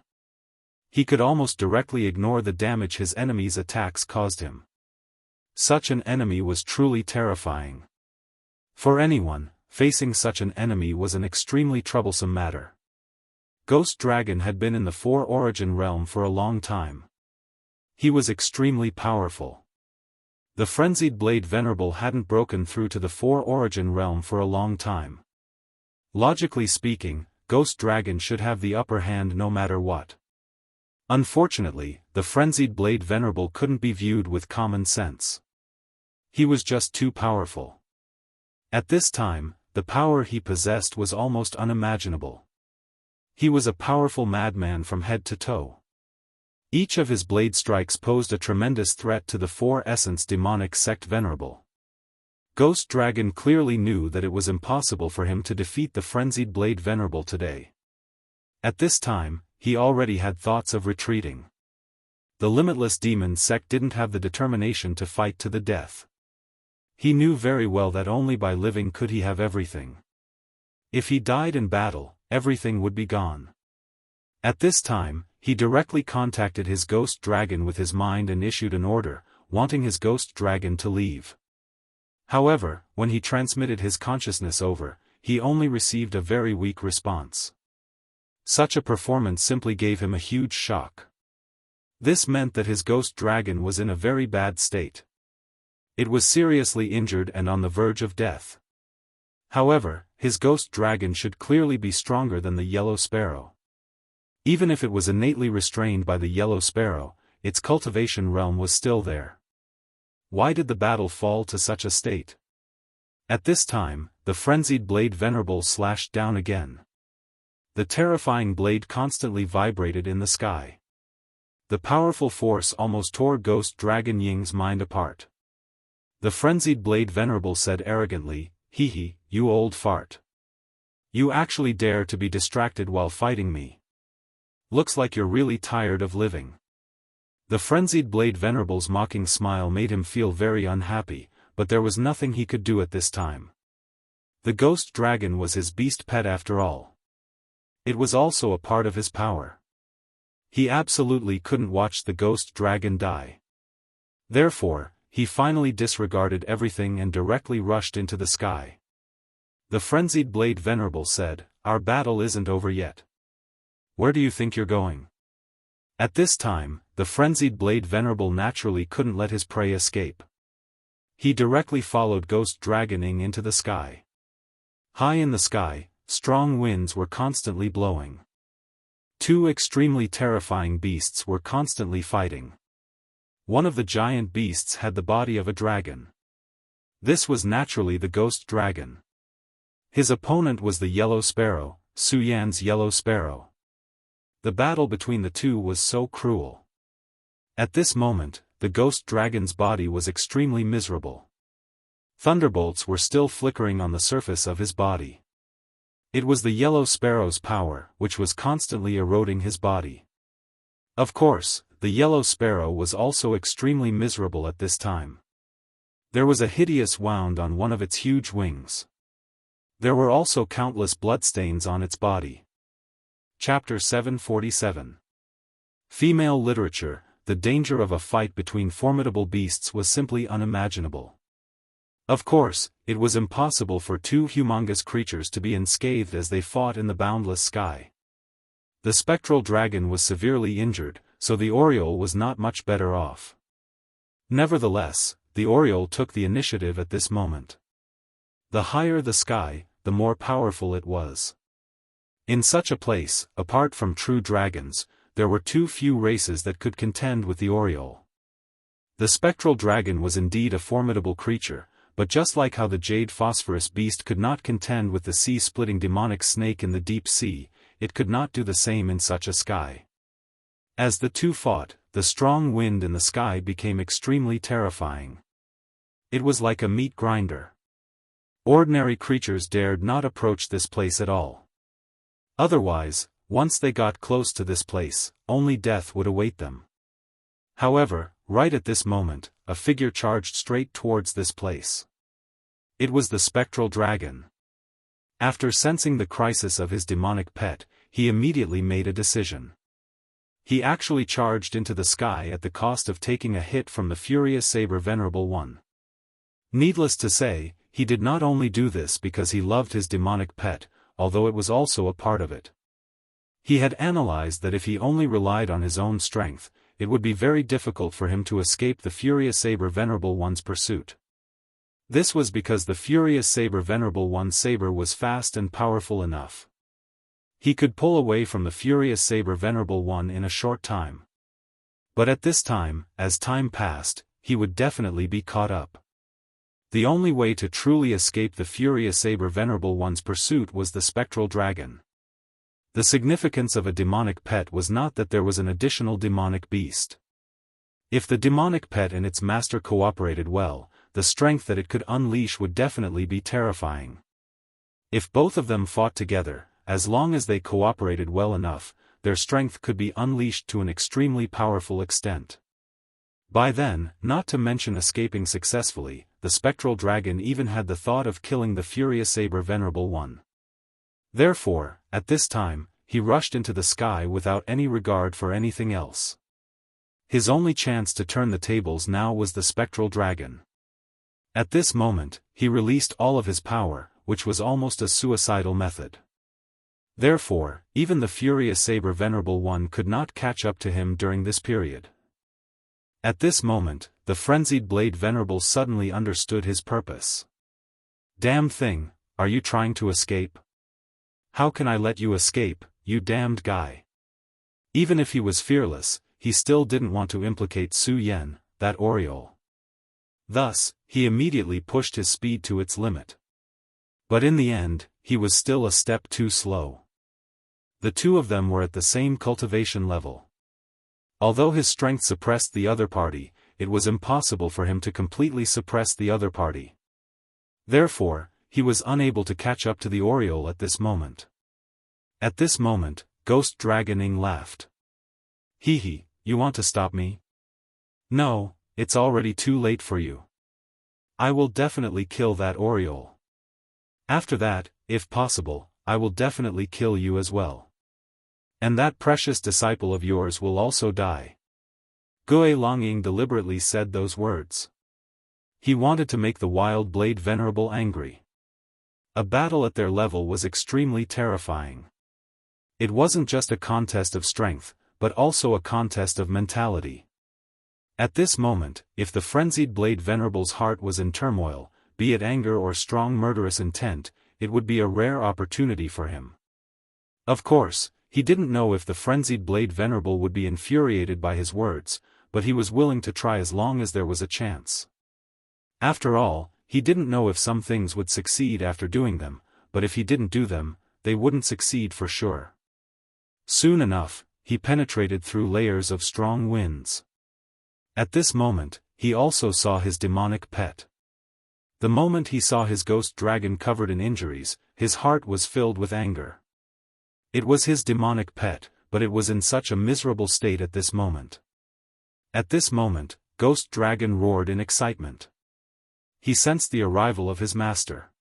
He could almost directly ignore the damage his enemy's attacks caused him. Such an enemy was truly terrifying. For anyone, facing such an enemy was an extremely troublesome matter. Ghost Dragon had been in the Four Origin realm for a long time. He was extremely powerful. The Frenzied Blade Venerable hadn't broken through to the Four Origin realm for a long time. Logically speaking, Ghost Dragon should have the upper hand no matter what. Unfortunately, the Frenzied Blade Venerable couldn't be viewed with common sense. He was just too powerful. At this time, the power he possessed was almost unimaginable. He was a powerful madman from head to toe. Each of his blade strikes posed a tremendous threat to the Four Essence Demonic Sect Venerable. Ghost Dragon clearly knew that it was impossible for him to defeat the Frenzied Blade Venerable today. At this time, he already had thoughts of retreating. The Limitless Demon Sect didn't have the determination to fight to the death. He knew very well that only by living could he have everything. If he died in battle, everything would be gone. At this time, he directly contacted his Ghost Dragon with his mind and issued an order, wanting his Ghost Dragon to leave. However, when he transmitted his consciousness over, he only received a very weak response. Such a performance simply gave him a huge shock. This meant that his Ghost Dragon was in a very bad state. It was seriously injured and on the verge of death. However, his Ghost Dragon should clearly be stronger than the Yellow Sparrow. Even if it was innately restrained by the Yellow Sparrow, its cultivation realm was still there. Why did the battle fall to such a state? At this time, the Frenzied Blade Venerable slashed down again. The terrifying blade constantly vibrated in the sky. The powerful force almost tore Ghost Dragon Ying's mind apart. The Frenzied Blade Venerable said arrogantly, "Hee hee, you old fart. You actually dare to be distracted while fighting me. Looks like you're really tired of living." The Frenzied Blade Venerable's mocking smile made him feel very unhappy, but there was nothing he could do at this time. The Ghost Dragon was his beast pet after all. It was also a part of his power. He absolutely couldn't watch the Ghost Dragon die. Therefore, he finally disregarded everything and directly rushed into the sky. The Frenzied Blade Venerable said, "Our battle isn't over yet. Where do you think you're going?" At this time, the Frenzied Blade Venerable naturally couldn't let his prey escape. He directly followed Ghost Dragoning into the sky. High in the sky, strong winds were constantly blowing. Two extremely terrifying beasts were constantly fighting. One of the giant beasts had the body of a dragon. This was naturally the Ghost Dragon. His opponent was the Yellow Sparrow, Su Yan's Yellow Sparrow. The battle between the two was so cruel. At this moment, the Ghost Dragon's body was extremely miserable. Thunderbolts were still flickering on the surface of his body. It was the Yellow Sparrow's power, which was constantly eroding his body. Of course, the Yellow Sparrow was also extremely miserable at this time. There was a hideous wound on one of its huge wings. There were also countless bloodstains on its body. Chapter 747. Female literature. The danger of a fight between formidable beasts was simply unimaginable. Of course, it was impossible for two humongous creatures to be unscathed as they fought in the boundless sky. The spectral dragon was severely injured, so the Oriole was not much better off. Nevertheless, the Oriole took the initiative at this moment. The higher the sky, the more powerful it was. In such a place, apart from true dragons, there were too few races that could contend with the Oriole. The spectral dragon was indeed a formidable creature, but just like how the jade phosphorus beast could not contend with the sea-splitting demonic snake in the deep sea, it could not do the same in such a sky. As the two fought, the strong wind in the sky became extremely terrifying. It was like a meat grinder. Ordinary creatures dared not approach this place at all. Otherwise, once they got close to this place, only death would await them. However, right at this moment, a figure charged straight towards this place. It was the spectral dragon. After sensing the crisis of his demonic pet, he immediately made a decision. He actually charged into the sky at the cost of taking a hit from the furious saber Venerable One. Needless to say, he did not only do this because he loved his demonic pet, although it was also a part of it. He had analyzed that if he only relied on his own strength, it would be very difficult for him to escape the furious saber Venerable One's pursuit. This was because the furious saber Venerable One's saber was fast and powerful enough. He could pull away from the furious saber Venerable One in a short time. But at this time, as time passed, he would definitely be caught up. The only way to truly escape the furious saber Venerable One's pursuit was the spectral dragon. The significance of a demonic pet was not that there was an additional demonic beast. If the demonic pet and its master cooperated well, the strength that it could unleash would definitely be terrifying. If both of them fought together, as long as they cooperated well enough, their strength could be unleashed to an extremely powerful extent. By then, not to mention escaping successfully, the spectral dragon even had the thought of killing the furious saber Venerable One. Therefore, at this time, he rushed into the sky without any regard for anything else. His only chance to turn the tables now was the spectral dragon. At this moment, he released all of his power, which was almost a suicidal method. Therefore, even the furious saber Venerable One could not catch up to him during this period. At this moment, the frenzied blade Venerable suddenly understood his purpose. "Damn thing, are you trying to escape? How can I let you escape, you damned guy?" Even if he was fearless, he still didn't want to implicate Su Yen, that Oriole. Thus, he immediately pushed his speed to its limit. But in the end, he was still a step too slow. The two of them were at the same cultivation level. Although his strength suppressed the other party, it was impossible for him to completely suppress the other party. Therefore, he was unable to catch up to the Oriole at this moment. At this moment, Ghost Dragon Ing laughed. "Hee, you want to stop me? No, it's already too late for you. I will definitely kill that Oriole. After that, if possible, I will definitely kill you as well. And that precious disciple of yours will also die." Gue Longying deliberately said those words. He wanted to make the wild blade Venerable angry. A battle at their level was extremely terrifying. It wasn't just a contest of strength, but also a contest of mentality. At this moment, if the frenzied blade Venerable's heart was in turmoil, be it anger or strong murderous intent, it would be a rare opportunity for him. Of course, he didn't know if the frenzied blade Venerable would be infuriated by his words, but he was willing to try as long as there was a chance. After all, he didn't know if some things would succeed after doing them, but if he didn't do them, they wouldn't succeed for sure. Soon enough, he penetrated through layers of strong winds. At this moment, he also saw his demonic pet. The moment he saw his ghost dragon covered in injuries, his heart was filled with anger. It was his demonic pet, but it was in such a miserable state at this moment. At this moment, Ghost Dragon roared in excitement. He sensed the arrival of his master.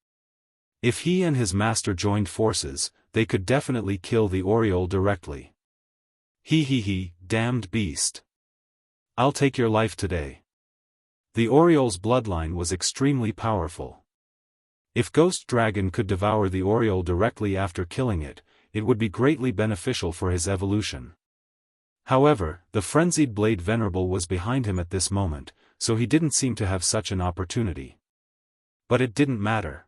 If he and his master joined forces, they could definitely kill the Oriole directly. He, damned beast. I'll take your life today. The Oriole's bloodline was extremely powerful. If Ghost Dragon could devour the Oriole directly after killing it, it would be greatly beneficial for his evolution. However, the frenzied blade Venerable was behind him at this moment, so he didn't seem to have such an opportunity. But it didn't matter.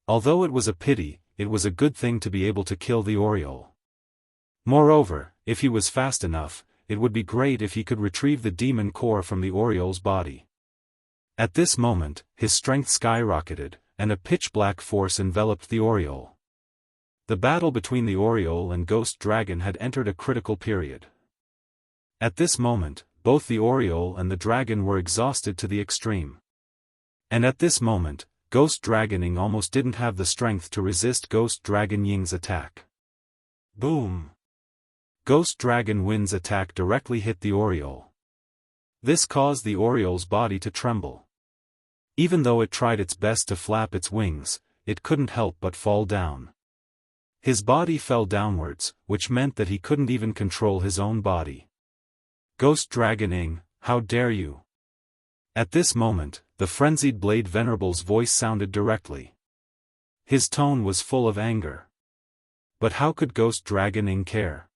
Although it was a pity, it was a good thing to be able to kill the Oriole. Moreover, if he was fast enough, it would be great if he could retrieve the demon core from the Oriole's body. At this moment, his strength skyrocketed, and a pitch-black force enveloped the Oriole. The battle between the Oriole and Ghost Dragon had entered a critical period. At this moment, both the Oriole and the dragon were exhausted to the extreme. And at this moment, Ghost Dragon Ing almost didn't have the strength to resist Ghost Dragon Ying's attack. Boom! Ghost Dragon Wind's attack directly hit the Oriole. This caused the Oriole's body to tremble. Even though it tried its best to flap its wings, it couldn't help but fall down. His body fell downwards, which meant that he couldn't even control his own body. Ghost Dragon Ing, how dare you? At this moment, the frenzied Blade Venerable's voice sounded directly. His tone was full of anger. But how could Ghost Dragon Ing care?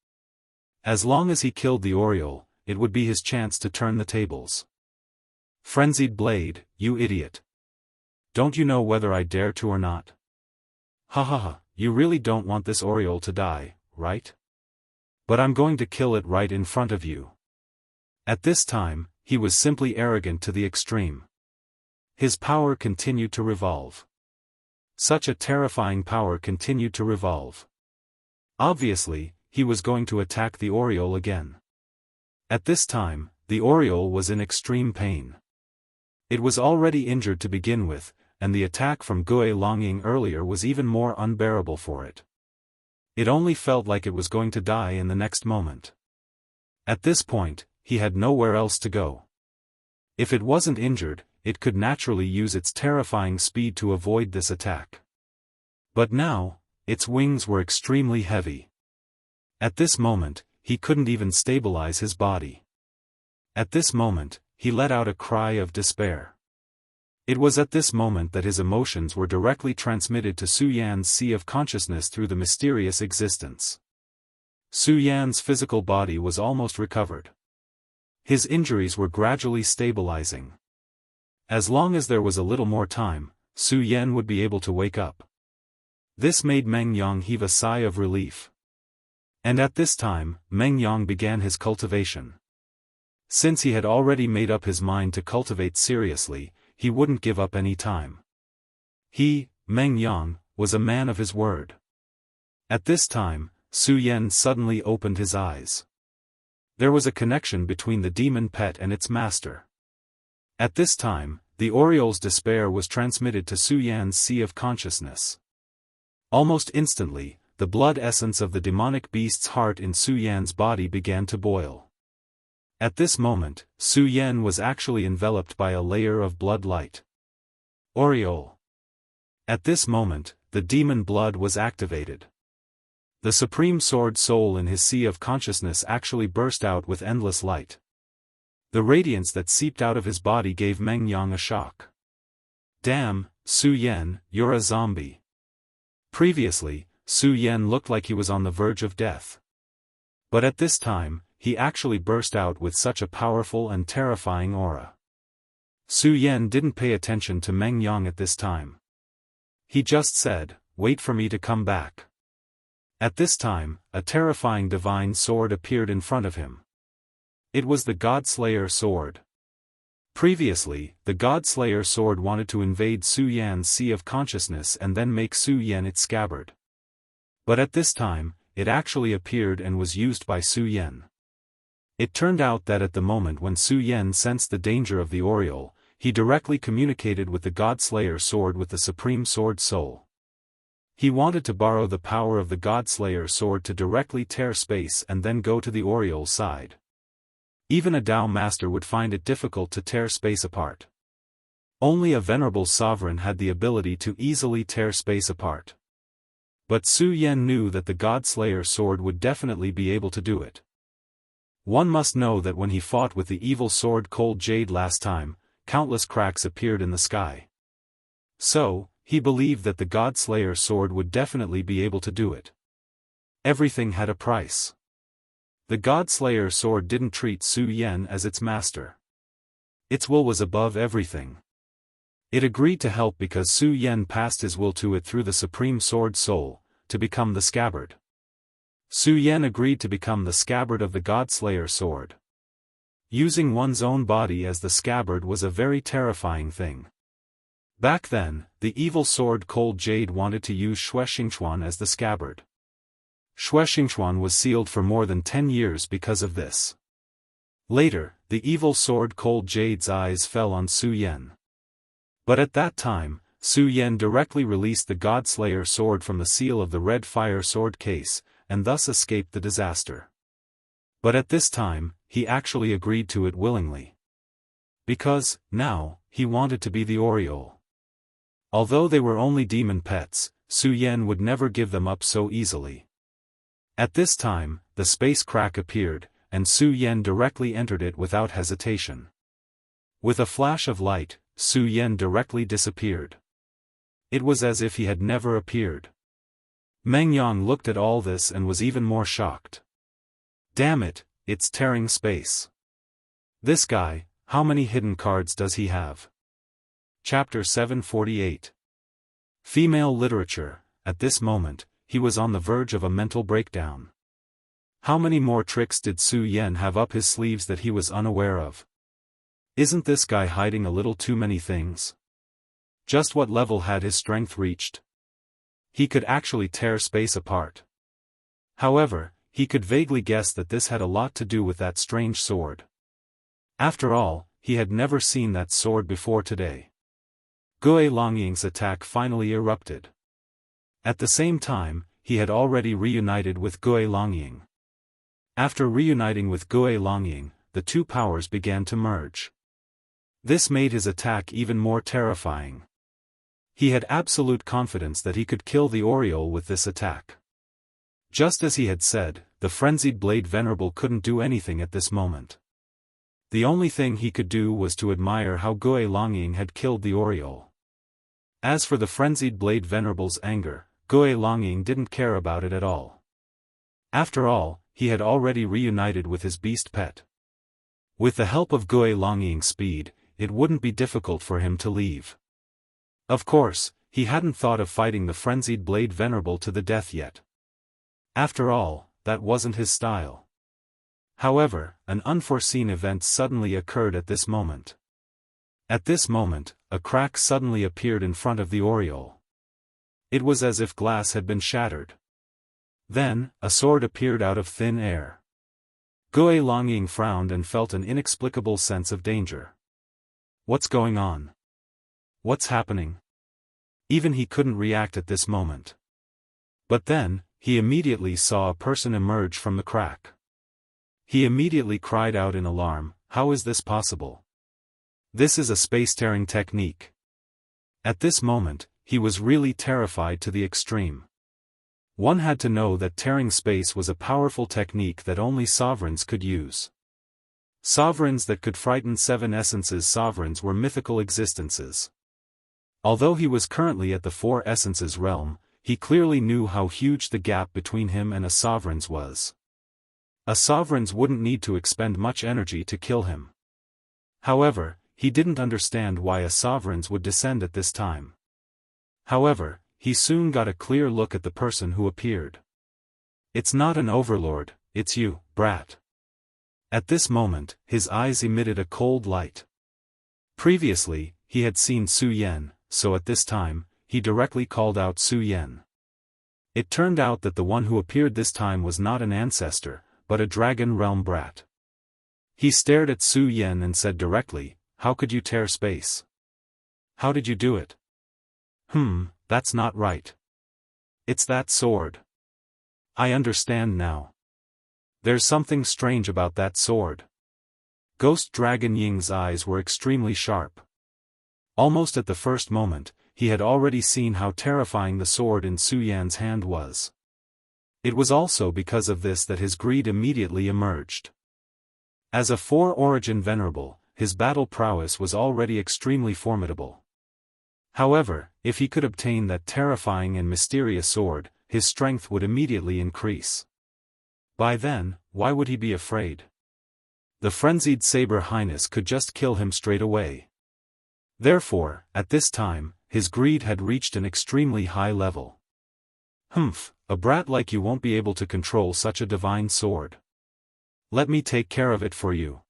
As long as he killed the Oriole, it would be his chance to turn the tables. Frenzied Blade, you idiot. Don't you know whether I dare to or not? Ha ha ha, you really don't want this Oriole to die, right? But I'm going to kill it right in front of you. At this time, he was simply arrogant to the extreme. His power continued to revolve. Such a terrifying power continued to revolve. Obviously, he was going to attack the Oriole again. At this time, the Oriole was in extreme pain. It was already injured to begin with, and the attack from Gue Longying earlier was even more unbearable for it. It only felt like it was going to die in the next moment. At this point, he had nowhere else to go. If it wasn't injured, it could naturally use its terrifying speed to avoid this attack. But now, its wings were extremely heavy. At this moment, he couldn't even stabilize his body. At this moment, he let out a cry of despair. It was at this moment that his emotions were directly transmitted to Su Yan's sea of consciousness through the mysterious existence. Su Yan's physical body was almost recovered. His injuries were gradually stabilizing. As long as there was a little more time, Su Yan would be able to wake up. This made Meng Yang heave a sigh of relief. And at this time, Meng Yang began his cultivation. Since he had already made up his mind to cultivate seriously, he wouldn't give up any time. He, Meng Yang, was a man of his word. At this time, Su Yan suddenly opened his eyes. There was a connection between the demon pet and its master. At this time, the Oriole's despair was transmitted to Su Yan's sea of consciousness. Almost instantly, the blood essence of the demonic beast's heart in Su Yan's body began to boil. At this moment, Su Yan was actually enveloped by a layer of blood light. Oriole. At this moment, the demon blood was activated. The supreme sword soul in his sea of consciousness actually burst out with endless light. The radiance that seeped out of his body gave Meng Yang a shock. Damn, Su Yan, you're a zombie. Previously, Su Yan looked like he was on the verge of death. But at this time, he actually burst out with such a powerful and terrifying aura. Su Yan didn't pay attention to Meng Yang at this time. He just said, "Wait for me to come back." At this time, a terrifying divine sword appeared in front of him. It was the God-Slayer sword. Previously, the God-Slayer sword wanted to invade Su Yan's sea of consciousness and then make Su Yan its scabbard. But at this time, it actually appeared and was used by Su Yan. It turned out that at the moment when Su Yan sensed the danger of the Oriole, he directly communicated with the God-Slayer sword with the Supreme Sword Soul. He wanted to borrow the power of the God-Slayer sword to directly tear space and then go to the Oriole's side. Even a Dao master would find it difficult to tear space apart. Only a venerable sovereign had the ability to easily tear space apart. But Su Yan knew that the God-Slayer sword would definitely be able to do it. One must know that when he fought with the evil sword Cold Jade last time, countless cracks appeared in the sky. So, he believed that the God-Slayer sword would definitely be able to do it. Everything had a price. The God-Slayer sword didn't treat Su Yan as its master. Its will was above everything. It agreed to help because Su Yan passed his will to it through the Supreme Sword Soul, to become the scabbard. Su Yan agreed to become the scabbard of the God-Slayer sword. Using one's own body as the scabbard was a very terrifying thing. Back then, the evil sword Cold Jade wanted to use Shui Xingchuan as the scabbard. Shui Xingchuan was sealed for more than 10 years because of this. Later, the evil sword Cold Jade's eyes fell on Su Yan. But at that time, Su Yan directly released the God-Slayer sword from the seal of the Red Fire Sword case, and thus escaped the disaster. But at this time, he actually agreed to it willingly. Because, now, he wanted to be the Oriole. Although they were only demon pets, Su Yan would never give them up so easily. At this time, the space crack appeared, and Su Yan directly entered it without hesitation. With a flash of light, Su Yan directly disappeared. It was as if he had never appeared. Meng Yang looked at all this and was even more shocked. Damn it, it's tearing space. This guy, how many hidden cards does he have? Chapter 748. Female Literature. At this moment, he was on the verge of a mental breakdown. How many more tricks did Su Yan have up his sleeves that he was unaware of? Isn't this guy hiding a little too many things? Just what level had his strength reached? He could actually tear space apart. However, he could vaguely guess that this had a lot to do with that strange sword. After all, he had never seen that sword before today. Gui Longying's attack finally erupted. At the same time, he had already reunited with Gui Longying. After reuniting with Gui Longying, the two powers began to merge. This made his attack even more terrifying. He had absolute confidence that he could kill the Oriole with this attack. Just as he had said, the frenzied blade venerable couldn't do anything at this moment. The only thing he could do was to admire how Gui Longying had killed the Oriole. As for the frenzied blade venerable's anger, Gui Longying didn't care about it at all. After all, he had already reunited with his beast pet. With the help of Gui Longying's speed, it wouldn't be difficult for him to leave. Of course, he hadn't thought of fighting the frenzied blade venerable to the death yet. After all, that wasn't his style. However, an unforeseen event suddenly occurred at this moment. At this moment, a crack suddenly appeared in front of the Oriole. It was as if glass had been shattered. Then, a sword appeared out of thin air. Gui Longying frowned and felt an inexplicable sense of danger. What's going on? What's happening? Even he couldn't react at this moment. But then, he immediately saw a person emerge from the crack. He immediately cried out in alarm, "How is this possible? This is a space-tearing technique." At this moment, he was really terrified to the extreme. One had to know that tearing space was a powerful technique that only sovereigns could use. Sovereigns that could frighten seven essences. Sovereigns were mythical existences. Although he was currently at the four essences realm, he clearly knew how huge the gap between him and a sovereign's was. A sovereign's wouldn't need to expend much energy to kill him. However, he didn't understand why a sovereign's would descend at this time. However, he soon got a clear look at the person who appeared. It's not an overlord, it's you, brat. At this moment, his eyes emitted a cold light. Previously, he had seen Su Yan, so at this time, he directly called out Su Yan. It turned out that the one who appeared this time was not an ancestor, but a dragon realm brat. He stared at Su Yan and said directly, "How could you tear space? How did you do it?" That's not right. It's that sword. I understand now. There's something strange about that sword. Ghost Dragon Ying's eyes were extremely sharp. Almost at the first moment, he had already seen how terrifying the sword in Su Yan's hand was. It was also because of this that his greed immediately emerged. As a four-origin venerable, his battle prowess was already extremely formidable. However, if he could obtain that terrifying and mysterious sword, his strength would immediately increase. By then, why would he be afraid? The frenzied Saber Highness could just kill him straight away. Therefore, at this time, his greed had reached an extremely high level. A brat like you won't be able to control such a divine sword. Let me take care of it for you.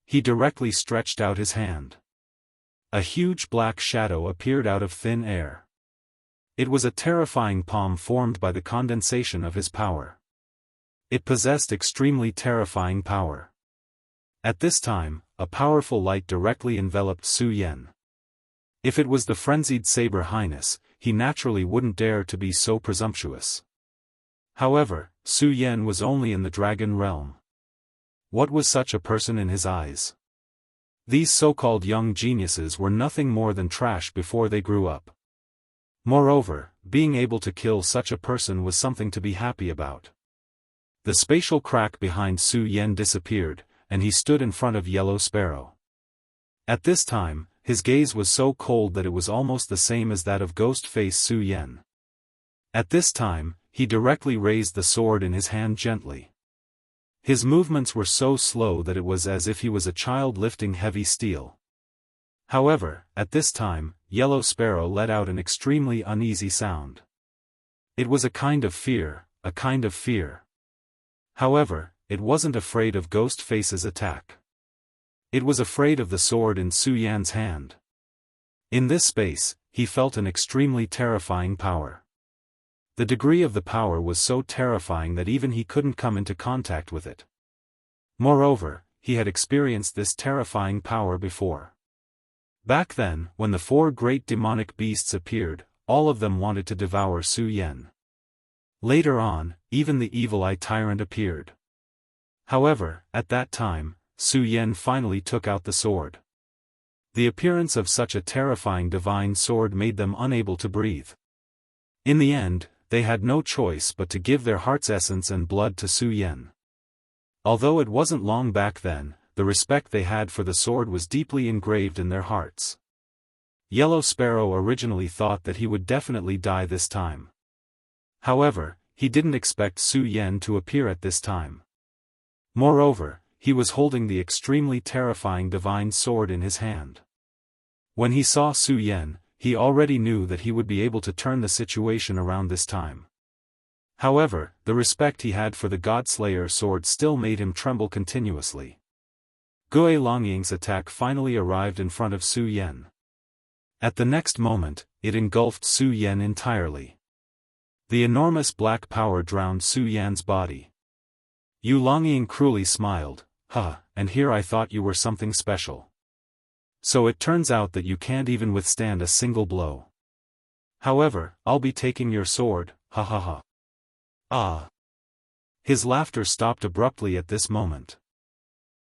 He directly stretched out his hand. A huge black shadow appeared out of thin air. It was a terrifying palm formed by the condensation of his power. It possessed extremely terrifying power. At this time, a powerful light directly enveloped Su Yan. If it was the frenzied Saber Highness, he naturally wouldn't dare to be so presumptuous. However, Su Yan was only in the dragon realm. What was such a person in his eyes? These so-called young geniuses were nothing more than trash before they grew up. Moreover, being able to kill such a person was something to be happy about. The spatial crack behind Su Yan disappeared, and he stood in front of Yellow Sparrow. At this time, his gaze was so cold that it was almost the same as that of ghost-face Su Yan. At this time, he directly raised the sword in his hand gently. His movements were so slow that it was as if he was a child lifting heavy steel. However, at this time, Yellow Sparrow let out an extremely uneasy sound. It was a kind of fear, a kind of fear. However, it wasn't afraid of Ghost-Face's attack. It was afraid of the sword in Su Yan's hand. In this space, he felt an extremely terrifying power. The degree of the power was so terrifying that even he couldn't come into contact with it. Moreover, he had experienced this terrifying power before. Back then, when the 4 great demonic beasts appeared, all of them wanted to devour Su Yan. Later on, even the Evil Eye Tyrant appeared. However, at that time, Su Yan finally took out the sword. The appearance of such a terrifying divine sword made them unable to breathe. In the end, they had no choice but to give their heart's essence and blood to Su Yan. Although it wasn't long back then, the respect they had for the sword was deeply engraved in their hearts. Yellow Sparrow originally thought that he would definitely die this time. However, he didn't expect Su Yan to appear at this time. Moreover, he was holding the extremely terrifying divine sword in his hand. When he saw Su Yan, he already knew that he would be able to turn the situation around this time. However, the respect he had for the God-Slayer sword still made him tremble continuously. Gue Longying's attack finally arrived in front of Su Yan. At the next moment, it engulfed Su Yan entirely. The enormous black power drowned Su Yan's body. Yu Longying cruelly smiled, and here I thought you were something special. So it turns out that you can't even withstand a single blow. However, I'll be taking your sword, ha ha ha. Ah. His laughter stopped abruptly at this moment.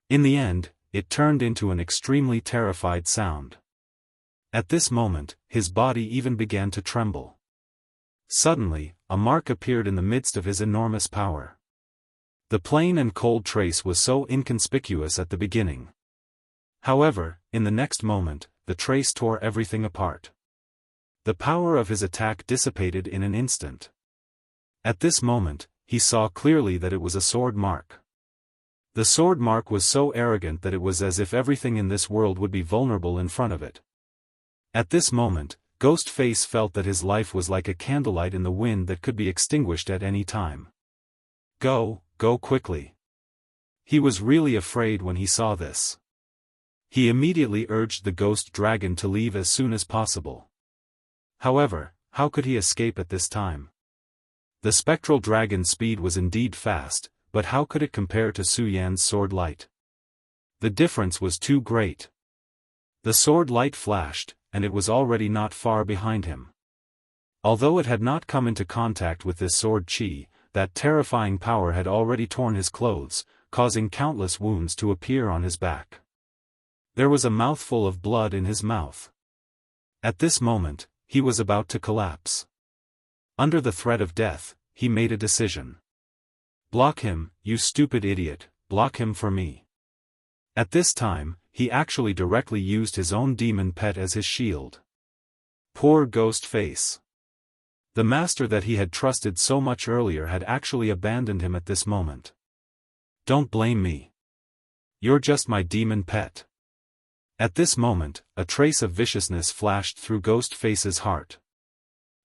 In the end, it turned into an extremely terrified sound. At this moment, his body even began to tremble. Suddenly, a mark appeared in the midst of his enormous power. The plain and cold trace was so inconspicuous at the beginning. However, in the next moment, the trace tore everything apart. The power of his attack dissipated in an instant. At this moment, he saw clearly that it was a sword mark. The sword mark was so arrogant that it was as if everything in this world would be vulnerable in front of it. At this moment, Ghost-Face felt that his life was like a candlelight in the wind that could be extinguished at any time. Go quickly. He was really afraid when he saw this. He immediately urged the ghost dragon to leave as soon as possible. However, how could he escape at this time? The spectral dragon's speed was indeed fast, but how could it compare to Su Yan's sword light? The difference was too great. The sword light flashed, and it was already not far behind him. Although it had not come into contact with this sword chi, that terrifying power had already torn his clothes, causing countless wounds to appear on his back. There was a mouthful of blood in his mouth. At this moment, he was about to collapse. Under the threat of death, he made a decision. Block him, you stupid idiot, block him for me. At this time, he actually directly used his own demon pet as his shield. Poor Ghost-Face. The master that he had trusted so much earlier had actually abandoned him at this moment. Don't blame me. You're just my demon pet. At this moment, a trace of viciousness flashed through Ghost-Face's heart.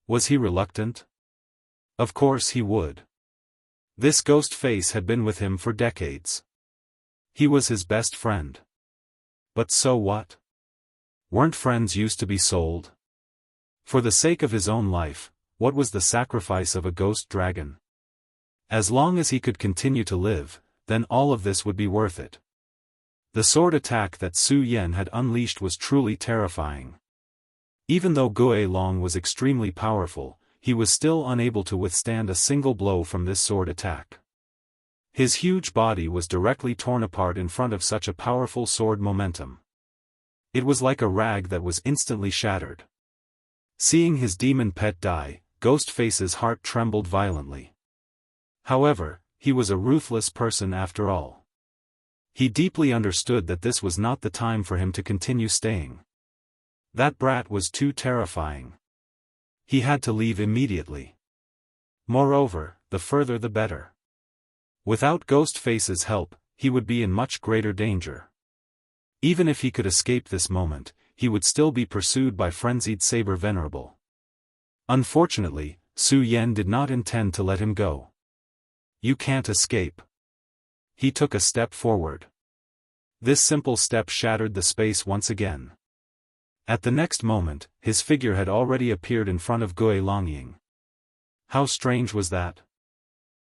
Was he reluctant? Of course he would. This Ghost-Face had been with him for decades. He was his best friend. But so what? Weren't friends used to be sold? For the sake of his own life, what was the sacrifice of a ghost dragon? As long as he could continue to live, then all of this would be worth it. The sword attack that Su Yan had unleashed was truly terrifying. Even though Gue Long was extremely powerful, he was still unable to withstand a single blow from this sword attack. His huge body was directly torn apart in front of such a powerful sword momentum. It was like a rag that was instantly shattered. Seeing his demon pet die, Ghostface's heart trembled violently. However, he was a ruthless person after all. He deeply understood that this was not the time for him to continue staying. That brat was too terrifying. He had to leave immediately. Moreover, the further the better. Without Ghostface's help, he would be in much greater danger. Even if he could escape this moment, he would still be pursued by frenzied Saber Venerable. Unfortunately, Su Yan did not intend to let him go. You can't escape. He took a step forward. This simple step shattered the space once again. At the next moment, his figure had already appeared in front of Gue Longying. How strange was that?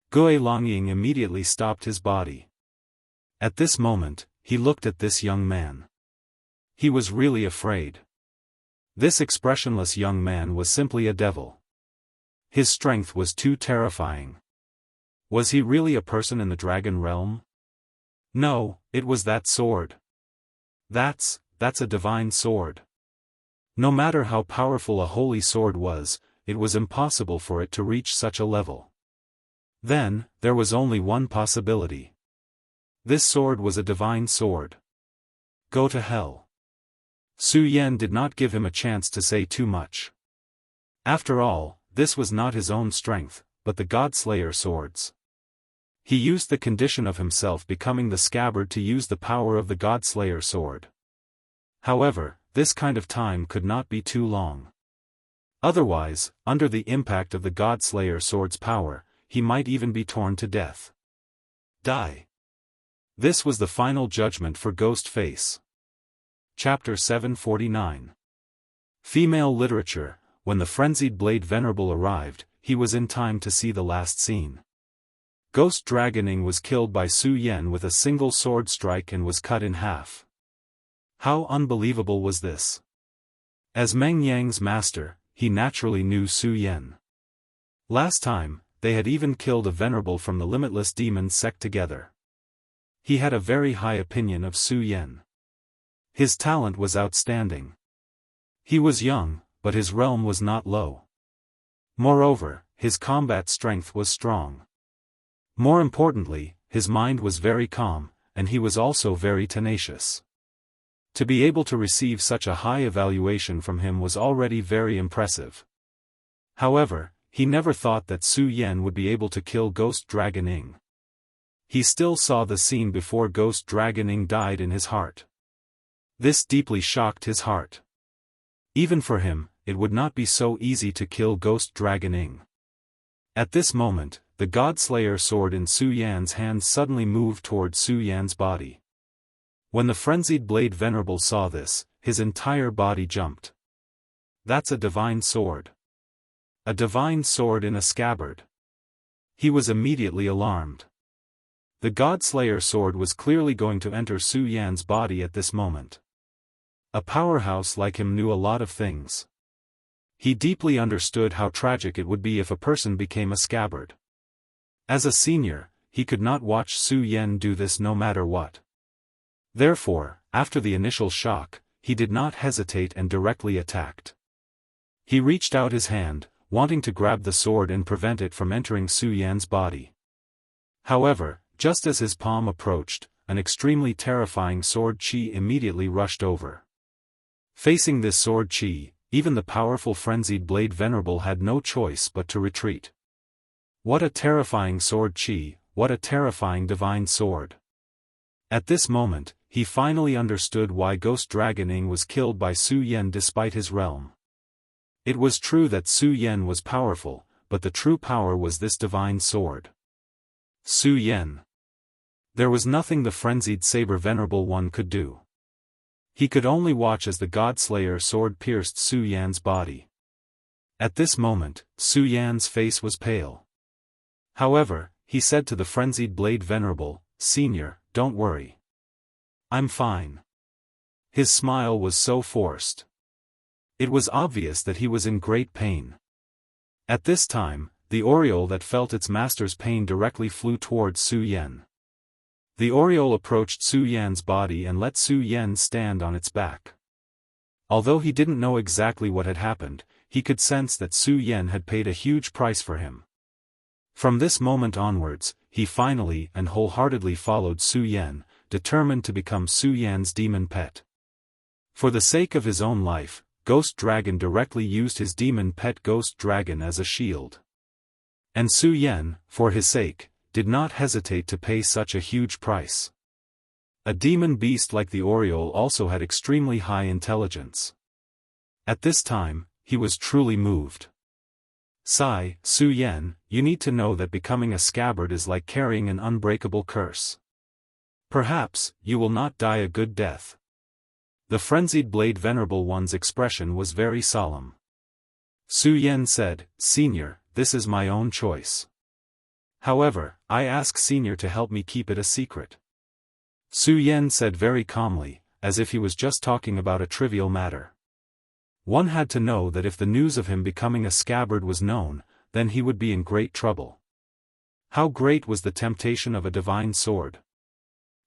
Gue Longying immediately stopped his body. At this moment, he looked at this young man. He was really afraid. This expressionless young man was simply a devil. His strength was too terrifying. Was he really a person in the dragon realm? No, it was that sword. That's a divine sword. No matter how powerful a holy sword was, it was impossible for it to reach such a level. Then, there was only one possibility. This sword was a divine sword. Go to hell. Su Yan did not give him a chance to say too much. After all, this was not his own strength, but the God-Slayer sword's. He used the condition of himself becoming the scabbard to use the power of the God-Slayer sword. However, this kind of time could not be too long. Otherwise, under the impact of the God-Slayer sword's power, he might even be torn to death. Die. This was the final judgment for Ghostface. Chapter 749. Female Literature. When the frenzied Blade Venerable arrived, he was in time to see the last scene. Ghost Dragoning was killed by Su Yan with a single sword strike and was cut in half. How unbelievable was this? As Meng Yang's master, he naturally knew Su Yan. Last time, they had even killed a venerable from the Limitless Demon sect together. He had a very high opinion of Su Yan. His talent was outstanding. He was young, but his realm was not low. Moreover, his combat strength was strong. More importantly, his mind was very calm, and he was also very tenacious. To be able to receive such a high evaluation from him was already very impressive. However, he never thought that Su Yan would be able to kill Ghost Dragoning. He still saw the scene before Ghost Dragoning died in his heart. This deeply shocked his heart. Even for him, it would not be so easy to kill Ghost Dragoning. At this moment, the God-Slayer sword in Su Yan's hand suddenly moved toward Su Yan's body. When the frenzied Blade Venerable saw this, his entire body jumped. That's a divine sword. A divine sword in a scabbard. He was immediately alarmed. The God-Slayer sword was clearly going to enter Su Yan's body at this moment. A powerhouse like him knew a lot of things. He deeply understood how tragic it would be if a person became a scabbard. As a senior, he could not watch Su Yan do this no matter what. Therefore, after the initial shock, he did not hesitate and directly attacked. He reached out his hand, wanting to grab the sword and prevent it from entering Su Yan's body. However, just as his palm approached, an extremely terrifying sword chi immediately rushed over. Facing this sword chi, even the powerful frenzied Blade Venerable had no choice but to retreat. What a terrifying sword chi, what a terrifying divine sword. At this moment, he finally understood why Ghost Dragoning was killed by Su Yan despite his realm. It was true that Su Yan was powerful, but the true power was this divine sword. Su Yan. There was nothing the frenzied Saber Venerable One could do. He could only watch as the God-Slayer sword pierced Su Yan's body. At this moment, Su Yan's face was pale. However, he said to the frenzied Blade Venerable, "Senior, don't worry. I'm fine." His smile was so forced. It was obvious that he was in great pain. At this time, the oriole that felt its master's pain directly flew towards Su Yan. The oriole approached Su Yan's body and let Su Yan stand on its back. Although he didn't know exactly what had happened, he could sense that Su Yan had paid a huge price for him. From this moment onwards, he finally and wholeheartedly followed Su Yan, determined to become Su Yan's demon pet. For the sake of his own life, Ghost Dragon directly used his demon pet Ghost Dragon as a shield. And Su Yan, for his sake, did not hesitate to pay such a huge price. A demon beast like the Oriole also had extremely high intelligence. At this time, he was truly moved. Su Yan, you need to know that becoming a scabbard is like carrying an unbreakable curse. Perhaps, you will not die a good death. The frenzied blade Venerable One's expression was very solemn. Su Yan said, Senior, this is my own choice. However, I ask Senior to help me keep it a secret. Su Yan said very calmly, as if he was just talking about a trivial matter. One had to know that if the news of him becoming a scabbard was known, then he would be in great trouble. How great was the temptation of a divine sword!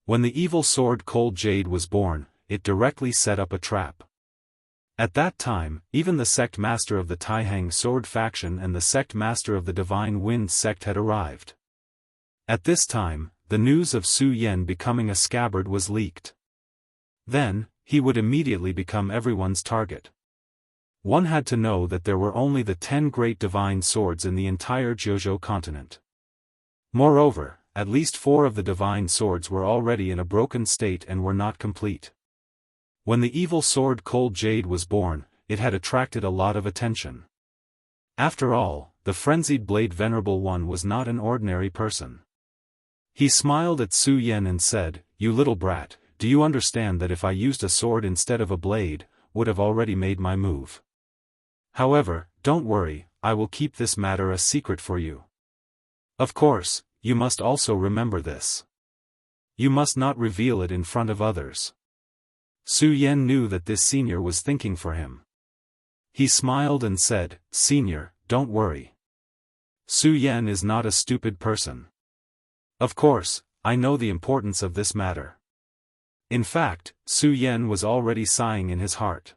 When the evil sword Cold Jade was born, it directly set up a trap. At that time, even the sect master of the Taihang sword faction and the sect master of the Divine Wind sect had arrived. At this time, the news of Su Yan becoming a scabbard was leaked. Then, he would immediately become everyone's target. One had to know that there were only the 10 great divine swords in the entire Jianghu continent. Moreover, at least 4 of the divine swords were already in a broken state and were not complete. When the evil sword Cold Jade was born, it had attracted a lot of attention. After all, the frenzied blade Venerable One was not an ordinary person. He smiled at Su Yan and said, You little brat, do you understand that if I used a sword instead of a blade, would have already made my move? However, don't worry, I will keep this matter a secret for you. Of course, you must also remember this. You must not reveal it in front of others. Su Yan knew that this senior was thinking for him. He smiled and said, Senior, don't worry. Su Yan is not a stupid person. Of course, I know the importance of this matter. In fact, Su Yan was already sighing in his heart.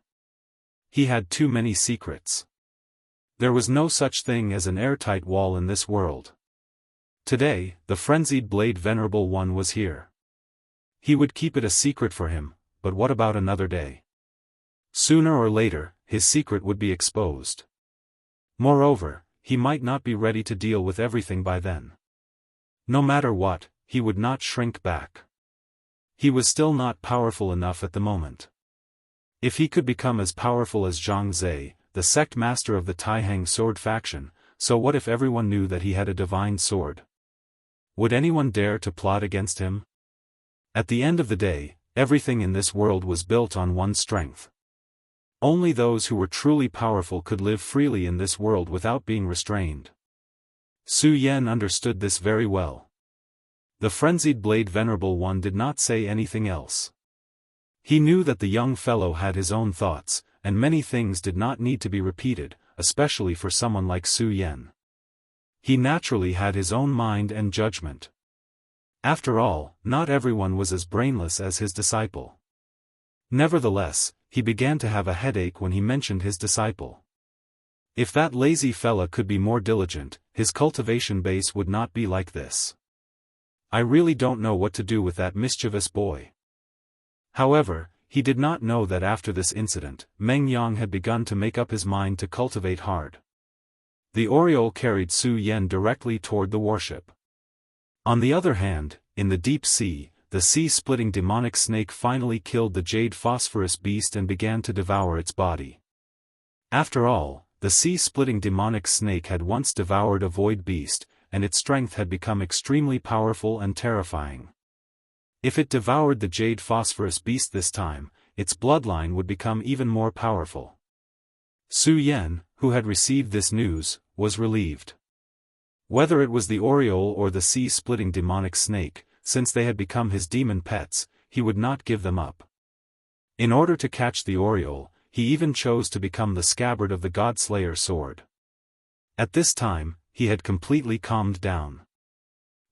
He had too many secrets. There was no such thing as an airtight wall in this world. Today, the frenzied blade Venerable One was here. He would keep it a secret for him, but what about another day? Sooner or later, his secret would be exposed. Moreover, he might not be ready to deal with everything by then. No matter what, he would not shrink back. He was still not powerful enough at the moment. If he could become as powerful as Zhang Zhe, the sect master of the Taihang sword faction, so what if everyone knew that he had a divine sword? Would anyone dare to plot against him? At the end of the day, everything in this world was built on one strength. Only those who were truly powerful could live freely in this world without being restrained. Su Yan understood this very well. The frenzied blade Venerable One did not say anything else. He knew that the young fellow had his own thoughts, and many things did not need to be repeated, especially for someone like Su Yan. He naturally had his own mind and judgment. After all, not everyone was as brainless as his disciple. Nevertheless, he began to have a headache when he mentioned his disciple. If that lazy fella could be more diligent, his cultivation base would not be like this. I really don't know what to do with that mischievous boy. However, he did not know that after this incident, Meng Yang had begun to make up his mind to cultivate hard. The Oriole carried Su Yan directly toward the warship. On the other hand, in the deep sea, the sea-splitting demonic snake finally killed the jade phosphorus beast and began to devour its body. After all, the sea-splitting demonic snake had once devoured a void beast, and its strength had become extremely powerful and terrifying. If it devoured the jade phosphorus beast this time, its bloodline would become even more powerful. Su Yan, who had received this news, was relieved. Whether it was the Oriole or the sea-splitting demonic snake, since they had become his demon pets, he would not give them up. In order to catch the Oriole, he even chose to become the scabbard of the Godslayer sword. At this time, he had completely calmed down.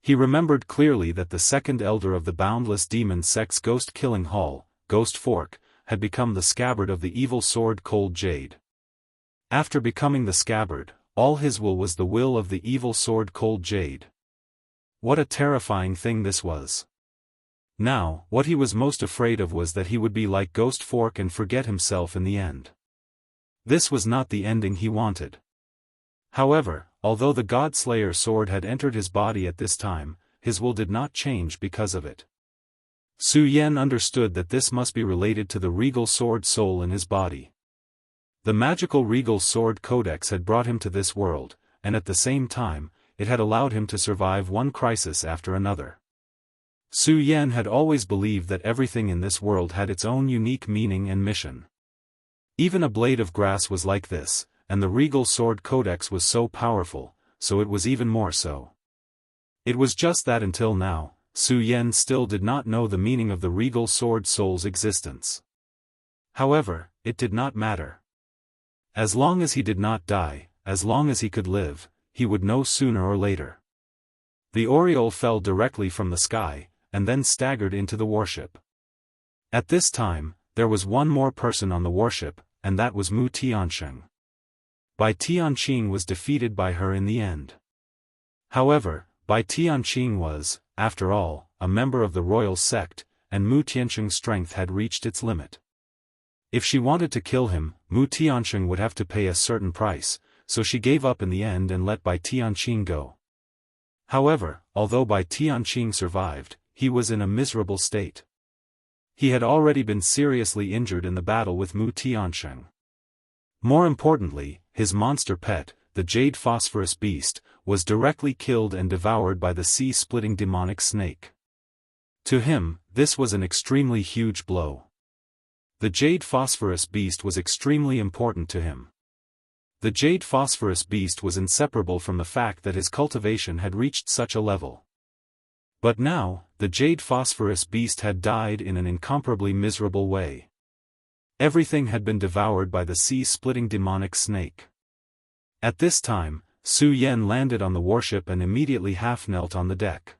He remembered clearly that the second elder of the boundless demon sect's ghost-killing hall, Ghost Fork, had become the scabbard of the evil sword Cold Jade. After becoming the scabbard, all his will was the will of the evil sword Cold Jade. What a terrifying thing this was. Now, what he was most afraid of was that he would be like Ghost Fork and forget himself in the end. This was not the ending he wanted. However, although the God-Slayer sword had entered his body at this time, his will did not change because of it. Su Yan understood that this must be related to the regal sword soul in his body. The magical regal sword codex had brought him to this world, and at the same time, it had allowed him to survive one crisis after another. Su Yan had always believed that everything in this world had its own unique meaning and mission. Even a blade of grass was like this, and the regal sword codex was so powerful, so it was even more so. It was just that until now, Su Yan still did not know the meaning of the regal sword soul's existence. However, it did not matter. As long as he did not die, as long as he could live, he would know sooner or later. The aureole fell directly from the sky, and then staggered into the warship. At this time, there was one more person on the warship, and that was Mu Tianxing. Bai Tianqing was defeated by her in the end. However, Bai Tianqing was, after all, a member of the royal sect, and Mu Tianxing's strength had reached its limit. If she wanted to kill him, Mu Tianxing would have to pay a certain price, so she gave up in the end and let Bai Tianqing go. However, although Bai Tianqing survived, he was in a miserable state. He had already been seriously injured in the battle with Mu Tianxing. More importantly, his monster pet, the jade phosphorus beast, was directly killed and devoured by the sea-splitting demonic snake. To him, this was an extremely huge blow. The jade phosphorus beast was extremely important to him. The jade phosphorus beast was inseparable from the fact that his cultivation had reached such a level. But now, the jade phosphorus beast had died in an incomparably miserable way. Everything had been devoured by the sea-splitting demonic snake. At this time, Su Yan landed on the warship and immediately half-knelt on the deck.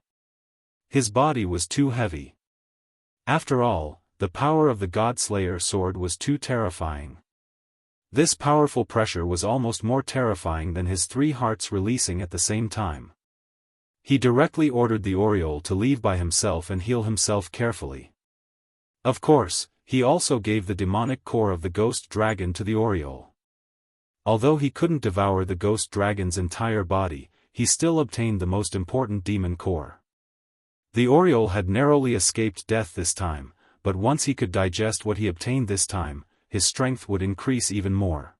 His body was too heavy. After all, the power of the God-Slayer sword was too terrifying. This powerful pressure was almost more terrifying than his 3 hearts releasing at the same time. He directly ordered the aureole to leave by himself and heal himself carefully. Of course, he also gave the demonic core of the ghost dragon to the aureole. Although he couldn't devour the ghost dragon's entire body, he still obtained the most important demon core. The aureole had narrowly escaped death this time, but once he could digest what he obtained this time, his strength would increase even more.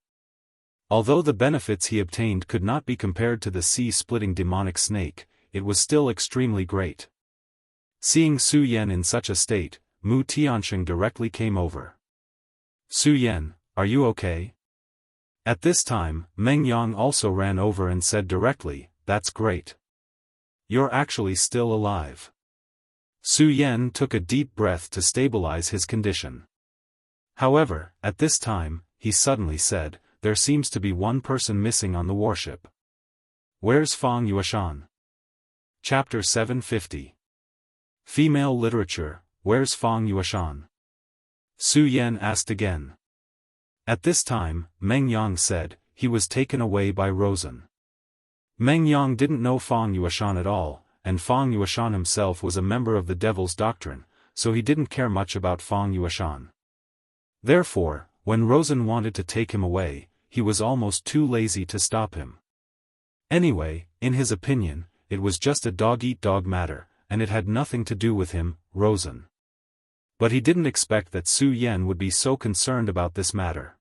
Although the benefits he obtained could not be compared to the sea-splitting demonic snake, it was still extremely great. Seeing Su Yan in such a state, Mu Tianxing directly came over. Su Yan, are you okay? At this time, Meng Yang also ran over and said directly, that's great. You're actually still alive. Su Yan took a deep breath to stabilize his condition. However, at this time, he suddenly said, there seems to be one person missing on the warship. Where's Fang Yuashan? Chapter 750. Female Literature, Where's Fang Yuashan? Su Yan asked again. At this time, Meng Yang said, he was taken away by Rosen. Meng Yang didn't know Fang Yuashan at all, and Fang Yuashan himself was a member of the Devil's Doctrine, so he didn't care much about Fang Yuashan. Therefore, when Rosen wanted to take him away, he was almost too lazy to stop him. Anyway, in his opinion, it was just a dog-eat-dog matter, and it had nothing to do with him, Rosen. But he didn't expect that Su Yan would be so concerned about this matter.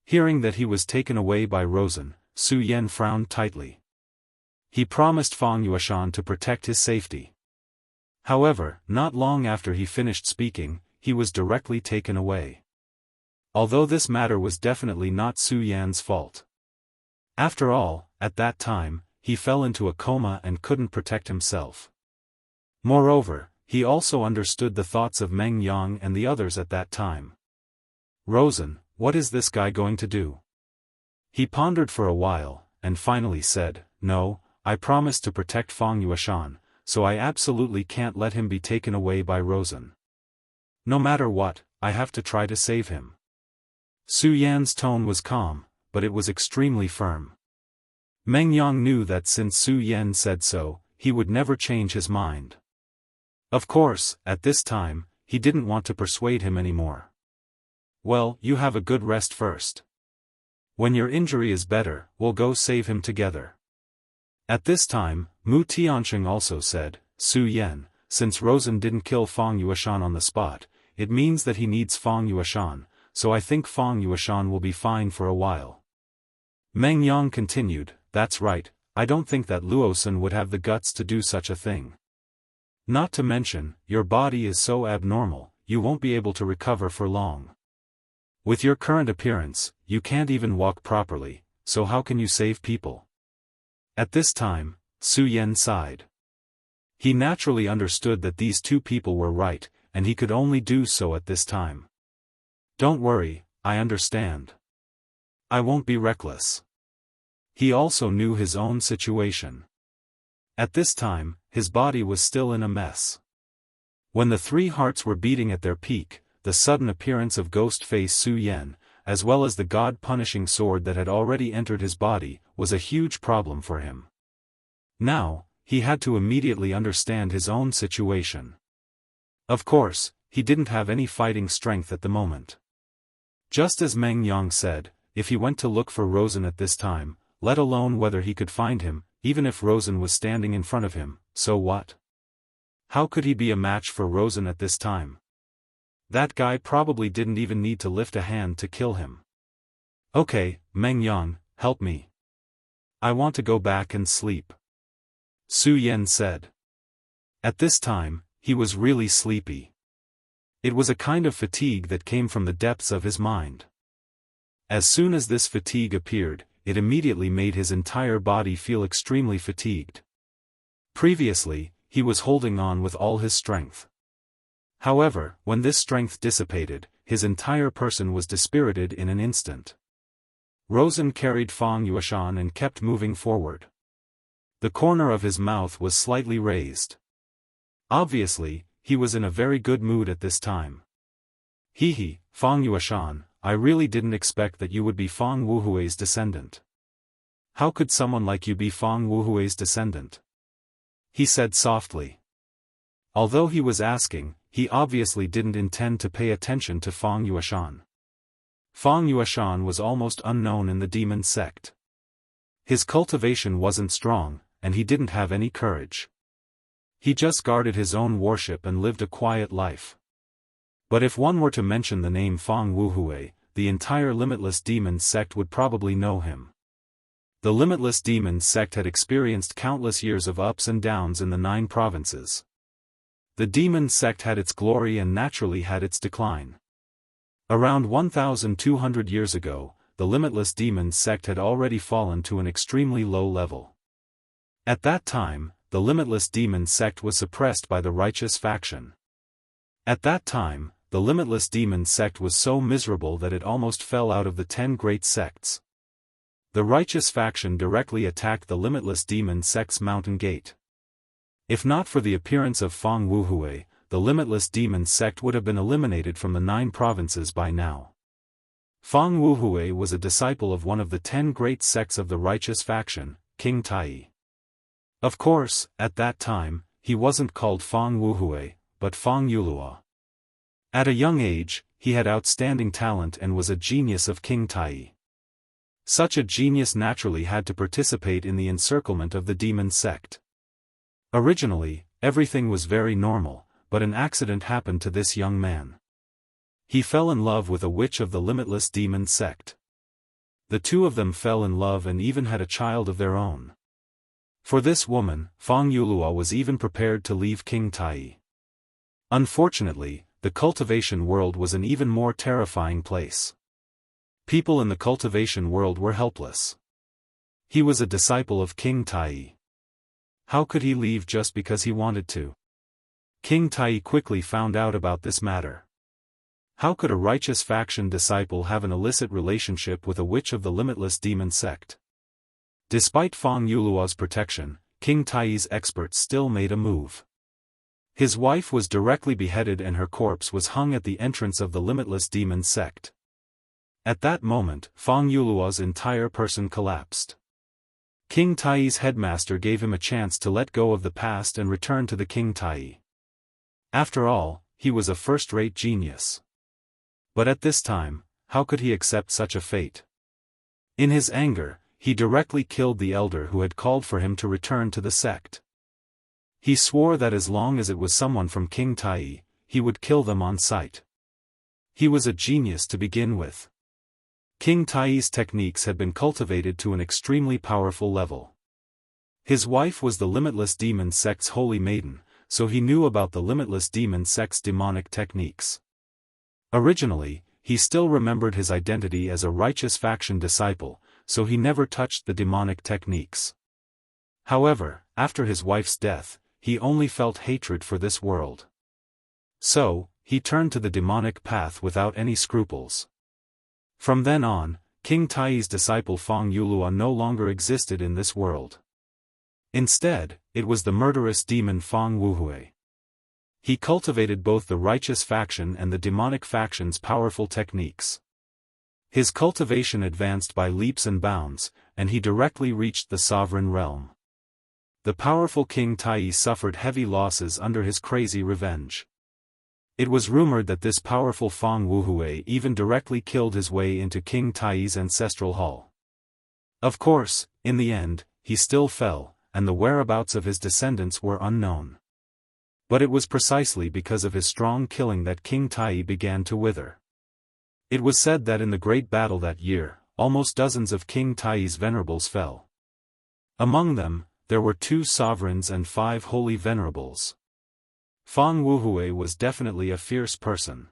Hearing that he was taken away by Rosen, Su Yan frowned tightly. He promised Fang Yuashan to protect his safety. However, not long after he finished speaking, he was directly taken away. Although this matter was definitely not Su Yan's fault. After all, at that time, he fell into a coma and couldn't protect himself. Moreover, he also understood the thoughts of Meng Yang and the others at that time. Rosen, what is this guy going to do? He pondered for a while, and finally said, no, I promised to protect Fang Yuashan, so I absolutely can't let him be taken away by Rosen. No matter what, I have to try to save him. Su Yan's tone was calm, but it was extremely firm. Meng Yang knew that since Su Yan said so, he would never change his mind. Of course, at this time, he didn't want to persuade him anymore. Well, you have a good rest first. When your injury is better, we'll go save him together. At this time, Mu Tianxing also said, Su Yan, since Rosen didn't kill Fang Yueshan on the spot, it means that he needs Fang Yueshan, so I think Fang Yueshan will be fine for a while. Meng Yang continued, that's right, I don't think that Luosun would have the guts to do such a thing. Not to mention, your body is so abnormal, you won't be able to recover for long. With your current appearance, you can't even walk properly, so how can you save people? At this time, Su Yan sighed. He naturally understood that these two people were right, and he could only do so at this time. Don't worry, I understand. I won't be reckless. He also knew his own situation. At this time, his body was still in a mess. When the three hearts were beating at their peak, the sudden appearance of ghost face Su Yan, as well as the god-punishing sword that had already entered his body, was a huge problem for him. Now, he had to immediately understand his own situation. Of course, he didn't have any fighting strength at the moment. Just as Meng Yang said, if he went to look for Rosen at this time, let alone whether he could find him, even if Rosen was standing in front of him, so what? How could he be a match for Rosen at this time? That guy probably didn't even need to lift a hand to kill him. Okay, Meng Yang, help me. I want to go back and sleep. Su Yan said. At this time, he was really sleepy. It was a kind of fatigue that came from the depths of his mind. As soon as this fatigue appeared, it immediately made his entire body feel extremely fatigued. Previously, he was holding on with all his strength. However, when this strength dissipated, his entire person was dispirited in an instant. Rosen carried Fang Yueshan and kept moving forward. The corner of his mouth was slightly raised. Obviously, he was in a very good mood at this time. Hehe, Fang Yueshan, I really didn't expect that you would be Fang Wuhui's descendant. How could someone like you be Fang Wuhui's descendant? He said softly. Although he was asking, he obviously didn't intend to pay attention to Fang Yueshan. Fang Yueshan was almost unknown in the demon sect. His cultivation wasn't strong, and he didn't have any courage. He just guarded his own worship and lived a quiet life. But if one were to mention the name Fang Wuhui, the entire Limitless Demon sect would probably know him. The Limitless Demon sect had experienced countless years of ups and downs in the 9 provinces. The demon sect had its glory and naturally had its decline. Around 1,200 years ago, the Limitless Demon sect had already fallen to an extremely low level. At that time, the Limitless Demon sect was suppressed by the righteous faction. At that time, the Limitless Demon sect was so miserable that it almost fell out of the 10 great sects. The righteous faction directly attacked the Limitless Demon sect's mountain gate. If not for the appearance of Fang Wuhui, the Limitless Demon sect would have been eliminated from the 9 provinces by now. Fang Wuhui was a disciple of one of the 10 great sects of the righteous faction, King Tai. Of course, at that time, he wasn't called Fang Wuhui, but Fang Yulua. At a young age, he had outstanding talent and was a genius of King Tai. Such a genius naturally had to participate in the encirclement of the demon sect. Originally, everything was very normal, but an accident happened to this young man. He fell in love with a witch of the Limitless Demon sect. The two of them fell in love and even had a child of their own. For this woman, Fang Yulua was even prepared to leave King Tai. Unfortunately, the cultivation world was an even more terrifying place. People in the cultivation world were helpless. He was a disciple of King Tai. How could he leave just because he wanted to? King Tai quickly found out about this matter. How could a righteous faction disciple have an illicit relationship with a witch of the Limitless Demon sect? Despite Fang Yulua's protection, King Tai's experts still made a move. His wife was directly beheaded and her corpse was hung at the entrance of the Limitless Demon sect. At that moment, Fang Yuluo's entire person collapsed. King Tai's headmaster gave him a chance to let go of the past and return to the King Tai. After all, he was a first-rate genius. But at this time, how could he accept such a fate? In his anger, he directly killed the elder who had called for him to return to the sect. He swore that as long as it was someone from King Tai, he would kill them on sight. He was a genius to begin with. King Tai's techniques had been cultivated to an extremely powerful level. His wife was the Limitless Demon sect's holy maiden, so he knew about the Limitless Demon sect's demonic techniques. Originally, he still remembered his identity as a righteous faction disciple, so he never touched the demonic techniques. However, after his wife's death, he only felt hatred for this world. So, he turned to the demonic path without any scruples. From then on, King Tai's disciple Fang Yuluo no longer existed in this world. Instead, it was the murderous demon Fang Wuhui. He cultivated both the righteous faction and the demonic faction's powerful techniques. His cultivation advanced by leaps and bounds, and he directly reached the sovereign realm. The powerful King Tai suffered heavy losses under his crazy revenge. It was rumored that this powerful Fang Wuhui even directly killed his way into King Tai's ancestral hall. Of course, in the end, he still fell, and the whereabouts of his descendants were unknown. But it was precisely because of his strong killing that King Tai began to wither. It was said that in the great battle that year, almost dozens of King Tai's venerables fell. Among them, there were 2 sovereigns and 5 holy venerables. Fang Wuhui was definitely a fierce person.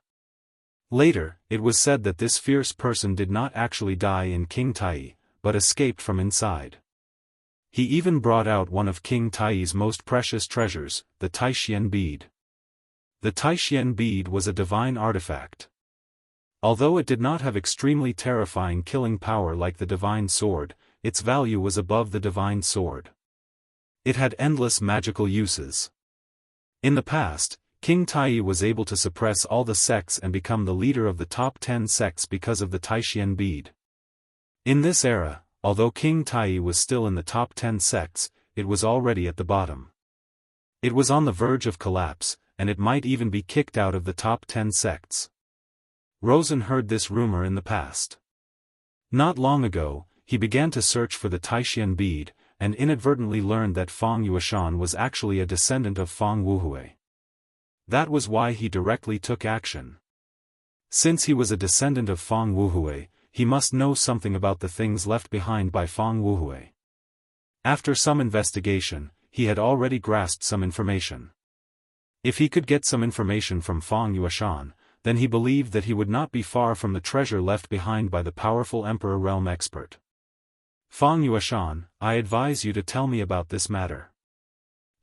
Later, it was said that this fierce person did not actually die in King Tai, but escaped from inside. He even brought out one of King Tai's most precious treasures, the Taishian bead. The Taishian bead was a divine artifact. Although it did not have extremely terrifying killing power like the divine sword, its value was above the divine sword. It had endless magical uses. In the past, King Tai was able to suppress all the sects and become the leader of the top 10 sects because of the Taishian bead. In this era, although King Tai was still in the top 10 sects, it was already at the bottom. It was on the verge of collapse, and it might even be kicked out of the top 10 sects. Rosen heard this rumor in the past. Not long ago, he began to search for the Taishian bead, and inadvertently learned that Fang Yueshan was actually a descendant of Fang Wuhui. That was why he directly took action. Since he was a descendant of Fang Wuhui, he must know something about the things left behind by Fang Wuhui. After some investigation, he had already grasped some information. If he could get some information from Fang Yueshan, then he believed that he would not be far from the treasure left behind by the powerful Emperor Realm expert. Fang Yueshan, I advise you to tell me about this matter.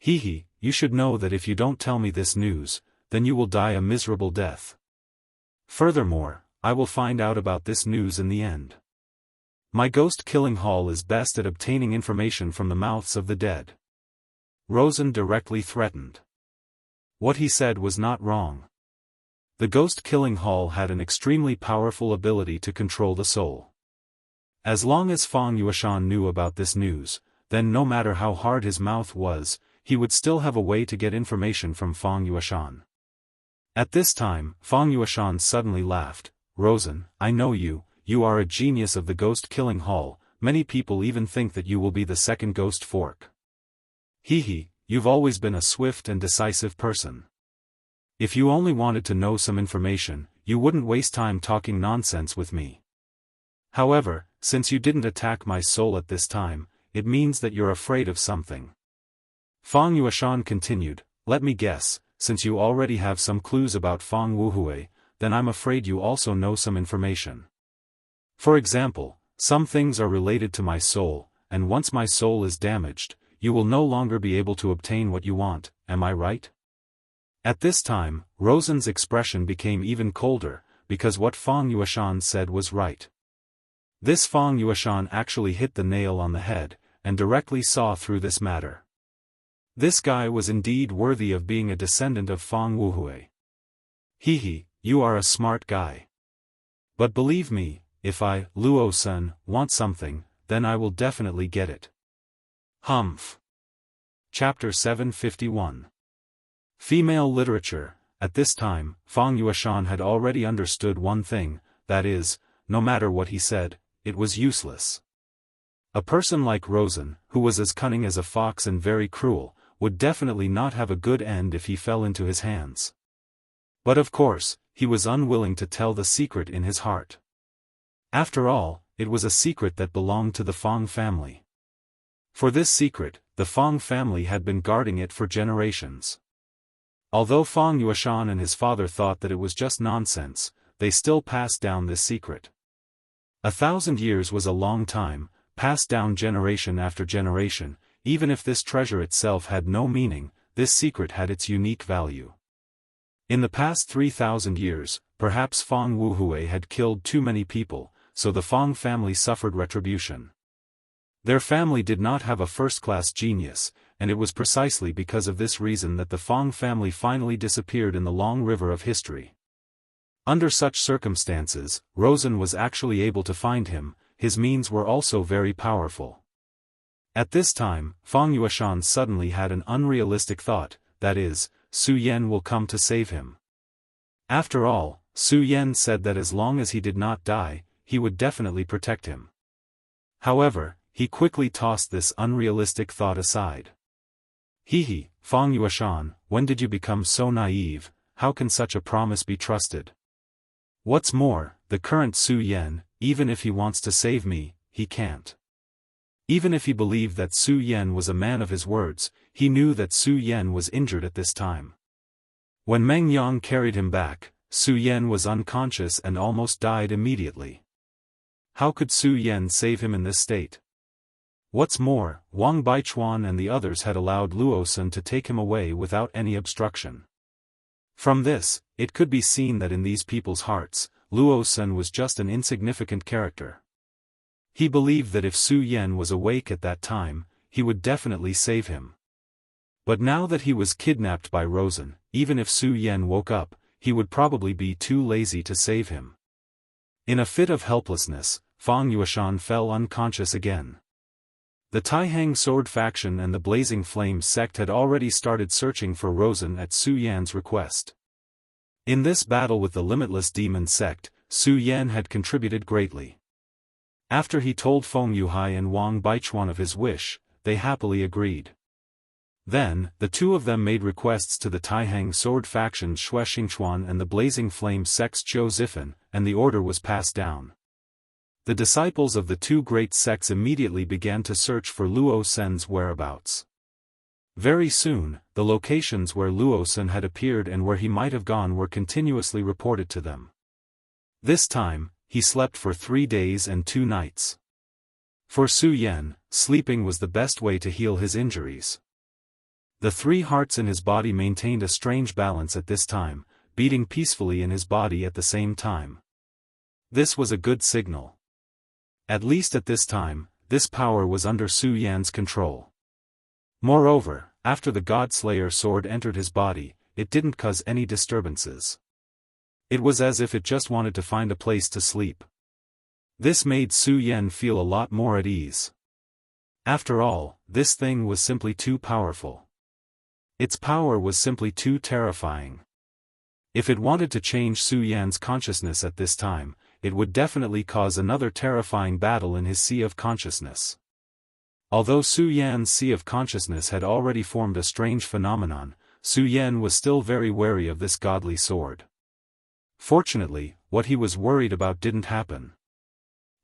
Hehe, you should know that if you don't tell me this news, then you will die a miserable death. Furthermore, I will find out about this news in the end. My ghost-killing hall is best at obtaining information from the mouths of the dead. Rosen directly threatened. What he said was not wrong. The ghost-killing hall had an extremely powerful ability to control the soul. As long as Fang Yueshan knew about this news, then no matter how hard his mouth was, he would still have a way to get information from Fang Yueshan. At this time, Fang Yueshan suddenly laughed. Rosen, I know you, you are a genius of the ghost-killing hall, many people even think that you will be the second ghost fork. Hehe, you've always been a swift and decisive person. If you only wanted to know some information, you wouldn't waste time talking nonsense with me. However, since you didn't attack my soul at this time, it means that you're afraid of something. Fang Yueshan continued, let me guess, since you already have some clues about Fang Wuhui, then I'm afraid you also know some information. For example, some things are related to my soul, and once my soul is damaged, you will no longer be able to obtain what you want, am I right? At this time, Rosen's expression became even colder, because what Fang Yueshan said was right. This Fang Yueshan actually hit the nail on the head, and directly saw through this matter. This guy was indeed worthy of being a descendant of Fang Wuhui. Hehe, you are a smart guy. But believe me, if I, Luo-san, want something, then I will definitely get it. Humph. Chapter 751. Female Literature. At this time, Fang Yueshan had already understood one thing, that is, no matter what he said, it was useless. A person like Rosen, who was as cunning as a fox and very cruel, would definitely not have a good end if he fell into his hands. But of course, he was unwilling to tell the secret in his heart. After all, it was a secret that belonged to the Fang family. For this secret, the Fang family had been guarding it for generations. Although Fang Yueshan and his father thought that it was just nonsense, they still passed down this secret. 1,000 years was a long time, passed down generation after generation. Even if this treasure itself had no meaning, this secret had its unique value. In the past 3,000 years, perhaps Fang Wuhui had killed too many people, so the Fang family suffered retribution. Their family did not have a first-class genius, and it was precisely because of this reason that the Fang family finally disappeared in the long river of history. Under such circumstances, Rosen was actually able to find him. His means were also very powerful. At this time, Fang Yueshan suddenly had an unrealistic thought, that is, Su Yan will come to save him. After all, Su Yan said that as long as he did not die, he would definitely protect him. However, he quickly tossed this unrealistic thought aside. Hehe, Fang Yueshan, when did you become so naive? How can such a promise be trusted? What's more, the current Su Yan, even if he wants to save me, he can't. Even if he believed that Su Yan was a man of his words, he knew that Su Yan was injured at this time. When Meng Yang carried him back, Su Yan was unconscious and almost died immediately. How could Su Yan save him in this state? What's more, Wang Baichuan and the others had allowed Luosun to take him away without any obstruction. From this, it could be seen that in these people's hearts, Luosun was just an insignificant character. He believed that if Su Yan was awake at that time, he would definitely save him. But now that he was kidnapped by Rosen, even if Su Yan woke up, he would probably be too lazy to save him. In a fit of helplessness, Fang Yueshan fell unconscious again. The Taihang Sword faction and the Blazing Flame sect had already started searching for Rosen at Su Yan's request. In this battle with the Limitless Demon sect, Su Yan had contributed greatly. After he told Feng Yuhai and Wang Baichuan of his wish, they happily agreed. Then, the two of them made requests to the Taihang Sword factions Xue Xingchuan and the Blazing Flame sects Zhou Zifan, and the order was passed down. The disciples of the two great sects immediately began to search for Luo Sen's whereabouts. Very soon, the locations where Luo Sen had appeared and where he might have gone were continuously reported to them. This time, he slept for 3 days and 2 nights. For Su Yan, sleeping was the best way to heal his injuries. The 3 hearts in his body maintained a strange balance at this time, beating peacefully in his body at the same time. This was a good signal. At least at this time, this power was under Su Yan's control. Moreover, after the God-Slayer sword entered his body, it didn't cause any disturbances. It was as if it just wanted to find a place to sleep. This made Su Yan feel a lot more at ease. After all, this thing was simply too powerful. Its power was simply too terrifying. If it wanted to change Su Yan's consciousness at this time, it would definitely cause another terrifying battle in his sea of consciousness. Although Su Yan's sea of consciousness had already formed a strange phenomenon, Su Yan was still very wary of this godly sword. Fortunately, what he was worried about didn't happen.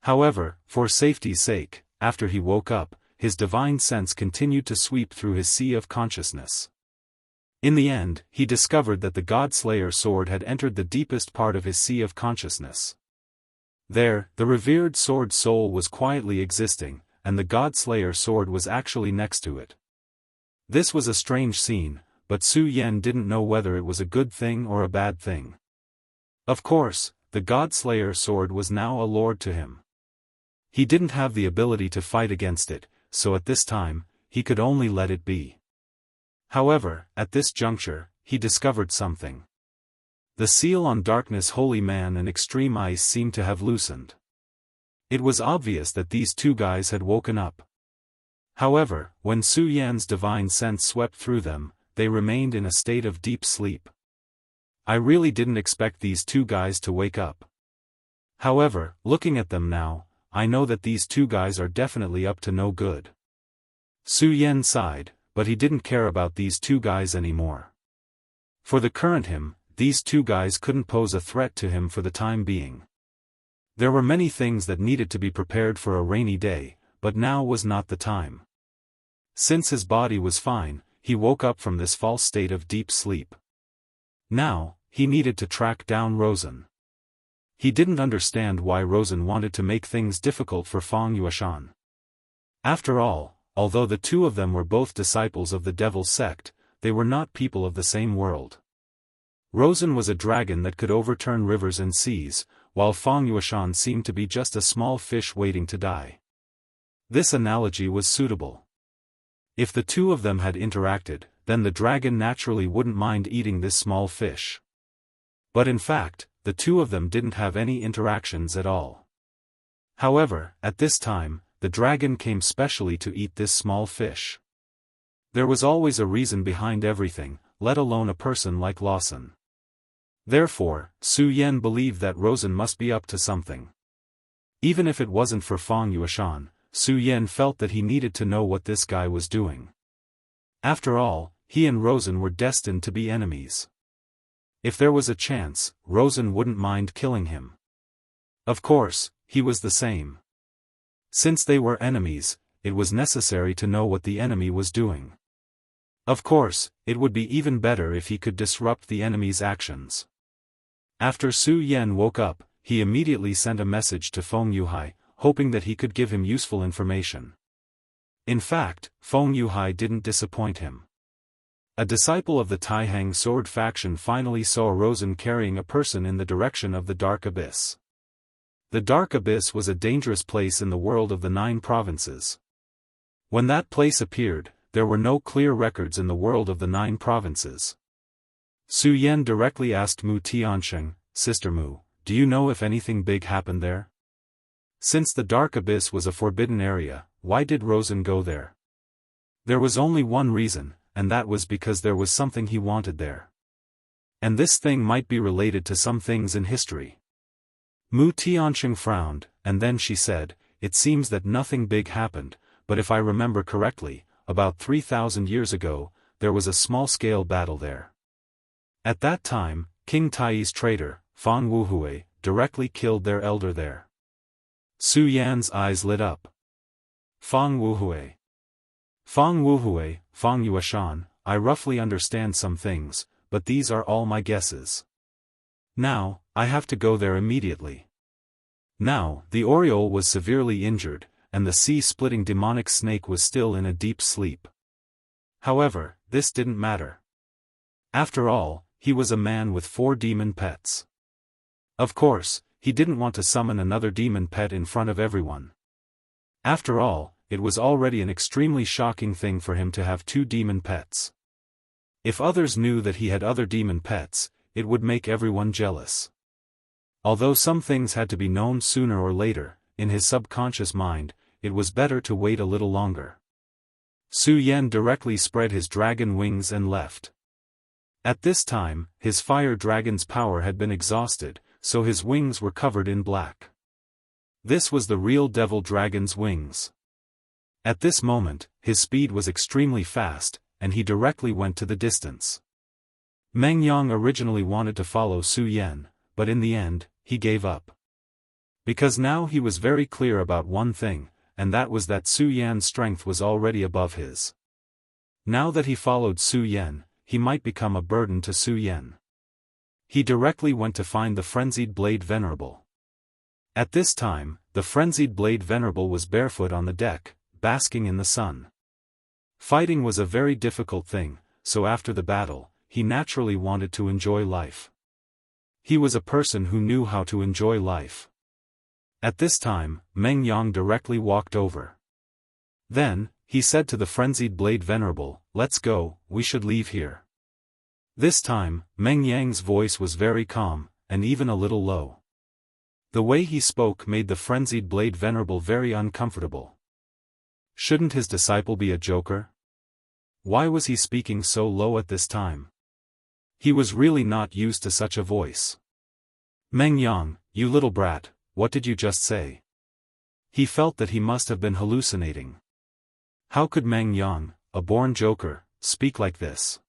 However, for safety's sake, after he woke up, his divine sense continued to sweep through his sea of consciousness. In the end, he discovered that the God-Slayer sword had entered the deepest part of his sea of consciousness. There, the revered sword soul was quietly existing, and the God-Slayer sword was actually next to it. This was a strange scene, but Su Yan didn't know whether it was a good thing or a bad thing. Of course, the God-Slayer sword was now a lord to him. He didn't have the ability to fight against it, so at this time, he could only let it be. However, at this juncture, he discovered something. The seal on Darkness Holy Man and Extreme Ice seemed to have loosened. It was obvious that these two guys had woken up. However, when Su Yan's divine sense swept through them, they remained in a state of deep sleep. I really didn't expect these two guys to wake up. However, looking at them now, I know that these two guys are definitely up to no good. Su Yan sighed, but he didn't care about these two guys anymore. For the current him, these two guys couldn't pose a threat to him for the time being. There were many things that needed to be prepared for a rainy day, but now was not the time. Since his body was fine, he woke up from this false state of deep sleep. Now, he needed to track down Rosen. He didn't understand why Rosen wanted to make things difficult for Feng Yuashan. After all, although the two of them were both disciples of the Devil's sect, they were not people of the same world. Rosen was a dragon that could overturn rivers and seas, while Feng Yuashan seemed to be just a small fish waiting to die. This analogy was suitable. If the two of them had interacted, then the dragon naturally wouldn't mind eating this small fish. But in fact, the two of them didn't have any interactions at all. However, at this time, the dragon came specially to eat this small fish. There was always a reason behind everything, let alone a person like Lawson. Therefore, Su Yan believed that Rosen must be up to something. Even if it wasn't for Feng Yuashan, Su Yan felt that he needed to know what this guy was doing. After all, he and Rosen were destined to be enemies. If there was a chance, Rosen wouldn't mind killing him. Of course, he was the same. Since they were enemies, it was necessary to know what the enemy was doing. Of course, it would be even better if he could disrupt the enemy's actions. After Su Yan woke up, he immediately sent a message to Feng Yuhai, hoping that he could give him useful information. In fact, Feng Yuhai didn't disappoint him. A disciple of the Taihang sword faction finally saw Rosen carrying a person in the direction of the Dark Abyss. The Dark Abyss was a dangerous place in the world of the 9 provinces. When that place appeared, there were no clear records in the world of the 9 provinces. Su Yan directly asked Mu Tiansheng, "Sister Mu, do you know if anything big happened there?" Since the Dark Abyss was a forbidden area, why did Rosen go there? There was only one reason, and that was because there was something he wanted there. And this thing might be related to some things in history. Mu Tiansheng frowned, and then she said, "It seems that nothing big happened, but if I remember correctly, about 3,000 years ago, there was a small-scale battle there. At that time, King Tai's traitor, Fan Wuhui, directly killed their elder there." Su Yan's eyes lit up. Feng Wuhui. Feng Wuhui, Feng Yuashan, I roughly understand some things, but these are all my guesses. Now, I have to go there immediately. Now, the Oriole was severely injured, and the sea-splitting demonic snake was still in a deep sleep. However, this didn't matter. After all, he was a man with 4 demon pets. Of course, he didn't want to summon another demon pet in front of everyone. After all, it was already an extremely shocking thing for him to have 2 demon pets. If others knew that he had other demon pets, it would make everyone jealous. Although some things had to be known sooner or later, in his subconscious mind, it was better to wait a little longer. Su Yan directly spread his dragon wings and left. At this time, his fire dragon's power had been exhausted, so his wings were covered in black. This was the real devil dragon's wings. At this moment, his speed was extremely fast, and he directly went to the distance. Meng Yang originally wanted to follow Su Yan, but in the end, he gave up. Because now he was very clear about one thing, and that was that Su Yan's strength was already above his. Now that he followed Su Yan, he might become a burden to Su Yan. He directly went to find the Frenzied Blade Venerable. At this time, the Frenzied Blade Venerable was barefoot on the deck, basking in the sun. Fighting was a very difficult thing, so after the battle, he naturally wanted to enjoy life. He was a person who knew how to enjoy life. At this time, Meng Yang directly walked over. Then, he said to the Frenzied Blade Venerable, "Let's go, we should leave here." This time, Meng Yang's voice was very calm, and even a little low. The way he spoke made the frenzied Blade Venerable very uncomfortable. Shouldn't his disciple be a joker? Why was he speaking so low at this time? He was really not used to such a voice. Meng Yang, you little brat, what did you just say? He felt that he must have been hallucinating. How could Meng Yang, a born joker, speak like this?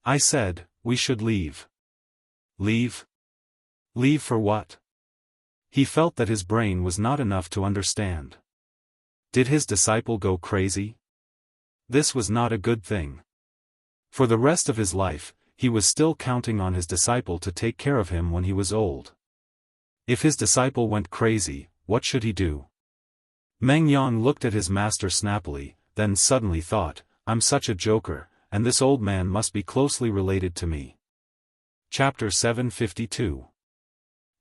I said, we should leave. Leave? Leave for what? He felt that his brain was not enough to understand. Did his disciple go crazy? This was not a good thing. For the rest of his life, he was still counting on his disciple to take care of him when he was old. If his disciple went crazy, what should he do? Meng Yang looked at his master snappily, then suddenly thought, I'm such a joker, and this old man must be closely related to me. Chapter 752.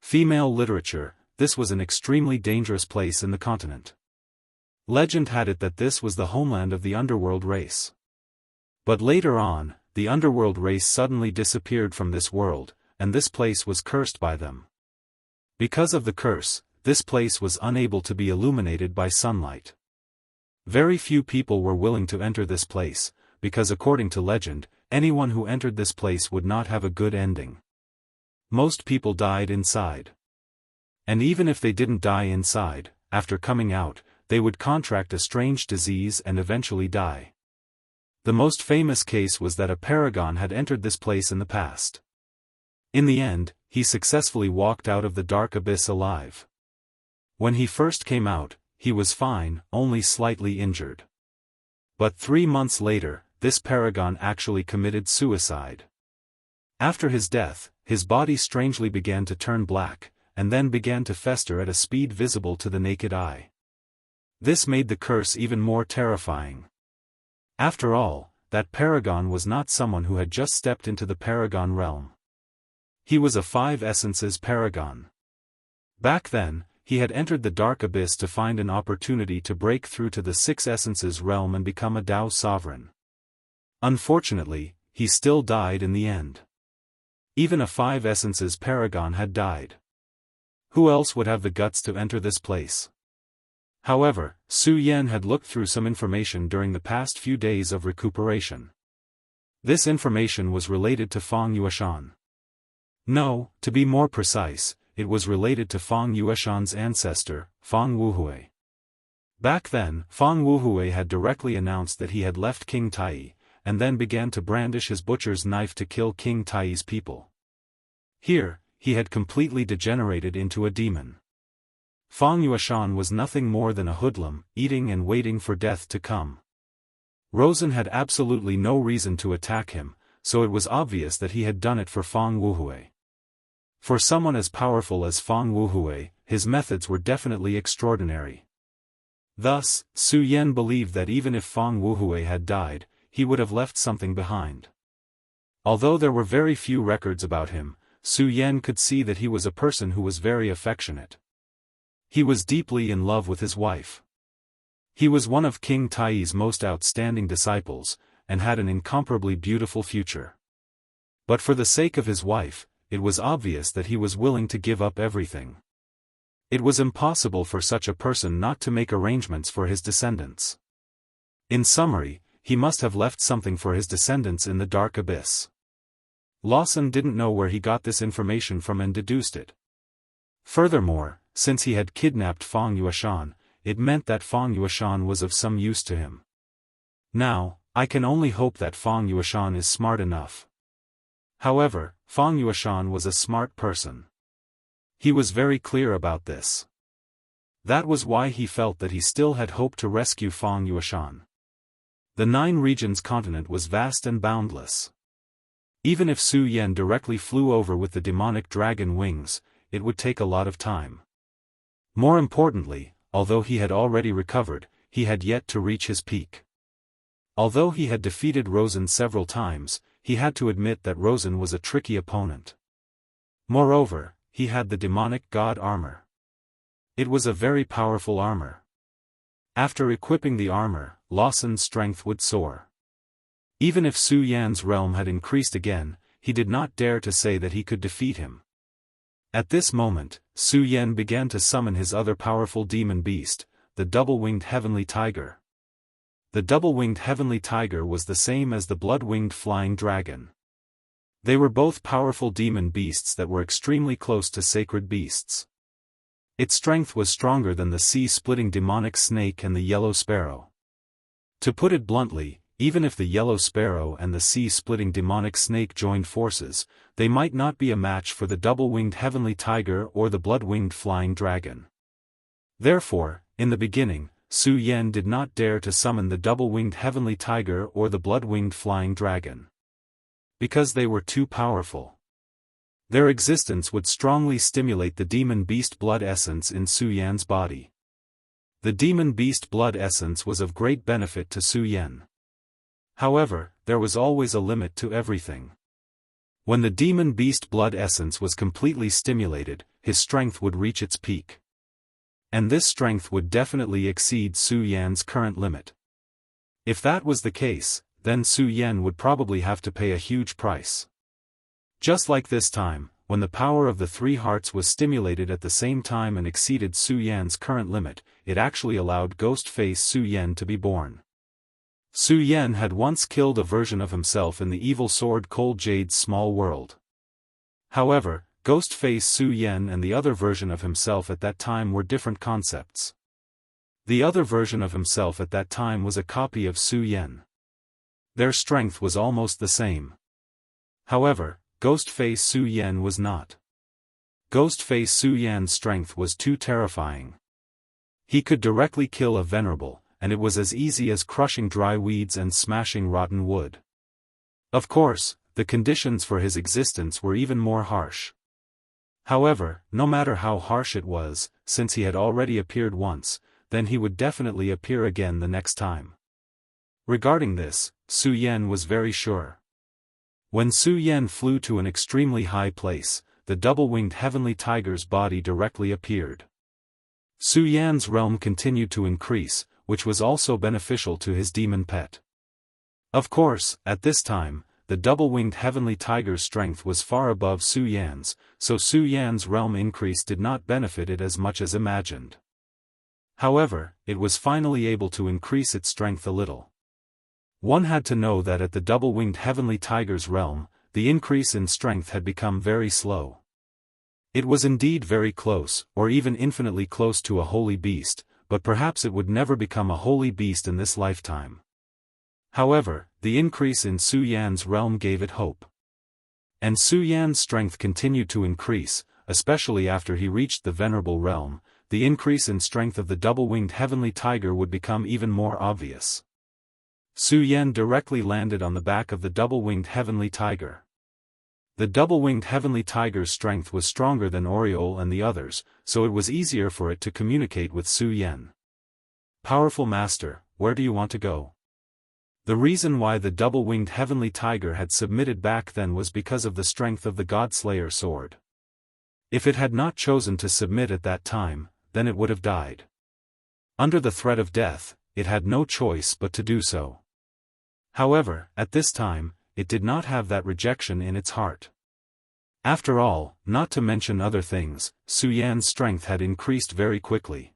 Female literature. This was an extremely dangerous place in the continent. Legend had it that this was the homeland of the underworld race. But later on, the underworld race suddenly disappeared from this world, and this place was cursed by them. Because of the curse, this place was unable to be illuminated by sunlight. Very few people were willing to enter this place, because according to legend, anyone who entered this place would not have a good ending. Most people died inside. And even if they didn't die inside, after coming out, they would contract a strange disease and eventually die. The most famous case was that a paragon had entered this place in the past. In the end, he successfully walked out of the dark abyss alive. When he first came out, he was fine, only slightly injured. But 3 months later, this paragon actually committed suicide. After his death, his body strangely began to turn black, and then began to fester at a speed visible to the naked eye. This made the curse even more terrifying. After all, that paragon was not someone who had just stepped into the paragon realm. He was a 5 essences paragon. Back then, he had entered the dark abyss to find an opportunity to break through to the 6 essences realm and become a Dao sovereign. Unfortunately, he still died in the end. Even a 5 essences paragon had died. Who else would have the guts to enter this place? However, Su Yan had looked through some information during the past few days of recuperation. This information was related to Fang Yueshan. No, to be more precise, it was related to Fang Yueshan's ancestor, Fang Wuhui. Back then, Fang Wuhui had directly announced that he had left King Tai, and then began to brandish his butcher's knife to kill King Tai's people. Here, he had completely degenerated into a demon. Fang Yueshan was nothing more than a hoodlum, eating and waiting for death to come. Rosen had absolutely no reason to attack him, so it was obvious that he had done it for Fang Wuhui. For someone as powerful as Fang Wuhui, his methods were definitely extraordinary. Thus, Su Yan believed that even if Fang Wuhui had died, he would have left something behind. Although there were very few records about him, Su Yan could see that he was a person who was very affectionate. He was deeply in love with his wife. He was one of King Tai's most outstanding disciples, and had an incomparably beautiful future. But for the sake of his wife, it was obvious that he was willing to give up everything. It was impossible for such a person not to make arrangements for his descendants. In summary, he must have left something for his descendants in the dark abyss. Lawson didn't know where he got this information from and deduced it. Furthermore, since he had kidnapped Fang Yueshan, it meant that Fang Yueshan was of some use to him. Now, I can only hope that Fang Yueshan is smart enough. However, Fang Yueshan was a smart person. He was very clear about this. That was why he felt that he still had hope to rescue Fang Yueshan. The 9 regions continent was vast and boundless. Even if Su Yan directly flew over with the demonic dragon wings, it would take a lot of time. More importantly, although he had already recovered, he had yet to reach his peak. Although he had defeated Rosen several times, he had to admit that Rosen was a tricky opponent. Moreover, he had the demonic god armor. It was a very powerful armor. After equipping the armor, Lawson's strength would soar. Even if Su Yan's realm had increased again, he did not dare to say that he could defeat him. At this moment, Su Yan began to summon his other powerful demon beast, the double-winged heavenly tiger. The double-winged heavenly tiger was the same as the blood-winged flying dragon. They were both powerful demon beasts that were extremely close to sacred beasts. Its strength was stronger than the sea-splitting demonic snake and the yellow sparrow. To put it bluntly, even if the yellow sparrow and the sea-splitting demonic snake joined forces, they might not be a match for the double-winged heavenly tiger or the blood-winged flying dragon. Therefore, in the beginning, Su Yan did not dare to summon the double-winged heavenly tiger or the blood-winged flying dragon. Because they were too powerful. Their existence would strongly stimulate the demon beast blood essence in Su Yan's body. The demon beast blood essence was of great benefit to Su Yan. However, there was always a limit to everything. When the demon beast blood essence was completely stimulated, his strength would reach its peak. And this strength would definitely exceed Su Yan's current limit. If that was the case, then Su Yan would probably have to pay a huge price. Just like this time, when the power of the three hearts was stimulated at the same time and exceeded Su Yan's current limit, it actually allowed Ghost-Face Su Yan to be born. Su Yan had once killed a version of himself in the evil sword Cold Jade's small world. However, Ghost-Face Su Yan and the other version of himself at that time were different concepts. The other version of himself at that time was a copy of Su Yan. Their strength was almost the same. However, Ghost-Face Su Yan was not. Ghost-Face Su Yan's strength was too terrifying. He could directly kill a venerable, and it was as easy as crushing dry weeds and smashing rotten wood. Of course, the conditions for his existence were even more harsh. However, no matter how harsh it was, since he had already appeared once, then he would definitely appear again the next time. Regarding this, Su Yan was very sure. When Su Yan flew to an extremely high place, the double-winged heavenly tiger's body directly appeared. Su Yan's realm continued to increase, which was also beneficial to his demon pet. Of course, at this time, the double-winged heavenly tiger's strength was far above Su Yan's, so Su Yan's realm increase did not benefit it as much as imagined. However, it was finally able to increase its strength a little. One had to know that at the double-winged heavenly tiger's realm, the increase in strength had become very slow. It was indeed very close, or even infinitely close to a holy beast, but perhaps it would never become a holy beast in this lifetime. However, the increase in Su Yan's realm gave it hope. And Su Yan's strength continued to increase, especially after he reached the venerable realm. The increase in strength of the double-winged heavenly tiger would become even more obvious. Su Yan directly landed on the back of the double-winged heavenly tiger. The double-winged heavenly tiger's strength was stronger than Oriole and the others, so it was easier for it to communicate with Su Yan. Powerful master, where do you want to go? The reason why the double-winged heavenly tiger had submitted back then was because of the strength of the Godslayer sword. If it had not chosen to submit at that time, then it would have died. Under the threat of death, it had no choice but to do so. However, at this time, it did not have that rejection in its heart. After all, not to mention other things, Su Yan's strength had increased very quickly.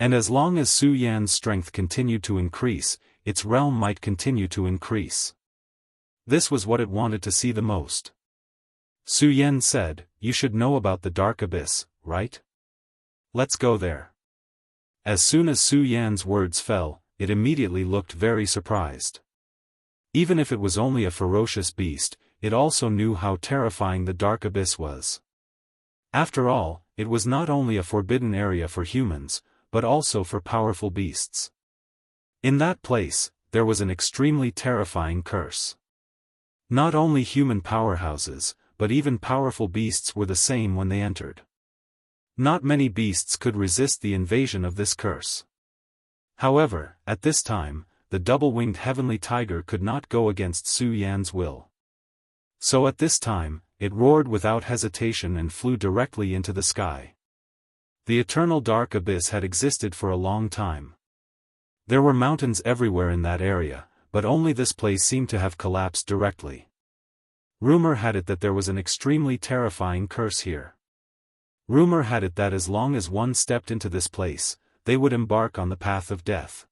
And as long as Su Yan's strength continued to increase, its realm might continue to increase. This was what it wanted to see the most. Su Yan said, "You should know about the dark abyss, right? Let's go there." As soon as Su Yan's words fell, it immediately looked very surprised. Even if it was only a ferocious beast, it also knew how terrifying the dark abyss was. After all, it was not only a forbidden area for humans, but also for powerful beasts. In that place, there was an extremely terrifying curse. Not only human powerhouses, but even powerful beasts were the same when they entered. Not many beasts could resist the invasion of this curse. However, at this time, the double-winged heavenly tiger could not go against Su Yan's will. So at this time, it roared without hesitation and flew directly into the sky. The eternal dark abyss had existed for a long time. There were mountains everywhere in that area, but only this place seemed to have collapsed directly. Rumor had it that there was an extremely terrifying curse here. Rumor had it that as long as one stepped into this place, they would embark on the path of death.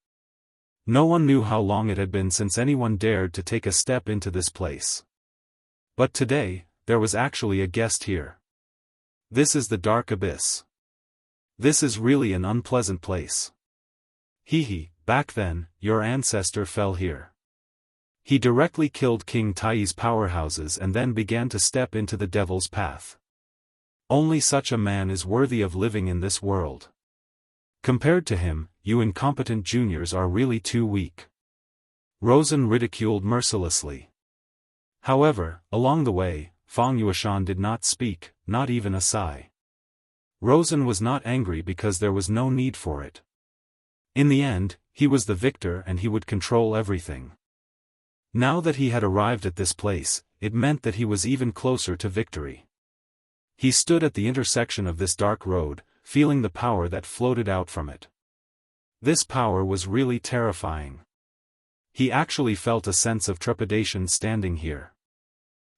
No one knew how long it had been since anyone dared to take a step into this place. But today, there was actually a guest here. This is the Dark Abyss. This is really an unpleasant place. Back then, your ancestor fell here. He directly killed King Tai's powerhouses and then began to step into the devil's path. Only such a man is worthy of living in this world. Compared to him, you incompetent juniors are really too weak. Rosen ridiculed mercilessly. However, along the way, Fang Yueshan did not speak, not even a sigh. Rosen was not angry because there was no need for it. In the end, he was the victor and he would control everything. Now that he had arrived at this place, it meant that he was even closer to victory. He stood at the intersection of this dark road, feeling the power that floated out from it. This power was really terrifying. He actually felt a sense of trepidation standing here.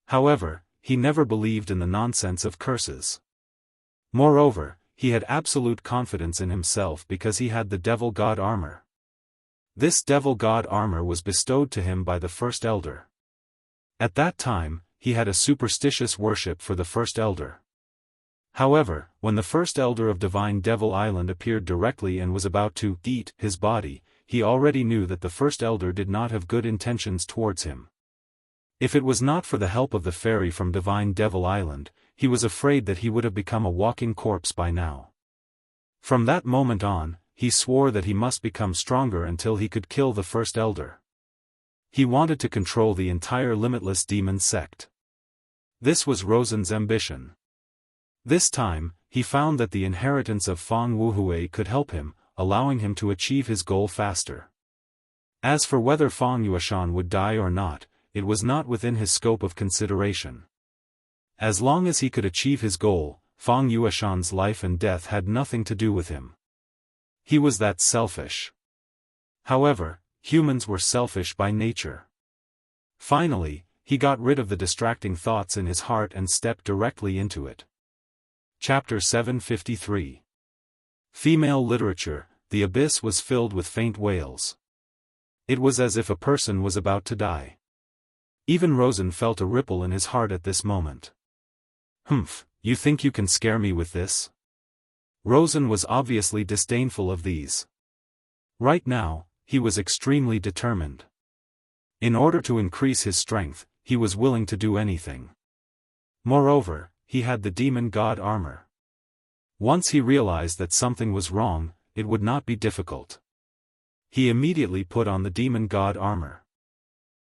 However, he never believed in the nonsense of curses. Moreover, he had absolute confidence in himself because he had the Devil God armor. This Devil God armor was bestowed to him by the First Elder. At that time, he had a superstitious worship for the First Elder. However, when the First Elder of Divine Devil Island appeared directly and was about to eat his body, he already knew that the First Elder did not have good intentions towards him. If it was not for the help of the fairy from Divine Devil Island, he was afraid that he would have become a walking corpse by now. From that moment on, he swore that he must become stronger until he could kill the First Elder. He wanted to control the entire limitless demon sect. This was Rosen's ambition. This time, he found that the inheritance of Fang Wuhui could help him, allowing him to achieve his goal faster. As for whether Fang Yueshan would die or not, it was not within his scope of consideration. As long as he could achieve his goal, Fang Yueshan's life and death had nothing to do with him. He was that selfish. However, humans were selfish by nature. Finally, he got rid of the distracting thoughts in his heart and stepped directly into it. Chapter 753. Female Literature. The abyss was filled with faint wails. It was as if a person was about to die. Even Rosen felt a ripple in his heart at this moment. You think you can scare me with this? Rosen was obviously disdainful of these. Right now, he was extremely determined. In order to increase his strength, he was willing to do anything. Moreover, he had the demon god armor. Once he realized that something was wrong, it would not be difficult. He immediately put on the demon god armor.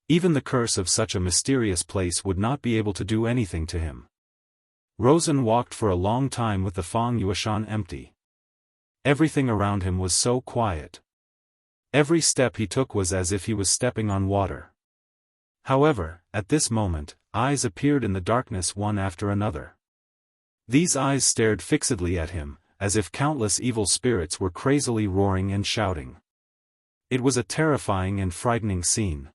Even the curse of such a mysterious place would not be able to do anything to him. Rosen walked for a long time with the Fang Yueshan empty. Everything around him was so quiet. Every step he took was as if he was stepping on water. However, at this moment, eyes appeared in the darkness one after another. These eyes stared fixedly at him, as if countless evil spirits were crazily roaring and shouting. It was a terrifying and frightening scene.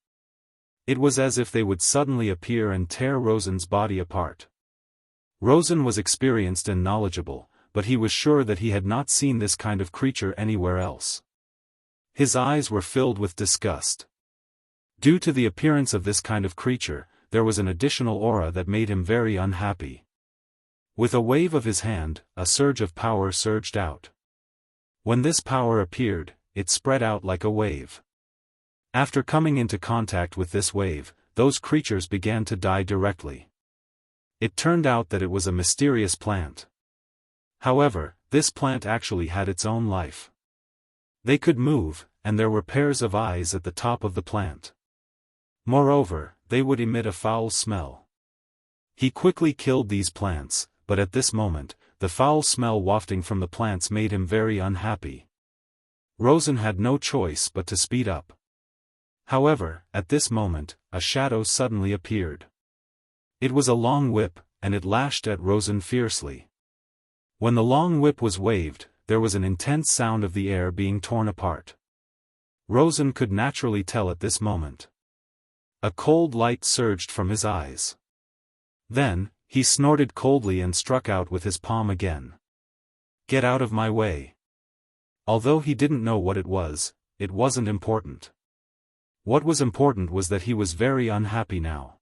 It was as if they would suddenly appear and tear Rosen's body apart. Rosen was experienced and knowledgeable, but he was sure that he had not seen this kind of creature anywhere else. His eyes were filled with disgust. Due to the appearance of this kind of creature, there was an additional aura that made him very unhappy. With a wave of his hand, a surge of power surged out. When this power appeared, it spread out like a wave. After coming into contact with this wave, those creatures began to die directly. It turned out that it was a mysterious plant. However, this plant actually had its own life. They could move, and there were pairs of eyes at the top of the plant. Moreover, they would emit a foul smell. He quickly killed these plants, but at this moment, the foul smell wafting from the plants made him very unhappy. Rosen had no choice but to speed up. However, at this moment, a shadow suddenly appeared. It was a long whip, and it lashed at Rosen fiercely. When the long whip was waved, there was an intense sound of the air being torn apart. Rosen could naturally tell at this moment. A cold light surged from his eyes. Then, he snorted coldly and struck out with his palm again. Get out of my way. Although he didn't know what it wasn't important. What was important was that he was very unhappy now.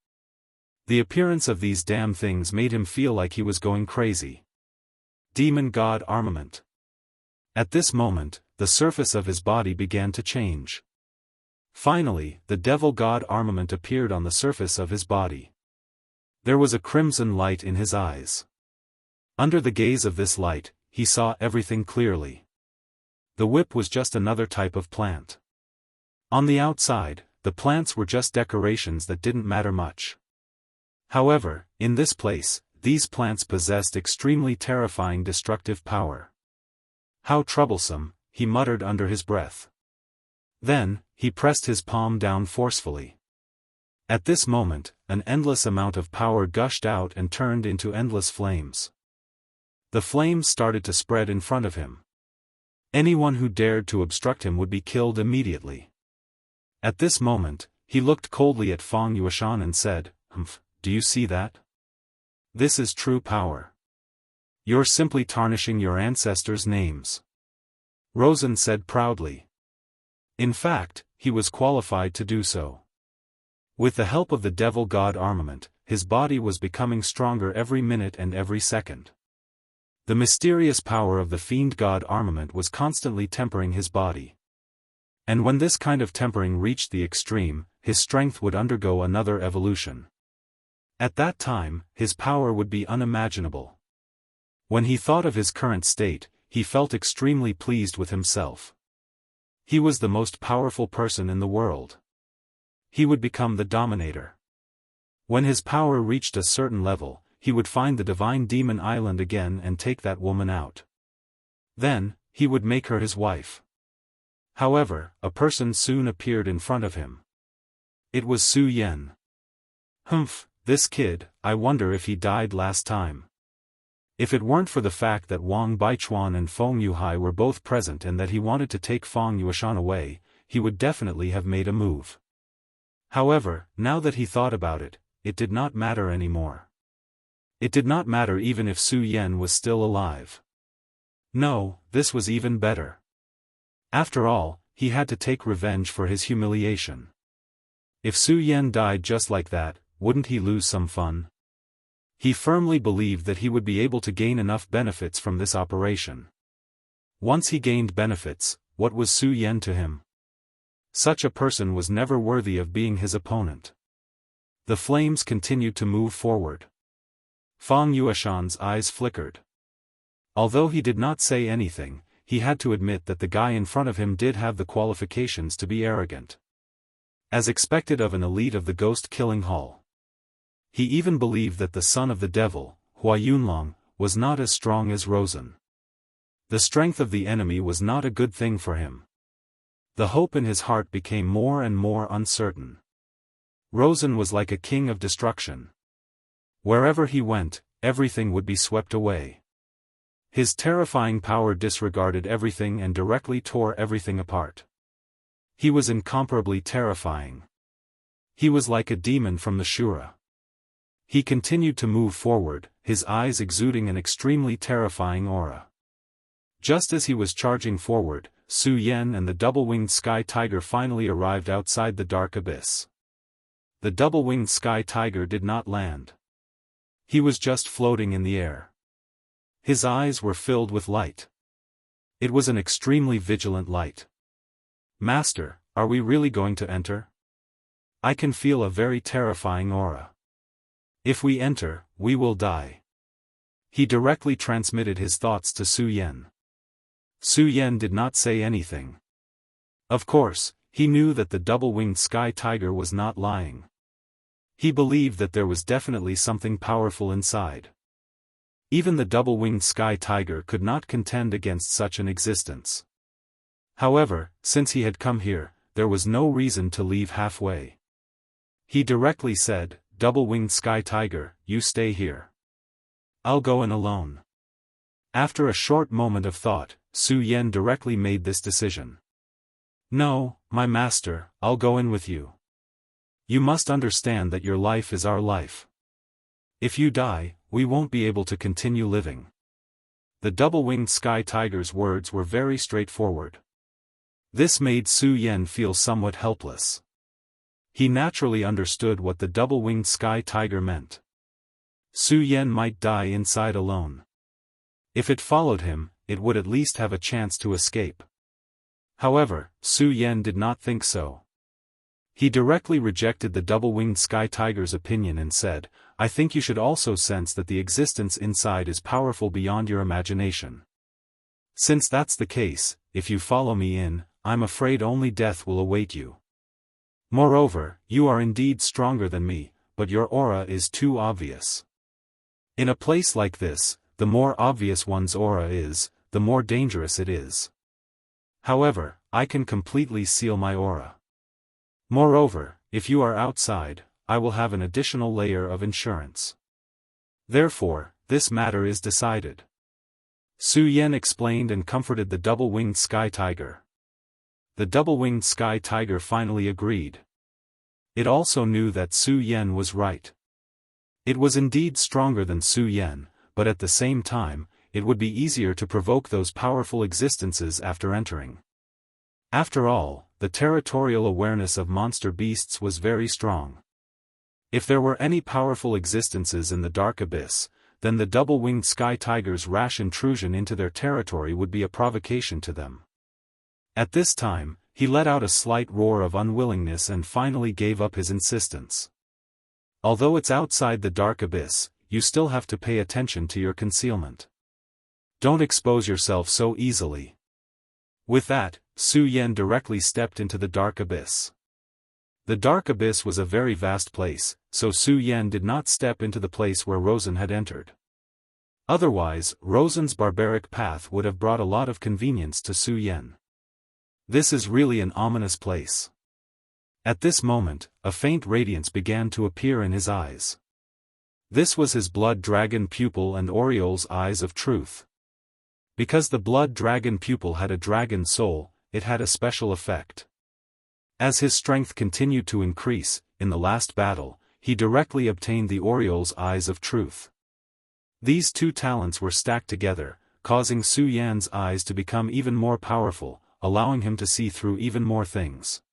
The appearance of these damn things made him feel like he was going crazy. Demon God armament. At this moment, the surface of his body began to change. Finally, the devil god armament appeared on the surface of his body. There was a crimson light in his eyes. Under the gaze of this light, he saw everything clearly. The whip was just another type of plant. On the outside, the plants were just decorations that didn't matter much. However, in this place, these plants possessed extremely terrifying destructive power. How troublesome, he muttered under his breath. Then, he pressed his palm down forcefully. At this moment, an endless amount of power gushed out and turned into endless flames. The flames started to spread in front of him. Anyone who dared to obstruct him would be killed immediately. At this moment, he looked coldly at Feng Yueshan and said, "Do you see that? This is true power. You're simply tarnishing your ancestors' names." Rosen said proudly. In fact, he was qualified to do so. With the help of the devil god armament, his body was becoming stronger every minute and every second. The mysterious power of the fiend god armament was constantly tempering his body. And when this kind of tempering reached the extreme, his strength would undergo another evolution. At that time, his power would be unimaginable. When he thought of his current state, he felt extremely pleased with himself. He was the most powerful person in the world. He would become the dominator. When his power reached a certain level, he would find the divine demon island again and take that woman out. Then, he would make her his wife. However, a person soon appeared in front of him. It was Su Yan. This kid, I wonder if he died last time. If it weren't for the fact that Wang Baichuan and Feng Yuhai were both present and that he wanted to take Feng Yueshan away, he would definitely have made a move. However, now that he thought about it, it did not matter anymore. It did not matter even if Su Yan was still alive. No, this was even better. After all, he had to take revenge for his humiliation. If Su Yan died just like that, wouldn't he lose some fun? He firmly believed that he would be able to gain enough benefits from this operation. Once he gained benefits, what was Su Yan to him? Such a person was never worthy of being his opponent. The flames continued to move forward. Feng Yueshan's eyes flickered. Although he did not say anything, he had to admit that the guy in front of him did have the qualifications to be arrogant. As expected of an elite of the ghost-killing hall. He even believed that the son of the devil, Hua Yunlong, was not as strong as Rosen. The strength of the enemy was not a good thing for him. The hope in his heart became more and more uncertain. Rosen was like a king of destruction. Wherever he went, everything would be swept away. His terrifying power disregarded everything and directly tore everything apart. He was incomparably terrifying. He was like a demon from the Shura. He continued to move forward, his eyes exuding an extremely terrifying aura. Just as he was charging forward, Su Yan and the double-winged sky tiger finally arrived outside the dark abyss. The double-winged sky tiger did not land. He was just floating in the air. His eyes were filled with light. It was an extremely vigilant light. "Master, are we really going to enter? I can feel a very terrifying aura. If we enter, we will die." He directly transmitted his thoughts to Su Yan. Su Yan did not say anything. Of course, he knew that the double-winged sky tiger was not lying. He believed that there was definitely something powerful inside. Even the double-winged sky tiger could not contend against such an existence. However, since he had come here, there was no reason to leave halfway. He directly said, "Double-winged sky tiger, you stay here. I'll go in alone." After a short moment of thought, Su Yan directly made this decision. "No, my master, I'll go in with you. You must understand that your life is our life. If you die, we won't be able to continue living. The double-winged sky tiger's words were very straightforward. This made Su Yan feel somewhat helpless. He naturally understood what the double-winged sky tiger meant. Su Yan might die inside alone. If it followed him, it would at least have a chance to escape. However, Su Yan did not think so. He directly rejected the double-winged sky tiger's opinion and said, "I think you should also sense that the existence inside is powerful beyond your imagination. Since that's the case, if you follow me in, I'm afraid only death will await you. Moreover, you are indeed stronger than me, but your aura is too obvious. In a place like this, the more obvious one's aura is, the more dangerous it is. However, I can completely seal my aura. Moreover, if you are outside, I will have an additional layer of insurance. Therefore, this matter is decided." Su Yan explained and comforted the double-winged sky tiger. The double-winged sky tiger finally agreed. It also knew that Su Yan was right. It was indeed stronger than Su Yan, but at the same time, it would be easier to provoke those powerful existences after entering. After all, the territorial awareness of monster beasts was very strong. If there were any powerful existences in the dark abyss, then the double-winged sky tiger's rash intrusion into their territory would be a provocation to them. At this time, he let out a slight roar of unwillingness and finally gave up his insistence. "Although it's outside the dark abyss, you still have to pay attention to your concealment. Don't expose yourself so easily." With that, Su Yan directly stepped into the dark abyss. The dark abyss was a very vast place, so Su Yan did not step into the place where Rosen had entered. Otherwise, Rosen's barbaric path would have brought a lot of convenience to Su Yan. This is really an ominous place. At this moment, a faint radiance began to appear in his eyes. This was his blood dragon pupil and Aureole's eyes of truth. Because the blood dragon pupil had a dragon soul, it had a special effect. As his strength continued to increase, in the last battle, he directly obtained the Aureole's eyes of truth. These two talents were stacked together, causing Su Yan's eyes to become even more powerful, allowing him to see through even more things.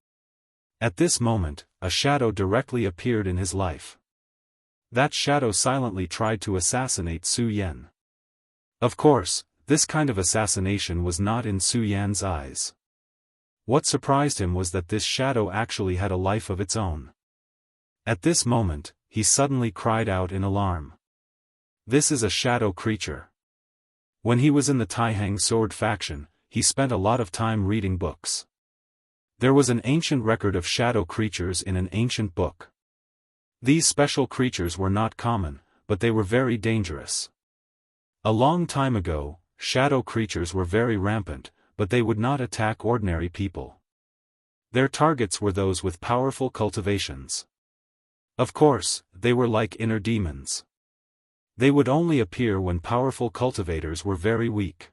At this moment, a shadow directly appeared in his life. That shadow silently tried to assassinate Su Yan. Of course, this kind of assassination was not in Su Yan's eyes. What surprised him was that this shadow actually had a life of its own. At this moment, he suddenly cried out in alarm. This is a shadow creature. When he was in the Taihang sword faction, he spent a lot of time reading books. There was an ancient record of shadow creatures in an ancient book. These special creatures were not common, but they were very dangerous. A long time ago, shadow creatures were very rampant, but they would not attack ordinary people. Their targets were those with powerful cultivations. Of course, they were like inner demons. They would only appear when powerful cultivators were very weak.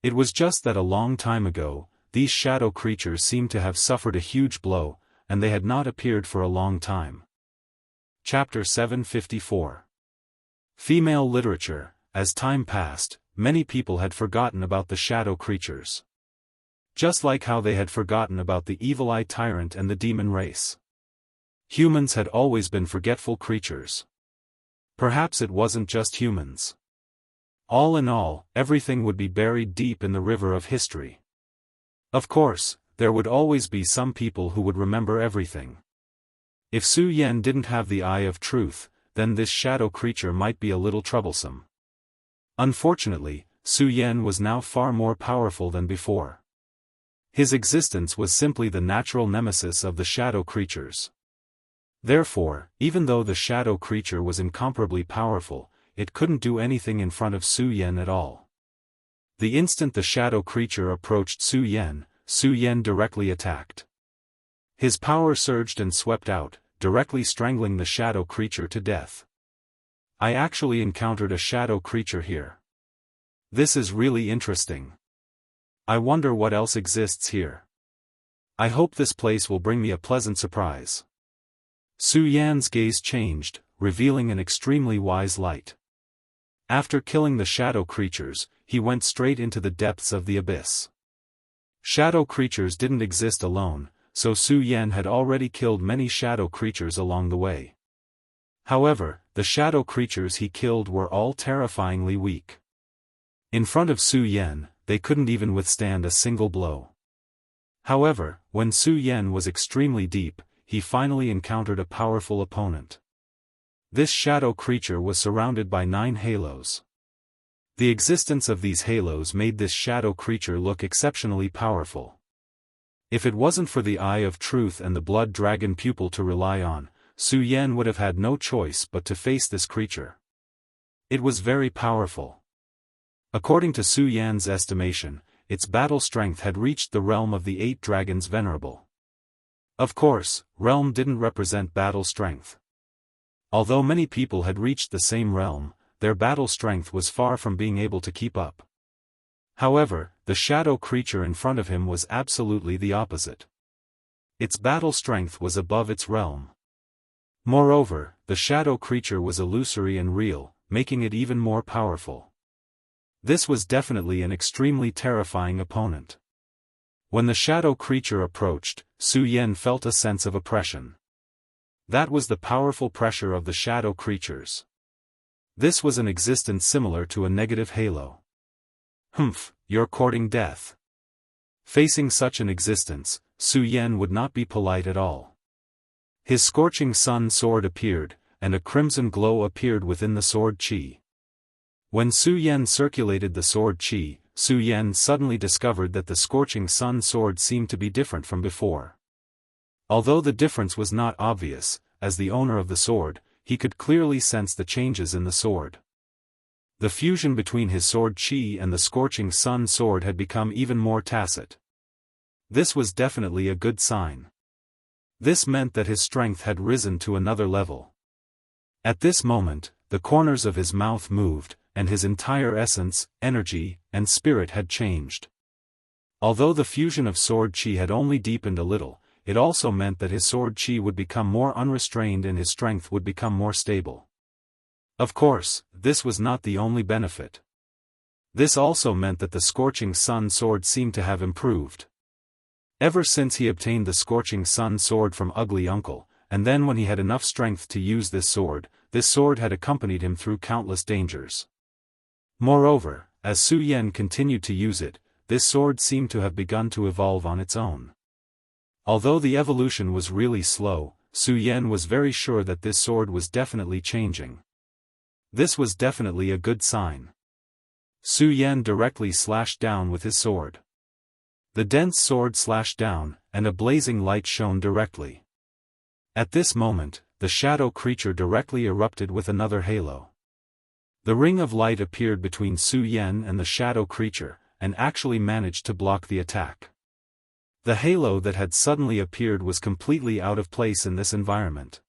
It was just that a long time ago, these shadow creatures seemed to have suffered a huge blow, and they had not appeared for a long time. Chapter 754. Female literature. As time passed, many people had forgotten about the shadow creatures. Just like how they had forgotten about the evil eye tyrant and the demon race. Humans had always been forgetful creatures. Perhaps it wasn't just humans. All in all, everything would be buried deep in the river of history. Of course, there would always be some people who would remember everything. If Su Yan didn't have the eye of truth, then this shadow creature might be a little troublesome. Unfortunately, Su Yan was now far more powerful than before. His existence was simply the natural nemesis of the shadow creatures. Therefore, even though the shadow creature was incomparably powerful, it couldn't do anything in front of Su Yan at all. The instant the shadow creature approached Su Yan directly attacked. His power surged and swept out, directly strangling the shadow creature to death. I actually encountered a shadow creature here. This is really interesting. I wonder what else exists here. I hope this place will bring me a pleasant surprise. Su Yan's gaze changed, revealing an extremely wise light. After killing the shadow creatures, he went straight into the depths of the abyss. Shadow creatures didn't exist alone, so Su Yan had already killed many shadow creatures along the way. However, the shadow creatures he killed were all terrifyingly weak. In front of Su Yan, they couldn't even withstand a single blow. However, when Su Yan was extremely deep, he finally encountered a powerful opponent. This shadow creature was surrounded by 9 halos. The existence of these halos made this shadow creature look exceptionally powerful. If it wasn't for the Eye of Truth and the Blood Dragon pupil to rely on, Su Yan would have had no choice but to face this creature. It was very powerful. According to Su Yan's estimation, its battle strength had reached the realm of the 8 dragons venerable. Of course, realm didn't represent battle strength. Although many people had reached the same realm, their battle strength was far from being able to keep up. However, the shadow creature in front of him was absolutely the opposite. Its battle strength was above its realm. Moreover, the shadow creature was illusory and real, making it even more powerful. This was definitely an extremely terrifying opponent. When the shadow creature approached, Su Yan felt a sense of oppression. That was the powerful pressure of the shadow creatures. This was an existence similar to a negative halo. Humph, you're courting death. Facing such an existence, Su Yan would not be polite at all. His scorching sun sword appeared, and a crimson glow appeared within the sword chi. When Su Yan circulated the sword chi, Su Yan suddenly discovered that the scorching sun sword seemed to be different from before. Although the difference was not obvious, as the owner of the sword, he could clearly sense the changes in the sword. The fusion between his sword chi and the scorching sun sword had become even more tacit. This was definitely a good sign. This meant that his strength had risen to another level. At this moment, the corners of his mouth moved, and his entire essence, energy, and spirit had changed. Although the fusion of sword chi had only deepened a little, it also meant that his sword chi would become more unrestrained and his strength would become more stable. Of course, this was not the only benefit. This also meant that the scorching sun sword seemed to have improved. Ever since he obtained the scorching sun sword from Ugly Uncle, and then when he had enough strength to use this sword had accompanied him through countless dangers. Moreover, as Su Yan continued to use it, this sword seemed to have begun to evolve on its own. Although the evolution was really slow, Su Yan was very sure that this sword was definitely changing. This was definitely a good sign. Su Yan directly slashed down with his sword. The dense sword slashed down, and a blazing light shone directly. At this moment, the shadow creature directly erupted with another halo. The ring of light appeared between Su Yan and the shadow creature, and actually managed to block the attack. The halo that had suddenly appeared was completely out of place in this environment.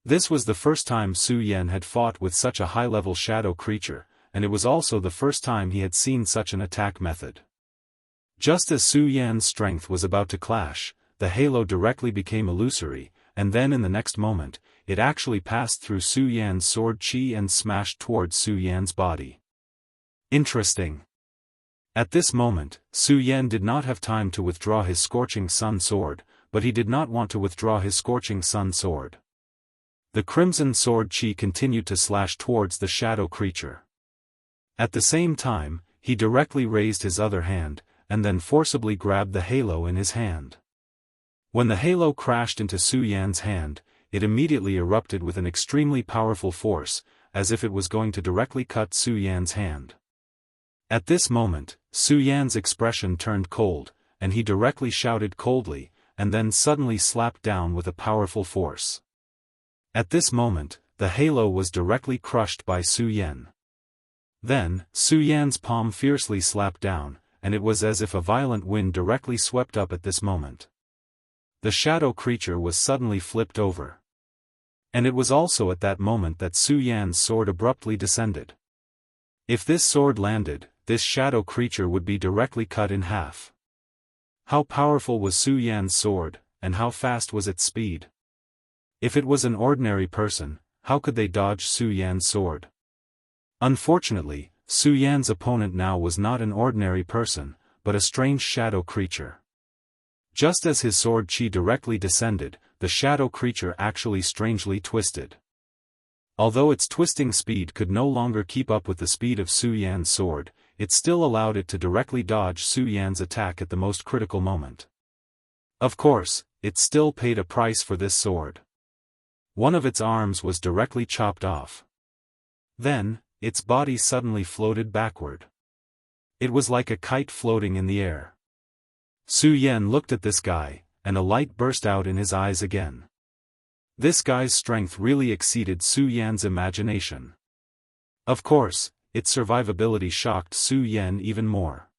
This was the first time Su Yan had fought with such a high-level shadow creature, and it was also the first time he had seen such an attack method. Just as Su Yan's strength was about to clash, the halo directly became illusory, and then in the next moment, it actually passed through Su Yan's sword chi and smashed towards Su Yan's body. Interesting. At this moment, Su Yan did not have time to withdraw his scorching sun sword, but he did not want to withdraw his scorching sun sword. The crimson sword chi continued to slash towards the shadow creature. At the same time, he directly raised his other hand, and then forcibly grabbed the halo in his hand. When the halo crashed into Su Yan's hand, it immediately erupted with an extremely powerful force, as if it was going to directly cut Su Yan's hand. At this moment, Su Yan's expression turned cold, and he directly shouted coldly, and then suddenly slapped down with a powerful force. At this moment, the halo was directly crushed by Su Yan. Then, Su Yan's palm fiercely slapped down, and it was as if a violent wind directly swept up at this moment. The shadow creature was suddenly flipped over. And it was also at that moment that Su Yan's sword abruptly descended. If this sword landed, this shadow creature would be directly cut in half. How powerful was Su Yan's sword, and how fast was its speed? If it was an ordinary person, how could they dodge Su Yan's sword? Unfortunately, Su Yan's opponent now was not an ordinary person, but a strange shadow creature. Just as his sword chi directly descended, the shadow creature actually strangely twisted. Although its twisting speed could no longer keep up with the speed of Su Yan's sword, it still allowed it to directly dodge Su Yan's attack at the most critical moment. Of course, it still paid a price for this sword. One of its arms was directly chopped off. Then, its body suddenly floated backward. It was like a kite floating in the air. Su Yan looked at this guy, and a light burst out in his eyes again. This guy's strength really exceeded Su Yan's imagination. Of course, its survivability shocked Su Yan even more.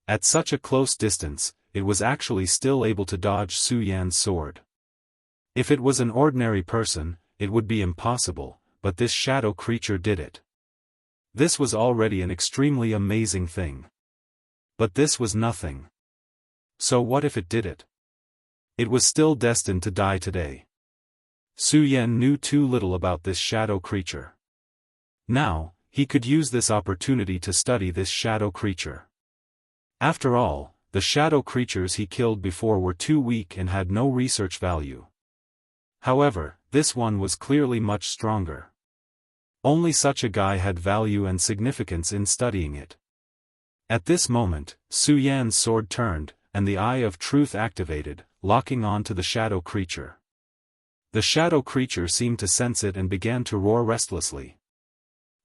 At such a close distance, it was actually still able to dodge Su Yan's sword. If it was an ordinary person, it would be impossible, but this shadow creature did it. This was already an extremely amazing thing. But this was nothing. So what if it did it? It was still destined to die today. Su Yan knew too little about this shadow creature. Now, he could use this opportunity to study this shadow creature. After all, the shadow creatures he killed before were too weak and had no research value. However, this one was clearly much stronger. Only such a guy had value and significance in studying it. At this moment, Su Yan's sword turned, and the Eye of Truth activated, locking on to the shadow creature. The shadow creature seemed to sense it and began to roar restlessly.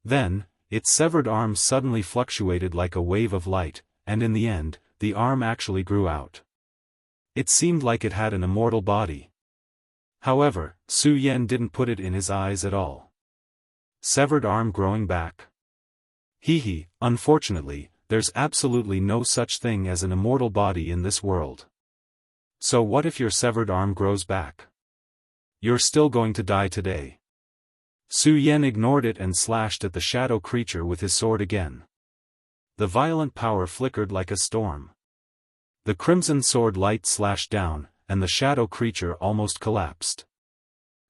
Then, its severed arm suddenly fluctuated like a wave of light, and in the end, the arm actually grew out. It seemed like it had an immortal body. However, Su Yan didn't put it in his eyes at all. Severed arm growing back. Unfortunately, there's absolutely no such thing as an immortal body in this world. So what if your severed arm grows back? You're still going to die today. Su Yan ignored it and slashed at the shadow creature with his sword again. The violent power flickered like a storm. The crimson sword light slashed down, and the shadow creature almost collapsed.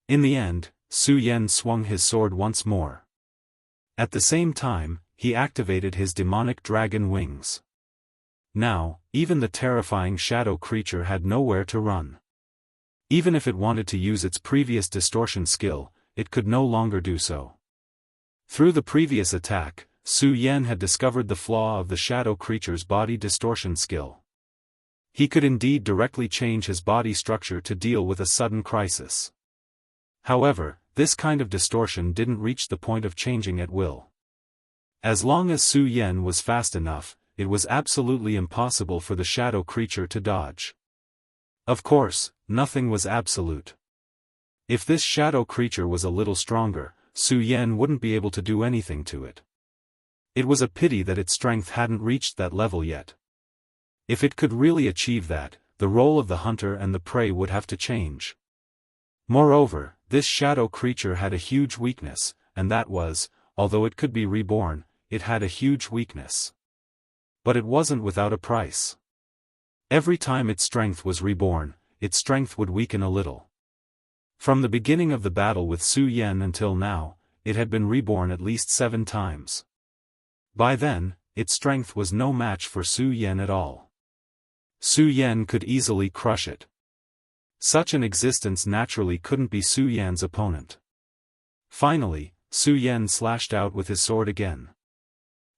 In the end, Su Yan swung his sword once more. At the same time, he activated his demonic dragon wings. Now, even the terrifying shadow creature had nowhere to run. Even if it wanted to use its previous distortion skill, it could no longer do so. Through the previous attack, Su Yan had discovered the flaw of the shadow creature's body distortion skill. He could indeed directly change his body structure to deal with a sudden crisis. However, this kind of distortion didn't reach the point of changing at will. As long as Su Yan was fast enough, it was absolutely impossible for the shadow creature to dodge. Of course, nothing was absolute. If this shadow creature was a little stronger, Su Yan wouldn't be able to do anything to it. It was a pity that its strength hadn't reached that level yet. If it could really achieve that, the role of the hunter and the prey would have to change. Moreover, this shadow creature had a huge weakness, and that was, although it could be reborn, it had a huge weakness. But it wasn't without a price. Every time its strength was reborn, its strength would weaken a little. From the beginning of the battle with Su Yan until now, it had been reborn at least 7 times. By then, its strength was no match for Su Yan at all. Su Yan could easily crush it. Such an existence naturally couldn't be Su Yan's opponent. Finally, Su Yan slashed out with his sword again.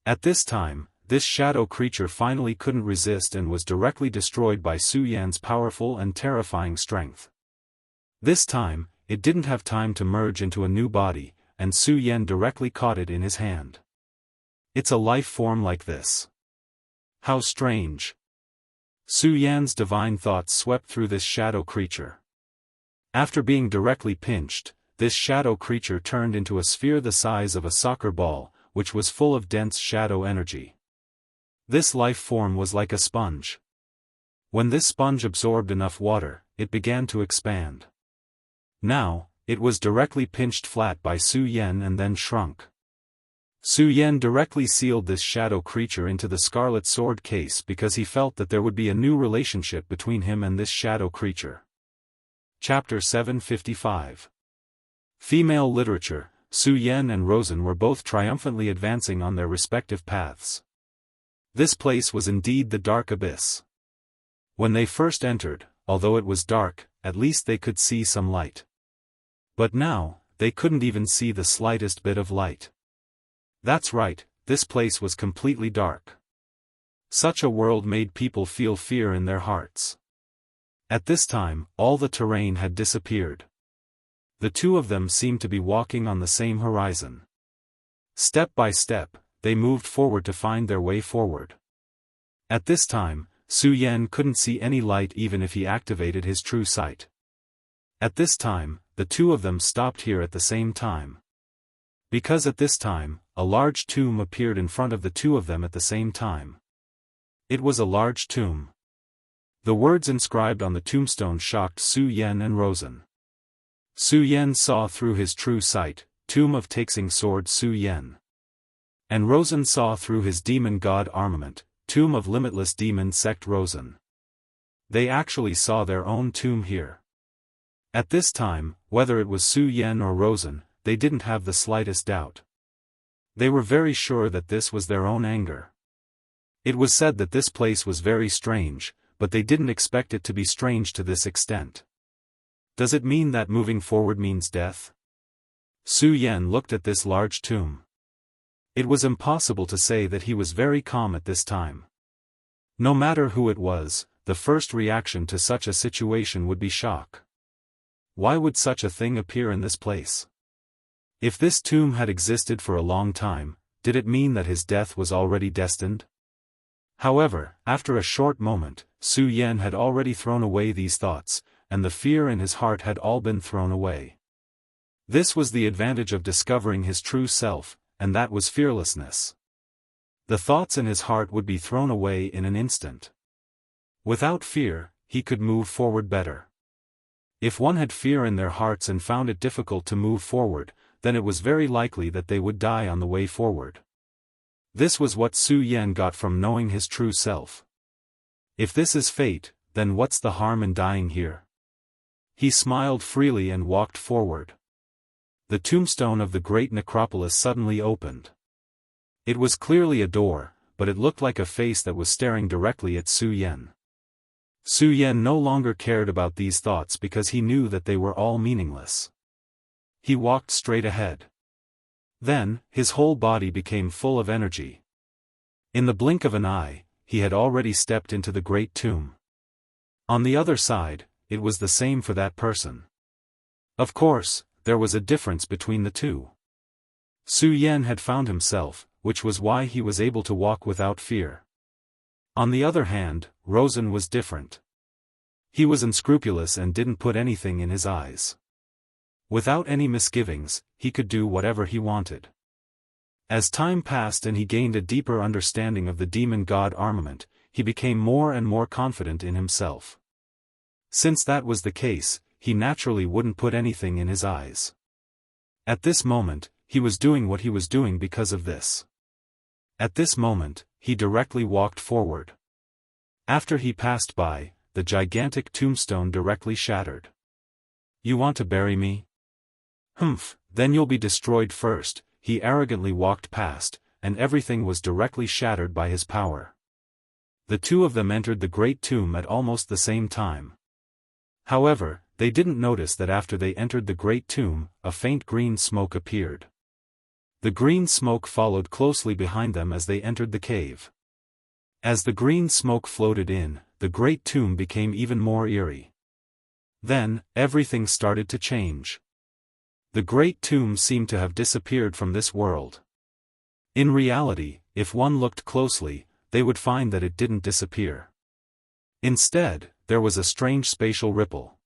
At this time, this shadow creature finally couldn't resist and was directly destroyed by Su Yan's powerful and terrifying strength. This time, it didn't have time to merge into a new body, and Su Yan directly caught it in his hand. It's a life form like this. How strange. Su Yan's divine thoughts swept through this shadow creature. After being directly pinched, this shadow creature turned into a sphere the size of a soccer ball, which was full of dense shadow energy. This life form was like a sponge. When this sponge absorbed enough water, it began to expand. Now, it was directly pinched flat by Su Yan and then shrunk. Su Yan directly sealed this shadow creature into the scarlet sword case because he felt that there would be a new relationship between him and this shadow creature. Chapter 755. Female Literature, Su Yan and Rosen were both triumphantly advancing on their respective paths. This place was indeed the dark abyss. When they first entered, although it was dark, at least they could see some light. But now, they couldn't even see the slightest bit of light. That's right, this place was completely dark. Such a world made people feel fear in their hearts. At this time, all the terrain had disappeared. The two of them seemed to be walking on the same horizon. Step by step, they moved forward to find their way forward. At this time, Su Yan couldn't see any light even if he activated his true sight. At this time, the two of them stopped here at the same time. Because at this time, a large tomb appeared in front of the two of them at the same time. It was a large tomb. The words inscribed on the tombstone shocked Su Yan and Rosen. Su Yan saw through his true sight, Tomb of Taxing Sword Su Yan. And Rosen saw through his demon god armament, Tomb of Limitless Demon Sect Rosen. They actually saw their own tomb here. At this time, whether it was Su Yan or Rosen, they didn't have the slightest doubt. They were very sure that this was their own anger. It was said that this place was very strange, but they didn't expect it to be strange to this extent. Does it mean that moving forward means death? Su Yan looked at this large tomb. It was impossible to say that he was very calm at this time. No matter who it was, the first reaction to such a situation would be shock. Why would such a thing appear in this place? If this tomb had existed for a long time, did it mean that his death was already destined? However, after a short moment, Su Yan had already thrown away these thoughts, and the fear in his heart had all been thrown away. This was the advantage of discovering his true self, and that was fearlessness. The thoughts in his heart would be thrown away in an instant. Without fear, he could move forward better. If one had fear in their hearts and found it difficult to move forward, then it was very likely that they would die on the way forward. This was what Su Yan got from knowing his true self. If this is fate, then what's the harm in dying here? He smiled freely and walked forward. The tombstone of the great necropolis suddenly opened. It was clearly a door, but it looked like a face that was staring directly at Su Yan. Su Yan no longer cared about these thoughts because he knew that they were all meaningless. He walked straight ahead. Then, his whole body became full of energy. In the blink of an eye, he had already stepped into the great tomb. On the other side, it was the same for that person. Of course, there was a difference between the two. Su Yan had found himself, which was why he was able to walk without fear. On the other hand, Rosen was different. He was unscrupulous and didn't put anything in his eyes. Without any misgivings, he could do whatever he wanted. As time passed and he gained a deeper understanding of the demon god armament, he became more and more confident in himself. Since that was the case, he naturally wouldn't put anything in his eyes. At this moment, he was doing what he was doing because of this. At this moment, he directly walked forward. After he passed by, the gigantic tombstone directly shattered. "You want to bury me? Humph, then you'll be destroyed first." He arrogantly walked past, and everything was directly shattered by his power. The two of them entered the great tomb at almost the same time. However, they didn't notice that after they entered the great tomb, a faint green smoke appeared. The green smoke followed closely behind them as they entered the cave. As the green smoke floated in, the great tomb became even more eerie. Then, everything started to change. The great tomb seemed to have disappeared from this world. In reality, if one looked closely, they would find that it didn't disappear. Instead, there was a strange spatial ripple.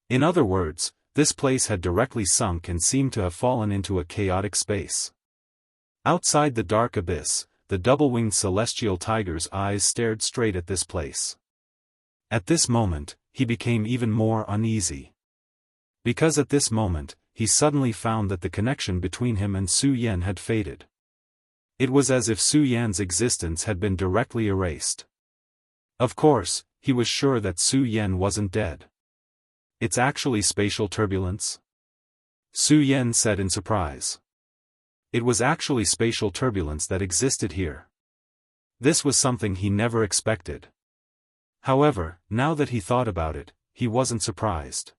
In other words, this place had directly sunk and seemed to have fallen into a chaotic space. Outside the dark abyss, the double-winged celestial tiger's eyes stared straight at this place. At this moment, he became even more uneasy. Because at this moment, he suddenly found that the connection between him and Su Yan had faded. It was as if Su Yan's existence had been directly erased. Of course, he was sure that Su Yan wasn't dead. It's actually spatial turbulence? Su Yan said in surprise. It was actually spatial turbulence that existed here. This was something he never expected. However, now that he thought about it, he wasn't surprised.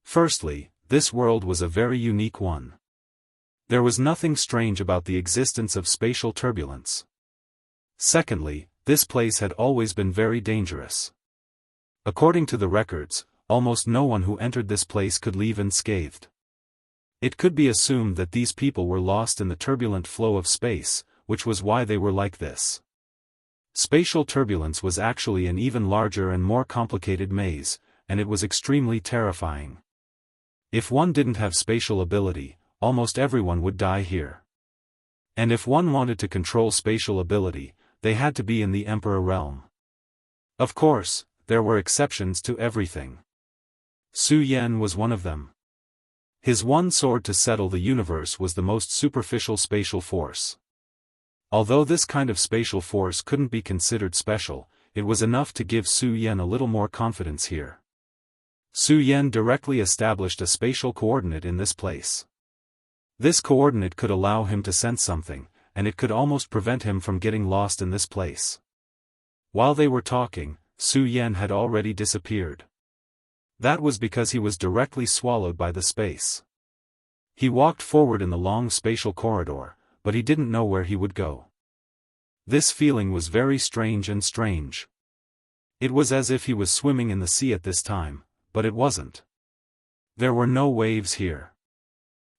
Firstly, this world was a very unique one. There was nothing strange about the existence of spatial turbulence. Secondly, this place had always been very dangerous. According to the records, almost no one who entered this place could leave unscathed. It could be assumed that these people were lost in the turbulent flow of space, which was why they were like this. Spatial turbulence was actually an even larger and more complicated maze, and it was extremely terrifying. If one didn't have spatial ability, almost everyone would die here. And if one wanted to control spatial ability, they had to be in the Emperor realm. Of course, there were exceptions to everything. Su Yan was one of them. His one sword to settle the universe was the most superficial spatial force. Although this kind of spatial force couldn't be considered special, it was enough to give Su Yan a little more confidence here. Su Yan directly established a spatial coordinate in this place. This coordinate could allow him to sense something, and it could almost prevent him from getting lost in this place. While they were talking, Su Yan had already disappeared. That was because he was directly swallowed by the space. He walked forward in the long spatial corridor, but he didn't know where he would go. This feeling was very strange and strange. It was as if he was swimming in the sea at this time, but it wasn't. There were no waves here.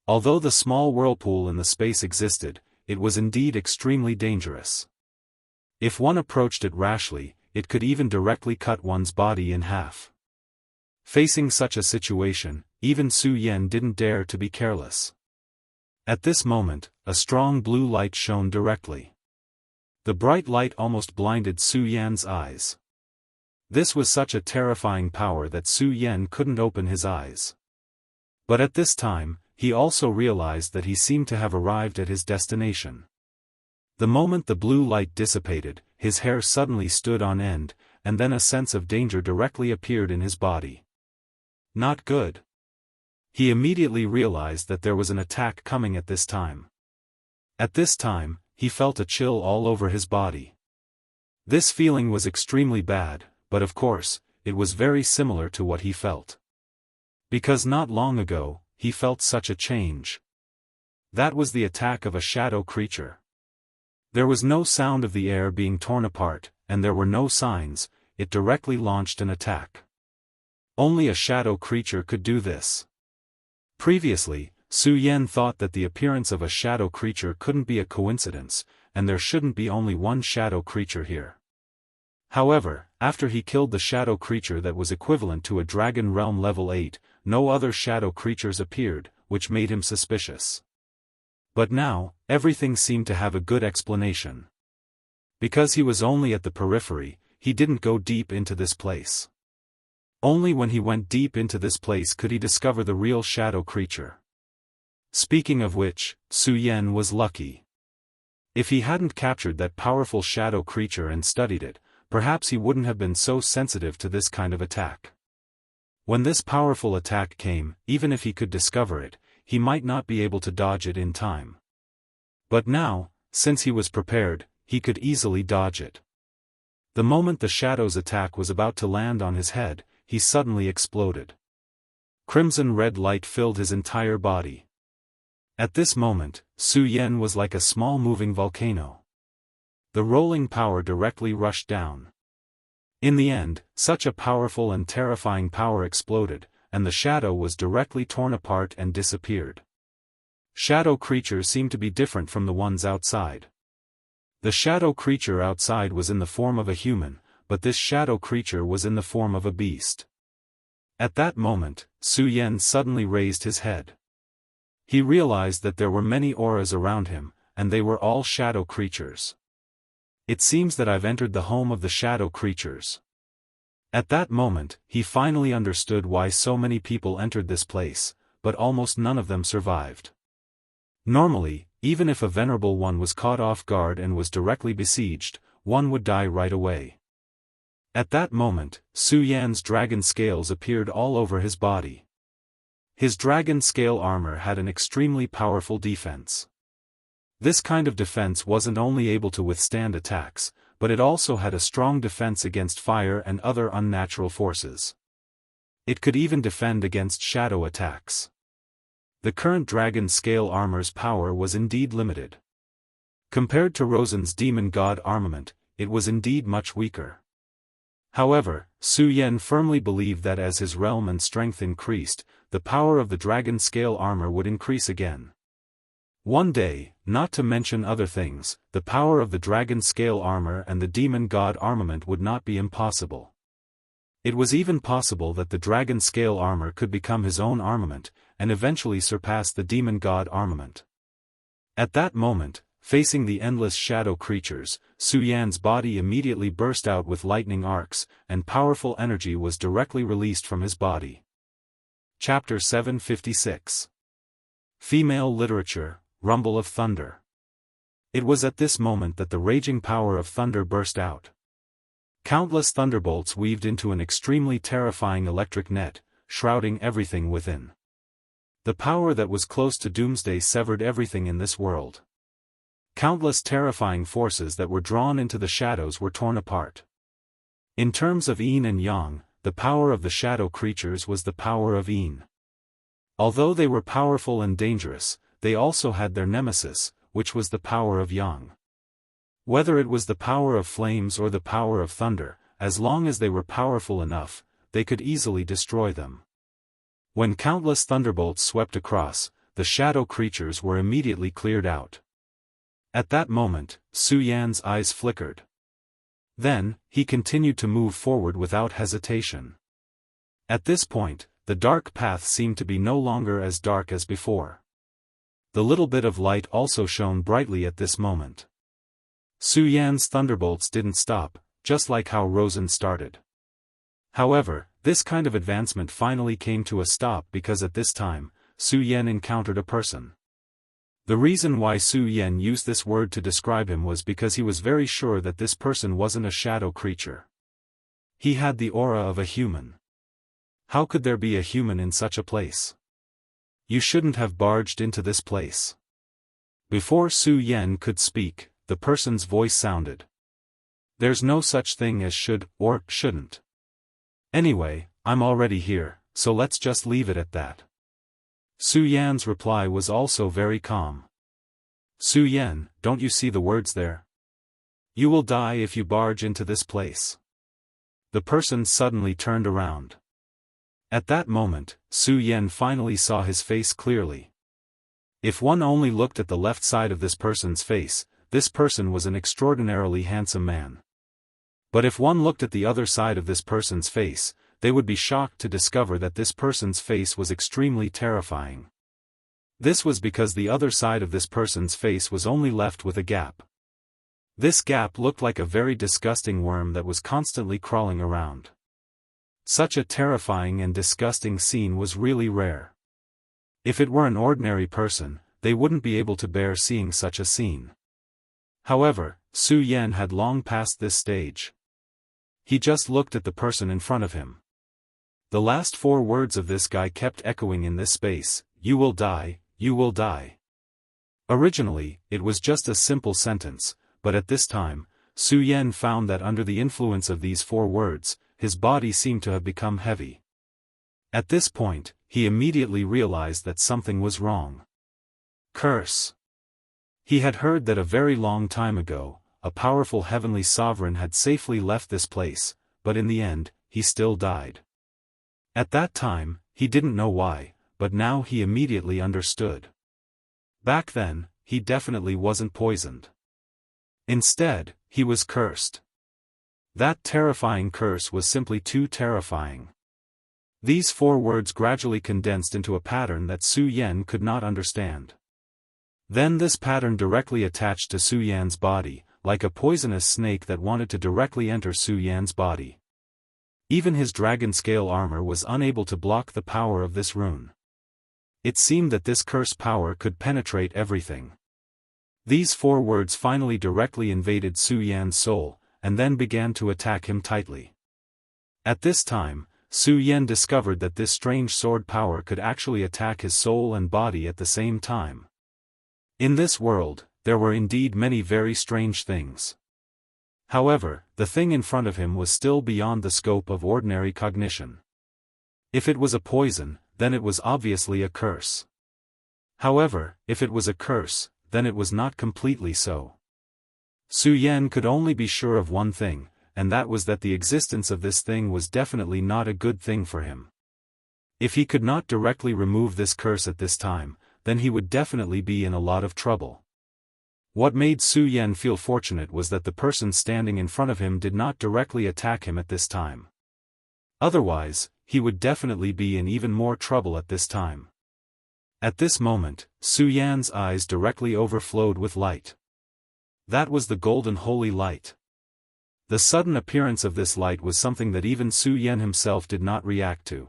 Although the small whirlpool in the space existed, it was indeed extremely dangerous. If one approached it rashly, it could even directly cut one's body in half. Facing such a situation, even Su Yan didn't dare to be careless. At this moment, a strong blue light shone directly. The bright light almost blinded Su Yan's eyes. This was such a terrifying power that Su Yan couldn't open his eyes. But at this time, he also realized that he seemed to have arrived at his destination. The moment the blue light dissipated, his hair suddenly stood on end, and then a sense of danger directly appeared in his body. Not good. He immediately realized that there was an attack coming at this time. At this time, he felt a chill all over his body. This feeling was extremely bad, but of course, it was very similar to what he felt. Because not long ago, he felt such a change. That was the attack of a shadow creature. There was no sound of the air being torn apart, and there were no signs. It directly launched an attack. Only a shadow creature could do this. Previously, Su Yan thought that the appearance of a shadow creature couldn't be a coincidence, and there shouldn't be only one shadow creature here. However, after he killed the shadow creature that was equivalent to a dragon realm level 8, no other shadow creatures appeared, which made him suspicious. But now, everything seemed to have a good explanation. Because he was only at the periphery, he didn't go deep into this place. Only when he went deep into this place could he discover the real shadow creature. Speaking of which, Su Yan was lucky. If he hadn't captured that powerful shadow creature and studied it, perhaps he wouldn't have been so sensitive to this kind of attack. When this powerful attack came, even if he could discover it, he might not be able to dodge it in time. But now, since he was prepared, he could easily dodge it. The moment the shadow's attack was about to land on his head, he suddenly exploded. Crimson-red light filled his entire body. At this moment, Su Yan was like a small moving volcano. The rolling power directly rushed down. In the end, such a powerful and terrifying power exploded, and the shadow was directly torn apart and disappeared. Shadow creatures seemed to be different from the ones outside. The shadow creature outside was in the form of a human, but this shadow creature was in the form of a beast. At that moment, Su Yan suddenly raised his head. He realized that there were many auras around him, and they were all shadow creatures. It seems that I've entered the home of the shadow creatures. At that moment, he finally understood why so many people entered this place, but almost none of them survived. Normally, even if a venerable one was caught off guard and was directly besieged, one would die right away. At that moment, Su Yan's dragon scales appeared all over his body. His dragon scale armor had an extremely powerful defense. This kind of defense wasn't only able to withstand attacks, but it also had a strong defense against fire and other unnatural forces. It could even defend against shadow attacks. The current dragon scale armor's power was indeed limited. Compared to Rosen's demon god armament, it was indeed much weaker. However, Su Yan firmly believed that as his realm and strength increased, the power of the dragon scale armor would increase again. One day, not to mention other things, the power of the dragon scale armor and the demon god armament would not be impossible. It was even possible that the dragon scale armor could become his own armament, and eventually surpass the demon god armament. At that moment, facing the endless shadow creatures, Su Yan's body immediately burst out with lightning arcs, and powerful energy was directly released from his body. Chapter 756. Female Literature, Rumble of Thunder. It was at this moment that the raging power of thunder burst out. Countless thunderbolts weaved into an extremely terrifying electric net, shrouding everything within. The power that was close to doomsday severed everything in this world. Countless terrifying forces that were drawn into the shadows were torn apart. In terms of yin and yang, the power of the shadow creatures was the power of yin. Although they were powerful and dangerous, they also had their nemesis, which was the power of yang. Whether it was the power of flames or the power of thunder, as long as they were powerful enough, they could easily destroy them. When countless thunderbolts swept across, the shadow creatures were immediately cleared out. At that moment, Su Yan's eyes flickered. Then, he continued to move forward without hesitation. At this point, the dark path seemed to be no longer as dark as before. The little bit of light also shone brightly at this moment. Su Yan's thunderbolts didn't stop, just like how Rosen started. However, this kind of advancement finally came to a stop because at this time, Su Yan encountered a person. The reason why Su Yan used this word to describe him was because he was very sure that this person wasn't a shadow creature. He had the aura of a human. How could there be a human in such a place? You shouldn't have barged into this place. Before Su Yan could speak, the person's voice sounded. There's no such thing as should or shouldn't. Anyway, I'm already here, so let's just leave it at that. Su Yan's reply was also very calm. Su Yan, don't you see the words there? You will die if you barge into this place. The person suddenly turned around. At that moment, Su Yan finally saw his face clearly. If one only looked at the left side of this person's face, this person was an extraordinarily handsome man. But if one looked at the other side of this person's face, they would be shocked to discover that this person's face was extremely terrifying. This was because the other side of this person's face was only left with a gap. This gap looked like a very disgusting worm that was constantly crawling around. Such a terrifying and disgusting scene was really rare. If it were an ordinary person, they wouldn't be able to bear seeing such a scene. However, Su Yan had long passed this stage. He just looked at the person in front of him. The last 4 words of this guy kept echoing in this space, "You will die, you will die." Originally, it was just a simple sentence, but at this time, Su Yan found that under the influence of these 4 words, his body seemed to have become heavy. At this point, he immediately realized that something was wrong. Curse. He had heard that a very long time ago, a powerful heavenly sovereign had safely left this place, but in the end, he still died. At that time, he didn't know why, but now he immediately understood. Back then, he definitely wasn't poisoned. Instead, he was cursed. That terrifying curse was simply too terrifying. These 4 words gradually condensed into a pattern that Su Yan could not understand. Then this pattern directly attached to Su Yan's body, like a poisonous snake that wanted to directly enter Su Yan's body. Even his dragon scale armor was unable to block the power of this rune. It seemed that this curse power could penetrate everything. These 4 words finally directly invaded Su Yan's soul, and then began to attack him tightly. At this time, Su Yan discovered that this strange sword power could actually attack his soul and body at the same time. In this world, there were indeed many very strange things. However, the thing in front of him was still beyond the scope of ordinary cognition. If it was a poison, then it was obviously a curse. However, if it was a curse, then it was not completely so. Su Yan could only be sure of one thing, and that was that the existence of this thing was definitely not a good thing for him. If he could not directly remove this curse at this time, then he would definitely be in a lot of trouble. What made Su Yan feel fortunate was that the person standing in front of him did not directly attack him at this time. Otherwise, he would definitely be in even more trouble at this time. At this moment, Su Yan's eyes directly overflowed with light. That was the golden holy light. The sudden appearance of this light was something that even Su Yan himself did not react to.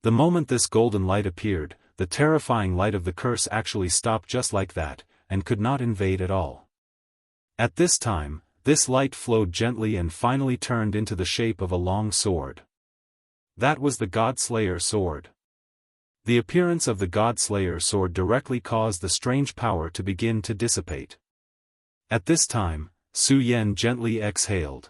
The moment this golden light appeared, the terrifying light of the curse actually stopped just like that, and could not invade at all. At this time, this light flowed gently and finally turned into the shape of a long sword. That was the God-Slayer sword. The appearance of the God-Slayer sword directly caused the strange power to begin to dissipate. At this time, Su Yan gently exhaled.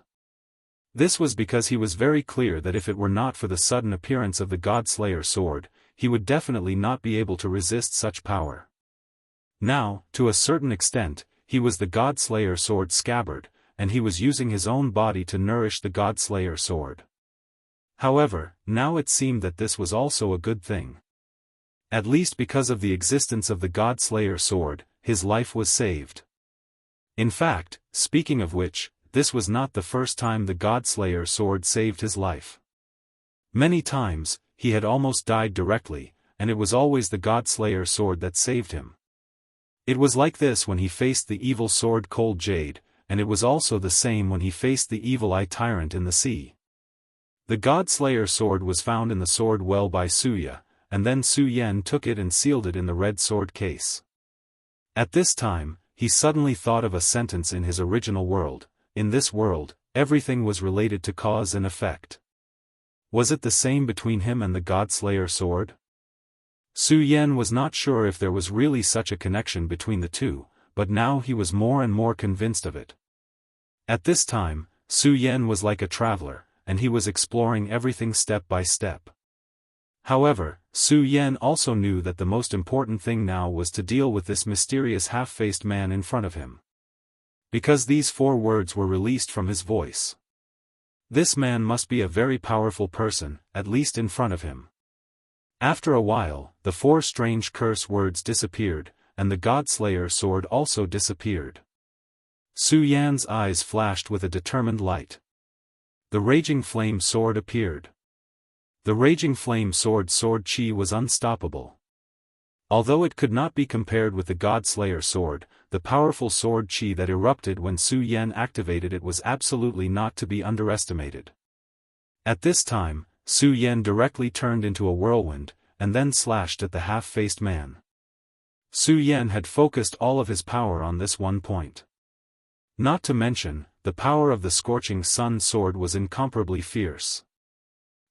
This was because he was very clear that if it were not for the sudden appearance of the God-Slayer sword, he would definitely not be able to resist such power. Now, to a certain extent, he was the God-Slayer sword scabbard, and he was using his own body to nourish the God-Slayer sword. However, now it seemed that this was also a good thing. At least because of the existence of the God-Slayer sword, his life was saved. In fact, speaking of which, this was not the first time the God-Slayer sword saved his life. Many times, he had almost died directly, and it was always the God-Slayer sword that saved him. It was like this when he faced the evil sword Cold Jade, and it was also the same when he faced the evil Eye Tyrant in the sea. The God-Slayer sword was found in the sword well by Suya, and then Su Yan took it and sealed it in the red sword case. At this time, he suddenly thought of a sentence in his original world: in this world, everything was related to cause and effect. Was it the same between him and the God-Slayer sword? Su Yan was not sure if there was really such a connection between the two, but now he was more and more convinced of it. At this time, Su Yan was like a traveler, and he was exploring everything step by step. However, Su Yan also knew that the most important thing now was to deal with this mysterious half-faced man in front of him. Because these 4 words were released from his voice. This man must be a very powerful person, at least in front of him. After a while, the 4 strange curse words disappeared, and the God-Slayer sword also disappeared. Su Yan's eyes flashed with a determined light. The Raging Flame sword appeared. The Raging Flame sword chi was unstoppable. Although it could not be compared with the God-Slayer sword, the powerful sword chi that erupted when Su Yan activated it was absolutely not to be underestimated. At this time, Su Yan directly turned into a whirlwind, and then slashed at the half-faced man. Su Yan had focused all of his power on this one point. Not to mention, the power of the Scorching Sun sword was incomparably fierce.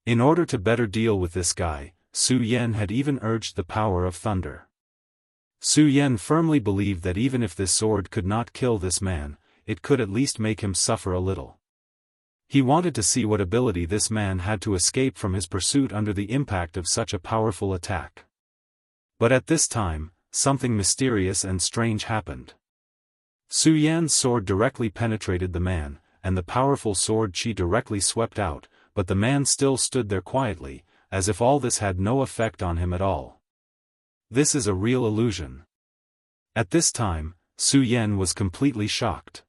In order to better deal with this guy, Su Yan had even urged the power of thunder. Su Yan firmly believed that even if this sword could not kill this man, it could at least make him suffer a little. He wanted to see what ability this man had to escape from his pursuit under the impact of such a powerful attack. But at this time, something mysterious and strange happened. Su Yan's sword directly penetrated the man, and the powerful sword chi directly swept out, but the man still stood there quietly, as if all this had no effect on him at all. This is a real illusion. At this time, Su Yan was completely shocked.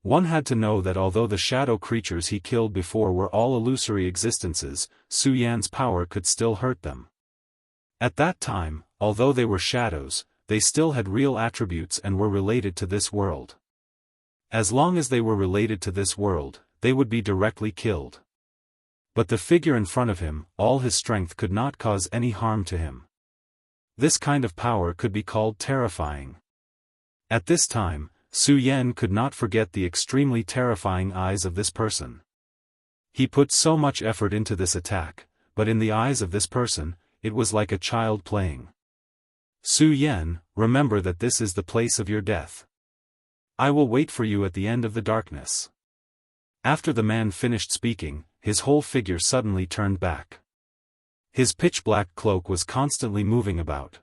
One had to know that although the shadow creatures he killed before were all illusory existences, Su Yan's power could still hurt them. At that time, although they were shadows, they still had real attributes and were related to this world. As long as they were related to this world, they would be directly killed. But the figure in front of him, all his strength could not cause any harm to him. This kind of power could be called terrifying. At this time, Su Yan could not forget the extremely terrifying eyes of this person. He put so much effort into this attack, but in the eyes of this person, it was like a child playing. Su Yan, remember that this is the place of your death. I will wait for you at the end of the darkness. After the man finished speaking, his whole figure suddenly turned back. His pitch-black cloak was constantly moving about.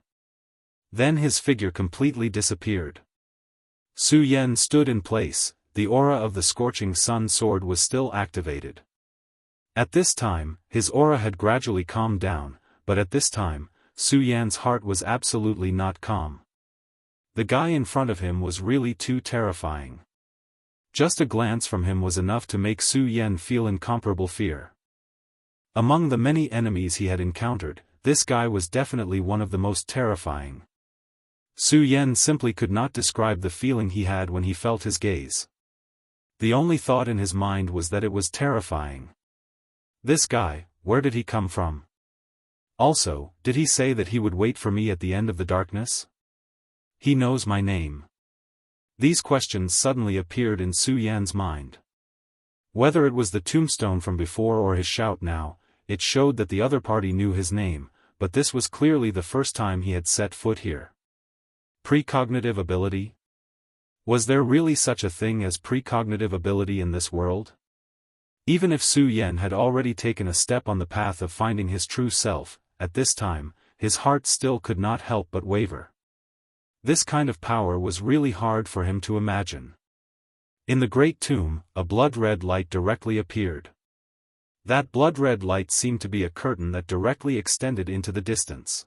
Then his figure completely disappeared. Su Yan stood in place, the aura of the scorching sun sword was still activated. At this time, his aura had gradually calmed down, but at this time, Su Yan's heart was absolutely not calm. The guy in front of him was really too terrifying. Just a glance from him was enough to make Su Yan feel incomparable fear. Among the many enemies he had encountered, this guy was definitely one of the most terrifying. Su Yan simply could not describe the feeling he had when he felt his gaze. The only thought in his mind was that it was terrifying. This guy, where did he come from? Also, did he say that he would wait for me at the end of the darkness? He knows my name. These questions suddenly appeared in Su Yan's mind. Whether it was the tombstone from before or his shout now, it showed that the other party knew his name, but this was clearly the first time he had set foot here. Precognitive ability? Was there really such a thing as precognitive ability in this world? Even if Su Yan had already taken a step on the path of finding his true self, at this time, his heart still could not help but waver. This kind of power was really hard for him to imagine. In the great tomb, a blood-red light directly appeared. That blood-red light seemed to be a curtain that directly extended into the distance.